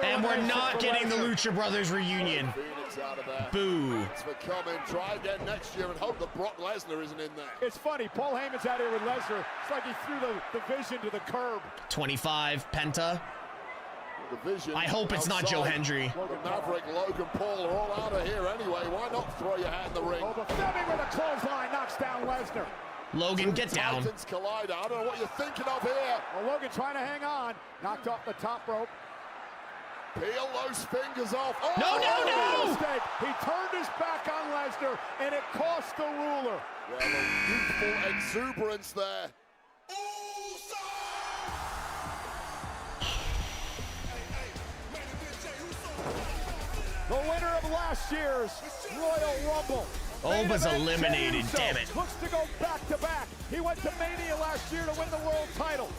And we're not getting the Lucha Brothers reunion. Phoenix out of there. Boo. Thanks for coming. Try again next year and hope that Brock Lesnar isn't in there. It's funny. Paul Heyman's out here with Lesnar. It's like he threw the vision to the curb. 25, Penta. The vision I hope it's not Joe Hendry. Maverick, Logan Paul are all out of here anyway. Why not throw your hat in the ring? Femi with a clothesline knocks down Lesnar. Logan, get down. Titans collide. I don't know what you're thinking of here. Well, Logan trying to hang on. Knocked off the top rope. Peel those fingers off. Oh, no! Mistake. He turned his back on Lesnar, and it cost the ruler. Well, a youthful exuberance there. The winner of last year's Royal Rumble. Oba's eliminated, damn it. Looks to go back-to-back. He went to Mania last year to win the world title.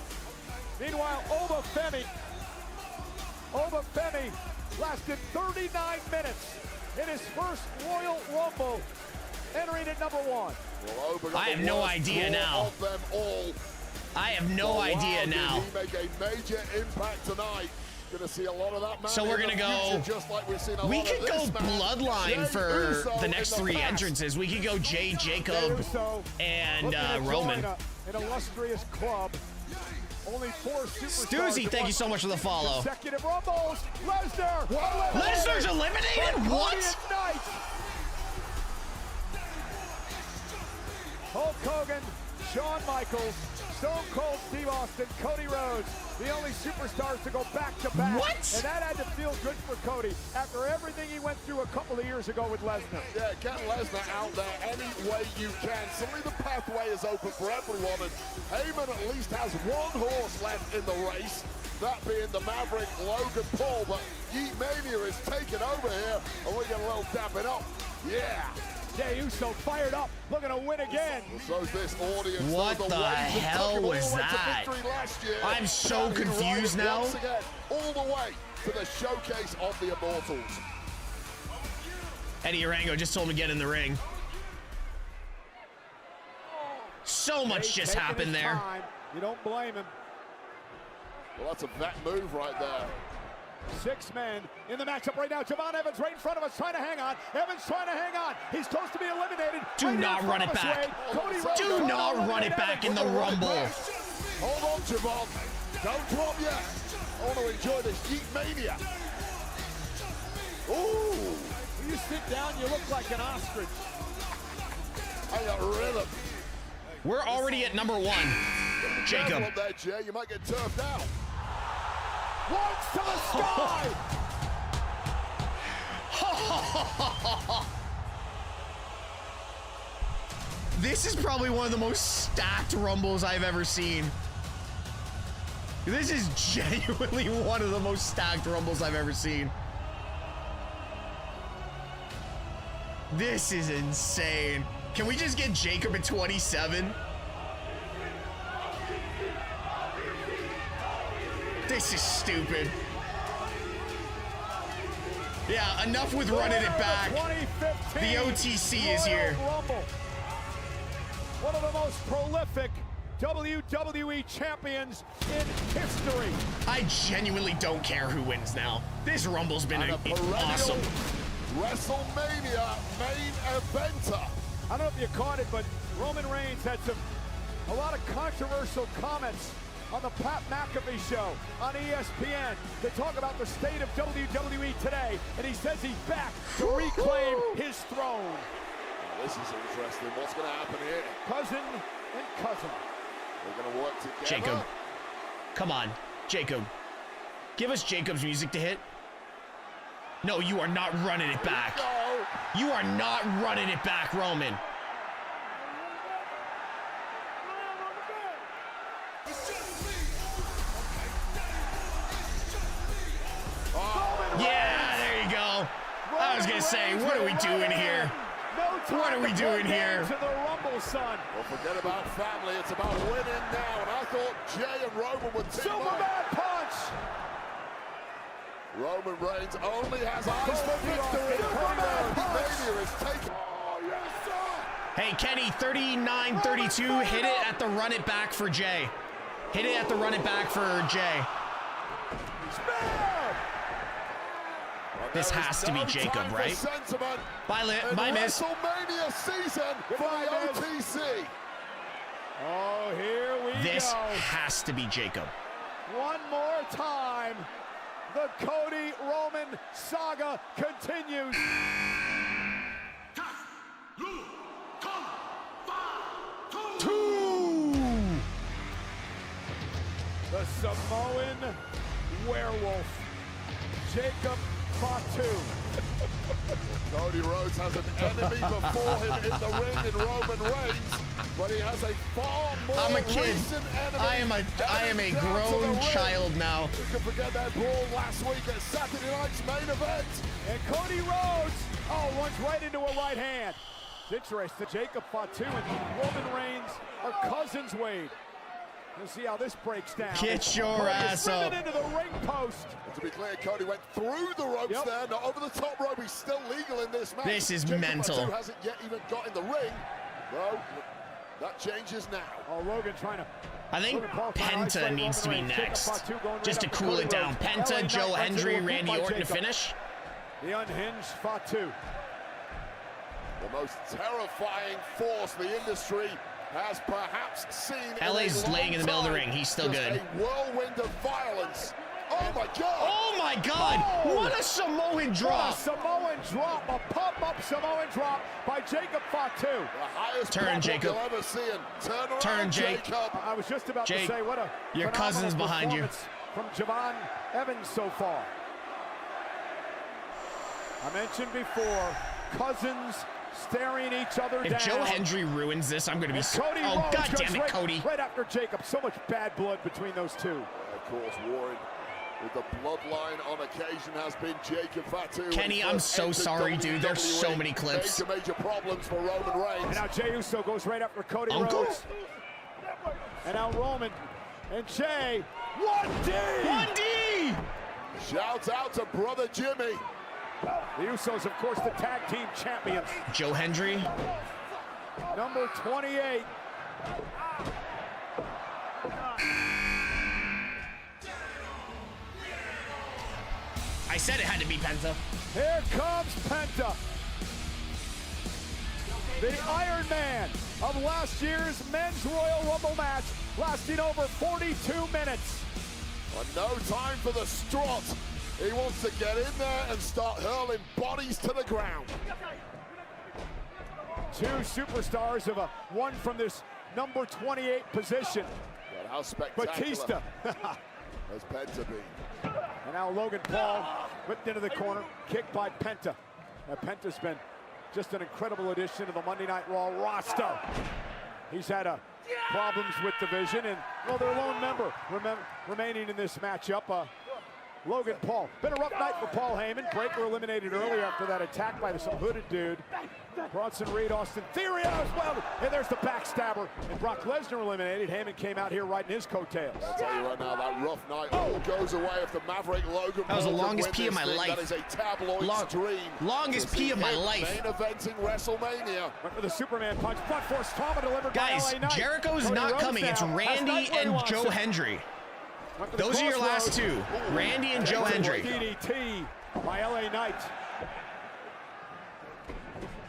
Meanwhile, Obafemi lasted 39 minutes in his first Royal Rumble, entering at number 1. Well, I have no idea now. Of them all. I have no idea now. He make a major impact tonight. Gonna see a lot of that man. So we're gonna go. Just like we've seen a we lot could of go this man. Bloodline Jey for Uso the next three entrances. We could go Jay, Jacob, and Roman. An illustrious club. Only 4 superstars. Stoozy, thank you so much for the follow. Consecutive Rumbles. Lesnar. Lesnar's eliminated? What? Hulk Hogan, Shawn Michaels, Stone Cold Steve Austin, Cody Rhodes, the only superstars to go back-to-back. What? And that had to feel good for Cody after everything he went through a couple of years ago with Lesnar. Yeah, get Lesnar out there any way you can. Suddenly the pathway is open for everyone, and Heyman at least has one horse left in the race, that being the Maverick Logan Paul, but Yeet Mania is taking over here, and we get a little dapping up. Yeah. Jey Uso fired up, looking to win again. So this audience. What the hell was that? I'm so confused now. Once again, all the way to the showcase of the Immortals. Eddie Arango just told him to get in the ring. So much just happened there. You don't blame him. Well, that's a vet move right there. 6 men in the matchup right now. Javon Evans right in front of us, trying to hang on. Evans trying to hang on. He's close to be eliminated. Do right not run it back. Do not run it back in the Rumble. Hold on, Javon. Don't drop yet. I want to enjoy this Yeet Mania. Ooh. When you sit down, you look like an ostrich. I got rhythm. We're already at number 1. Jacob. Up there, Jay. You might get turfed out. Once to the sky. This is probably one of the most stacked Rumbles I've ever seen. This is genuinely one of the most stacked Rumbles I've ever seen. This is insane. Can we just get Jacob at 27? This is stupid. Yeah, enough with running it back. The OTC is here. Rumble. One of the most prolific WWE champions in history. I genuinely don't care who wins now. This Rumble's been awesome. WrestleMania main eventer. I don't know if you caught it, but Roman Reigns had a lot of controversial comments on the Pat McAfee show on ESPN. They talk about the state of WWE today, and he says he's back to reclaim his throne. This is interesting. What's going to happen here? Cousin and cousin. They're going to work together. Jacob. Come on, Jacob. Give us Jacob's music to hit. No, you are not running it back. You are not running it back, Roman. Yeah, there you go. I was going to say, what are we doing here? What are we doing here? To the Rumble, son. Well, forget about family. It's about winning now. And I thought Jay and Roman would team Superman punch. Roman Reigns only has eyes for victory. Mania is taken. Oh, yes, sir. Hey, Kenny, 39-32. Hit it at the run it back for Jay. Hit it at the run it back for Jay. This has to be Jacob, right? Bye, Miz. WrestleMania season for the OTC. Oh, here we go. This has to be Jacob. One more time. The Cody Roman saga continues. The Samoan werewolf, Jacob Fatu. Cody Rhodes has an enemy before him in the ring in Roman Reigns, but he has a far more I'm a kid. recent enemy. I am a grown child now. You can forget that brawl last week at Saturday night's main event. And Cody Rhodes, runs right into a right hand. It's interesting. Jacob Fatu and Roman Reigns are cousins, Wade. We'll see how this breaks down. Get your ass up. Into the ring post. And to be clear, Cody went through the ropes there, not over the top rope. He's still legal in this match. This is Jacob mental. Fatu hasn't yet even got in the ring. No, that changes now. Oh, Logan trying to... I think Penta needs to be next, just to cool it down. Penta, Joe Hendry, Randy Orton to finish. The unhinged Fatu. The most terrifying force the industry has perhaps seen. LA's laying in the middle of the ring. He's still good. A whirlwind of violence. Oh my God! Oh my God! Oh. What a Samoan drop! What a Samoan drop! A pump-up Samoan drop by Jacob Fatu. The highest turn, Jacob. you'll ever see. Turn around, turn, Jake. Jacob. I was just about Jake, to say, what a your cousin's behind you. From Javon Evans so far. I mentioned before, cousins staring each other down. If Joe Hendry ruins this, I'm going to be so... Cody Oh, Rhodes God damn it, Cody. Right after Jacob. So much bad blood between those two. Of course, Warren, with the bloodline on occasion, has been Jacob Fatu. Kenny, I'm so sorry, dude. There's so many clips. Major problems for Roman Reigns. And now Jey Uso goes right after Cody Rhodes. And now Roman and Jey. 1D! 1D! Shouts out to brother Jimmy. The Usos, of course, the tag team champions. Joe Hendry. Number 28. I said it had to be Penta. Here comes Penta. The Iron Man of last year's Men's Royal Rumble match, lasting over 42 minutes. Well, no time for the strut. He wants to get in there and start hurling bodies to the ground. Two superstars have won from this number 28 position. But how spectacular Batista. has Penta been? And now Logan Paul whipped into the corner, kicked by Penta. Now Penta's been just an incredible addition to the Monday Night Raw roster. He's had problems with the division, and well, their lone member remaining in this matchup, Logan Paul. Been a rough night for Paul Heyman. Breaker eliminated early after that attack by some hooded dude. Bronson Reed, Austin Theory as well. And there's the backstabber. And Brock Lesnar eliminated. Heyman came out here riding his coattails. I'll tell you right now, that rough night all goes away if the Maverick Logan That was the Paul longest can pee win of my this thing. life. That is a tabloid's dream. Longest to pee see of my him life. Main eventing WrestleMania. Went for the Superman punch. Front force trauma delivered Guys, by LA Knight. Jericho's Cody not Rhodes coming. now It's has Randy Knight where he and wants Joe it. Hendry. Went for the Those are your last crossroads. two. Randy and Joe Hendry. DDT by LA Knight.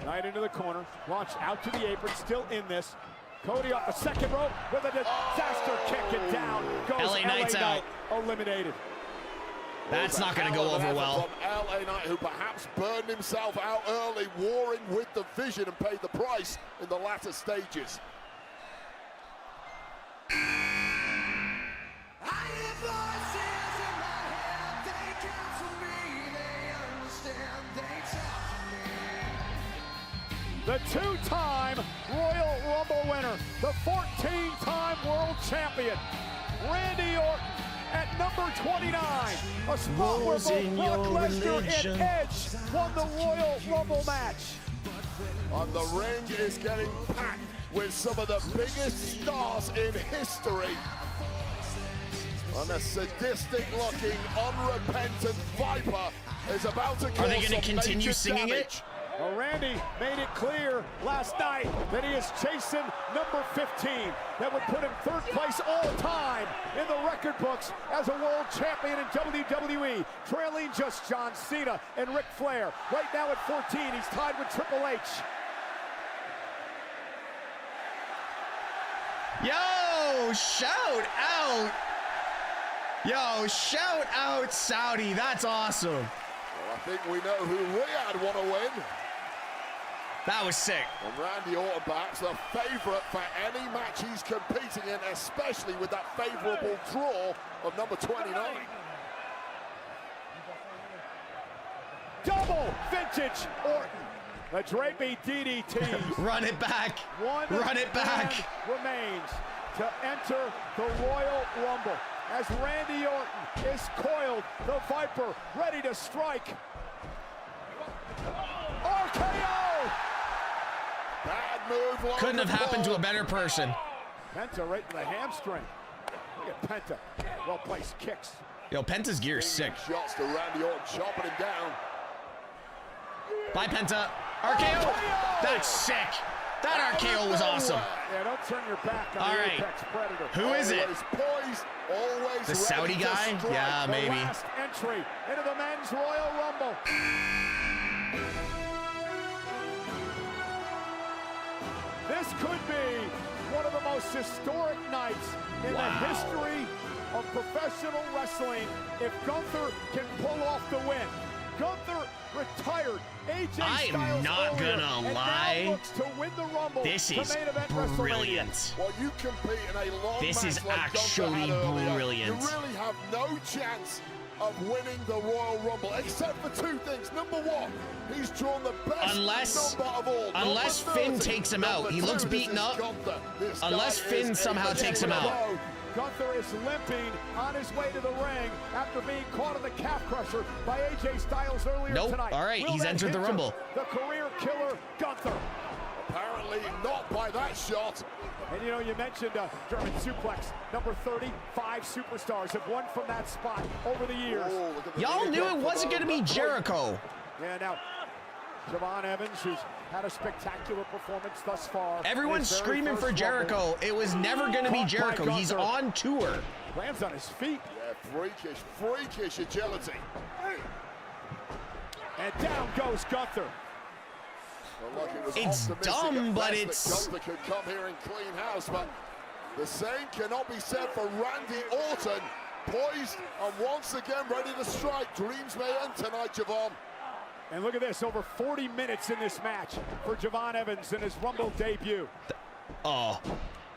Knight into the corner, launched out to the apron, still in this. Cody off the second rope with a disaster kick, and down goes LA Knight's out. Eliminated. That's not going to go over well. From LA Knight, who perhaps burned himself out early, warring with the Vision and paid the price in the latter stages. The two-time Royal Rumble winner, the 14-time world champion, Randy Orton at number 29. A spot where both Brock Lesnar and Edge won the Royal Rumble match. And the ring is getting packed with some of the biggest stars in history. And a sadistic-looking, unrepentant Viper is about to cause Are they going to continue singing damage. it? Well, Randy made it clear last night that he is chasing number 15. That would put him third place all time in the record books as a world champion in WWE, trailing just John Cena and Ric Flair. Right now at 14, he's tied with Triple H. Yo, shout out. Yo, shout out Saudi. That's awesome. Well, I think we know who Riyadh want to win. That was sick. And Randy Orton perhaps the favorite for any match he's competing in, especially with that favorable draw of number 29. Double vintage Orton. The drapey DDT. Run it back. Run it back. Remains to enter the Royal Rumble as Randy Orton is coiled. The Viper ready to strike. RKO! Bad move. Logan Couldn't have happened to Paul. a better person. Penta right in the hamstring. Look at Penta. Well-placed kicks. Yo, Penta's gear is sick. Shots to Randy Orton, chopping him down. Bye, Penta. RKO. That's sick. That RKO was awesome. Yeah, don't turn your back on All the right. Apex Predator. Who is it? Always poised, always The Saudi ready to guy? strike. Yeah, The maybe. last entry into the Men's Royal Rumble. This could be one of the most historic nights in the history of professional wrestling if Gunther can pull off the win. Gunther retired. AJ I am Styles not earlier, gonna and lie. now looks to win the Rumble This to is main event WrestleMania. brilliant. Well, you compete in a long This match is like Gunther actually had earlier, brilliant. You really have no chance of winning the Royal Rumble, except for two things. Number one, he's drawn the best number of all. Unless Number Finn 30. takes him out. Number He two, looks this beaten is up. Gunther. This Unless guy Finn is somehow a takes him out. pro. Gunther is limping on his way to the ring after being caught in the calf crusher by AJ Styles earlier Nope. tonight. All right, Will he's that entered the hinder Rumble. The career killer, Gunther. Apparently not by that shot. And you know, you mentioned German suplex. Number 30, 5 superstars have won from that spot over the years. Oh, look at the Y'all knee knew again it from wasn't going to be Jericho. Yeah, now, Javon Evans, who's had a spectacular performance thus far. Everyone's His very screaming for first Jericho. Rumble. It was never going to be Caught by Jericho. He's Gunther. on tour. Lands on his feet. Yeah, freakish agility. And down goes Gunther. Well, look, it was It's dumb, but it's... Gunther could come here and clean house, but the same cannot be said for Randy Orton. Poised and once again ready to strike. Dreams may end tonight, Javon. And look at this, over 40 minutes in this match for Javon Evans in his Rumble debut. Oh.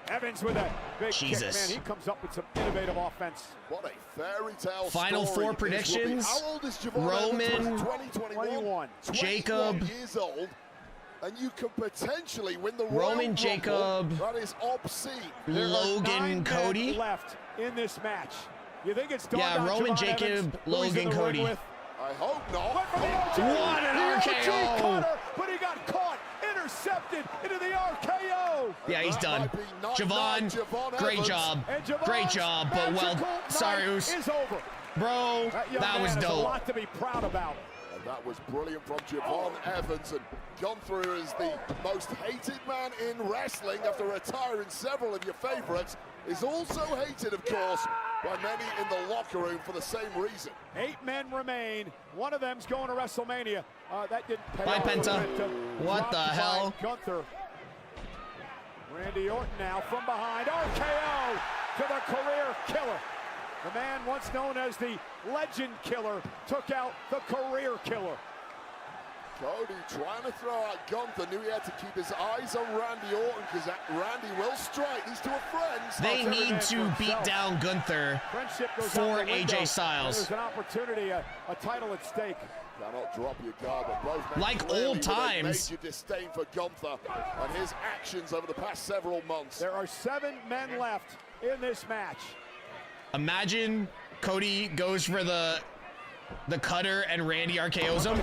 Evans with a big Jesus. kick, man. He comes up with some innovative offense. What a fairy tale Final story. four predictions. How old is Javon Roman, Evans? 21. Jacob, years old. And you can potentially win the Roman, Royal Jacob, Rumble. That is obscene. Logan, Cody left in this match. You think it's done? Yeah, Roman, Jacob, Evans, Logan, Cody. I hope not. What an RKO! Cutter, but he got caught, intercepted into the RKO. Yeah, he's done. Javon, great job. Great job, but well, sorry, Oos. Bro, that was dope. A dope. lot to be proud about. And that was brilliant from Javon Evans. And Gunther is the most hated man in wrestling after retiring several of your favorites. Is also hated, of course, by many in the locker room for the same reason. 8 men remain. One of them's going to WrestleMania. That didn't pay Bye, off. Penta. What the hell? Gunther. Randy Orton now from behind. RKO to the career killer. The man once known as the legend killer took out the career killer. Cody trying to throw out Gunther, knew he had to keep his eyes on Randy Orton because Randy will strike. These two are friends. They need to beat down Gunther for AJ Styles. There's an opportunity, a title at stake. Cannot drop your guard, but both men like clearly old times. Major disdain for Gunther and his actions over the past several months. There are 7 men left in this match. Imagine Cody goes for the cutter and Randy RKO's him.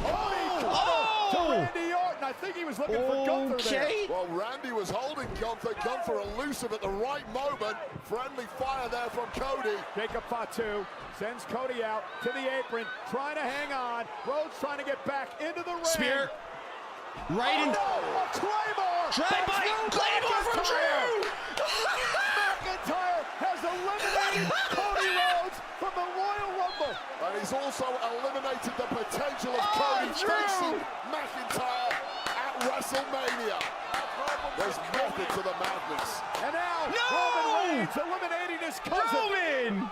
To Randy Orton. I think he was looking for Gunther there. Well, Randy was holding Gunther. Gunther elusive at the right moment. Friendly fire there from Cody. Jacob Fatu sends Cody out to the apron, trying to hang on. Rhodes trying to get back into the ring. Spear. Right in. A Claymore. Claymore from Drew. McIntyre has eliminated Cody Rhodes from the Royal Rumble. And he's also eliminated the potential of Cody facing McIntyre at WrestleMania. There's method to the madness. And now Roman Reigns eliminating his cousin.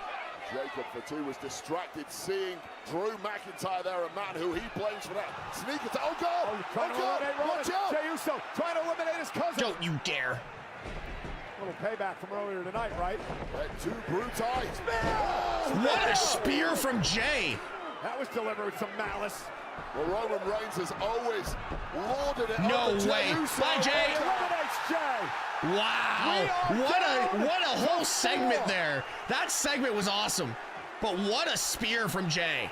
Jacob Fatu was distracted seeing Drew McIntyre there, a man who he blames for that sneak attack. Oh God! Watch out! Jey Uso trying to eliminate his cousin. Don't you dare! A little payback from earlier tonight, right? Two brutites. What a spear from Jay! That was delivered with some malice. Well, Roman Reigns has always lauded it. No way! Bye, Jay! Eliminates Jay. Wow! What a whole segment there. That segment was awesome. But what a spear from Jay.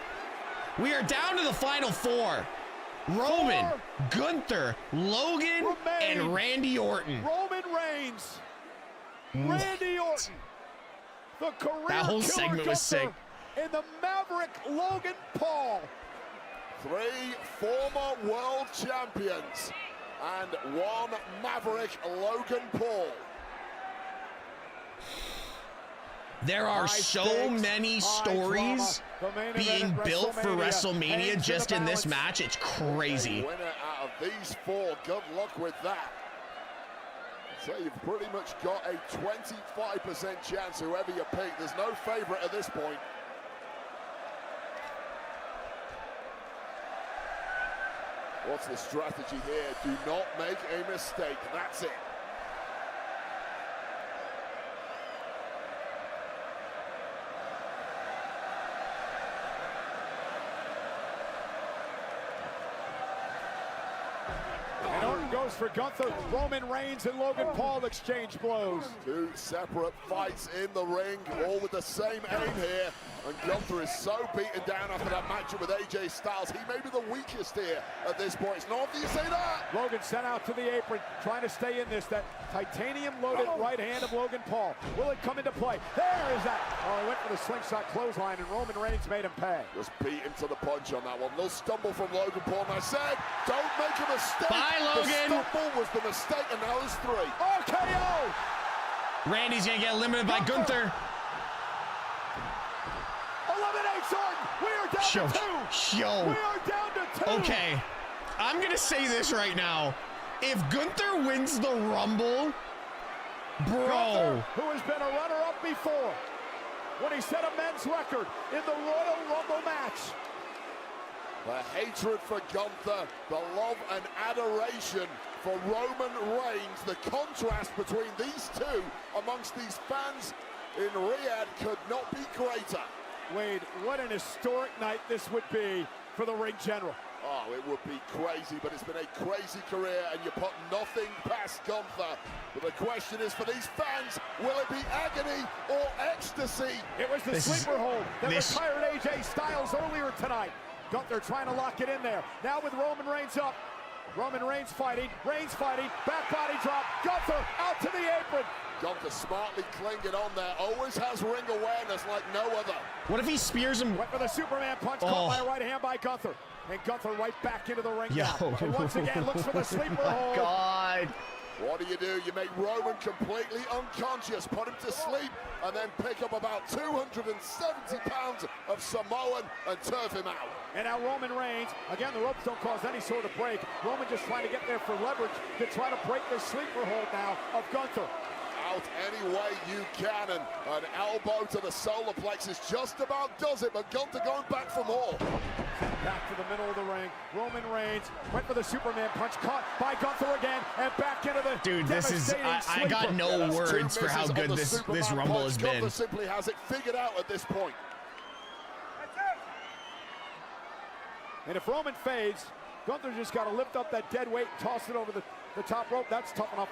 We are down to the final 4. Roman, Gunther, Logan, and Randy Orton. Roman Reigns. Randy Orton. The career that whole killer segment was sick. And the Maverick Logan Paul. 3 former world champions and 1 Maverick Logan Paul. There are so many stories being built for WrestleMania just in this match. It's crazy. A winner out of these 4. Good luck with that. So you've pretty much got a 25% chance whoever you pick. There's no favorite at this point. What's the strategy here? Do not make a mistake. That's it. And Orton goes for Gunther. Roman Reigns and Logan Paul exchange blows. 2 separate fights in the ring, all with the same aim here. And Gunther is so beaten down after that matchup with AJ Styles. He may be the weakest here at this point. It's not you say that. Logan sent out to the apron, trying to stay in this. That titanium-loaded right hand of Logan Paul. Will it come into play? There is that. Oh, he went for the slingshot clothesline, and Roman Reigns made him pay. Just beat him to the punch on that one. Little stumble from Logan Paul. And I said, don't make a mistake. Bye, Logan. The stumble was the mistake, and now there's 3. RKO. Randy's gonna get eliminated by Gunther. eliminates Orton. We are down to 2. We are down to 2. Okay, I'm gonna say this right now. If Gunther wins the Rumble, bro. Gunther, who has been a runner-up before, when he set a men's record in the Royal Rumble match. The hatred for Gunther, the love and adoration for Roman Reigns. The contrast between these two amongst these fans in Riyadh could not be greater. Wade, what an historic night this would be for the ring general. Oh, it would be crazy, but it's been a crazy career, and you put nothing past Gunther. But the question is, for these fans, will it be agony or ecstasy? It was the sleeper hold that retired AJ Styles earlier tonight. Gunther trying to lock it in there. Now with Roman Reigns up. Roman Reigns fighting, back body drop. Gunther out to the apron. Gunther smartly clinging on there, always has ring awareness like no other. What if he spears him? Went for the Superman punch, caught by a right hand by Gunther. And Gunther right back into the ring now. And once again looks for the sleeper hold. God. What do? You make Roman completely unconscious, put him to sleep, and then pick up about 270 pounds of Samoan and turf him out. And now Roman Reigns, again, the ropes don't cause any sort of break. Roman just trying to get there for leverage to try to break the sleeper hold now of Gunther. Out any way you can, and an elbow to the solar plexus just about does it, but Gunther going back for more. Back to the middle of the ring. Roman Reigns went for the Superman punch, caught by Gunther again, and back into the this is I got no words for how good this Rumble has been. Gunther simply has it figured out at this point. And if Roman fades, Gunther just got to lift up that dead weight and toss it over the top rope. That's tough enough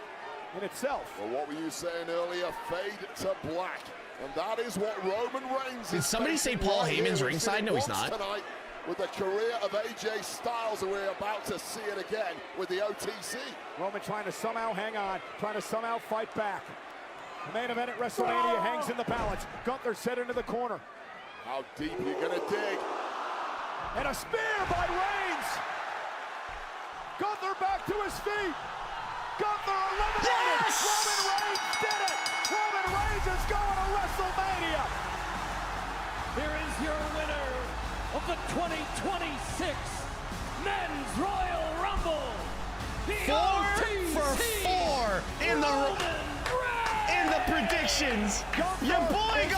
in itself. Well, what were you saying earlier? Fade to black. And that is what Roman Reigns Did somebody say Paul Heyman's ringside? No, he's not. Tonight with the career of AJ Styles, and we're about to see it again with the OTC. Roman trying to somehow hang on, trying to somehow fight back. The main event at WrestleMania hangs in the balance. Gunther set into the corner. How deep are you going to dig? And a spear by Reigns. Gunther back to his feet. Gunther eliminated. Yes! Roman Reigns did it. Roman Reigns is going to WrestleMania. Here is your winner of the 2026 Men's Royal Rumble. 4 for 4 in the predictions. Your boy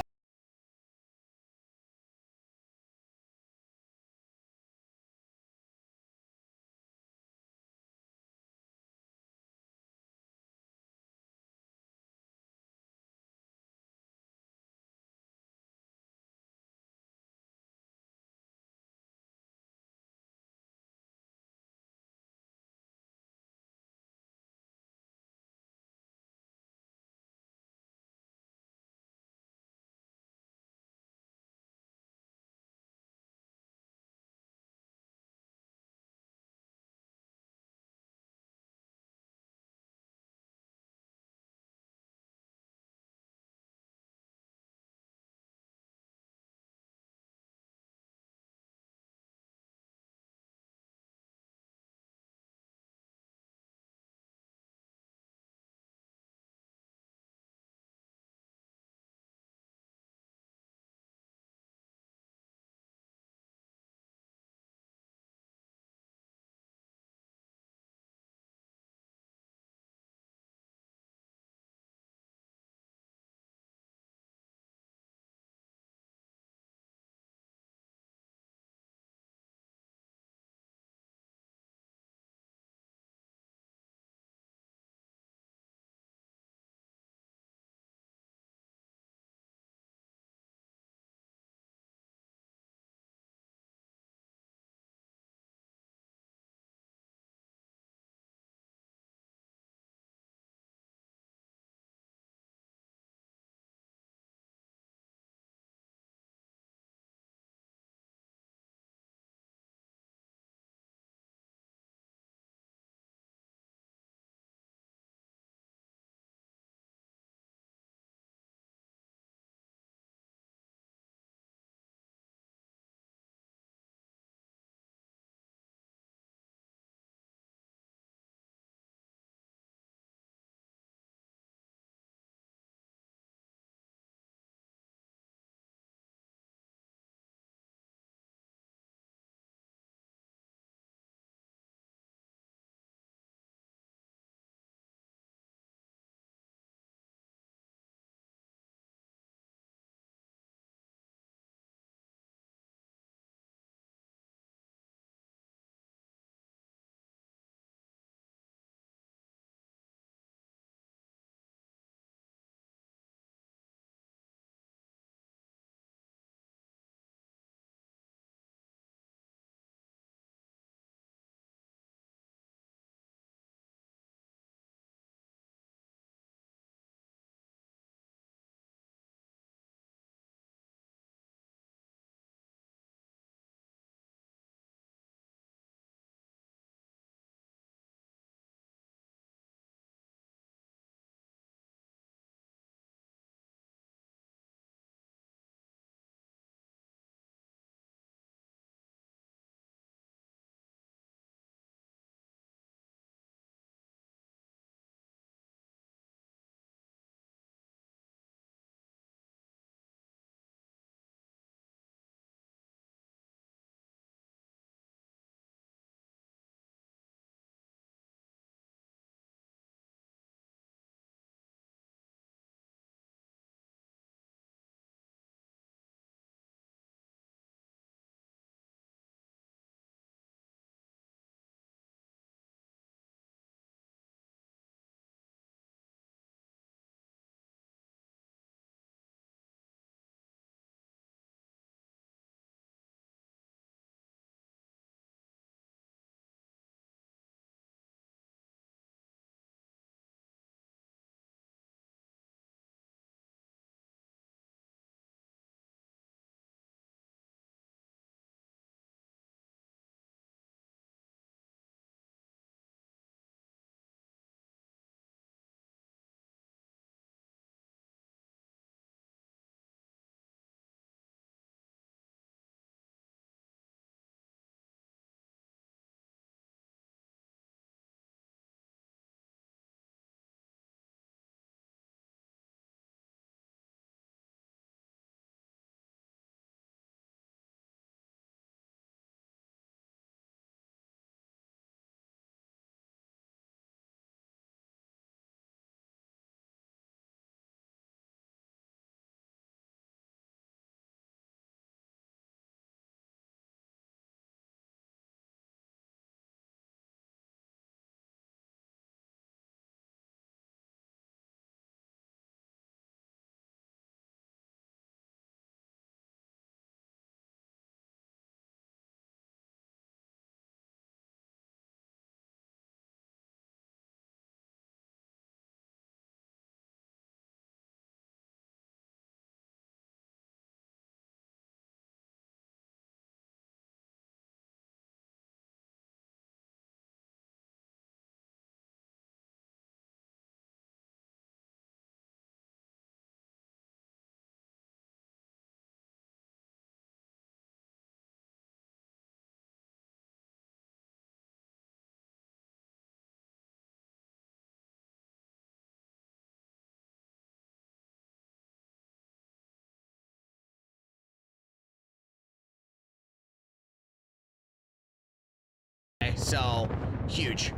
So, huge.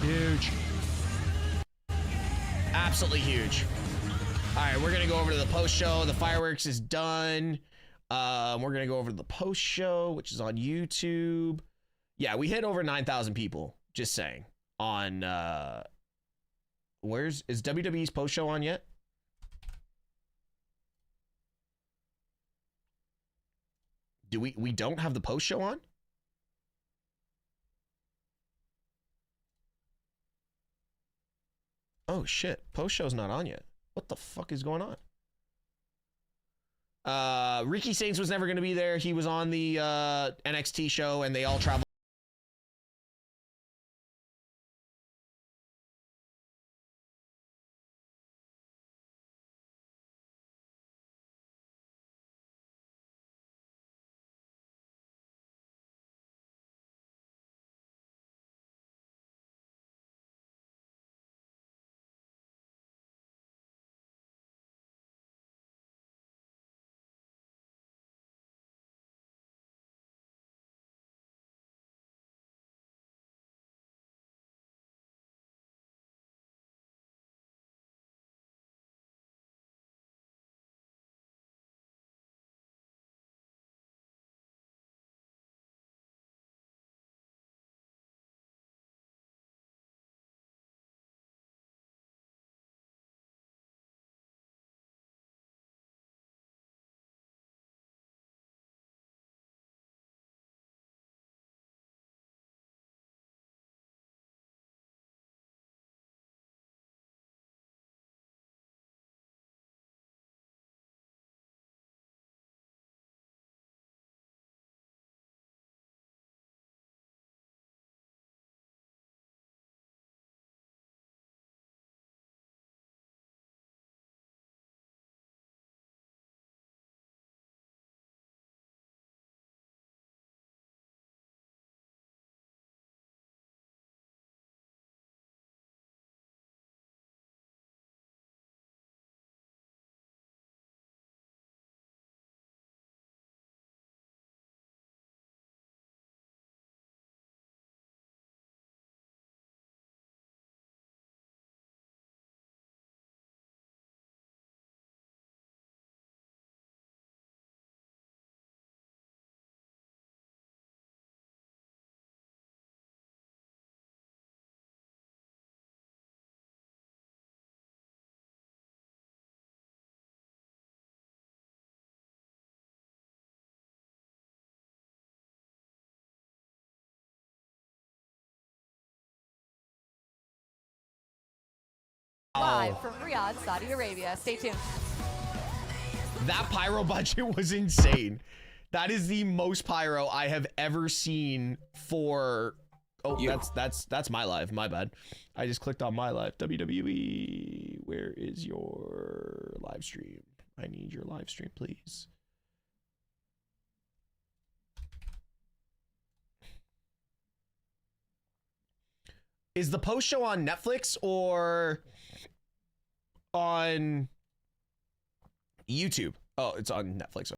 Huge. Absolutely huge. All right, we're gonna go over to the post show. The fireworks is done. We're gonna go over to the post show, which is on YouTube. Yeah, we hit over 9,000 people. Just saying. On is WWE's post show on yet? Do we don't have the post show on? Oh shit, post show's not on yet. What the fuck is going on? Ricky Saints was never going to be there. He was on the NXT show and they all traveled. Live from Riyadh, Saudi Arabia. Stay tuned. That pyro budget was insane. That is the most pyro I have ever seen for. Oh, that's my live. My bad. I just clicked on my live. WWE, where is your live stream? I need your live stream, please. Is the post show on Netflix or on YouTube? Oh, it's on Netflix.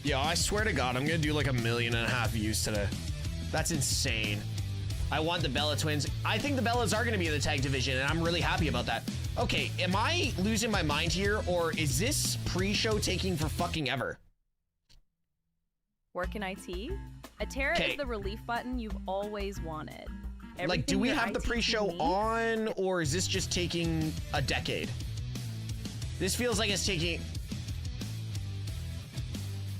Yo, I swear to God, I'm gonna do like 1.5 million views today. That's insane. I want the Bella twins. I think the Bellas are gonna be in the tag division, and I'm really happy about that. Okay, am I losing my mind here, or is this pre-show taking for fucking ever? Work in IT? Atera is the relief button you've always wanted. Like, do we have the pre-show on, or is this just taking a decade? This feels like it's taking...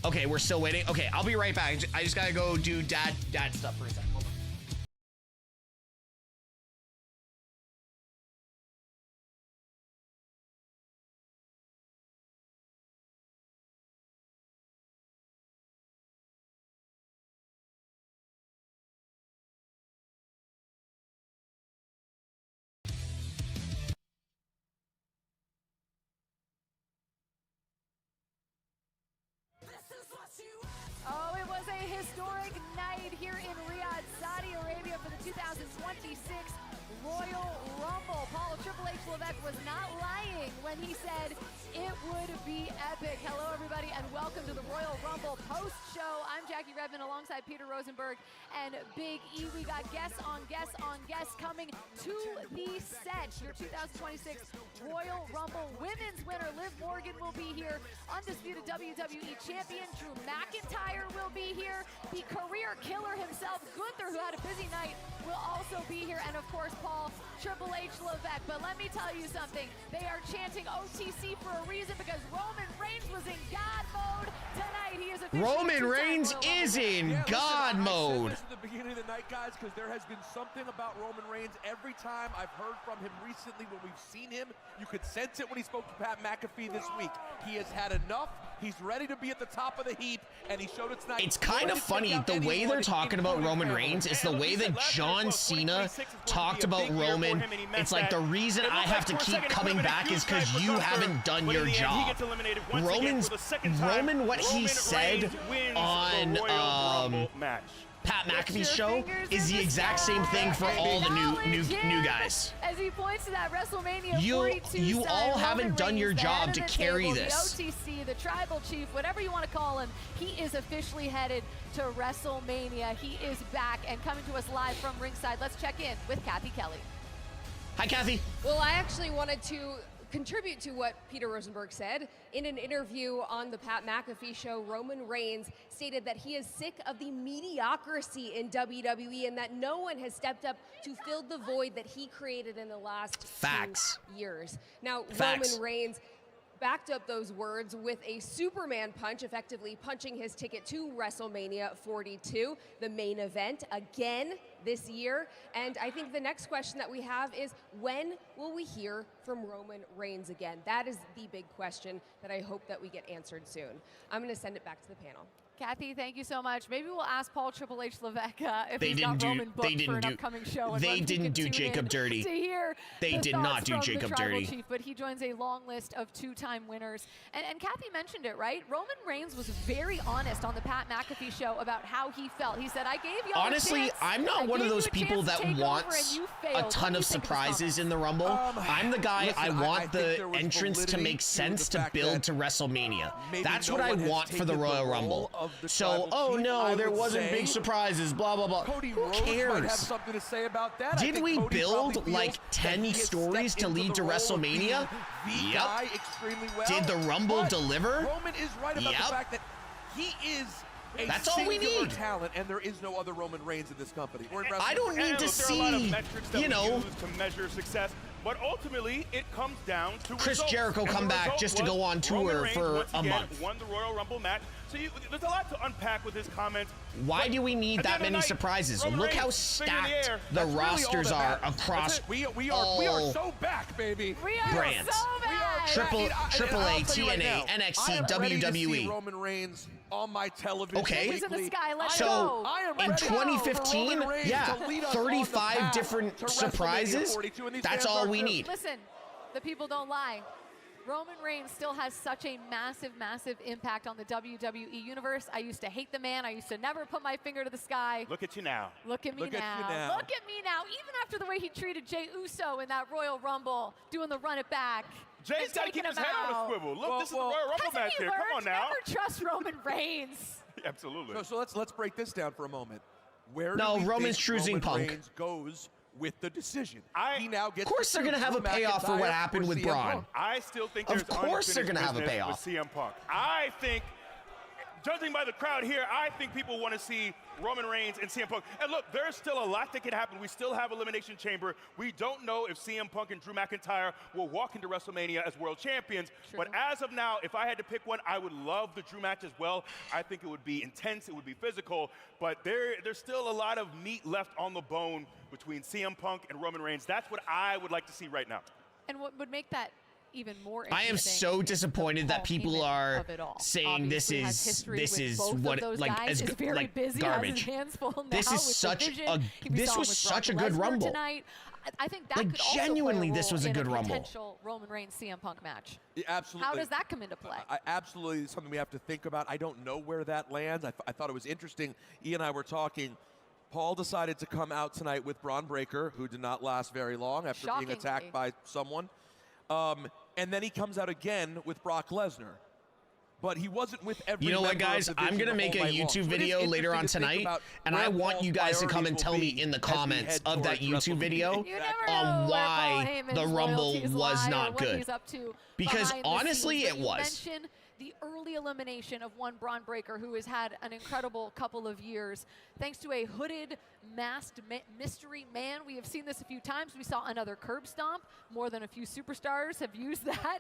Okay, we're still waiting. Okay, I'll be right back. I just gotta go do dad stuff for a second. Hold on. Oh, it was a historic night here in Riyadh, Saudi Arabia for the 2026 Royal Rumble. Paul Triple H Levesque was not lying when he said it would be epic. Hello, everybody, and welcome to the Royal Rumble post-show. I'm Jackie Redmond alongside Peter Rosenberg and Big E. We got guests on guests on guests coming to the set. Your 2026 Royal Rumble women's winner, Liv Morgan, will be here. Undisputed WWE champion Drew McIntyre will be here. The career killer himself, Gunther, who had a busy night, will also be here. And of course, Paul Triple H Levesque. But let me tell you something. They are chanting OTC for a reason, because Roman Reigns was in God mode tonight. He is Roman Reigns is in God mode. This is the beginning of the night, guys, because there has been something about Roman Reigns. Every time I've heard from him recently, when we've seen him, you could sense it when he spoke to Pat McAfee this week. He has had enough. He's ready to be at the top of the heap, and he showed it tonight. It's kind of funny, the way they're talking about Roman Reigns is the way that John Cena talked about Roman. It's like, the reason I have to keep coming back is because you haven't done your job. Roman, what he said on Pat McAfee's show is the exact same thing for all the new guys. As he points to that WrestleMania 42 you all haven't done your job to carry this. The OTC, the Tribal Chief, whatever you want to call him, he is officially headed to WrestleMania. He is back and coming to us live from ringside. Let's check in with Kathy Kelly. Hi, Kathy. Well, I actually wanted to contribute to what Peter Rosenberg said. In an interview on the Pat McAfee show, Roman Reigns stated that he is sick of the mediocrity in WWE and that no one has stepped up to fill the void that he created in the last 2 years. Now, Roman Reigns backed up those words with a Superman punch, effectively punching his ticket to WrestleMania 42, the main event, again this year. And I think the next question that we have is, when will we hear from Roman Reigns again? That is the big question that I hope that we get answered soon. I'm going to send it back to the panel. Kathy, thank you so much. Maybe we'll ask Paul Triple H Levesque if he's got Roman booked for an upcoming show. They didn't do Jacob dirty. To hear they did not do Jacob dirty. Chief, but he joins a long list of two-time winners. And Kathy mentioned it, right? Roman Reigns was very honest on the Pat McAfee show about how he felt. He said, I gave y'all honestly, a chance. I'm not one of those people that wants a ton of surprises in the Rumble. I'm the guy, I want the entrance to make sense to build to WrestleMania. That's what I want for the Royal Rumble. So, oh no, there wasn't big surprises, blah, blah, blah. Who cares? Might have something to say about that. Did we build like 10 stories to lead to WrestleMania? Yep. Extremely well. Did the Rumble deliver? Roman is right about the fact that he is a That's all we need. Talent, and there is no other Roman Reigns in this company. I don't need to see, you know, to measure success. But ultimately, it comes down to Chris results. Jericho come back just to go on tour for a month. Won the Royal Rumble match. So there's a lot to unpack with his comments. Why do we need that many surprises? Look how stacked the rosters are across all we are so back, baby. We are brands. So back. Triple A, TNA, NXT, WWE. Roman Reigns on my television. Okay. Let's so go. in 2015, yeah, 35 different surprises. That's all we need. Listen, the people don't lie. Roman Reigns still has such a massive, massive impact on the WWE universe. I used to hate the man. I used to never put my finger to the sky. Look at you now. Look at me now. Look at me now. Even after the way he treated Jey Uso in that Royal Rumble, doing the run it back. Jay's got to keep his head on a swivel. Look, this is the Royal Rumble match here. Come on now. Never trust Roman Reigns. Absolutely. So let's break this down for a moment. Where no, do we Roman's think choosing Roman Punk. Reigns goes with the decision? He now gets of course they're going to have a payoff for what happened with Braun. I still think there's of course they're going to have a payoff with CM Punk. I think, judging by the crowd here, I think people want to see Roman Reigns and CM Punk. And look, there's still a lot that can happen. We still have Elimination Chamber. We don't know if CM Punk and Drew McIntyre will walk into WrestleMania as world champions. True. But as of now, if I had to pick one, I would love the Drew match as well. I think it would be intense. It would be physical. But there's still a lot of meat left on the bone between CM Punk and Roman Reigns. That's what I would like to see right now. And what would make that even more I am so disappointed that people are saying this is what as very busy, garbage. Has his hands full now this is such a this was such a good Rumble tonight. I think that like could also genuinely play a this was a role good in Rumble. Potential Roman Reigns CM Punk match. Yeah, absolutely. How does that come into play? Absolutely, something we have to think about. I don't know where that lands. I thought it was interesting. Ian and I were talking. Paul decided to come out tonight with Braun Breaker, who did not last very long after being attacked by someone. And then he comes out again with Brock Lesnar. But he wasn't with every You know what, guys? I'm going to make a YouTube video later on tonight, and I want you guys to come and tell me in the comments of that YouTube video on why the Rumble was not good. Because honestly, it was. The early elimination of one Braun Breaker who has had an incredible couple of years. Thanks to a hooded, masked mystery man. We have seen this a few times. We saw another curb stomp. More than a few superstars have used that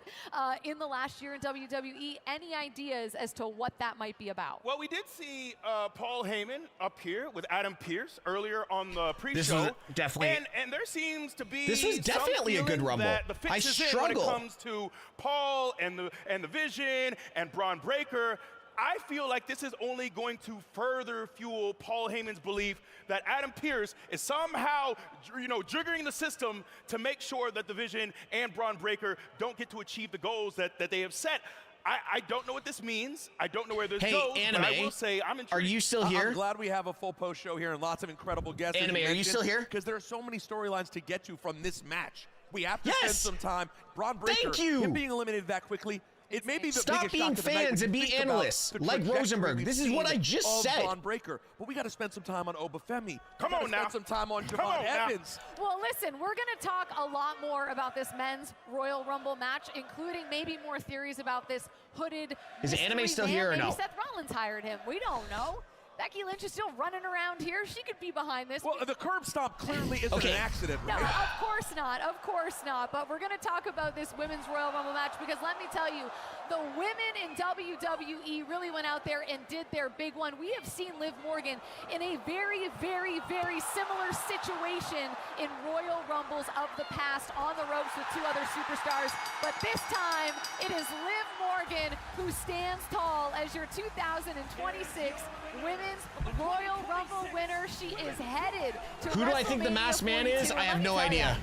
in the last year in WWE. Any ideas as to what that might be about? Well, we did see Paul Heyman up here with Adam Pearce earlier on the pre-show. This was definitely, and there seems to be this was definitely a good Rumble. That the fix I is struggle in when it comes to Paul and the Vision and Braun Breaker. I feel like this is only going to further fuel Paul Heyman's belief that Adam Pearce is somehow, jiggering the system to make sure that the Vision and Braun Breaker don't get to achieve the goals that they have set. I don't know what this means. I don't know where this goes. Anime, but I will say I'm intrigued. Are you still here? I'm glad we have a full post show here and lots of incredible guests. Anime, are you still here? Because there are so many storylines to get to from this match. We have to spend some time. Braun Breaker, Thank you. him being eliminated that quickly. It may be the Stop being fans and be analysts like Rosenberg. This is what I just said. Braun Breaker, but we got to spend some time on Obafemi. Come on now. Spend some time on Javon Evans. Well, listen, we're going to talk a lot more about this men's Royal Rumble match, including maybe more theories about this hooded. Is Anime still here or no? Maybe Seth Rollins hired him. We don't know. Becky Lynch is still running around here. She could be behind this. Well, the curb stomp clearly isn't an accident. No, of course not. Of course not. But we're going to talk about this women's Royal Rumble match because let me tell you, the women in WWE really went out there and did their big one. We have seen Liv Morgan in a very, very, very similar situation in Royal Rumbles of the past on the ropes with two other superstars. But this time, it is Liv Morgan who stands tall as your 2026 Women's Royal Rumble winner. She is headed to Who do I think the masked man is? I have no idea.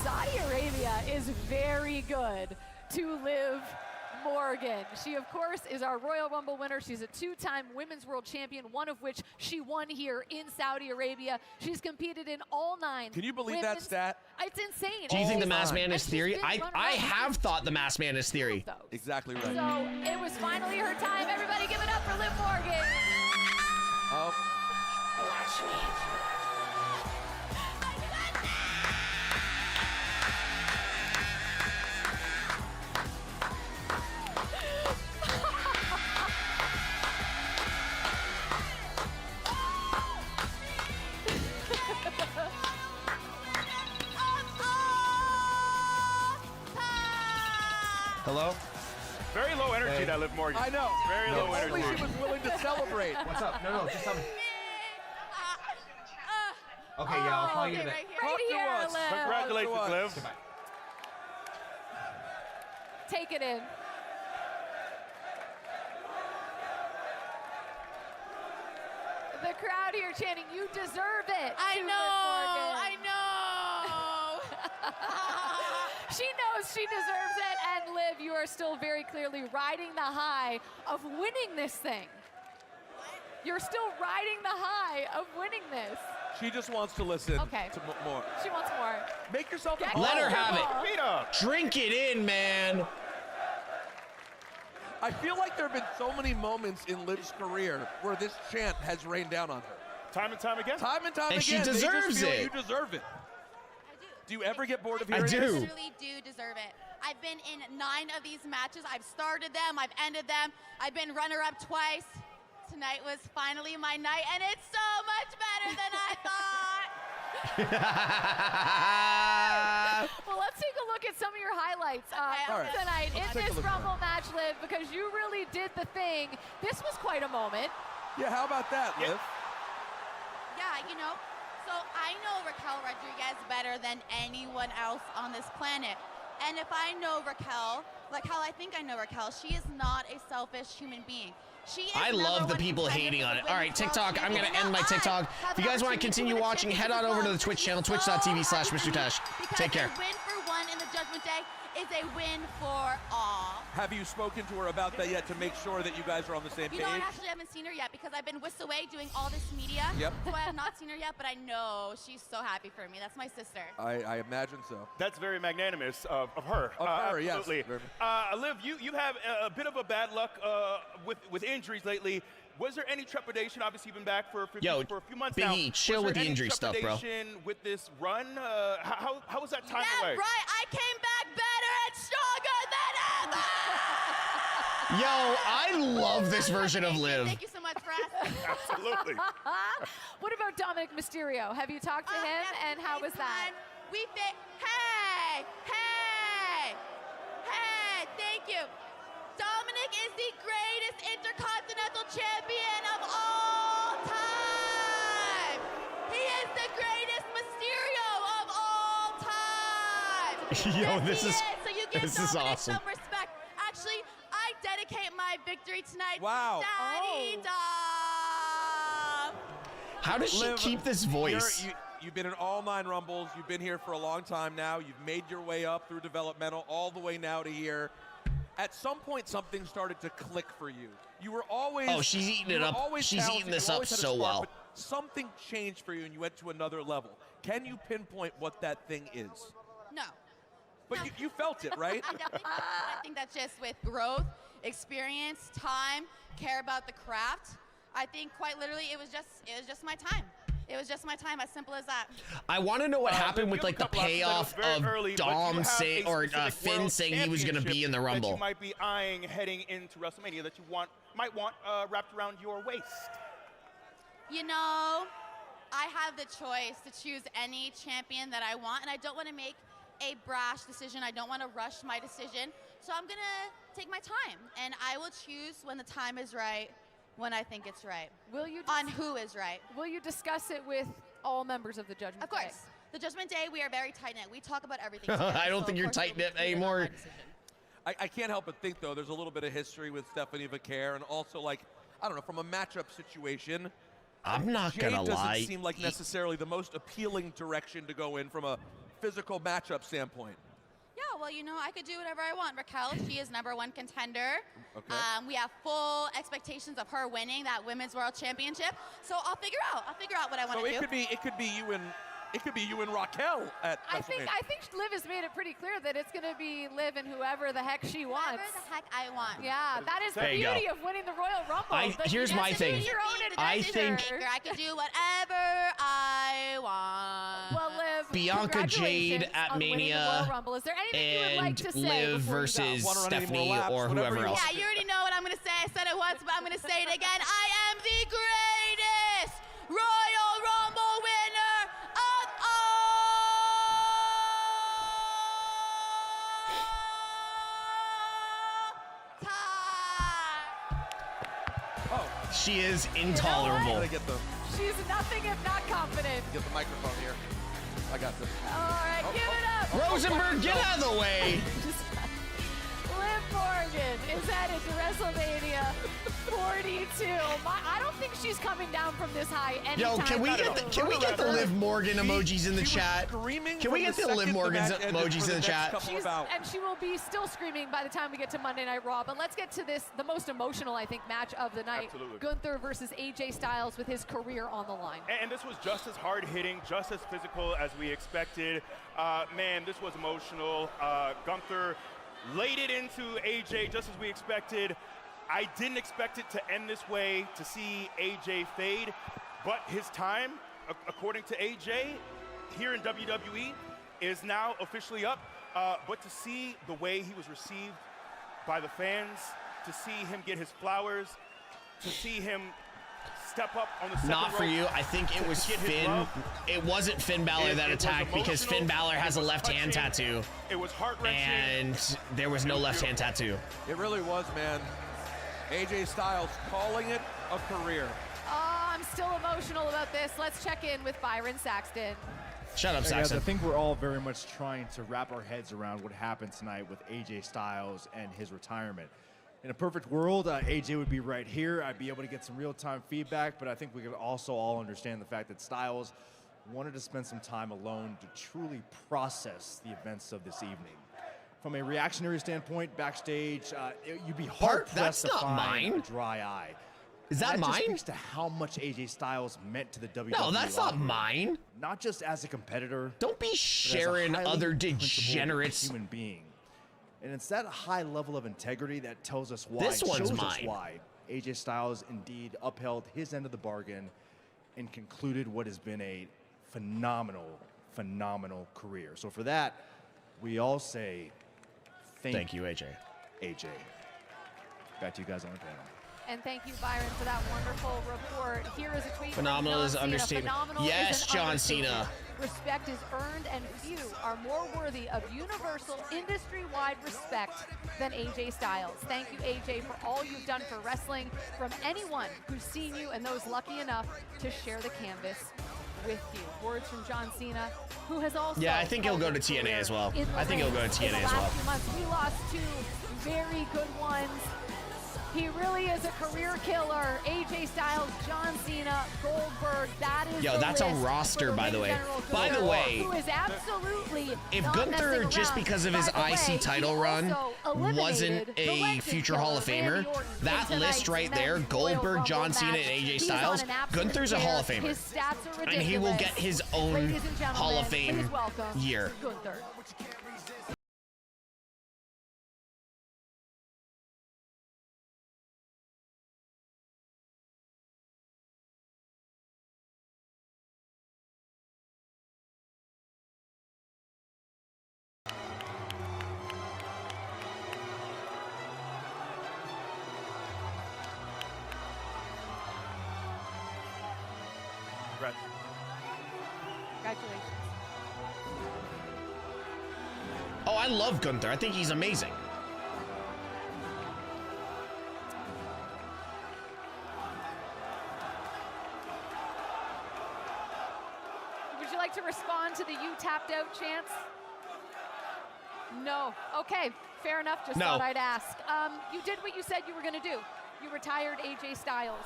Saudi Arabia is very good to Liv Morgan. She, of course, is our Royal Rumble winner. She's a two-time Women's World Champion, one of which she won here in Saudi Arabia. She's competed in all 9. Can you believe that stat? It's insane. Do you think the masked man is theory? I have thought the masked man is theory. Exactly right. So it was finally her time. Everybody give it up for Liv Morgan. Watch me. Hello? Very low energy, that Liv Morgan. I know. Very low energy. Only she was willing to celebrate. What's up? No, just tell me. Okay, yeah, I'll call you in a bit. Right here, Liv. Congratulations, Liv. Goodbye. Take it in. The crowd here chanting, "You deserve it." I to know. Liv Morgan. I know. She knows she deserves it, and Liv, you are still very clearly riding the high of winning this thing. You're still riding the high of winning this. She just wants to listen Okay. to more. She wants more. Make yourself Get Let her have comfortable. it. Drink it in, man. I feel like there have been so many moments in Liv's career where this chant has rained down on her. Time and time again. Time and time And again. she They just deserves feel it. You deserve it. Do you ever get bored of I hearing do. this? I literally do deserve it. I've been in 9 of these matches. I've started them, I've ended them. I've been runner-up twice. Tonight was finally my night, and it's so much better than I thought. Well, let's take a look at some of your highlights All right. tonight Let's in take a this look Rumble match, Liv, because you really did the thing. This was quite a moment. Yeah, how about that, Liv? Yeah, you know, so I know Raquel Rodriguez better than anyone else on this planet. And if I know Raquel, like how I think I know Raquel, she is not a selfish human being. She is I love the people hating on it. All right, TikTok, I'm going to end my TikTok. If you guys want to continue watching, head on over to the Twitch channel, twitch.tv/MrTeshk. Take care. Because a win for one in the Judgment Day is a win for all. Have you spoken to her about that yet to make sure that you guys are on the same You page? know, I actually haven't seen her yet because I've been whisked away doing all this media. Yep. So I have not seen her yet, but I know she's so happy for me. That's my sister. I imagine so. That's very magnanimous of her. Of her, yes. Absolutely. Liv, you have a bit of a bad luck with injuries lately. Was there any trepidation? Obviously, you've been back for a few months now. Biggie, chill with the injury stuff, bro. Was there any trepidation with this run? How was that time away? Yeah, right. I came back better and stronger than ever. Yo, I love this version of Liv. Thank you so much for asking. Absolutely. What about Dominic Mysterio? Have you talked to him, and how was that? Hey, thank you. Dominic is the greatest Intercontinental Champion of all time. He is the greatest Mysterio of all time. Yo, this is So you give this is Dominic awesome. some respect. Actually, I dedicate my victory tonight Wow. to Daddy Dom. How does she Liv, keep this voice? You've been in all 9 Rumbles. You've been here for a long time now. You've made your way up through developmental all the way now to here. At some point, something started to click for you. You were always She's eating it up. She's eating this up so well. But something changed for you, and you went to another level. Can you pinpoint what that thing is? No. But you felt it, right? I think that's just with growth, experience, time, care about the craft. I think quite literally it was just my time. It was just my time, as simple as that. I want to know what happened with like the couple episodes payoff very of early, but you Dom have saying a or specific Finn world saying he was going to be in the championship Rumble. that you might be eyeing heading into WrestleMania that you might want wrapped around your waist. You know, I have the choice to choose any champion that I want, and I don't want to make a brash decision. I don't want to rush my decision. So I'm going to take my time, and I will choose when the time is right, when I think it's right. Will you on who is right? Will you discuss it with all members of the Judgment Of course. Day? The Judgment Day, we are very tight-knit. We talk about everything I together, don't so think of you're course it will tight-knit be considered anymore. my decision. I can't help but think, though, there's a little bit of history with Stephanie Vaquer, and also, like, I don't know, from a matchup situation, I'm not going to Jade lie. doesn't seem like necessarily the most appealing direction to go in from a physical matchup standpoint. Yeah, well, you know, I could do whatever I want. Raquel, she is #1 contender. Okay. We have full expectations of her winning that Women's World Championship. So I'll figure out what I want So to do. it could be you and Raquel at I WrestleMania. think Liv has made it pretty clear that it's going to be Liv and whoever the heck she wants. Whatever the heck I want. Yeah, that is the There you beauty go. of winning the Royal Rumble. that here's you my get to thing. be your own I adventure. think- I can do whatever I want. Well, Liv, Bianca Jade congratulations at on winning the Mania Royal Rumble. Is there anything you would like and to say Liv before versus you go? Wanna run any more Stephanie laps? or Whatever whoever you else. Yeah, you already know what I'm going to say. I said it once, but I'm going to say it again. I am the greatest Royal Rumble winner of all time. She is intolerable. Gotta get the She's nothing if not confident. microphone here. I got this. All right, give it up. Rosenberg, get out of the way. Liv Morgan is headed to WrestleMania 42. too. I don't think she's coming down from this high anytime. Yo, can we get the Liv Morgan emojis in the chat? Can we get the Liv Morgan emojis in the chat? And she will be still screaming by the time we get to Monday Night Raw. But let's get to this, the most emotional, I think, match of the night. Absolutely. Gunther versus AJ Styles with his career on the line. And this was just as hard-hitting, just as physical as we expected. Man, this was emotional. Gunther laid it into AJ just as we expected. I didn't expect it to end this way, to see AJ fade, but his time, according to AJ, here in WWE, is now officially up. But to see the way he was received by the fans, to see him get his flowers, to see him step up on the second Not for rope, you. I think it was Finn. It wasn't Finn Balor that attacked because Finn Balor has a left hand tattoo. It was heart-wrenching. And there was no left hand tattoo. It really was, man. AJ Styles calling it a career. Oh, I'm still emotional about this. Let's check in with Byron Saxton. Shut up, Hey Saxton. guys, I think we're all very much trying to wrap our heads around what happened tonight with AJ Styles and his retirement. In a perfect world, AJ would be right here. I'd be able to get some real-time feedback, but I think we could also all understand the fact that Styles wanted to spend some time alone to truly process the events of this evening. From a reactionary standpoint, backstage, you'd be hard-pressed to find a dry eye. Is that mine? Just speaks to how much AJ Styles meant to the WWE. No, that's not mine. Not just as a competitor. Don't be sharing other degenerates. Human being. And it's that high level of integrity that tells us why. This one's shows us mine. why AJ Styles indeed upheld his end of the bargain and concluded what has been a phenomenal, phenomenal career. So for that, we all say thank you, AJ. AJ. Back to you guys on the panel. And thank you, Byron, for that wonderful report. Here is a tweet. Phenomenal from is John an Cena. understatement. Phenomenal Yes, is an John understatement. Cena. Respect is earned, and few are more worthy of universal, industry-wide respect than AJ Styles. Thank you, AJ, for all you've done for wrestling, from anyone who's seen you and those lucky enough to share the canvas with you. Words from John Cena, who has also... Yeah, I think he'll go to TNA as well. I think he'll go to TNA as well. In the last few months, we lost two very good ones. He really is a career killer. AJ Styles, John Cena, Goldberg. That is Yo, that's a roster, by the way. By the way, who is absolutely if not Gunther, messing just around. because of his By the way, IC title he run, also wasn't eliminated the a Legend future Hall of Killer, Famer, Randy Orton, that in list tonight's right there, men's Royal Goldberg, Rumble John Cena, match. and AJ He's Styles, on an absolute Gunther's a Hall of tear. Famer. His stats are ridiculous. And he will get his own Ladies and gentlemen, Hall of Fame please welcome year. Gunther. Congrats. Congratulations. Oh, I love Gunther. I think he's amazing. Would you like to respond to the "you tapped out" chants? No. Okay, fair enough. Just No. thought I'd ask. You did what you said you were going to do. You retired AJ Styles.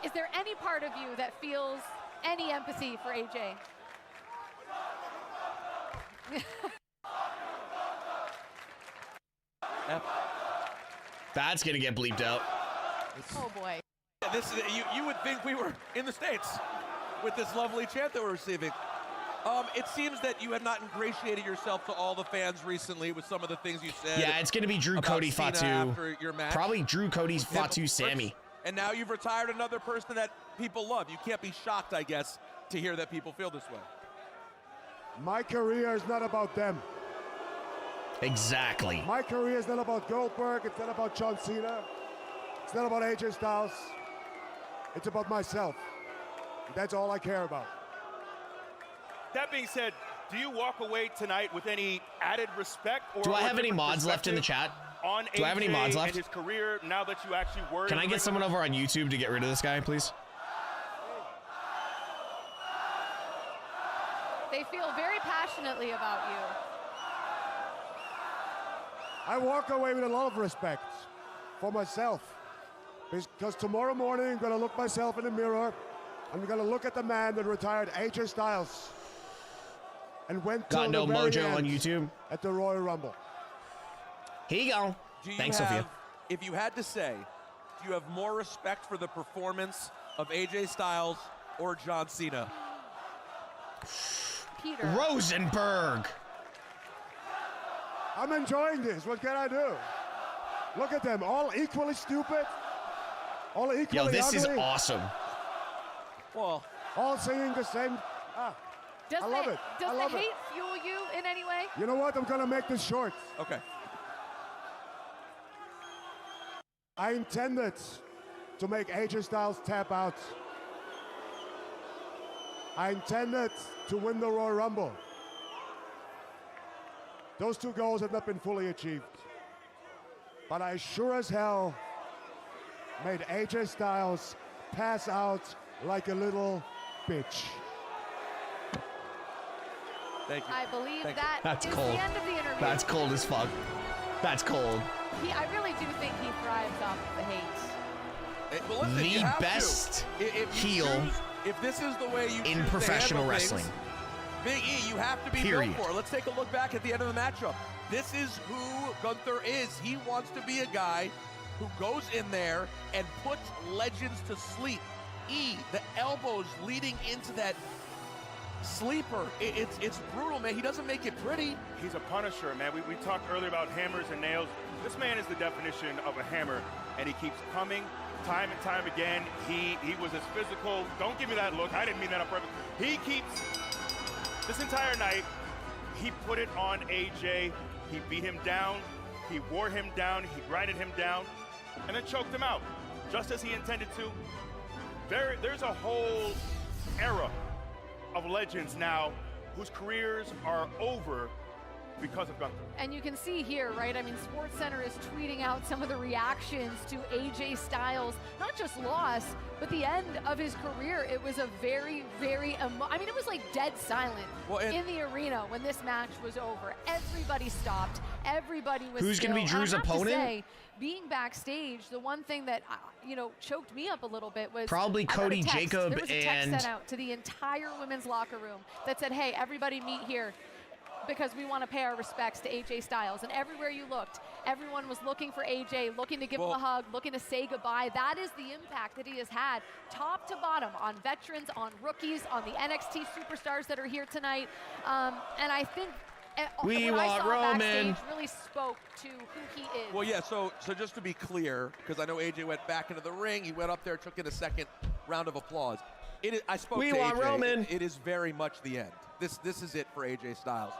Is there any part of you that feels any empathy for AJ? That's gonna get bleeped out. Oh boy. Yeah, this is, you would think we were in the States with this lovely chant that we're receiving. It seems that you have not ingratiated yourself to all the fans recently with some of the things you said. Yeah, it's gonna be Drew, about Cody, Cena Fatu. after your match. Probably Drew, Cody, Fatu, Sammy. And now you've retired another person that people love. You can't be shocked, I guess, to hear that people feel this way. My career is not about them. Exactly. My career is not about Goldberg. It's not about John Cena. It's not about AJ Styles. It's about myself. That's all I care about. That being said, do you walk away tonight with any added respect? Or Do I or have any different mods left in the perspective chat? On Do I have any AJ mods and left? his career, now that you actually were. Can I get someone over on YouTube to get rid of this guy, please? They feel very passionately about you. I walk away with a lot of respect for myself. Because tomorrow morning, I'm going to look myself in the mirror. I'm going to look at the man that retired AJ Styles and went Got till no the very mojo end on YouTube. at the Royal Rumble. Here you go. Thanks, Sophia. If you had to say, do you have more respect for the performance of AJ Styles or John Cena? Peter. Rosenberg. I'm enjoying this. What can I do? Look at them, all equally stupid, all equally Yo, this ugly. is awesome. Well, all singing the same. Does I love it. Does I the love it. hate fuel you in any way? You know what? I'm gonna make this short. Okay. I intended to make AJ Styles tap out. I intended to win the Royal Rumble. Those two goals have not been fully achieved. But I sure as hell made AJ Styles pass out like a little bitch. Thank you. I believe Thank you. that is cold. the end of the interview. That's cold as fuck. That's cold. I really do think he thrives off of the hate. Well, listen, you The have to. best If you heel choose- if this is the way you in choose to professional handle wrestling. things, Big E, you have to be Period. built for it. Let's take a look back at the end of the matchup. This is who Gunther is. He wants to be a guy who goes in there and puts legends to sleep. E, the elbows leading into that sleeper. It's brutal, man. He doesn't make it pretty. He's a punisher, man. We talked earlier about hammers and nails. This man is the definition of a hammer, and he keeps coming time and time again. He was as physical. Don't give me that look. I didn't mean that on purpose. He keeps, this entire night, he put it on AJ. He beat him down. He wore him down. He grinded him down, and then choked him out, just as he intended to. There's a whole era of legends now whose careers are over because of Gunther. And you can see here, right? I mean, SportsCenter is tweeting out some of the reactions to AJ Styles, not just loss, but the end of his career. It was a very, very, I mean, it was like dead silent in the arena when this match was over. Everybody stopped. Everybody was Who's going to be still. Drew's And I have to opponent? say, being backstage, the one thing that, choked me up a little bit was Probably I got a Cody text. Jacob There was a text and- sent out to the entire women's locker room that said, hey, everybody meet here, because we want to pay our respects to AJ Styles. And everywhere you looked, everyone was looking for AJ, looking to give him a hug, looking to say goodbye. That is the impact that he has had, top to bottom, on veterans, on rookies, on the NXT superstars that are here tonight. And I think We what I want saw Roman. backstage really spoke to who he is. Well, yeah, so just to be clear, because I know AJ went back into the ring, he went up there, took in a second round of applause. I spoke We to want AJ. Roman. It is very much the end. This is it for AJ Styles.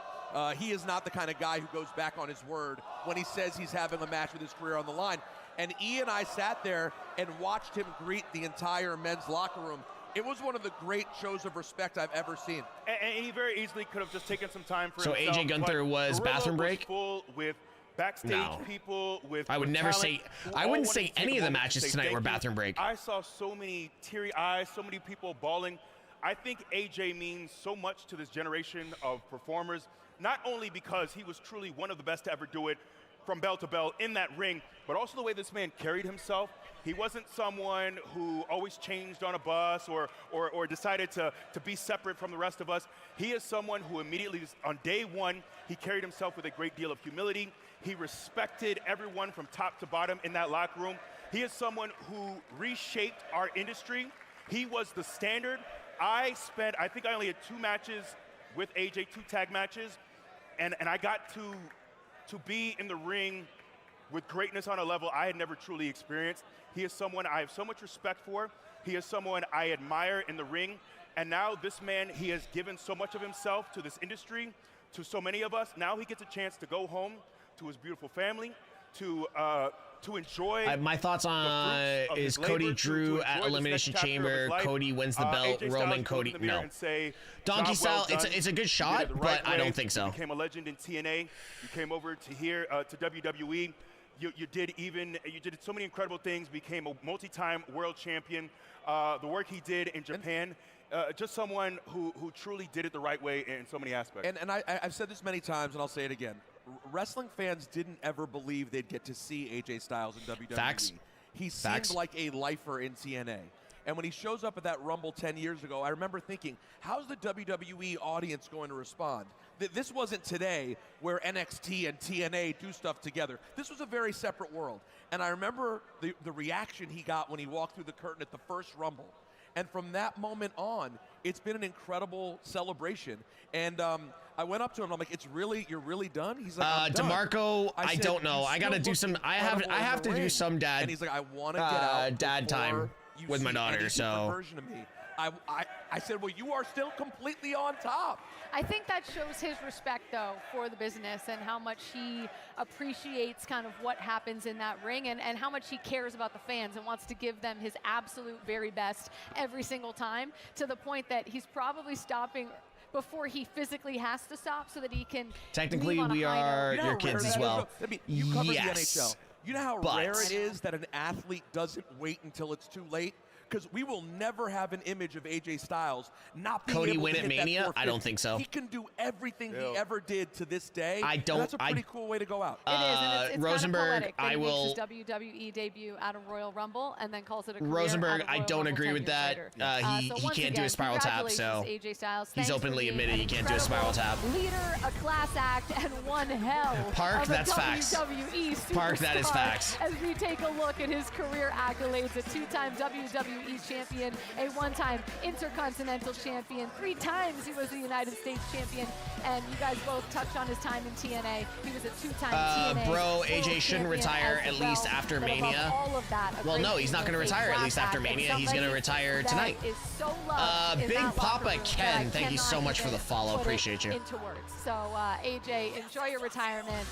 He is not the kind of guy who goes back on his word when he says he's having a match with his career on the line. And E and I sat there and watched him greet the entire men's locker room. It was one of the great shows of respect I've ever seen. And he very easily could have just taken some time for So himself. AJ Gunther but was Gorilla bathroom break? Was full with backstage No. people, with I would with never talent say- who I all wouldn't wanted say to take any a of the moment to matches say tonight thank were you. bathroom break. I saw so many teary eyes, so many people bawling. I think AJ means so much to this generation of performers, not only because he was truly one of the best to ever do it from bell to bell in that ring, but also the way this man carried himself. He wasn't someone who always changed on a bus or decided to be separate from the rest of us. He is someone who immediately, on day one, he carried himself with a great deal of humility. He respected everyone from top to bottom in that locker room. He is someone who reshaped our industry. He was the standard. I think I only had 2 matches with AJ, 2 tag matches, and I got to be in the ring with greatness on a level I had never truly experienced. He is someone I have so much respect for. He is someone I admire in the ring. And now this man, he has given so much of himself to this industry, to so many of us. Now he gets a chance to go home to his beautiful family, to enjoy. My thoughts the on fruits of is his Cody labor, Drew to at enjoy this Elimination next chapter of his Chamber. life. Cody wins the belt. AJ Roman, Styles Cody, goes in the mirror no. and say, Donkey "Job well style. done. It's a good You shot, did it the but right I don't way. think so. You became a legend in TNA. You came over to here to WWE. You did so many incredible things. Became a multi-time world champion. The work he did in Japan. Just someone who truly did it the right way in so many aspects. And I've said this many times, and I'll say it again. Wrestling fans didn't ever believe they'd get to see AJ Styles in WWE. Facts. he Facts. seemed like a lifer in TNA. And when he shows up at that Rumble 10 years ago, I remember thinking, how's the WWE audience going to respond? This wasn't today where NXT and TNA do stuff together. This was a very separate world. And I remember the reaction he got when he walked through the curtain at the first Rumble. And from that moment on, it's been an incredible celebration. And I went up to him, I'm like, you're really done? He's like, I'm done. DeMarco, I said, don't know. I gotta do some, I have to do some dad. And he's like, I want to get out dad time with my daughter, any so. different version of me. I said, well, you are still completely on top. I think that shows his respect, though, for the business and how much he appreciates kind of what happens in that ring and how much he cares about the fans and wants to give them his absolute very best every single time, to the point that he's probably stopping before he physically has to stop so that he can Technically, we are your kids as well. I mean, you cover yes, the NHL. You know how but rare it is that an athlete doesn't wait until it's too late? Because we will never have an image of AJ Styles not being Cody able win to at hit Mania? that 450. I don't think so. He can do everything he ever did to this day. I don't. And that's a pretty cool way to go out. It is, and it's Rosenberg, kind of I will. Makes his WWE debut out of Royal Rumble and then calls it a career Rosenberg, out of I Royal don't Rumble agree 10 with years that. later. He once can't do again, a spiral tap, so congratulations, AJ Styles. he's Thanks for openly being admitted an he can't do a spiral tap. Leader, a class act, and one hell Park, of a that's facts. WWE superstar. Park, that is facts. As we take a look at his career accolades, a two-time WWE champion, a one-time Intercontinental champion, 3 times he was the United States champion, and you guys both touched on his time in TNA. He was a 2-time TNA bro, world AJ shouldn't retire as at well. least after But above Mania. all of that, a Well, great no, he's not going to human, a retire at class least after act, and Mania. He's going to somebody retire that tonight. is so loved in Big that locker Papa room that Ken, I thank you so cannot much for the even follow. put it Appreciate you. into words. So AJ, enjoy your retirement.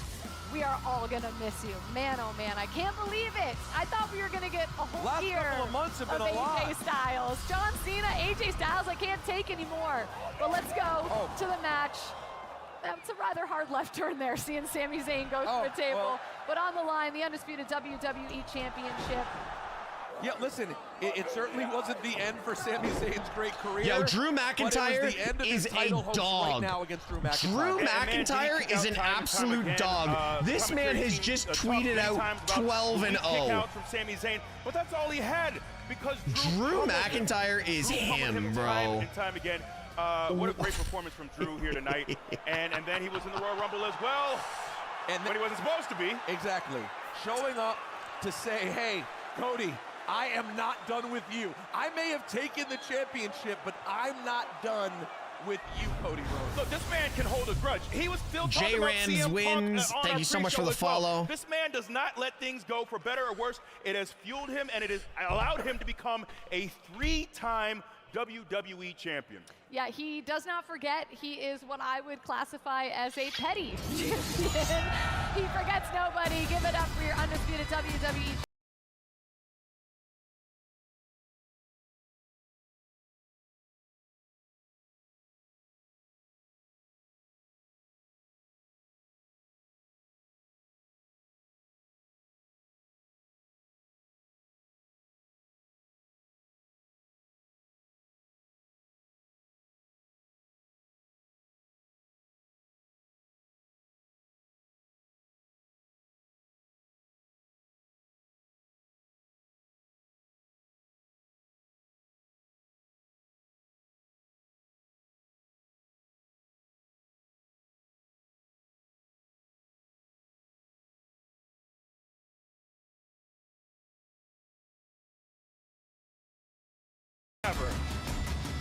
We are all gonna miss you. Man, oh man, I can't believe it. I thought we were gonna get a whole Last year couple of months have been a AJ lot. Styles. John Cena, AJ Styles, I can't take anymore. But let's go to the match. That's a rather hard left turn there, seeing Sami Zayn go through a table. well. But on the line, the undisputed WWE Championship. Yeah, listen, it certainly wasn't the end for Sami Zayn's great career. Yo, Drew but it was McIntyre the end of is his a title host dog. Right now against Drew McIntyre. Drew McIntyre is an absolute dog. This man has just tweeted out 12-0. Kickouts from Sami Zayn, but that's all he had because Drew McIntyre is him, bro. Time and time again. What a great performance from Drew here tonight. and then he was in the Royal Rumble as well. And when he wasn't supposed to be. Exactly. Showing up to say, hey, Cody, I am not done with you. I may have taken the championship, but I'm not done with you, Cody Rhodes. Look, this man can hold a grudge. He was still talking J about Rams CM wins. Punk, on Thank our you so much for pre-show the as well. follow. This man does not let things go for better or worse. It has fueled him, and it has allowed him to become a 3-time WWE champion. Yeah, he does not forget. He is what I would classify as a petty champion. He forgets nobody. Give it up for your undisputed WWE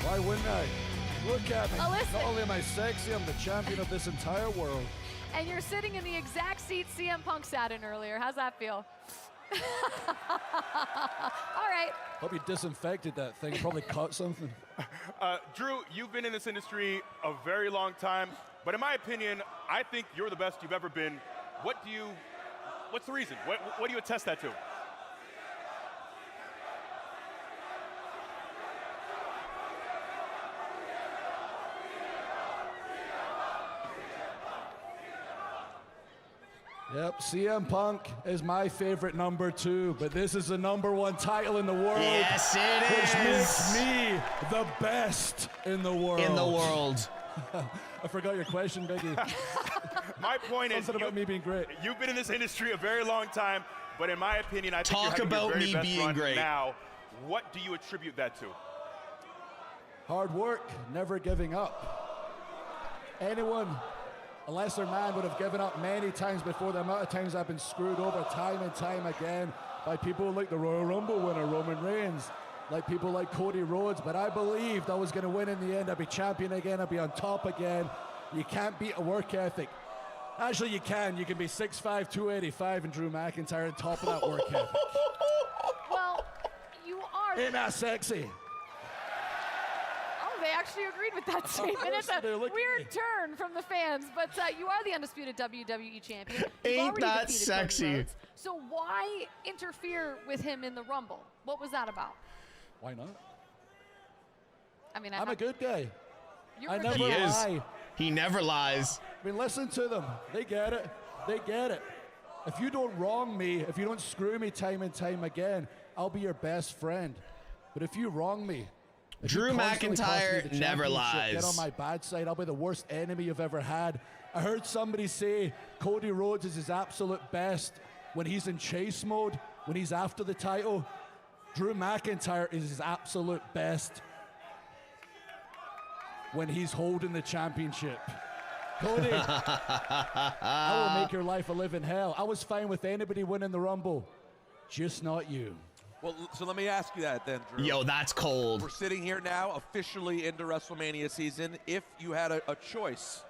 Why wouldn't I? Look at me. Oh, listen. Not only am I sexy, I'm the champion of this entire world. And you're sitting in the exact seat CM Punk sat in earlier. How's that feel? All right. Hope you disinfected that thing. Probably caught something. Drew, you've been in this industry a very long time, but in my opinion, I think you're the best you've ever been. What's the reason? What do you attest that to? Yep, CM Punk is my favorite number 2, but this is the #1 title in the world. Yes, it is. Which makes me the best in the world. In the world. I forgot your question, Biggie. my point is, something about me being great. You've been in this industry a very long time, but in my opinion, I think Talk you're having about your very me best being run great. now. What do you attribute that to? Hard work, never giving up. Anyone, a lesser man, would have given up many times before. The amount of times I've been screwed over time and time again by people like the Royal Rumble winner, Roman Reigns, like people like Cody Rhodes, but I believed I was going to win in the end. I'd be champion again. I'd be on top again. You can't beat a work ethic. Actually, you can. You can be 6'5", 285, and Drew McIntyre on top of that work ethic. Well, you are. Ain't that sexy? Oh, they actually agreed with that statement. It's a weird turn from the fans, but you are the undisputed WWE champion. You've Ain't already that defeated Cody sexy? Rhodes. So why interfere with him in the Rumble? What was that about? Why not? I mean, I'm a good guy. I never He is. lie. He never lies. I mean, listen to them. They get it. They get it. If you don't wrong me, if you don't screw me time and time again, I'll be your best friend. But if you wrong me, if you Drew constantly cost me McIntyre the never championship, Get lies. on my bad side. I'll be the worst enemy you've ever had. I heard somebody say Cody Rhodes is his absolute best when he's in chase mode, when he's after the title. Drew McIntyre is his absolute best when he's holding the championship. Cody, I will make your life a living hell. I was fine with anybody winning the Rumble, just not you. Well, so let me ask you that then, Drew. Yo, that's cold. We're sitting here now, officially into WrestleMania season. If you had a choice,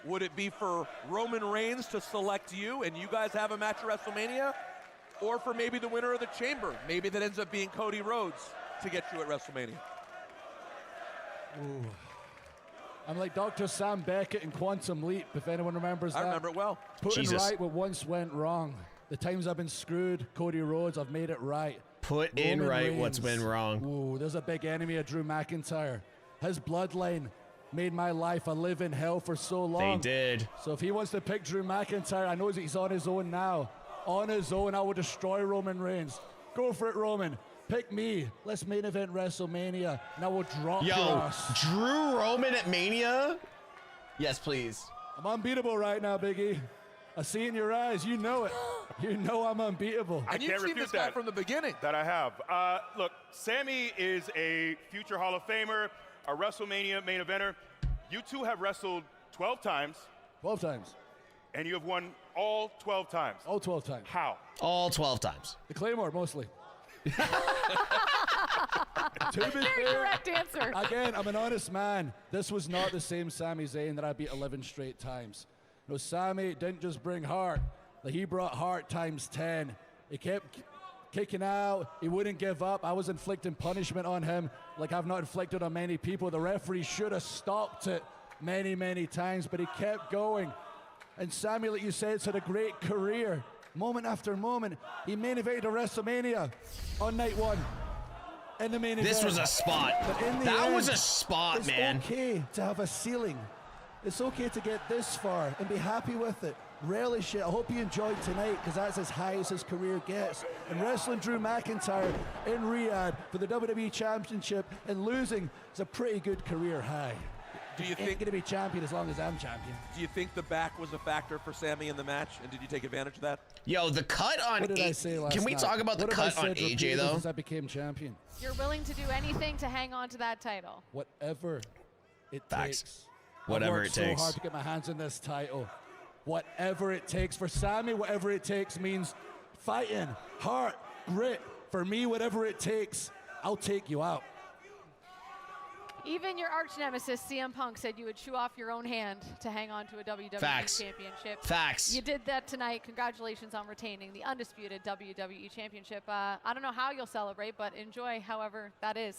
would it be for Roman Reigns to select you and you guys have a match at WrestleMania? Or for maybe the winner of the Chamber? Maybe that ends up being Cody Rhodes to get you at WrestleMania. Ooh. I'm like Dr. Sam Beckett in Quantum Leap, if anyone remembers that. I remember it well. Putting Jesus. right what once went wrong. The times I've been screwed, Cody Rhodes, I've made it right. Put in Roman right what's Reigns. been wrong. Ooh, there's a big enemy of Drew McIntyre. His bloodline made my life a living hell for so long. They did. So if he wants to pick Drew McIntyre, I know that he's on his own now. On his own, I will destroy Roman Reigns. Go for it, Roman. Pick me. Let's main event WrestleMania, and I will drop your Yo, ass. Drew Roman at Mania? Yes, please. I'm unbeatable right now, Biggie. I see in your eyes. You know it. You know I'm unbeatable. I can't refute this guy that. from the beginning. That I have. Look, Sammy is a future Hall of Famer, a WrestleMania main eventer. You two have wrestled 12 times. 12 times. And you have won all 12 times. All 12 times. How? All 12 times. The Claymore, mostly. To be Very fair, direct answer. again, I'm an honest man. This was not the same Sami Zayn that I beat 11 straight times. No, Sami didn't just bring heart. Like, he brought heart times 10. He kept kicking out. He wouldn't give up. I was inflicting punishment on him like I've not inflicted on many people. The referee should have stopped it many, many times, but he kept going. And Sami, like you said, has had a great career. Moment after moment, he main evented a WrestleMania on night one. In the main event. This was a spot. But in the That end, was a spot, it's man. okay to have a ceiling. It's okay to get this far and be happy with it. Relish it. I hope you enjoyed tonight, because that's as high as his career gets. And wrestling Drew McIntyre in Riyadh for the WWE Championship and losing is a pretty good career high. Do you Ain't think gonna be champion as long as I'm champion. Do you think the back was a factor for Sammy in the match, and did you take advantage of that? Yo, the cut on What did I say last Can we night? talk about the What have I cut on said AJ repeatedly though? since I became champion? You're willing to do anything to hang on to that title. Whatever it Facts. takes. Whatever I've worked it takes. so hard to get my hands on this title. Whatever it takes for Sammy, whatever it takes means fighting, heart, grit. For me, whatever it takes, I'll take you out. Even your arch nemesis, CM Punk, said you would chew off your own hand to hang on to a WWE Facts. Championship. Facts. You did that tonight. Congratulations on retaining the undisputed WWE Championship. I don't know how you'll celebrate, but enjoy however that is.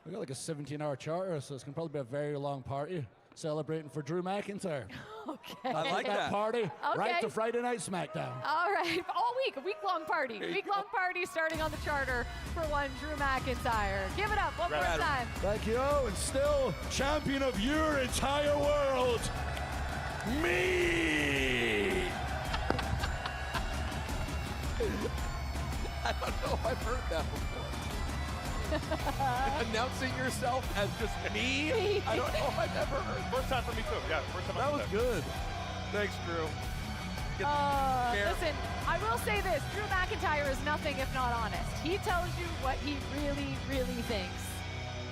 We got like a 17-hour charter, so it's gonna probably be a very long party celebrating for Drew McIntyre. Okay. I like that. Party right Okay. to Friday Night SmackDown. All right, all week, a week-long party. Week-long party starting on the charter for one Drew McIntyre. Give it up one more time. Thank you, and still champion of your entire world, me. I don't know if I've heard that before. Announcing yourself as just me? I don't know if I've ever heard. First time for me too. Yeah, first time. That was good. Thanks, Drew. Listen, I will say this. Drew McIntyre is nothing if not honest. He tells you what he really, really thinks.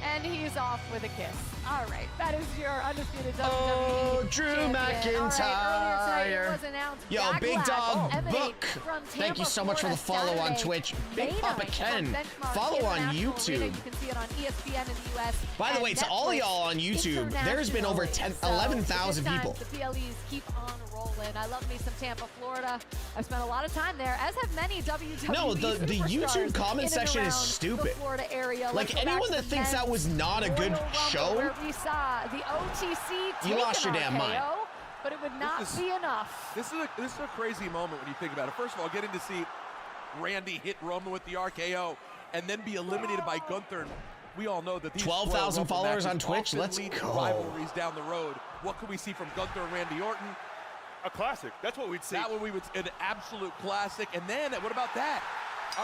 And he's off with a kiss. All right, that is your undisputed WWE Oh, Drew champion. McIntyre. It was announced Yo, Backlash Big Dog emanates Book. from Thank you Tampa, so much for the Florida, follow on Saturday. Twitch. Big Main Papa event Ken. from Benchmark Follow on International YouTube. Arena. You can see it on ESPN in the US. By the and way, to all of Netflix y'all on YouTube, there's been over internationally. 11,000 Good times. people. The PLEs keep on rolling. I love me some Tampa, Florida. I've spent a lot of time there, as have many WWE No, the superstars YouTube comment in and section is around stupid. The Florida area. Like, Let's go back anyone to that the thinks that men's was not a good Royal Rumble, show, where we saw the OTC you lost your take damn an mind. RKO, but it would not be enough. This is a crazy moment when you think about it. First of all, getting to see Randy hit Roman with the RKO and then be eliminated by Gunther. We all know that these 12,000 followers on Twitch. Let's go. Rivalries down the road. What can we see from Gunther and Randy Orton? A classic. That's what we'd see. That one we would an absolute classic. And then what about that?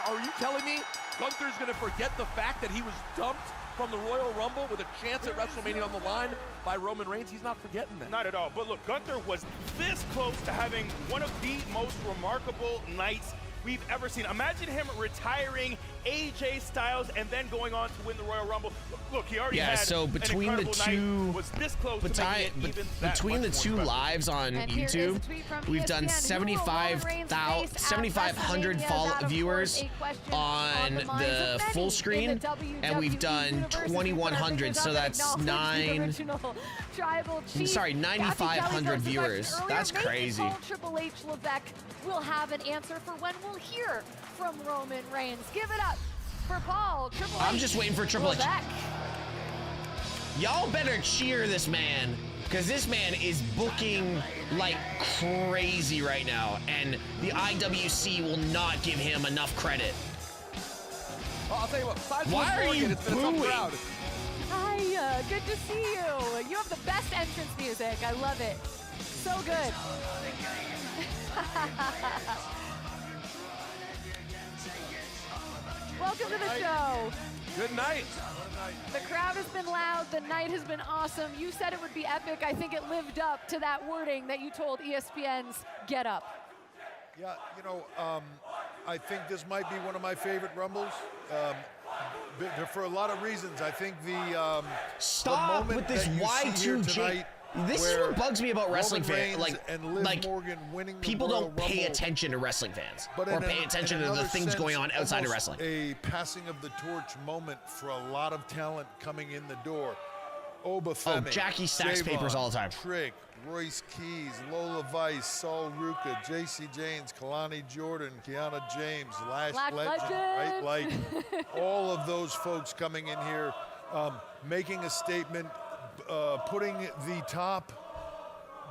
Are you telling me Gunther's going to forget the fact that he was dumped from the Royal Rumble with a chance at WrestleMania on the line by Roman Reigns? He's not forgetting that. Not at all. But look, Gunther was this close to having one of the most remarkable nights we've ever seen. Imagine him retiring AJ Styles and then going on to win the Royal Rumble. Look, he already had so between the two, was this close to making it even that between the much two more special. lives on And here is YouTube, a tweet from we've done ESPN. Who will Roman Reigns face at 7,500 WrestleMania? That, of viewers course, a question on the minds the of full many screen, in the WWE and we've done universe. If you put our 2,100, fingers so up and that's acknowledge the 9. original tribal chief. Sorry, Kathy 9,500 Kelly posted a viewers. question That's earlier. Maybe crazy. Paul Triple H Levesque will have an answer for when we'll hear from Roman Reigns. Give it up for Paul Triple H. I'm just waiting for Triple H. Levesque. Y'all better cheer this man, because this man is booking like crazy right now, and the IWC will not give him enough credit. Well, I'll tell you what, besides Why are Morgan, you it's been a tough booing? crowd. Hi, good to see you. You have the best entrance music. I love it. So good. Welcome to the show. Good night. The crowd has been loud. The night has been awesome. You said it would be epic. I think it lived up to that wording that you told ESPN's Get Up. Yeah, you know, I think this might be one of my favorite Rumbles. For a lot of reasons. I think the Stop moment with this that you see here Y2J. tonight, This is where what bugs me about wrestling Roman fans. Reigns and Liv Morgan winning the people Royal don't pay Rumble, attention to wrestling fans, but or in pay attention to the another things sense, going on outside of almost wrestling. A passing of the torch moment for a lot of talent coming in the door. Oba Femi, Jackie stacks Javon, papers all the time. Trick, Royce Keys, Lola Vice, Saul Ruka, J.C. James, Kalani Jordan, Kiana James, Lash Black Legend, right? Legend. Like all of those folks coming in here, making a statement, putting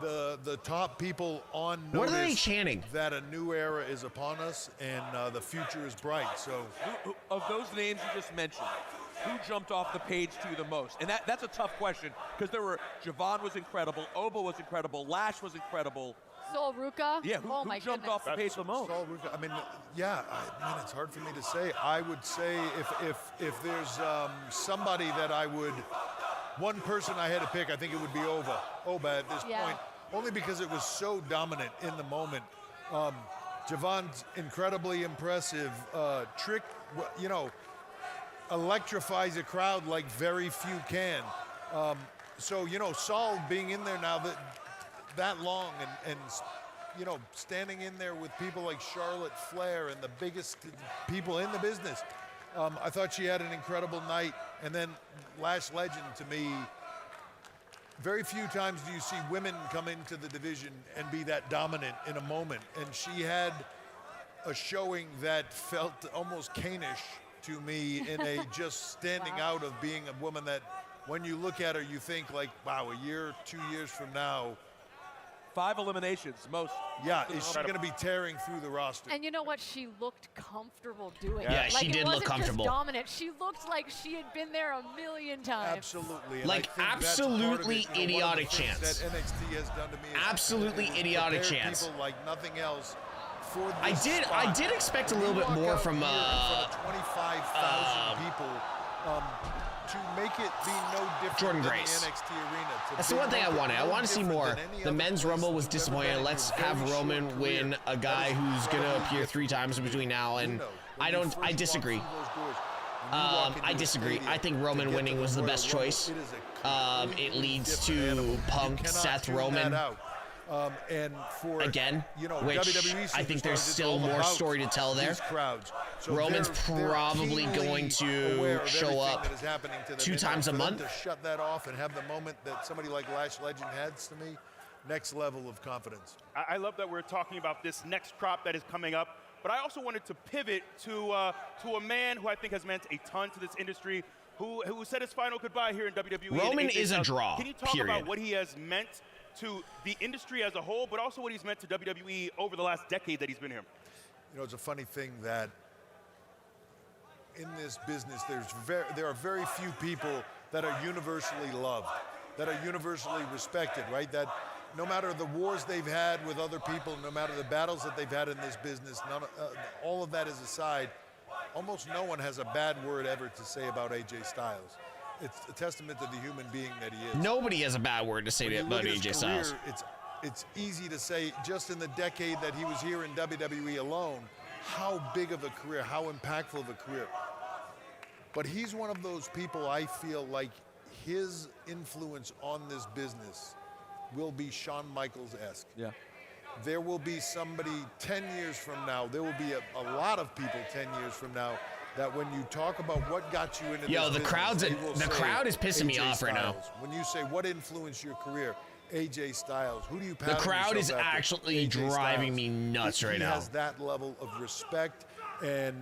the top people on notice. What are they chanting? That a new era is upon us and the future is bright. So, Of those names you just mentioned, who jumped off the page to you the most? And that's a tough question because there were Javon was incredible, Oba was incredible, Lash was incredible. Sol Ruka. Yeah, who my jumped goodness. off the page the most? Saul Ruka, I mean, yeah, it's hard for me to say. I would say if there's somebody that I would, one person I had to pick, I think it would be Oba at this point, only because it was so dominant in the moment. Javon's incredibly impressive. Trick, you know, electrifies a crowd like very few can. So, you know, Saul being in there now that long and you know, standing in there with people like Charlotte Flair and the biggest people in the business. I thought she had an incredible night. And then Lash Legend, to me, very few times do you see women come into the division and be that dominant in a moment. And she had a showing that felt almost Cainish to me in a just standing out of being a woman that when you look at her, you think like, wow, a year, 2 years from now. 5 eliminations, most. Yeah, is she going to be tearing through the roster? And you know what? She looked comfortable doing it. Yeah, like, she did look comfortable. Just dominant. She looked like she had been there a million times. Absolutely. Like, absolutely idiotic chance. That NXT has done to me. Absolutely idiotic chance. People like nothing else. For I did expect a little bit more from 25,000 people. to make it be no different Jordan than Grace. the NXT arena. That's the one thing I wanted. I want to see more. The men's Rumble was disappointing. Let's have Roman win a guy who's going to appear 3 times between now and I disagree. I disagree. I think Roman winning was the best choice. It leads to Punk, Seth, Roman. And for Again, which WWE I think superstars, there's it's still all more about story to tell there. these crowds. So Roman's they're probably keenly going to aware of show everything up that is happening to them. 2 And times a for them month. to shut that off and have the moment that somebody like Lash Legend has, to me, next level of confidence. I love that we're talking about this next crop that is coming up, but I also wanted to pivot to a man who I think has meant a ton to this industry, who said his final goodbye here in WWE. Roman is a draw, Can you talk period. about what he has meant to the industry as a whole, but also what he's meant to WWE over the last decade that he's been here? You know, it's a funny thing that in this business, there are very few people that are universally loved, that are universally respected, right? That no matter the wars they've had with other people, no matter the battles that they've had in this business, all of that is aside, almost no one has a bad word ever to say about AJ Styles. It's a testament to the human being that he is. Nobody has a bad word to say about AJ Styles. It's easy to say, just in the decade that he was here in WWE alone, how big of a career, how impactful of a career. But he's one of those people, I feel like his influence on this business will be Shawn Michaels-esque. Yeah. There will be somebody 10 years from now, there will be a lot of people 10 years from now that when you talk about what got you into this business, the crowd is pissing me AJ off right now. Styles. When you say what influenced your career, AJ Styles. Who do you pattern The crowd is yourself after? actually AJ driving Styles. me nuts right now. He has that level of respect and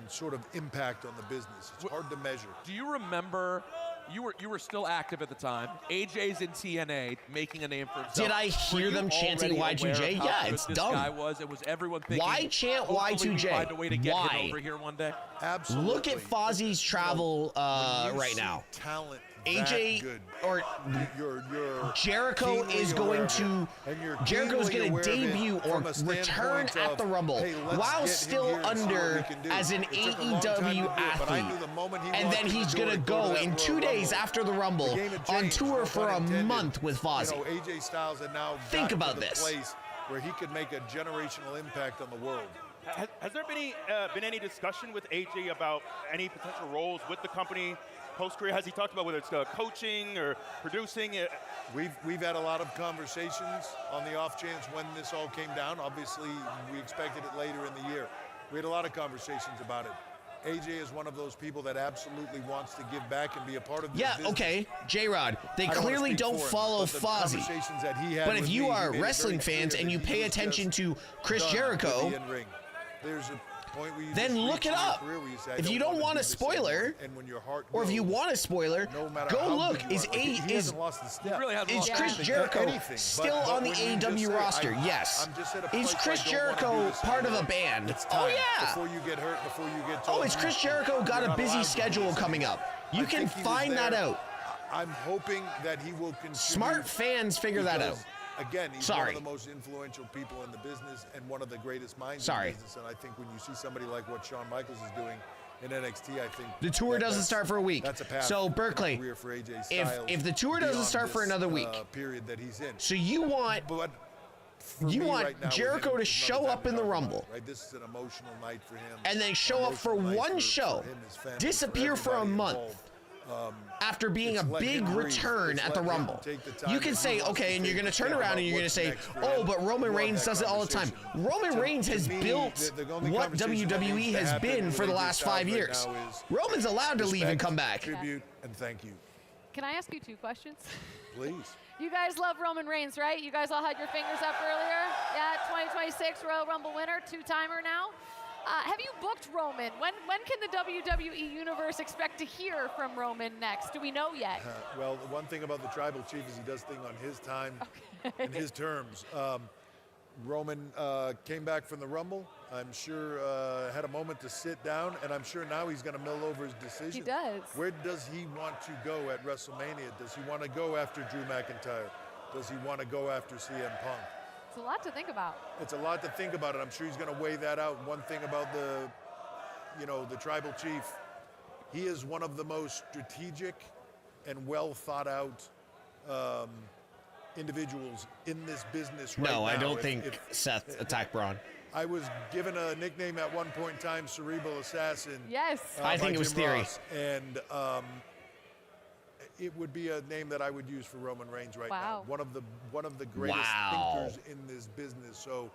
sort of impact on the business. It's hard to measure. Do you remember? You were still active at the time. AJ's in TNA, making a name for himself. Did I hear them chanting Y2J? Yeah, it's this dumb. Guy was. It was everyone thinking. Why chant hopefully we Y2J? find a way to get Why? him over here one day. Absolutely. Look at Fozzie's travel right now. Talent. AJ good. or Jericho is going to Jericho's going to debut or return at the Rumble while still under as an AEW athlete, and then he's going to go in 2 days after the Rumble on tour for a month with Fozzy. AJ Styles had now Think gotten about to the this. place where he could make a generational impact on the world. Has there been any discussion with AJ about any potential roles with the company post-career? Has he talked about whether it's coaching or producing? We've had a lot of conversations on the off chance when this all came down. Obviously, we expected it later in the year. We had a lot of conversations about it. AJ is one of those people that absolutely wants to give back and be a part of this business. Okay, J-Rod, they clearly don't follow Fozzy. But if you are wrestling fans and you pay attention to Chris Jericho, there's a point where you then look it up. If you don't want a spoiler, or if you want a spoiler, go look. Is Chris Jericho still on the AEW roster? Yes. Is Chris Jericho part of a band? Oh yeah. Before you get hurt, before you get Oh, is Chris Jericho got a busy schedule coming up? You can find that out. I'm hoping that he will continue. Smart fans figure that out. Again, he's one of the most influential people in the business and one of the greatest minds in the business. And I think when you see somebody like what Shawn Michaels is doing in NXT, I think the tour doesn't start for a week. That's a path so Berkeley, for AJ Styles if the tour doesn't start for another week, period that he's in. So you want Jericho to show up in the Rumble, right? This is an emotional night for him, and then show up for one show, disappear for a month. After being a big return at the Rumble, you can say, okay, and you're going to turn around and you're going to say, oh, but Roman Reigns does it all the time. Roman Reigns has built what WWE has been for the last 5 years. Roman's allowed to leave and come back. Tribute and thank you. Can I ask you 2 questions? Please. You guys love Roman Reigns, right? You guys all had your fingers up earlier. Yeah, 2026 Royal Rumble winner, 2-timer now. Have you booked Roman? When can the WWE Universe expect to hear from Roman next? Do we know yet? Well, the one thing about the Tribal Chief is he does things on his time and his terms. Roman came back from the Rumble. I'm sure had a moment to sit down, and I'm sure now he's going to mill over his decision. He does. Where does he want to go at WrestleMania? Does he want to go after Drew McIntyre? Does he want to go after CM Punk? It's a lot to think about. It's a lot to think about, and I'm sure he's going to weigh that out. One thing about the Tribal Chief, he is one of the most strategic and well thought out individuals in this business right now. No, I don't think Seth attacked Braun. I was given a nickname at one point in time, Cerebral Assassin. Yes. I think it was Theory. Ross, and it would be a name that I would use for Roman Reigns right now. One of the greatest thinkers in this business. So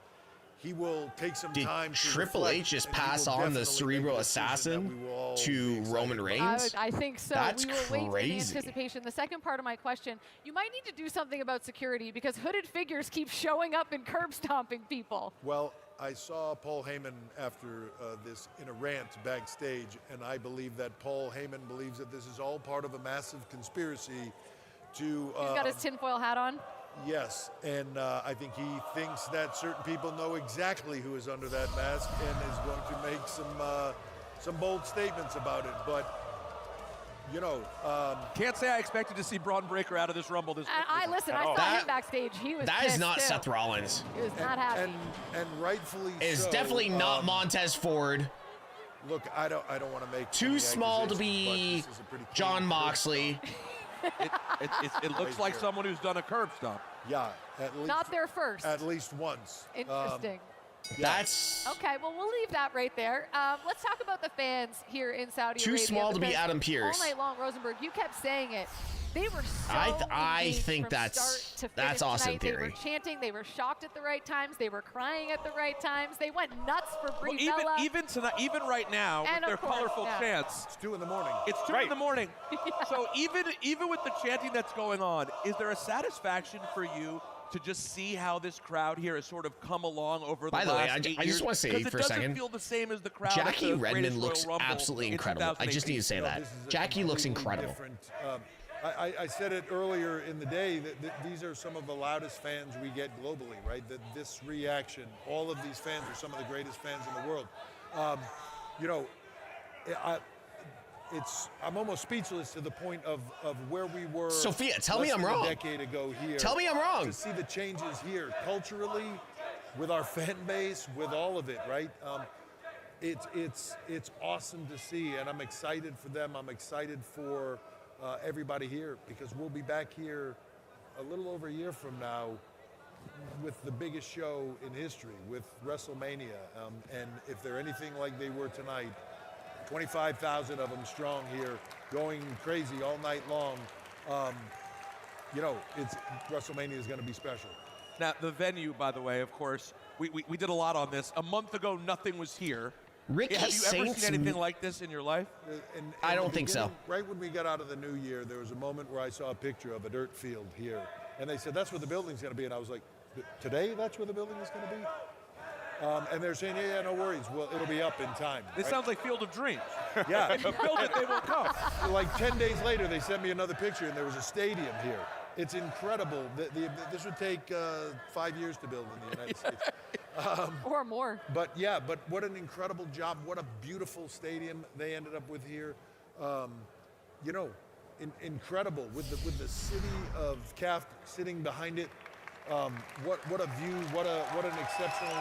he will take some time. Did Triple H just pass on the Cerebral Assassin to Roman Reigns? I think so. That's we will wait in crazy. anticipation. The second part of my question, you might need to do something about security because hooded figures keep showing up and curb stomping people. Well, I saw Paul Heyman after this in a rant backstage, and I believe that Paul Heyman believes that this is all part of a massive conspiracy to... He's got his tinfoil hat on? Yes, and I think he thinks that certain people know exactly who is under that mask and is going to make some bold statements about it, but... You know, can't say I expected to see Braun Breaker out of this Rumble this week. Listen, I saw him backstage. He was That is not too. Seth Rollins. He was not happy. And rightfully It's so. definitely not Montez Ford. Look, I don't want to make too small to be John Moxley. It looks like someone who's done a curb stomp. Yeah, at least Not their first. At least once. Interesting. That's okay. Well, we'll leave that right there. Let's talk about the fans here in Saudi too Arabia. small to be Adam Pearce. All night long, Rosenberg, you kept saying it. They were so I think from that's start to finish awesome tonight. They theory. were chanting. They were shocked at the right times. They were crying at the right times. They went nuts for Brie Bella. Even tonight, even right now, And with their of course, colorful yeah. chants. It's 2 in the morning. It's 2 in the morning. So even with the chanting that's going on, is there a satisfaction for you to just see how this crowd here has sort of come along over the last 8 years? By the way, I just want to say for a second, it doesn't feel the same as the crowd. Jackie at the Redmond greatest looks Royal Rumble absolutely in incredible. I just need to say 2018. that. Jackie looks incredible. I said it earlier in the day that these are some of the loudest fans we get globally, right? That this reaction, all of these fans are some of the greatest fans in the world. You know, I'm almost speechless to the point of where we were. Sophia, tell me less I'm than wrong. A decade ago here. Tell me I'm wrong. To see the changes here culturally, with our fan base, with all of it, right? It's awesome to see, and I'm excited for them. I'm excited for everybody here because we'll be back here a little over a year from now with the biggest show in history, with WrestleMania. And if they're anything like they were tonight, 25,000 of them strong here, going crazy all night long. You know, WrestleMania is going to be special. Now, the venue, by the way, of course, we did a lot on this. A month ago, nothing was here. Ricky Have you ever Saints seen anything like this in your life? I don't think so. Right when we got out of the new year, there was a moment where I saw a picture of a dirt field here. And they said, that's where the building's going to be. And I was like, today that's where the building is going to be? And they're saying, yeah, no worries. Well, it'll be up in time. This sounds like Field of Dreams. Yeah. If you build it, they will come. Like 10 days later, they sent me another picture, and there was a stadium here. It's incredible. This would take 5 years to build in the United States. Or more. But what an incredible job. What a beautiful stadium they ended up with here. You know, incredible with the city of Kaft sitting behind it. What a view, what an exceptional,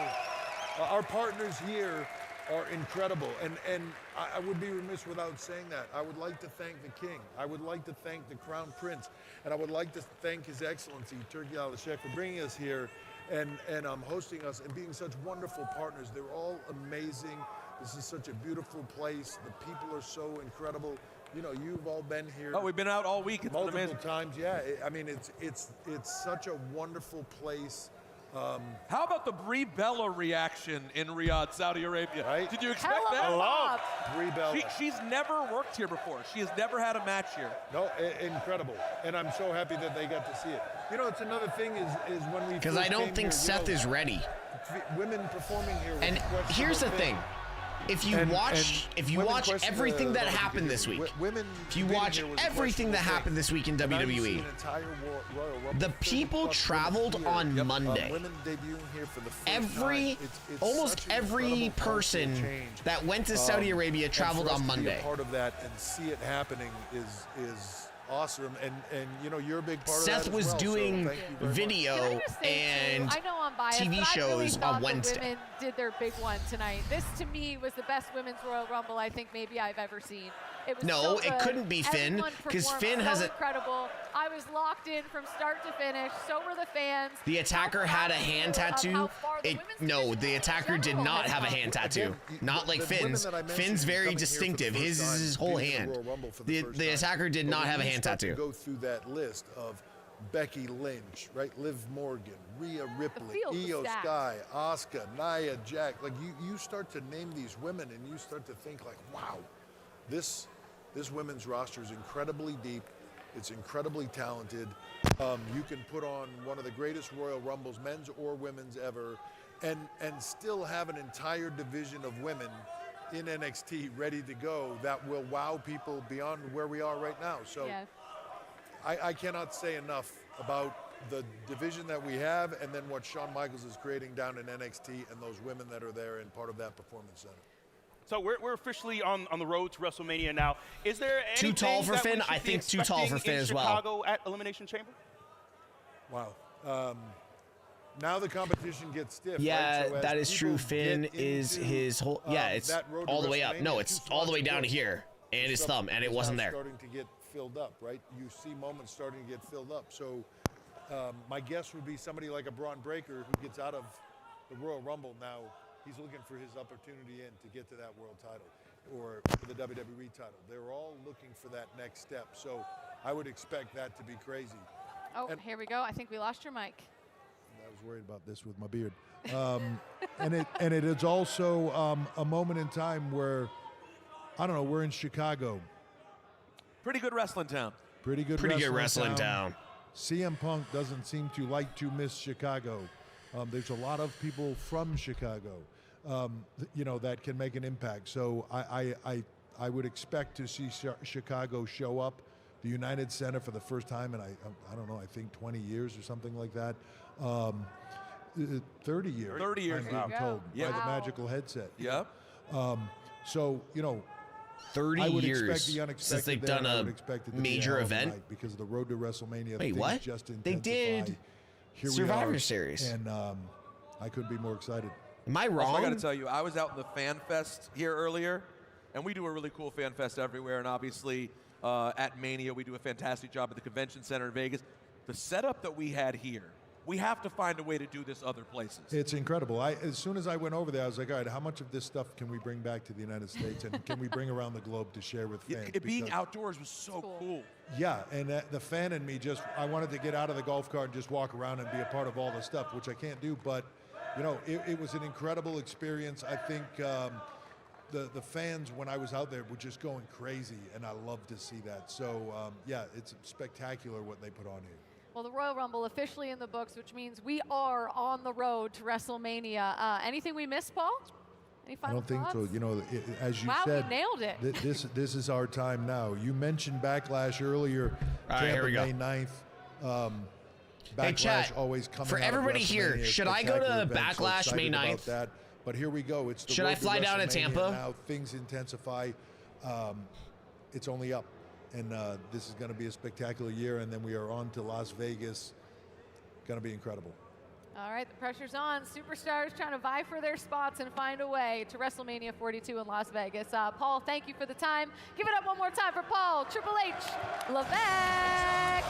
our partners here are incredible. And I would be remiss without saying that. I would like to thank the King. I would like to thank the Crown Prince. And I would like to thank His Excellency, Turki Al-Sheikh, for bringing us here and hosting us and being such wonderful partners. They're all amazing. This is such a beautiful place. The people are so incredible. You know, you've all been here. Oh, we've been out all week. It's been multiple amazing. times. Yeah, I mean, it's such a wonderful place. How about the Brie Bella reaction in Riyadh, Saudi Arabia? Right? Did you expect Hello, that? Bob. Brie Bella. She's never worked here before. She has never had a match here. No, incredible. And I'm so happy that they got to see it. You know, it's another thing is when we Because I don't think Seth is ready. Women performing here. And here's the thing. If you watch everything that happened this week, if you watch everything that happened this week in WWE, the people traveled on Monday. Almost every person that went to Saudi Arabia traveled on Monday. Part of that and see it happening is awesome. And you know, you're a big part Seth of that as was well, so doing thank you very video Can I just say, and too, I know I'm biased, TV but I really shows thought on Wednesday. The women did their big one tonight. This, to me, was the best women's Royal Rumble I think maybe I've ever seen. It was No, so it good. couldn't be Finn, Everyone 'cause performed Finn so has a- incredible. I was locked in from start to finish. So were the fans. The attacker had a hand tattoo. No, the attacker did not have a hand tattoo. Again, Not like the women Finn's. that I mentioned Finn's very coming here for the distinctive. first His is time, his whole being in the hand. Royal Rumble for the first The time. attacker did But not when have a you hand start to tattoo. Go through that list of Becky Lynch, right? Liv Morgan, Rhea Ripley, field was Io stacked. Sky, Asuka, Nia Jax. Like you start to name these women, and you start to think like, wow, this women's roster is incredibly deep. It's incredibly talented. You can put on one of the greatest Royal Rumbles, men's or women's ever, and still have an entire division of women in NXT ready to go that will wow people beyond where we are right now. So Yeah. I cannot say enough about the division that we have and then what Shawn Michaels is creating down in NXT and those women that are there and part of that performance center. So we're officially on the road to WrestleMania now. Is there Too tall anything for that we Finn? should I be think too tall for expecting Finn in as well. Chicago at Elimination Chamber? Wow. Now the competition gets stiff. Yeah, right? So as that is true. people Finn get is into, his whole. Yeah, it's that road to all the way up. No, WrestleMania, it's two all the way spots down to ago, here, and his stuff thumb, and it is wasn't now there. Starting to get filled up, right? You see moments starting to get filled up. So my guess would be somebody like a Braun Breaker who gets out of the Royal Rumble now. He's looking for his opportunity to get to that world title or for the WWE title. They're all looking for that next step. So I would expect that to be crazy. Oh, And- here we go. I think we lost your mic. I was worried about this with my beard. And it is also a moment in time where, I don't know, we're in Chicago. Pretty good wrestling town. Pretty good wrestling town. CM Punk doesn't seem to like to miss Chicago. There's a lot of people from Chicago, that can make an impact. So I would expect to see Chicago show up, the United Center for the first time in I don't know, I think 20 years or something like that. 30 years. 30 years. I'm being told Yeah. by the Wow. magical headset. Yep. So 30 I would years expect the unexpected since they've there, done and I a would expect it to be major a hell of a event. night because the road to WrestleMania. Wait, things what? Just They intensify. did Here we Survivor are, Series. and I couldn't be more excited. Am I Also, wrong? I got to tell you, I was out in the Fan Fest here earlier, and we do a really cool Fan Fest everywhere. And obviously, at Mania, we do a fantastic job at the Convention Center in Vegas. The setup that we had here, we have to find a way to do this other places. It's incredible. As soon as I went over there, I was like, all right, how much of this stuff can we bring back to the United States, and can we bring around the globe to share with fans? It being Because- outdoors was so cool. Yeah, and the fan in me I wanted to get out of the golf cart and just walk around and be a part of all the stuff, which I can't do. But, it was an incredible experience. I think the fans, when I was out there, were just going crazy, and I love to see that. So, it's spectacular what they put on here. Well, the Royal Rumble officially in the books, which means we are on the road to WrestleMania. Anything we missed, Paul? Any I final don't think thoughts? so. As you Wow, we said, nailed it. This is our time now. You mentioned Backlash earlier. All right, here we go. May 9th. Backlash Hey, chat, always coming for out of everybody here, WrestleMania, should I go to spectacular event, so Backlash May excited about 9th? that. But here we go. It's the Should road I fly down to WrestleMania Tampa? Now things intensify. It's only up, and this is going to be a spectacular year. And then we are on to Las Vegas. Going to be incredible. All right, the pressure's on. Superstars trying to vie for their spots and find a way to WrestleMania 42 in Las Vegas. Paul, thank you for the time. Give it up one more time for Paul, Triple H, Levesque.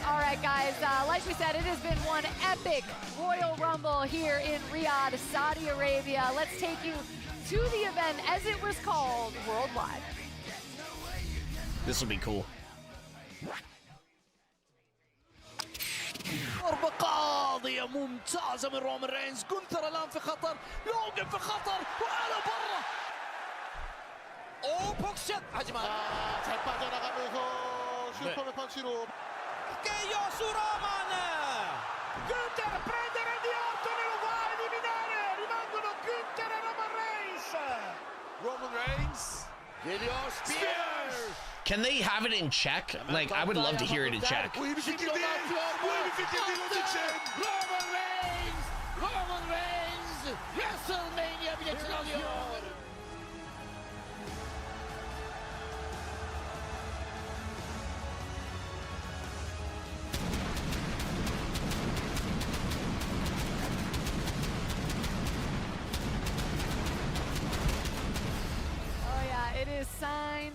All right, guys, like we said, it has been one epic Royal Rumble here in Riyadh, Saudi Arabia. Let's take you to the event as it was called worldwide. This will be cool. ضربة قاضية ممتازة من رومان رينز. جونثر الآن في خطر، لوجن في خطر وعلى برا. 오 복샷 하지만 잘 빠져나가면서 슈퍼맨 펀치로 깨요 수로만. Gunther prende Randy Orton e lo va a eliminare. Rimangono Gunther e Roman Reigns. Roman Reigns. Spears. Can they have it in Czech? Like, I would love to hear it in Czech. Roman Reigns. WrestleMania biletini alıyor.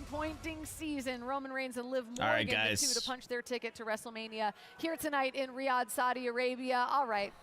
pointing season. Roman Reigns and Liv Morgan, All right, the guys. two to punch their ticket to WrestleMania here tonight in Riyadh, Saudi Arabia. All right,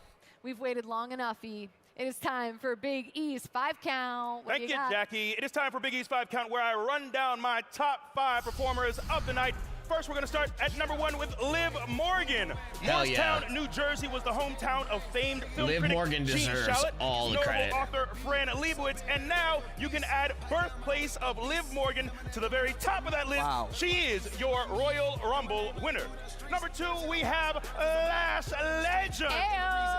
we've waited long enough, E. It is time for Big E's 5 count. What Thank do you, got? Jackie. It is time for Big E's 5 count, where I run down my top 5 performers of the night. First, we're going to start at number 1 with Liv Morgan. Hell yeah. Morristown, New Jersey was the hometown of famed film Liv critic Morgan Gene deserves Shalit, all the notable credit. author Fran Lebowitz, and now you can add birthplace of Liv Morgan to the very top of that list. Wow. She is your Royal Rumble winner. Number 2, we have Lash Legend.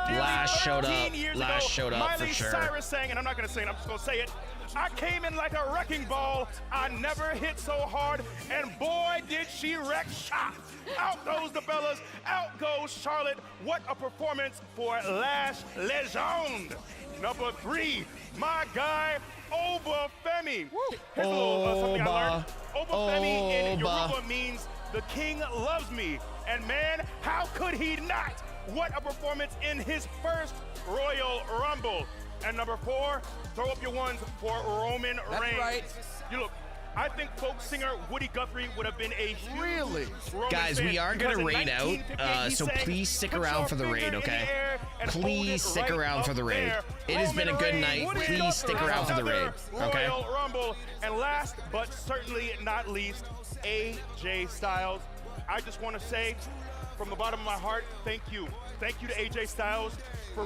Nearly Lash showed 13 up. years Lash ago, showed up for Miley sure. Cyrus sang, and I'm not going to sing it, I'm just going to say it. I came in like a wrecking ball. I never hit so hard, and boy, did she wreck shop. Out goes the Bellas, out goes Charlotte. What a performance for Lash Legend. Number 3, my guy, Obafemi. Here's a little something I learned. Obafemi in Yoruba means the king loves me. And man, how could he not? What a performance in his first Royal Rumble. And number 4, throw up your ones for Roman Reigns. right. You look, I think folk singer Woody Guthrie would have been a huge Roman Guys, we fan, are because gonna in raid out, 1958 he so sang, please stick "Put around your for the raid, finger in okay? the air and hold Please it stick right around up for the raid. there." It has been a Roman good Reigns, night. Woody Please stick Guthrie, around for the raid, another okay? Royal Rumble. And last but certainly not least, AJ Styles. I just want to say, from the bottom of my heart, thank you. Thank you to AJ Styles for